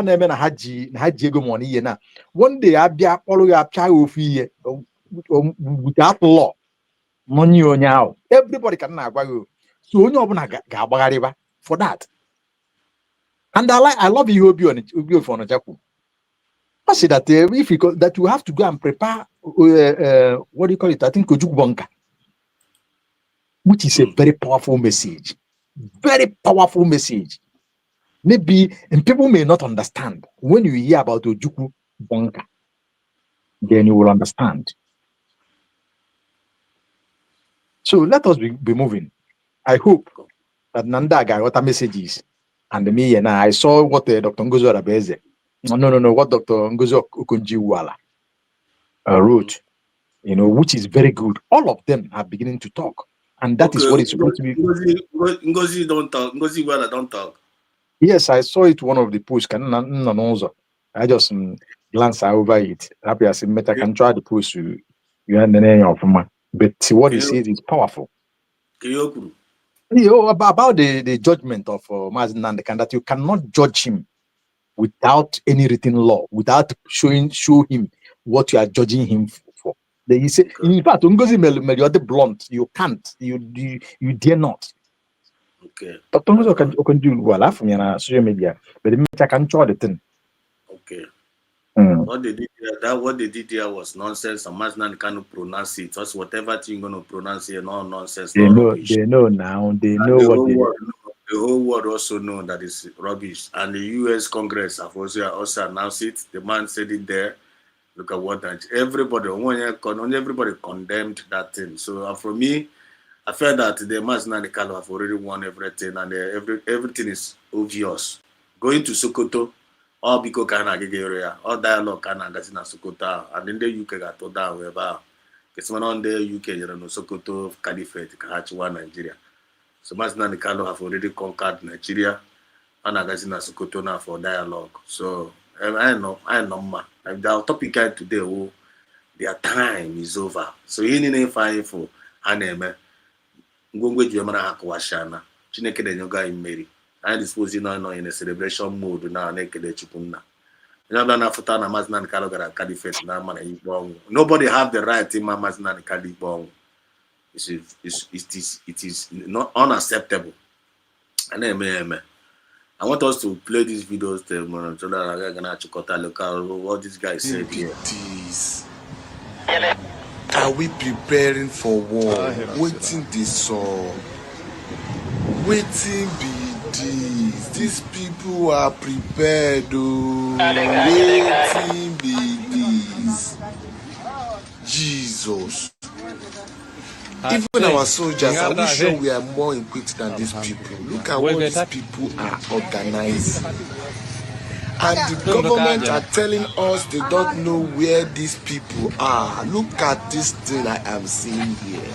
Speaker 17: na-eme na ha ji ego money ihe na one day abịa kpọrọ ya apịa ofu ihe without law money onye ahụ everybody can na-agwa you so onye ọbụla ga-agbagharịba for that. And I love you Obi for Onajaku. I say that if you that you have to go and prepare what do you call it? I think Ojukubonka, which is a very powerful message. Very powerful message. Maybe and people may not understand when you hear about Ojukubonka, then you will understand. So let us be moving. I hope that Nanda got what a message is. And me and I saw what Dr. Ngozo Rabeze, what Dr. Ngozo Okonji-Iweala wrote, which is very good. All of them are beginning to talk, and that is what it's supposed to be.
Speaker 7: Ngozi don't talk. Ngozi-Iweala don't talk.
Speaker 17: Yes, I saw it one of the posts. I just glanced over it. Happy as I can try the post. But what he says is powerful. About the judgment of Mazen Nandekan, that you cannot judge him without any written law, without show him what you are judging him for. Then he said, in fact, you're the blunt. You can't. You dare not.
Speaker 7: Okay.
Speaker 17: But can do well from your social media, but I can try the thing.
Speaker 7: Okay. What they did there was nonsense. And Mazen cannot pronounce it. Just whatever thing you're gonna pronounce here, no nonsense.
Speaker 17: They know now. They know what they.
Speaker 7: The whole world also know that it's rubbish. And the U.S. Congress have also announced it. The man said it there. Look at what everybody condemned that thing. So for me, I felt that the Mazen Kano have already won everything, and everything is obvious. Going to Sokoto. All because area, all dialogue Gazina Sokoto, and in the UK got told down wherever. Because when on the UK, Sokoto, Caliphate, Kahachiwa, Nigeria. So Mazen Kano have already conquered Nigeria, and Gazina Sokoto now for dialogue. So I know, man. Like the topic today, their time is over. So you need to find for Haneme. Ngongwe Jumana Hakwashana. Chineke de Yoga in Mary. I dispose in a celebration mode now. Naked chukuna. Nobody have the right in Mamaznan Kadibong. It is not unacceptable. And I want us to play these videos so that I'm gonna check out what this guy said here.
Speaker 4: Are we preparing for war? Waiting this song. Waiting be this. These people are prepared. Waiting be this. Jesus. Even our soldiers, are we sure we are more equipped than these people? Look at what these people are organizing. And the government are telling us they don't know where these people are. Look at this thing I am seeing here.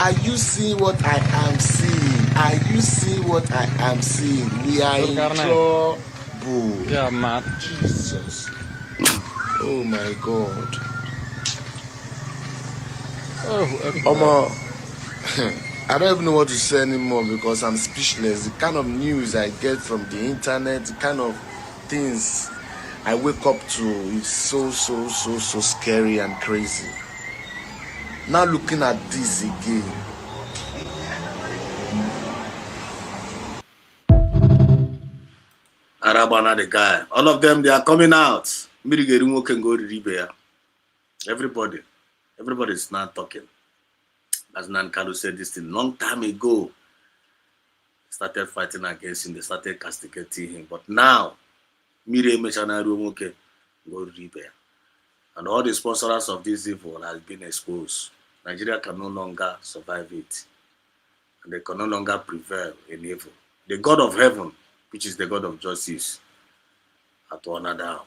Speaker 4: Are you seeing what I am seeing? Are you seeing what I am seeing? We are in trouble. Yeah, man. Jesus. Oh my God. I don't even know what to say anymore because I'm speechless. The kind of news I get from the internet, the kind of things I wake up to is so scary and crazy. Now looking at this again.
Speaker 7: Arabana the guy. All of them, they are coming out. Everybody is not talking. As Nankado said this thing long time ago. Started fighting against him, they started castigating him. But now, and all the sponsors of this evil has been exposed. Nigeria can no longer survive it. And they can no longer prevail in evil. The God of heaven, which is the God of justice, at one another.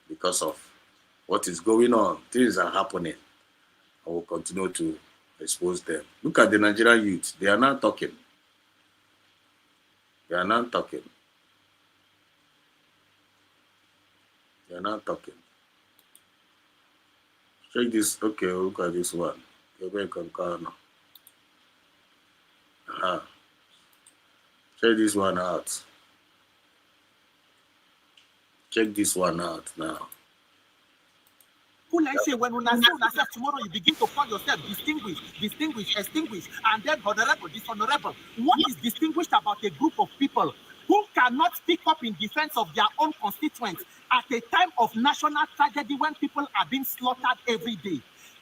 Speaker 7: Because of what is going on, things are happening. I will continue to expose them. Look at the Nigerian youth. They are not talking. They are not talking. They are not talking. Check this. Okay, look at this one. Check this one out. Check this one out now.
Speaker 3: Who like say when una say una self tomorrow you begin to call yourself distinguished, extinguished, and then honorable, dishonorable. What is distinguished about a group of people who cannot speak up in defense of their own constituents at a time of national tragedy when people are being slaughtered every day?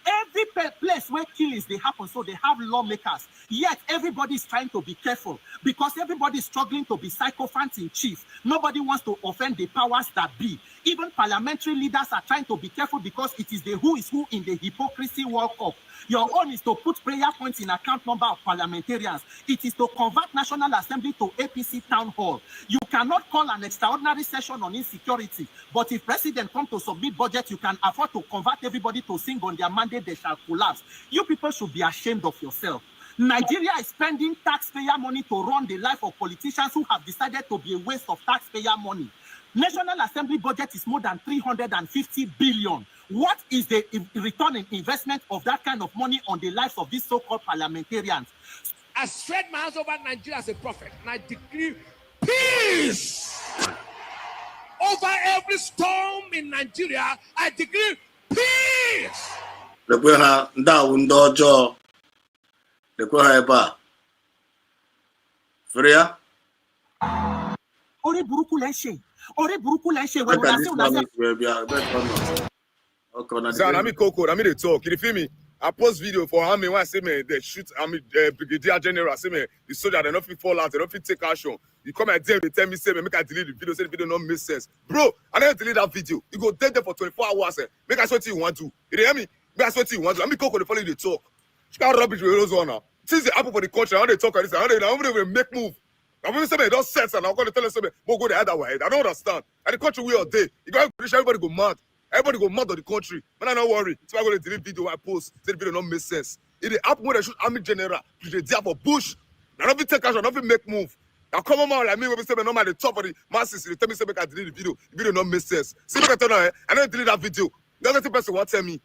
Speaker 3: Every place where killings they happen, so they have lawmakers. Yet everybody is trying to be careful because everybody is struggling to be sycophants in chief. Nobody wants to offend the powers that be. Even parliamentary leaders are trying to be careful because it is the who is who in the hypocrisy World Cup. Your own is to put prayer points in account number of parliamentarians. It is to convert National Assembly to APC town hall. You cannot call an extraordinary session on insecurity, but if president comes to submit budget, you can afford to convert everybody to sing on their mandate, they shall collapse. You people should be ashamed of yourself. Nigeria is spending taxpayer money to run the life of politicians who have decided to be a waste of taxpayer money. National Assembly budget is more than 350 billion. What is the return in investment of that kind of money on the lives of these so-called parliamentarians?
Speaker 22: I spread my hands over Nigeria as a prophet, and I decree peace over every storm in Nigeria. I decree peace.
Speaker 3: Ore buruku leshe. Ore buruku leshe.
Speaker 19: Zan, I mean Coco, I mean they talk. You feel me? I post video for Army when I say me they shoot Brigadier General. I say me the soldier they not fit fall out, they not fit take action. You come and tell me say me make I delete the video, say the video don't make sense. Bro, I never delete that video. You go dead there for 24 hours. Make us what you want to. You hear me? Make us what you want to. I mean Coco they follow you they talk. You can't rubbish with those one now. Since the apple for the country, how they talk on this, how they make move. I'm going to say, don't set, and I'm going to tell them, we'll go the other way. I don't understand. And the country we all day. You got to everybody go mad. Everybody go mad on the country. Man, I don't worry. So I'm going to delete video I post. Say the video don't make sense. It the app when they shoot Army General, they there for Bush. Now don't take action, don't make move. Now come on, like me, when we say, no, man, the top of the masses, they tell me, say, I delete the video. The video don't make sense. See, look at that, I don't delete that video. The other person won't tell me.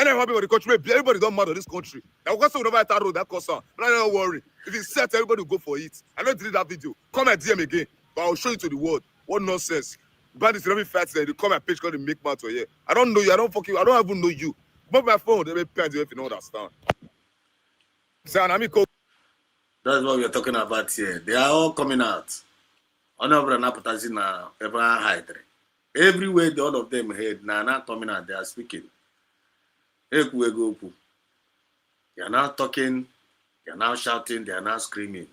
Speaker 19: Everybody country, everybody don't matter this country. I will say whenever I road that cost on. But I don't worry. If it's set, everybody will go for it. I don't delete that video. Come and DM again, but I'll show you to the world. What nonsense. Bandits let me fight there. They come and page called the make matter here. I don't know you. I don't fuck you. I don't even know you. But my phone, they may pen you if you don't understand.
Speaker 7: That's what we are talking about here. They are all coming out. Everywhere, the all of them head now not coming out. They are speaking. They are now talking. They are now shouting. They are now screaming.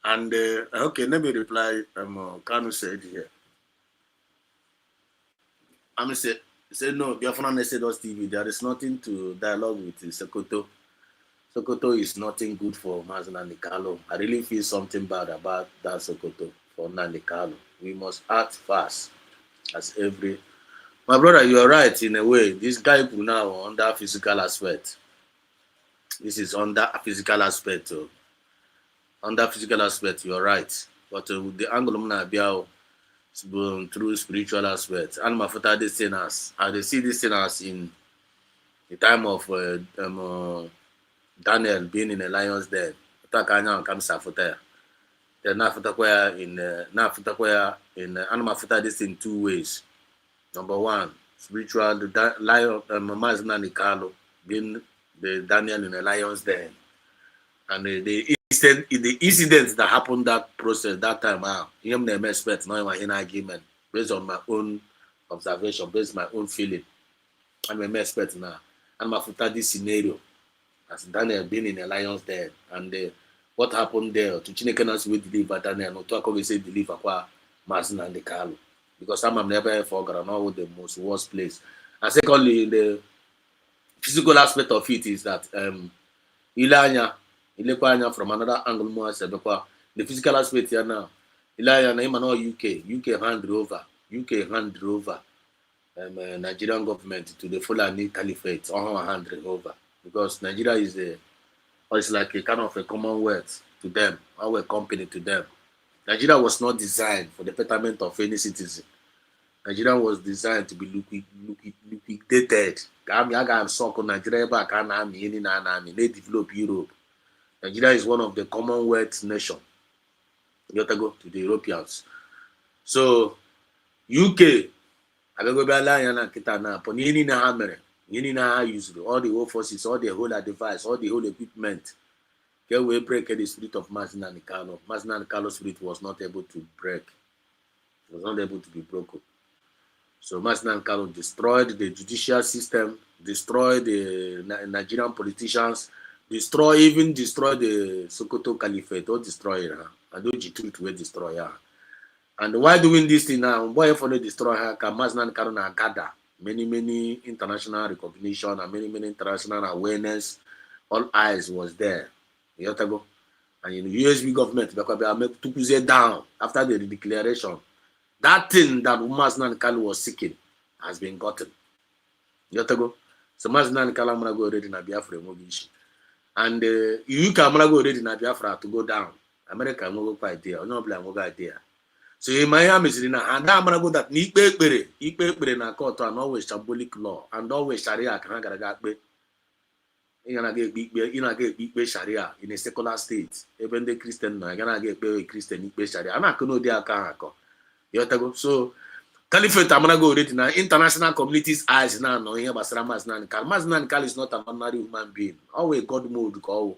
Speaker 7: And okay, let me reply. Kanu said here. I'm say no. Biafra said us TV. There is nothing to dialogue with Sokoto. Sokoto is nothing good for Mazen Nandikalo. I really feel something bad about that Sokoto for Nandikalo. We must act fast as every. My brother, you are right in a way. This guy is now under physical aspect. This is under a physical aspect. Under physical aspect, you are right. But with the angle of Nabiao, through spiritual aspect, and my father they see us. They see this in us in the time of Daniel being in the lion's den. Then in animal footer this in two ways. Number one, spiritual the lion Mazna Nikalo being the Daniel in the lion's den. And the incidents that happened that process that time him never expect not in argument based on my own observation, based on my own feeling. I'm a expert now. And my footer this scenario. As Daniel being in a lion's den, and what happened there to Chinekenas will deliver Daniel, no talk always say deliver qua Masin and the Carlo. Because some have never forgotten know the most worst place. And secondly, the physical aspect of it is that Ilanya from another angle more said the physical aspect here now. Ilanya name and all UK hand over Nigerian government to the Fulani Caliphate or hand over. Because Nigeria is it's like a kind of a commonwealth to them, our company to them. Nigeria was not designed for the betterment of any citizen. Nigeria was designed to be liquidated. Nigeria back they develop Europe. Nigeria is one of the commonwealth nations. You have to go to the Europeans. So UK, I go by Lion Kitana, Ponini na Hammer. You know how use all the whole forces, all the whole device, all the whole equipment. Can we break the spirit of Mazina Nikalo? Mazina Nikalo's spirit was not able to break. It was not able to be broken. So Mazina Nikalo destroyed the judicial system, destroyed the Nigerian politicians, destroyed the Sokoto Caliphate, or destroy her. And those G2 will destroy her. And why doing this thing now? Why for the destroy her? Can Mazina Nikalo na gather many international recognition and many international awareness. All eyes was there. You have to go. And in the USB government, took it down after the declaration. That thing that Mazna Nkali was seeking has been gotten. You have to go. So Mazna Nkali I'm gonna go already in Biafra Mogishi. And you can go already in Biafra to go down. America will go quite there. No blame will go there. So in Miami, and I'm gonna go that Ikpe na court and always symbolic law and always Sharia can get big Sharia in a secular state. Even the Christian are gonna get Christian Sharia. I'm not gonna do that. You have to go. So Caliphate, I'm gonna go already now. International community's eyes now knowing about Maznan Kal. Maznan Kal is not an ordinary human being. Always God mode call.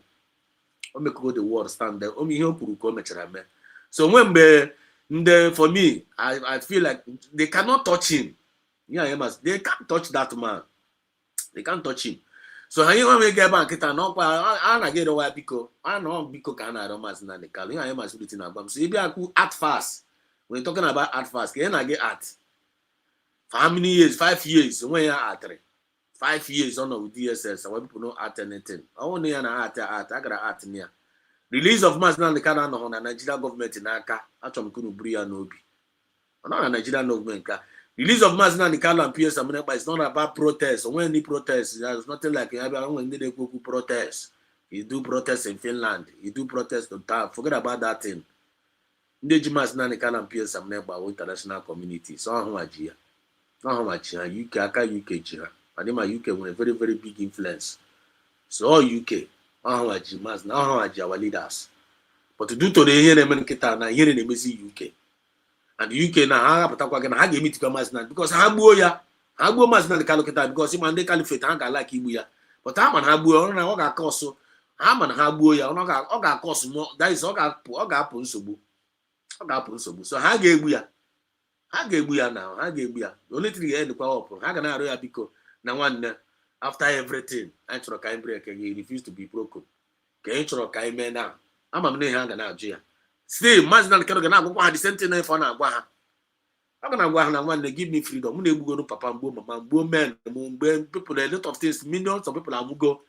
Speaker 7: Make go the world stand there. So when for me, I feel like they cannot touch him. Yeah, they can't touch that man. They can't touch him. So how you want to get back? I get away because I know because can I don't master the call. I am as written about. So if I could act fast, when you're talking about act fast, can I get at? For how many years? 5 years. When you are at 5 years on with DSS, when people don't act anything. I want to act. I gotta act near. Release of mass now the Canada on the Nigerian government in Aka. Actually, couldn't bring an obi. Not a Nigerian government. Release of mass now the Canada and PS America is not about protest. When any protest, there's nothing like when they go protest. You do protest in Finland. You do protest on top. Forget about that thing. Ndị mass now the Canada and PS America with international community. So how much here? How much here? UK aka UK jira. and then my UK with a very, very big influence. So all UK, all our leaders. But to do to the here in Kita na here in the UK. And the UK now have to meet Masna because Habu Masna Calcutta because him and the caliphate hanga like Ibuya. But Haman Habu on Oga Koso, Haman Habuya, Oga Cosmo, that is Oga Punsubu. Oga Punsubu. So Hagebuya. Hagebuya now, Hagebuya. The only thing you end the power up, Hagana Roya Biko, now one after everything, Antro Cambria can refuse to be broken. Kentro Kaime now. I'm a name hang now, Gia. Still, Mazdan Kerogana, go on the sentinel for now. I'm gonna go and one they give me freedom. When they go to Papa Mama, men, people, a lot of things, millions of people are go.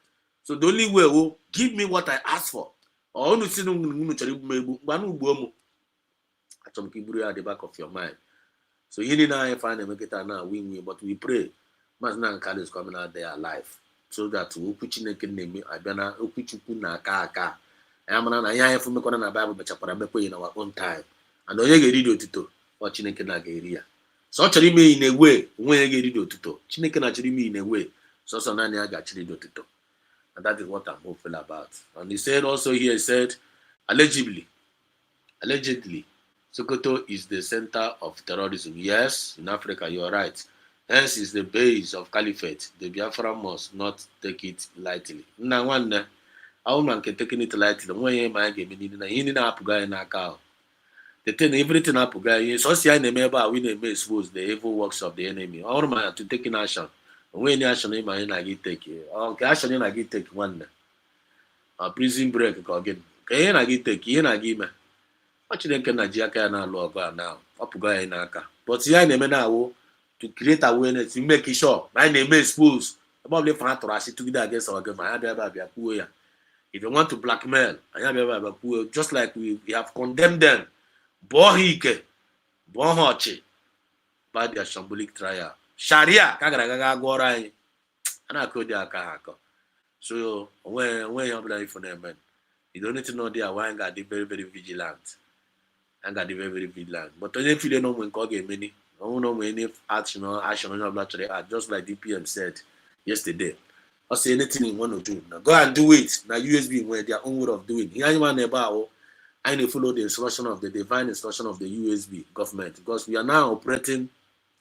Speaker 7: So the only way will give me what I ask for. Or only see no Banu Bomo. Actually, keep at the back of your mind. So you need to find a make it now win, but we pray. Mazdan Kali is coming out there alive. So that we put in a name, I bena Ukuchukuna Kaka. I'm an aya from the corner Bible, but in our own time. And the Yegi Tito, or Chineke Nigeria. So actually me in a way, when you get to Chineke actually me in a way. So Nani got Chilido Tito. And that is what I'm hopeful about. And he said also here, he said, allegedly, Sokoto is the center of terrorism. Yes, in Africa, you are right. Hence is the base of caliphate. The Biafra must not take it lightly. Now one. Our man can take it lightly. When you might get me in a guy in a cow. The thing everything up guy so see I remember we may expose the evil works of the enemy. Our man to take in action. When action in my take okay, action in I get take one. A prison break again. Can I get take in a give me? What you can Nigeria now now? Up guy in a car. But see I now to create awareness, to make it sure. My name is expose. About the fan to sit together against our government. If you want to blackmail, just like we have condemned them, Bohike, Bohoche, by their shambolic trial. Sharia, Kagaraga Gorai, and I could Kahako. So when you apply for them, you don't need to know they are why got the very, very vigilant. And got the very, very vigilant. But don't you feel no when Koge many, I don't know any action on your blood today, just like DPM said yesterday. Or say anything you want to do. Now go and do it. Now USB where their own way of doing. Here you want about I need to follow the instruction of the divine instruction of the USB government because we are now operating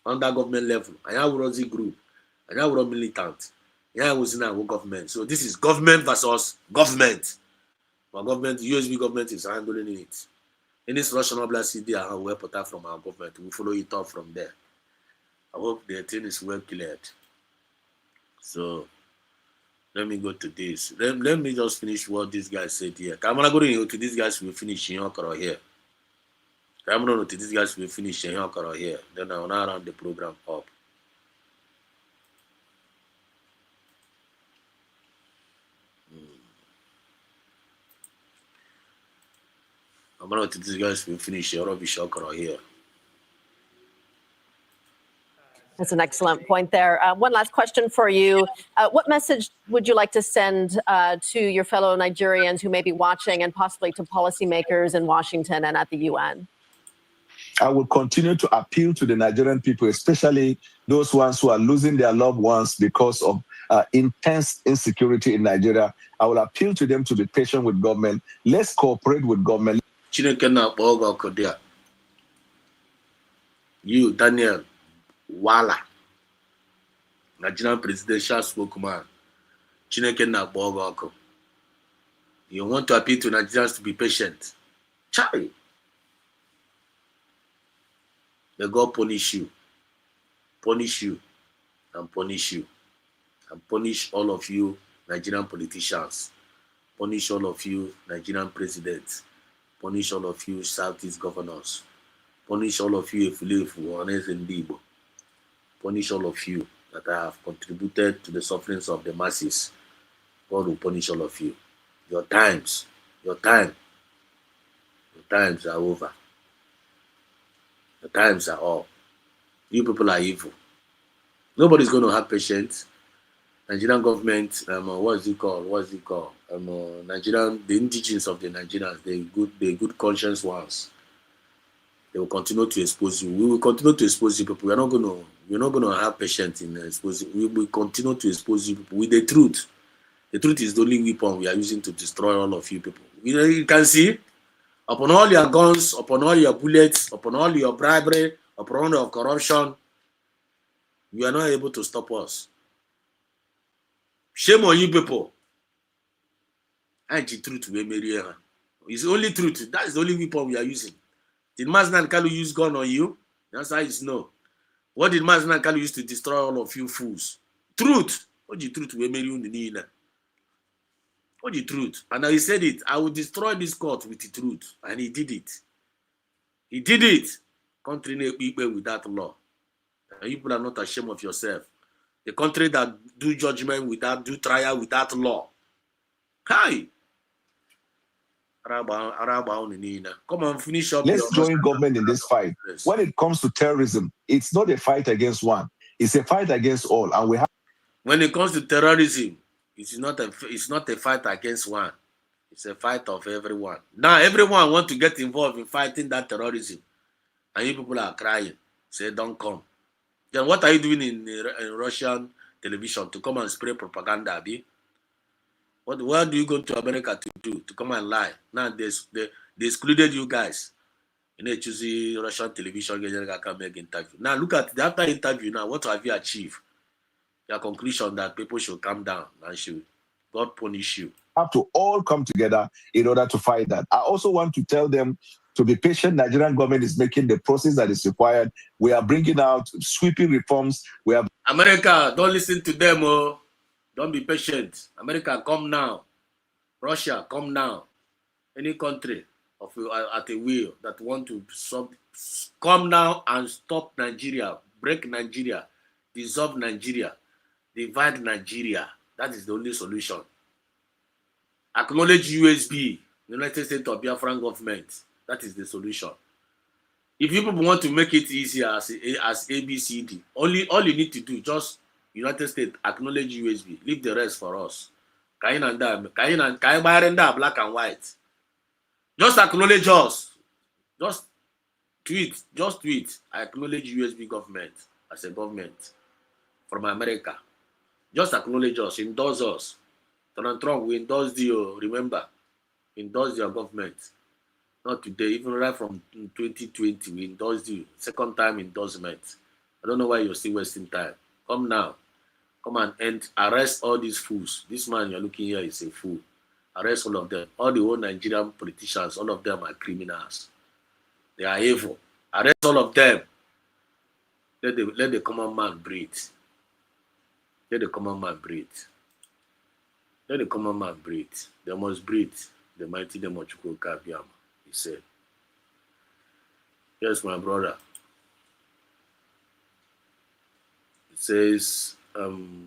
Speaker 7: under government level. I have Rosie group. I have militant. I was in our government. So this is government versus government. Our government, USB government is handling it. Any instruction of last CD I will put out from our government. We follow it up from there. I hope the thing is well cleared. So let me go to this. Let me just finish what this guy said here. I'm gonna go to these guys will finish in your here. I'm gonna to these guys will finish in your here. Then I'll now round the program up. I'm gonna to these guys will finish your rubbish here.
Speaker 13: That's an excellent point there. One last question for you. What message would you like to send to your fellow Nigerians who may be watching and possibly to policymakers in Washington and at the UN?
Speaker 16: I will continue to appeal to the Nigerian people, especially those ones who are losing their loved ones because of intense insecurity in Nigeria. I will appeal to them to be patient with government. Let's cooperate with government.
Speaker 7: You, Daniel Wala, Nigerian presidential spokesman, Chineke na Bogoko. You want to appeal to Nigerians to be patient. Charlie. May God punish you, and punish you, and punish all of you Nigerian politicians, punish all of you Nigerian presidents, punish all of you Southeast governors, punish all of you Efulefu, Ones and Dibo, punish all of you that have contributed to the sufferings of the masses. God will punish all of you. Your times are over. The times are up. You people are evil. Nobody's going to have patience. Nigerian government, what's it called? Nigerian, the indigenous of the Nigerians, the good conscience ones. They will continue to expose you. We will continue to expose you people. We are not going to We're not going to have patience in exposing. We will continue to expose you people with the truth. The truth is the only weapon we are using to destroy all of you people. You can see, upon all your guns, upon all your bullets, upon all your bribery, upon all your corruption, you are not able to stop us. Shame on you people. And the truth will marry her. It's the only truth. That is the only weapon we are using. Did Mazda and Kalu use gun on you? The answer is no. What did Mazda and Kalu use to destroy all of you fools? Truth. What the truth will marry you in the knee? What the truth? And he said it. I will destroy this court with the truth. And he did it. He did it. Country people without law. And you people are not ashamed of yourself. The country that do judgment without, do trial without law. Hi. Come on, finish up.
Speaker 16: Let's join government in this fight. When it comes to terrorism, it's not a fight against one. It's a fight against all. And we have.
Speaker 7: When it comes to terrorism, it's not a fight against one. It's a fight of everyone. Now everyone want to get involved in fighting that terrorism, and you people are crying. Say don't come. Then what are you doing in Russian television to come and spray propaganda, Abi? What do you go to America to do? To come and lie? Now they excluded you guys. You know, choosing Russian television, you can make interview. Now look at the after interview. Now what have you achieved? Your conclusion that people should calm down and should God punish you.
Speaker 16: Have to all come together in order to fight that. I also want to tell them to be patient. Nigerian government is making the process that is required. We are bringing out sweeping reforms. We are.
Speaker 7: America, don't listen to them. Oh, don't be patient. America, come now. Russia, come now. Any country of at a will that want to come now and stop Nigeria, break Nigeria, dissolve Nigeria, divide Nigeria. That is the only solution. Acknowledge USB, United States of Biafra government. That is the solution. If you people want to make it easier as ABCD, all you need to do, just United States acknowledge USB. Leave the rest for us. Kain and black and white. Just acknowledge us. Just tweet. I acknowledge USB government as a government from America. Just acknowledge us, endorse us. Donald Trump, we endorsed you, remember. Endorsed your government. Not today, even right from 2020, we endorsed you. Second time endorsement. I don't know why you're still wasting time. Come now. Come and arrest all these fools. This man you're looking here is a fool. Arrest all of them. All the old Nigerian politicians, all of them are criminals. They are evil. Arrest all of them. Let the common man breathe. Let the common man breathe. Let the common man breathe. They must breathe. The mighty name of Chukwuka Abiyama, he said. Yes, my brother. It says, and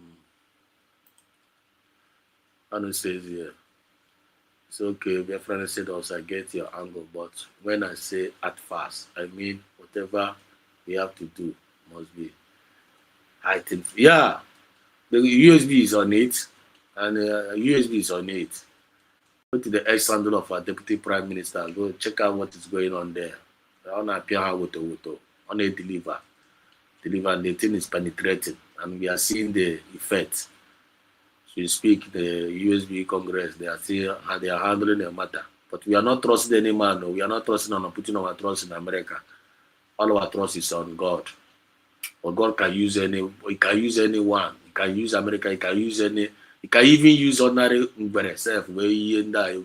Speaker 7: it says here, it's okay, Biafra said also, I get your angle, but when I say at first, I mean whatever we have to do must be heightened. Yeah, the USB is on it, and USB is on it. Go to the ex-handle of our Deputy Prime Minister, go check out what is going on there. On appear with on a deliver, and the thing is penetrating, and we are seeing the effect. So you speak, the USB Congress, they are handling the matter. But we are not trusting any man, no. We are not trusting on putting our trust in America. All our trust is on God. But God can use anyone. He can use anyone. He can use America. He can use any. He can even use ordinary self where he and I.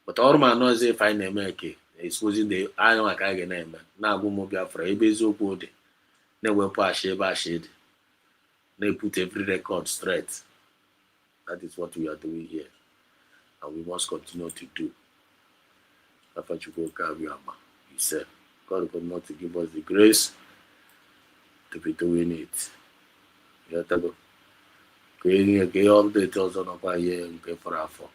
Speaker 7: But all man knows if I name exposing the iron like I can name. Now go more Biafra. Ebezo good. They will pass shade. They put every record straight. That is what we are doing here, and we must continue to do. That's what you go carry. He said, God could not to give us the grace to be doing it. You have to go. Get all the details on our year and pay for our phone.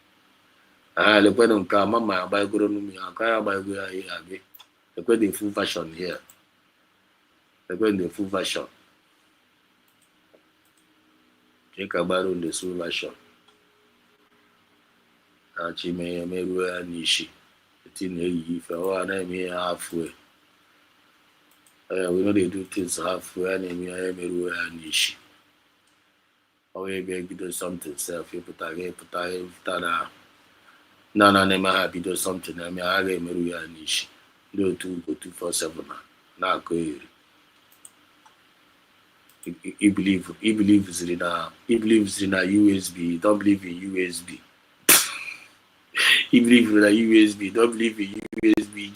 Speaker 7: I look at them, Mama, buy good on me. I can't buy good here. Look at the full version here. Look at the full version. Take a barrel in the full version. Achime meru anishi. Eti na eyi ife o na eme halfway. We know they do things halfway and everywhere and ish. Or maybe do something self. You put that. No, never happy do something. I mean, I get me and ish. Do 247 now. Go here. He believes in a USB. Don't believe in USB. He believes in a USB. Don't believe in USB.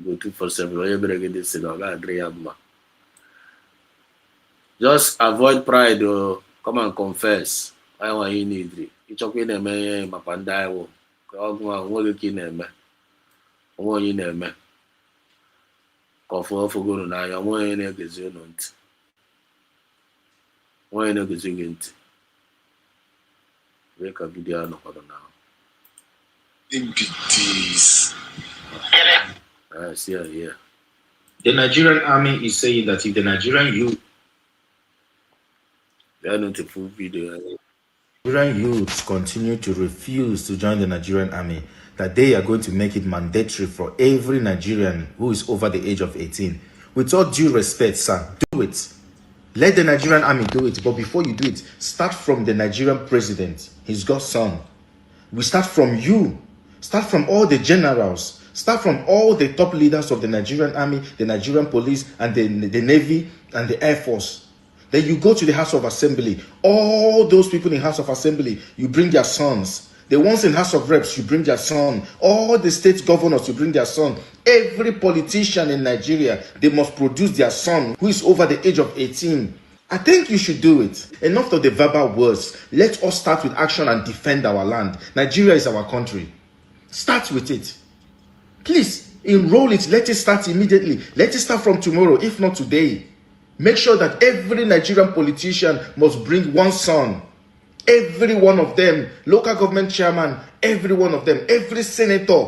Speaker 7: Go 247. Just avoid pride. Come and confess. I want you need. It's okay. My panda will. What you name? What you name? Cough for go now. I want you to not. Why not going to wake up video now?
Speaker 1: This.
Speaker 7: See here.
Speaker 1: The Nigerian army is saying that if the Nigerian youth,
Speaker 7: they are not a full video.
Speaker 1: Nigerian youths continue to refuse to join the Nigerian army, that they are going to make it mandatory for every Nigerian who is over the age of 18. With all due respect, sir, do it. Let the Nigerian army do it. But before you do it, start from the Nigerian president, his godson. We start from you. Start from all the generals. Start from all the top leaders of the Nigerian army, the Nigerian police, and the Navy and the Air Force. Then you go to the House of Assembly. All those people in House of Assembly, you bring their sons. The ones in House of Reps, you bring their son. All the state governors, you bring their son. Every politician in Nigeria, they must produce their son who is over the age of 18. I think you should do it. Enough of the verbal words. Let us start with action and defend our land. Nigeria is our country. Start with it. Please, enroll it. Let it start immediately. Let it start from tomorrow, if not today. Make sure that every Nigerian politician must bring one son. Every one of them, local government chairman, every one of them, every senator,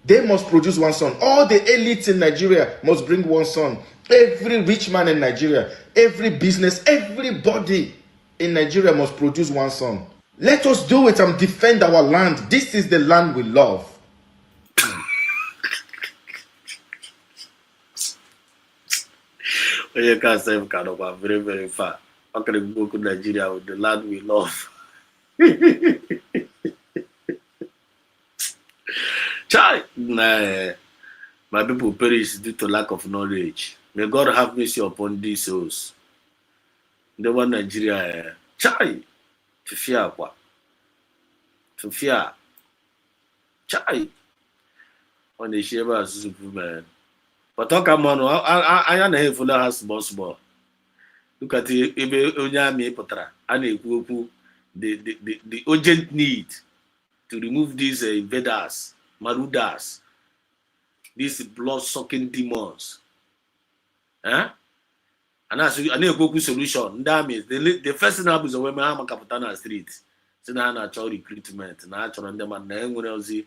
Speaker 1: they must produce one son. All the elites in Nigeria must bring one son. Every rich man in Nigeria, every business, everybody in Nigeria must produce one son. Let us do it and defend our land. This is the land we love.
Speaker 7: You can't say kind of very, very far. How can we go to Nigeria with the land we love? Child, nah, my people perish due to lack of knowledge. May God have mercy upon these souls. The one Nigeria, child, to fear what? To fear, child. On the Shiva Superman. But talk about I am a full house boss. Look at the Onyami Potra and the urgent need to remove these invaders, marauders, these blood-sucking demons. And as a solution, that means the first thing happens when I am a Capitana Street. So now I try recruitment. Now I try them and Nahemrozi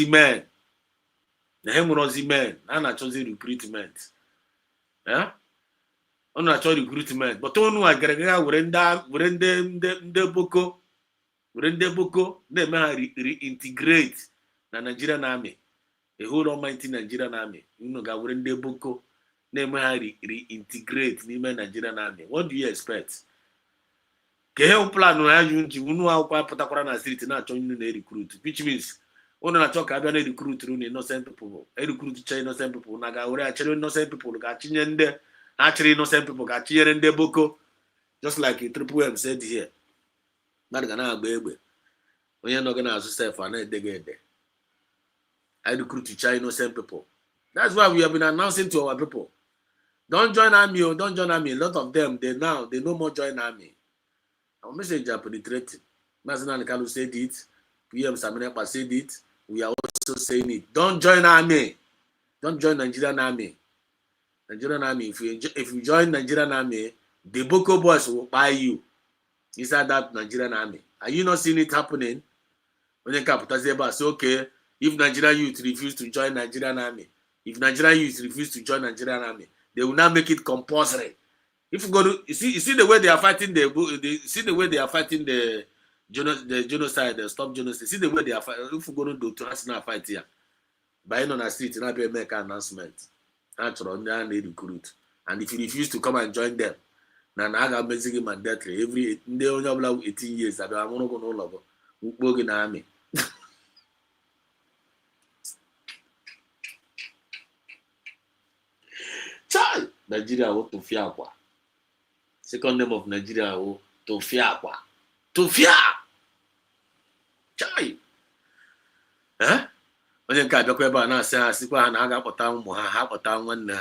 Speaker 7: men. Nahemrozi men. And I chose recruitment. Yeah? On a choice recruitment. But on I get the boko. Urende boko. They may reintegrate the Nigerian army. The whole almighty Nigerian army. You know, urende boko. They may reintegrate the Nigerian army. What do you expect? Kehe plan no ajunji unu akwa patakora na street na achọ nnu na recruit, which means unu na achọ ka abịa na recruit ru na innocent people, recruit cha innocent people na ga were achịrị innocent people ga chinye ndị achịrị innocent people ga chinyere ndị boko, just like Triple M said here. Mmadụ ga na-agba egbe onye nọ gị na-azụ self a na-edega ede. I recruit cha innocent people. That's why we have been announcing to our people, don't join army, don't join army. A lot of them, they no more join army. Our message are penetrating. Mazina Kalu said it. PM Saminepa said it. We are also saying it. Don't join army. Don't join Nigerian army. Nigerian army. If you join Nigerian army, the Boko boys will buy you inside that Nigerian army. Are you not seeing it happening? When the capital say, okay, if Nigerian youth refuse to join Nigerian army, if Nigerian youth refuse to join Nigerian army, they will now make it compulsory. If you go to, you see the way they are fighting the The genocide, stop genocide. See the way they are fighting. If we go to international fight here, buying on the street, and I make an announcement. That's on there and they recruit. And if you refuse to come and join them, now I got basically mandatory. Every day only 18 years, I don't want to go no longer. Work in the army. Child, Nigeria will to fear. Second name of Nigeria will to fear. To fear. Child. Eh? Onye nke abịakwa ebe a na-asị ha sikwa ha na ha ga-akpọta ụmụ ha ha kpọta nwanne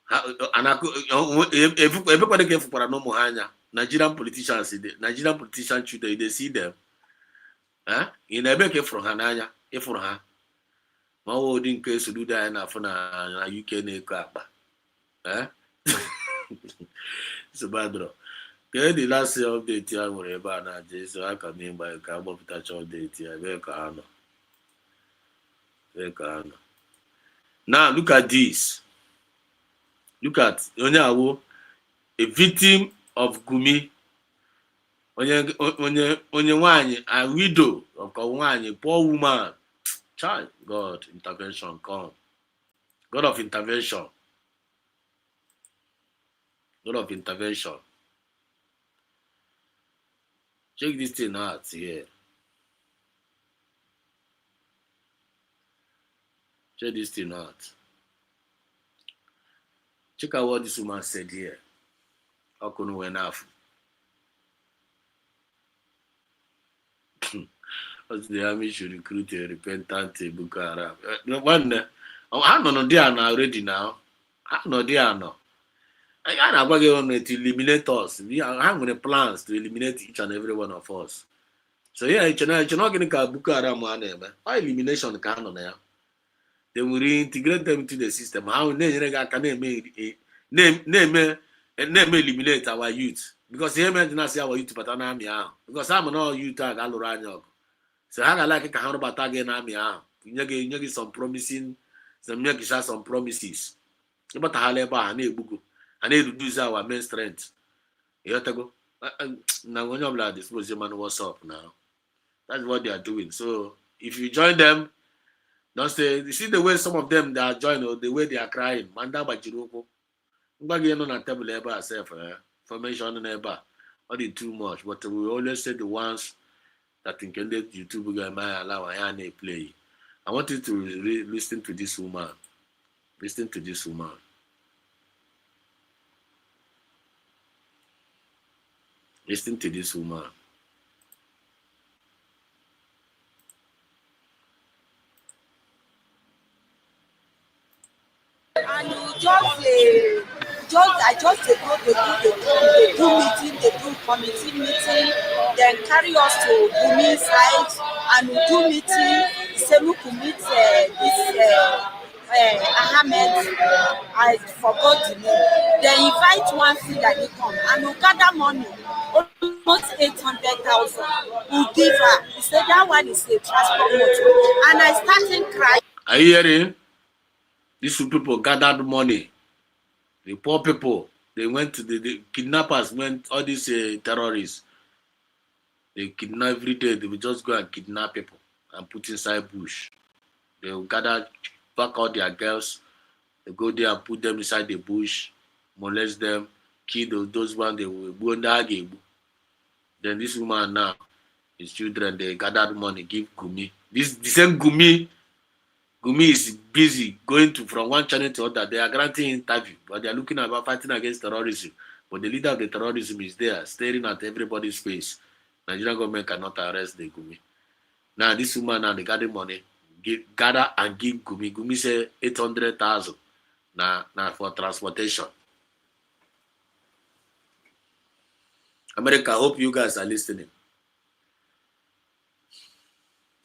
Speaker 7: ha ebekwadị ka efukwara n'ụmụ ha anya. Nigerian politicians children, they see them. Ị na-ebe ka ịfụrụ ha n'anya ịfụrụ ha ma ọ wụ ụdị nke sodudo anyị na-afụ na UK na-eko akpa sobadro ka the last update ya nwere ebe a na-aja eso aka m ịgba ka agbapụtacha update ya ebe ka ha nọ. Now look at this. Look at onye awo a victim of Gumi. Onye nwanyi, a widow of nwanyi, poor woman. Child, God intervention come. God of intervention. God of intervention. Check this thing out here. Check this thing out. Check out what this woman said here. How can we enough? The army should recruit a repentant Boko Haram. I know they are now already now. I know they are now. I know we're going to eliminate us. We are having plans to eliminate each and every one of us. So yeah, it's not going to get Boko Haram one name. Why elimination can on there? They will reintegrate them into the system. How can name eliminate our youth? Because here men do not see our youth, but an army. Because I'm not youth. I got Loranyok. So I like a hundred but again army. You get some promising, some promises. But I need to do our main strength. You have to go. Now when you're like this, man, what's up now? That's what they are doing. So if you join them, don't say, you see the way some of them they are joining, the way they are crying. Manda Bajiroko. Mbagi on a table ever herself, formation ever. Not in too much, but we always say the ones that intended YouTube guy might allow I play. I want you to listen to this woman. Listen to this woman. Listen to this woman.
Speaker 2: And I just they do meeting, they do committee meeting, then carry us to Gumi side and we do meeting. Say we could meet Ahmed. I forgot the name. They invite one thing that he come and we gather money, almost 800,000. We give her. He said that one is a transport motor, and I started crying.
Speaker 7: Are you hearing? These people gathered money. The poor people, they went to the kidnappers, all these terrorists. They kidnap every day. They will just go and kidnap people and put inside bush. They will gather, pack all their girls. They go there and put them inside the bush, molest them, kill those ones. They will go under. Then this woman now, his children, they gathered money, give Gumi. The same Gumi is busy going from one channel to other. They are granting interview, but they are looking about fighting against terrorism. But the leader of the terrorism is there, staring at everybody's face. Nigerian government cannot arrest the Gumi. Now this woman now they gather money, gather and give Gumi. Gumi say 800,000 now for transportation. America, I hope you guys are listening.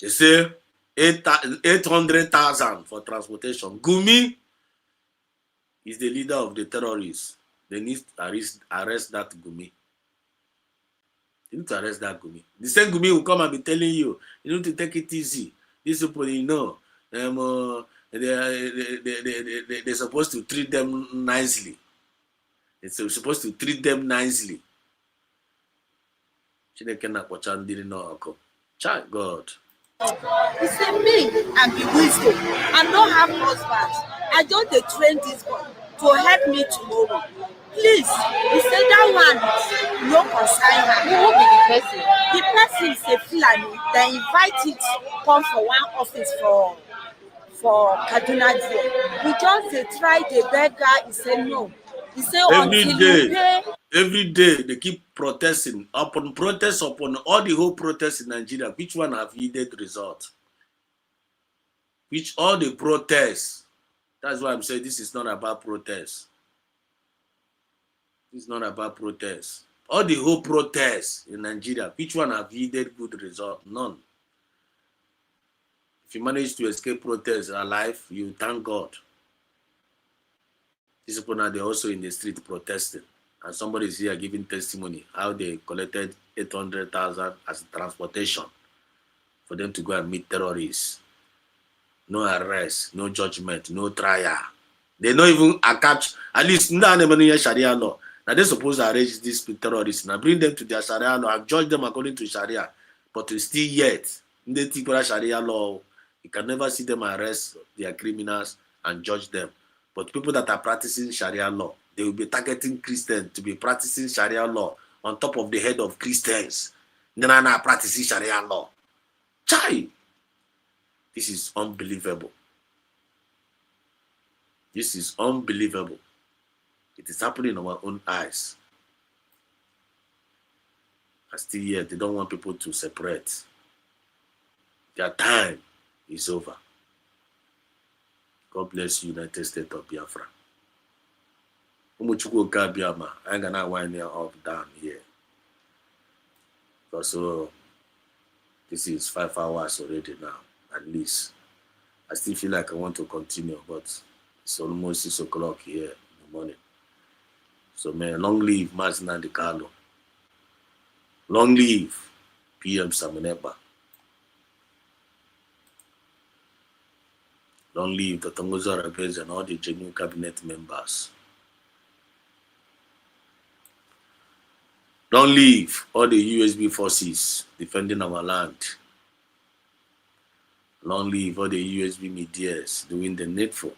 Speaker 7: They say 800,000 for transportation. Gumi is the leader of the terrorists. They need to arrest that Gumi. You need to arrest that Gumi. The same Gumi will come and be telling you, you need to take it easy. These people, you know, they're supposed to treat them nicely. They're supposed to treat them nicely. Chineke na-akpọcha ndị n'ọkụ. Child God.
Speaker 2: He said, me and be wisdom and don't have husbands. I don't dey train this boy to help me tomorrow. Please, he said that one no concern her. Who be the person? The person is a Fulani. They invite it come for one office for Kaduna there. We just dey try the beggar. He said no. He said until you pay.
Speaker 7: Every day they keep protesting upon protest upon all the whole protests in Nigeria. Which one have yielded result? Which all the protests? That's why I'm saying this is not about protest. It's not about protest. All the whole protests in Nigeria, which one have yielded good result? None. If you manage to escape protests alive, you thank God. These people now, they're also in the street protesting. And somebody is here giving testimony how they collected 800,000 as transportation for them to go and meet terrorists. No arrest, no judgment, no trial. They don't even catch, at least no Sharia law. Now they're supposed to arrest these terrorists. Now bring them to their Sharia law and judge them according to Sharia. But still yet, in the typical Sharia law, you can never see them arrest their criminals and judge them. But people that are practicing Sharia law, they will be targeting Christians to be practicing Sharia law on top of the head of Christians. Then I'm not practicing Sharia law. Chai! This is unbelievable. This is unbelievable. It is happening in our own eyes. And still yet, they don't want people to separate. Their time is over. God bless you, United States of Biafra. I'm gonna wind it up down here. Because this is 5 hours already now, at least. I still feel like I want to continue, but it's almost 6 o'clock here in the morning. So man, long live Mazina de Carlo. Long live PM Samuneba. Long live the Tongoza Rebels and all the genuine cabinet members. Long live all the USB forces defending our land. Long live all the USB medias doing the needful.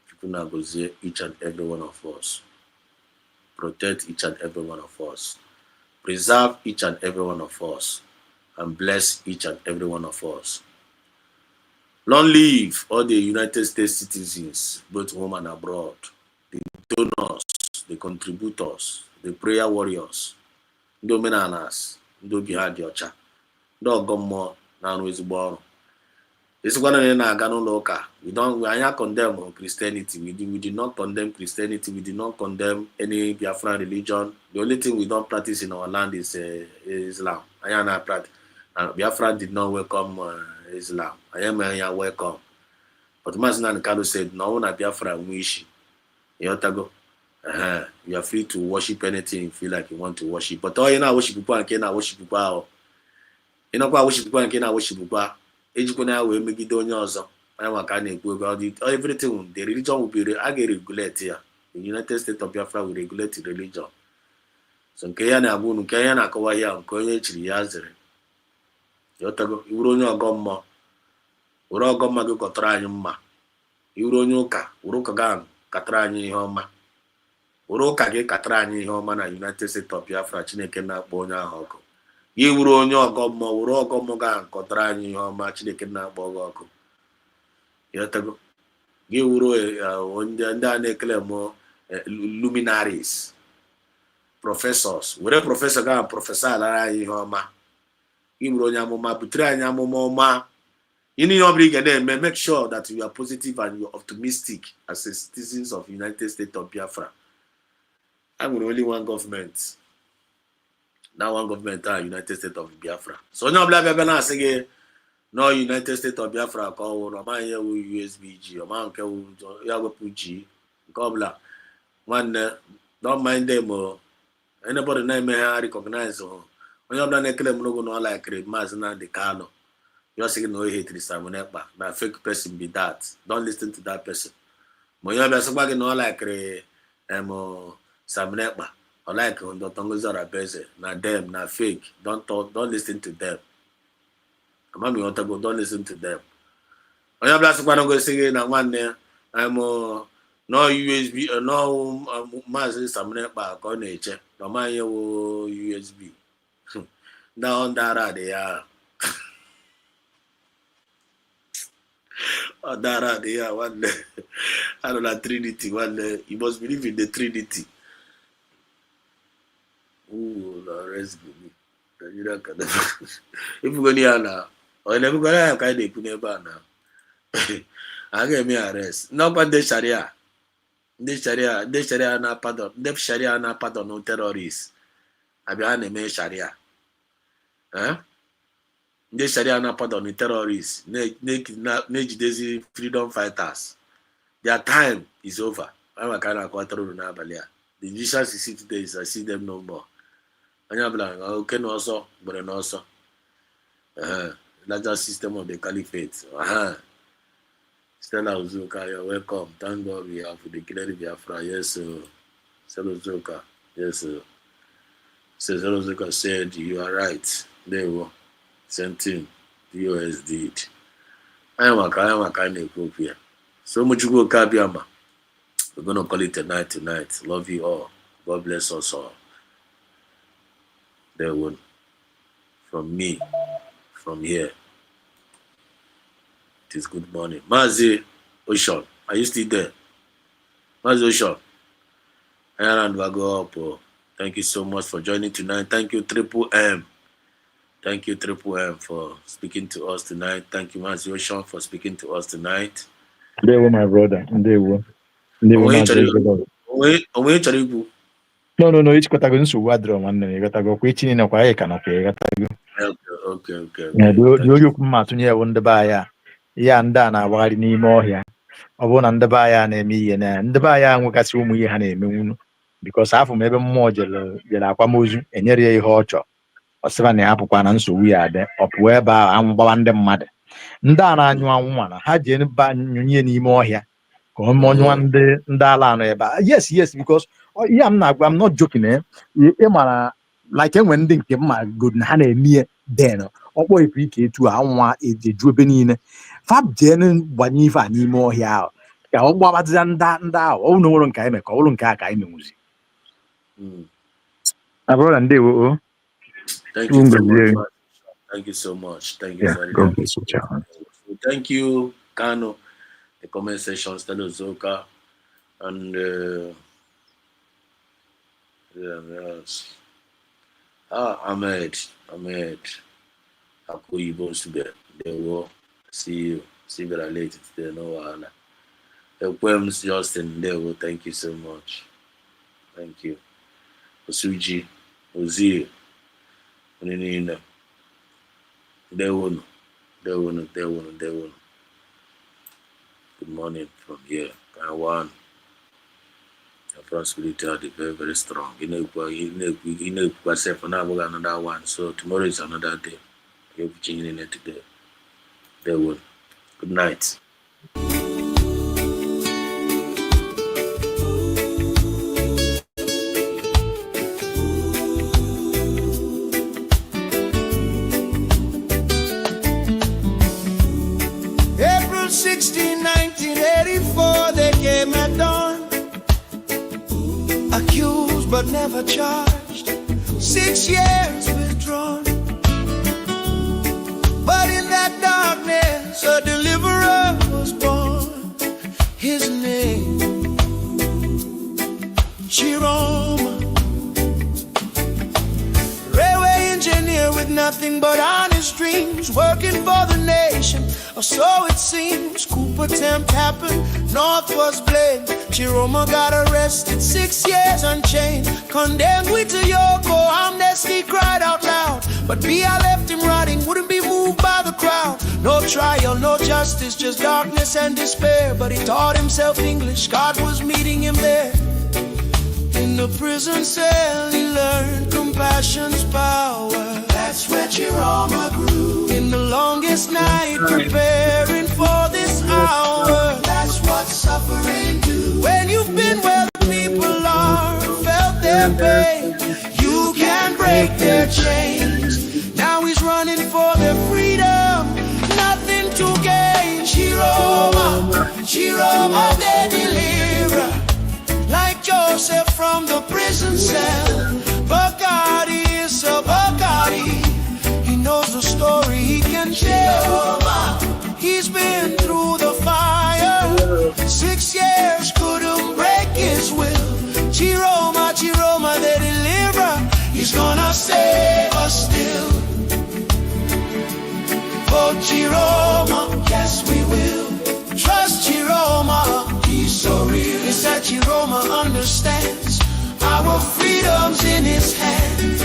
Speaker 7: People now go say each and every one of us. Protect each and every one of us. Preserve each and every one of us. And bless each and every one of us. Long live all the United States citizens, both home and abroad. The donors, the contributors, the prayer warriors. Ndị omenalas, ndị obi ha dị ọcha, ndị ọgọ mmụọ na-arụ ezigbo ọrụ. Esikwana na na-aga n'ụlọ ụka. We don't condemn Christianity. We do not condemn Christianity. We do not condemn any Biafran religion. The only thing we don't practice in our land is Islam. Biafra did not welcome Islam. I am welcome. But Mazina Nkalo said, no, na Biafra wish. You are free to worship anything you feel like you want to worship. But all you know worship people and cannot worship people. You know worship people and cannot worship people. Ejikwana we megide onye ọzọ. I want to ekwu about it. Everything the religion will be regulate here. The United States of Biafra will regulate the religion. So nke ya na-abụ nke ya na-akọwa ya nke onye echiri ya zere. Yotago iwuru onye ọgọ mmụọ. Wuru ọgọ mma gị kọtara anyị mma. Iwuru onye ụka, wuru ụka ga katara anyị ihe ọma. Wuru ụka gị katara anyị ihe ọma na United States of Biafra Chineke na-akpọ onye ahụ ọkụ. Gị wuru onye ọgọ mmụọ, wuru ọgọ mmụọ ga kọtara anyị ihe ọma Chineke na-akpọ gị ọkụ. Yotago gị wuru ndị a na-ekele mmụọ luminaries, professors. Were professor ga professor alara anyị ihe ọma. Gị wuru onye amụma, butere anyị amụma ọma. You need to make sure that you are positive and you are optimistic as a citizens of United States of Biafra. I'm only one government. Now one government are United States of Biafra. So now blah blah blah say no United States of Biafra call no man here with USBG or man can G. Blah. One don't mind them anybody name recognize when you're not claim no like Mazina de Carlo. You're saying no hate this Samunekba. That fake person be that. Don't listen to that person. When you're somebody no like Samunekba. I like Ndotongozara Beze, na them, na fake. Don't listen to them. Mami want to go, don't listen to them. On your blast one go sing na one there. I'm no USB, no Mazi Samne back on nature. No my USB. Down there they are. Oh, Dara, they are one day. I don't know Trinity. One day you must believe in the Trinity. Ooh, no, rest me. You don't can. If you go near now, or never go there, kind of never now. I get me arrest. No, but the Sharia. The Sharia na pardon. The Sharia na pardon no terrorists. I be an eme Sharia. Huh? The Sharia na pardon no terrorists. Desi freedom fighters. Their time is over. I'm a kind of quarter na balia. The Jesus you see today is I see them no more. Anya blank. Okay, no also, but no also. Larger system of the caliphate. Stella Uzuka, you're welcome. Thank God we have the Killer Biafra. Yes, sir. Stella Uzuka. Yes, sir. Stella Uzuka said, you are right. They were. Same thing. The US did. I am a kind of group here. So much you go, Kabiama. We're going to call it a night tonight. Love you all. God bless us all. They won. From me. From here. It is good morning. Mazi Ocean, are you still there? Mazi Ocean. And we'll go up. Thank you so much for joining tonight. Thank you, Triple M. Thank you, Triple M, for speaking to us tonight. Thank you, Mazi Ocean, for speaking to us tonight.
Speaker 17: They were my brother. They were.
Speaker 7: No.
Speaker 17: Each category is wadro, man. You got to go quitting in a quiet can okay.
Speaker 7: Okay.
Speaker 17: Do you match on the buyer? Yeah, and then I want any more here. I want on the buyer and me and the buyer and we can assume we had a moon because half of maybe more than Aquamozu and area hotcho or 7 apple and so we are there up whereby I'm one them mad. Ndana one had Jenny ban any more here. Come on one day Ndala. Yes, because I'm not joking, eh? Like when they came my good honey me then. Or boy, PK to our the Jubenine. Fab Jen, one if I need more here. What than that and thou? Oh, no one can make all on caca music. I brought and they were.
Speaker 7: Thank you so much. Thank you so much. Thank you very much. Thank you, Kano. The comment section, Stella Zoka, and yes. Ahmed, Akuyibo Sube, they will see you very later today, no one. The poems, Justin, they will thank you so much. Thank you. Osuji, Ozil, Unina, they won. Good morning from here. One. Your prosperity are very, very strong. You know, myself and I will another one. So tomorrow is another day. You'll be changing it today. They will. Good night.
Speaker 5: April 16, 1984, they came at dawn. Accused but never charged. 6 years withdrawn. But in that darkness, a deliverer was born. His name, Chiroma. Railway engineer with nothing but honest dreams, working for the nation, or so it seems. Coup attempt happened, North was blamed. Chiroma got arrested, 6 years unchained. Condemned with to Yoko, amnesty cried out loud. But Bia left him rotting, wouldn't be moved by the crowd. No trial, no justice, just darkness and despair. But he taught himself English, God was meeting him there. In the prison cell, he learned compassion's power. That's where Chiroma grew. In the longest night, preparing for this hour. That's what suffering do. When you've been where the people are, felt their pain. break their chains. Now he's running for their freedom, nothing to gain. Chiroma, Chiroma, they deliver. Like Joseph from the prison cell. Bacardi is a Bacardi. He knows the story he can tell. He's been through the fire. 6 years couldn't break his will. Chiroma, Chiroma, the deliverer. He's gonna save us still. Oh, Chiroma, yes we will. Trust Chiroma, he's so real. It's that Chiroma understands our freedom's in his hands.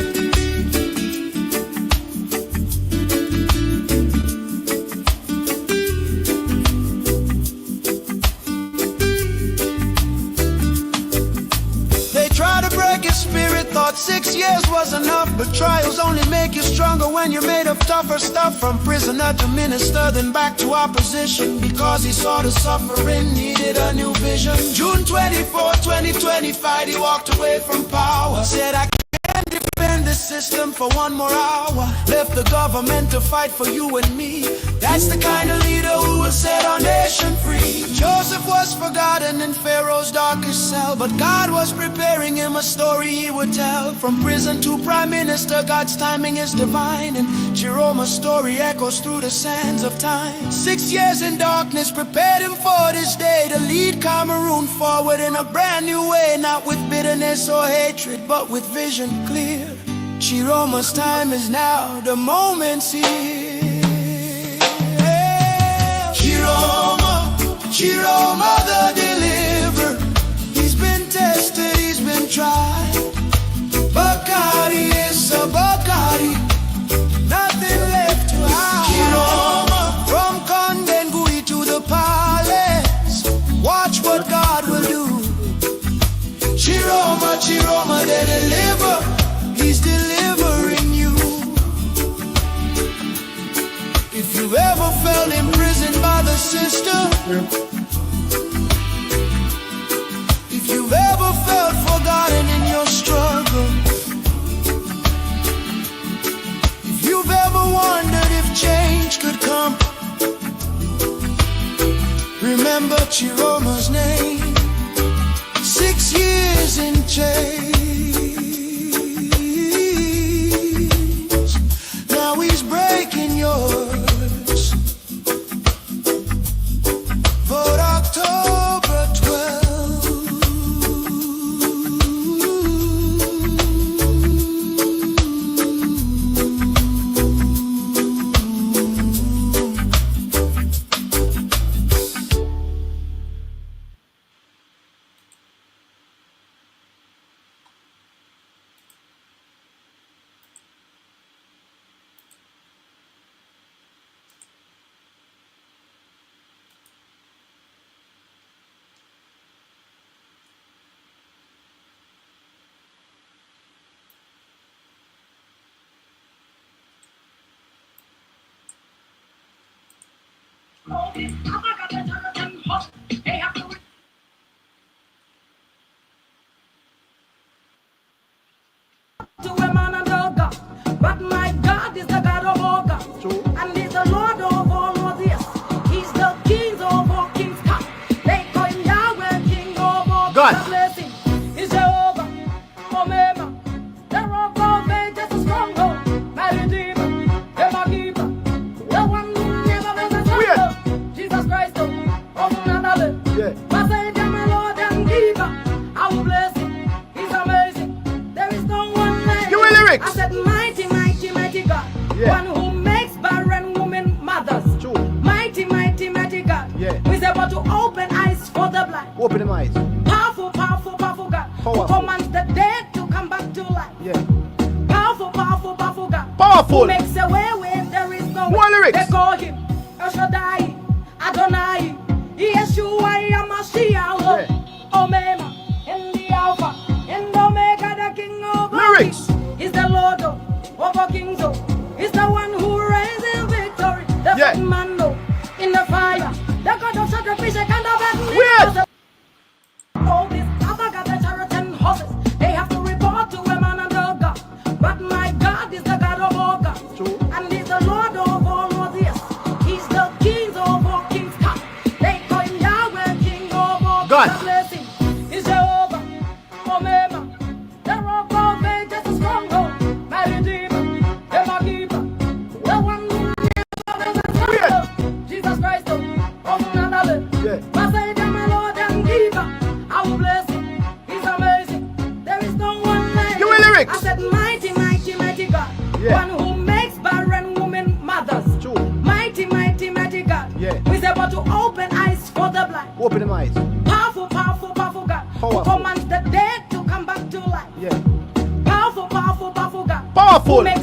Speaker 5: They try to break his spirit, thought 6 years was enough, but trials only make you stronger when you're made of tougher stuff. From prisoner to minister, then back to opposition, because he saw the suffering, needed a new vision. June 24, 2025, he walked away from power, said I can't defend the system for 1 more hour. Left the government to fight for you and me. That's the kind of leader who will set our nation free. Joseph was forgotten in Pharaoh's darkest cell, but God was preparing him a story he would tell. From prison to prime minister, God's timing is divine, and Chiroma's story echoes through the sands of time. 6 years in darkness prepared him for this day, to lead Cameroon forward in a brand new way, not with bitterness or hatred, but with vision clear. Chiroma's time is now, the moment's here. Chiroma, Chiroma the deliverer. He's been tested, he's been tried. Bacardi is a Bacardi, nothing left to hide. Chiroma, from Kondengui to the palace, watch what God will do. Chiroma, Chiroma the deliverer. He's delivering you. If you've ever felt imprisoned by the system, if you've ever felt forgotten in your struggle, if you've ever wondered if change could come, remember Chiroma's name. 6 years in chains. Now he's breaking yours. But October 12th,
Speaker 6: to a man and a God, but my God is the God of all gods, and He's the Lord of all lords. Yes, He's the King of all kings. Come, they call Him Yahweh, King of all
Speaker 20: God.
Speaker 6: The blessing is Jehovah, Omema, the rock of ages, the stronghold, my Redeemer, my keeper, the one who never was a stumble. Jesus Christ, of Nazareth, my Savior, my Lord and Keeper. I will bless Him. He's amazing. There is no one like Him. I said, mighty, mighty, mighty God, one who makes barren women mothers. Mighty, mighty, mighty God, who is able to open eyes for the blind.
Speaker 20: Open them eyes.
Speaker 6: Powerful, powerful, powerful God, who commands the dead to come back to life. Powerful, powerful, powerful God,
Speaker 20: Powerful.
Speaker 6: who makes a way where there is no
Speaker 20: More
Speaker 6: way.
Speaker 20: lyrics.
Speaker 6: They call Him El Shaddai, Adonai, Yeshua, Yamashiach, Omema, in the Alpha, in the Omega, the King of
Speaker 20: Lyrics.
Speaker 6: He's the Lord of all kings. He's the one who reigns in victory. The first man in the fire. The God of sacrifice and of heaven. All these other gods, the chariots and horses, they have to report to a man and a God. But my
Speaker 10: Lyrics.
Speaker 6: I said, mighty, mighty, mighty God.
Speaker 10: Yeah.
Speaker 6: One who makes barren women mothers.
Speaker 10: True.
Speaker 6: Mighty, mighty, mighty God.
Speaker 10: Yeah.
Speaker 6: Who is able to open eyes for the blind.
Speaker 10: Open them eyes.
Speaker 6: Powerful, powerful, powerful God.
Speaker 10: Powerful.
Speaker 6: Who commands the dead to come back to life.
Speaker 10: Yeah.
Speaker 6: Powerful, powerful, powerful God.
Speaker 10: Powerful.
Speaker 6: Who makes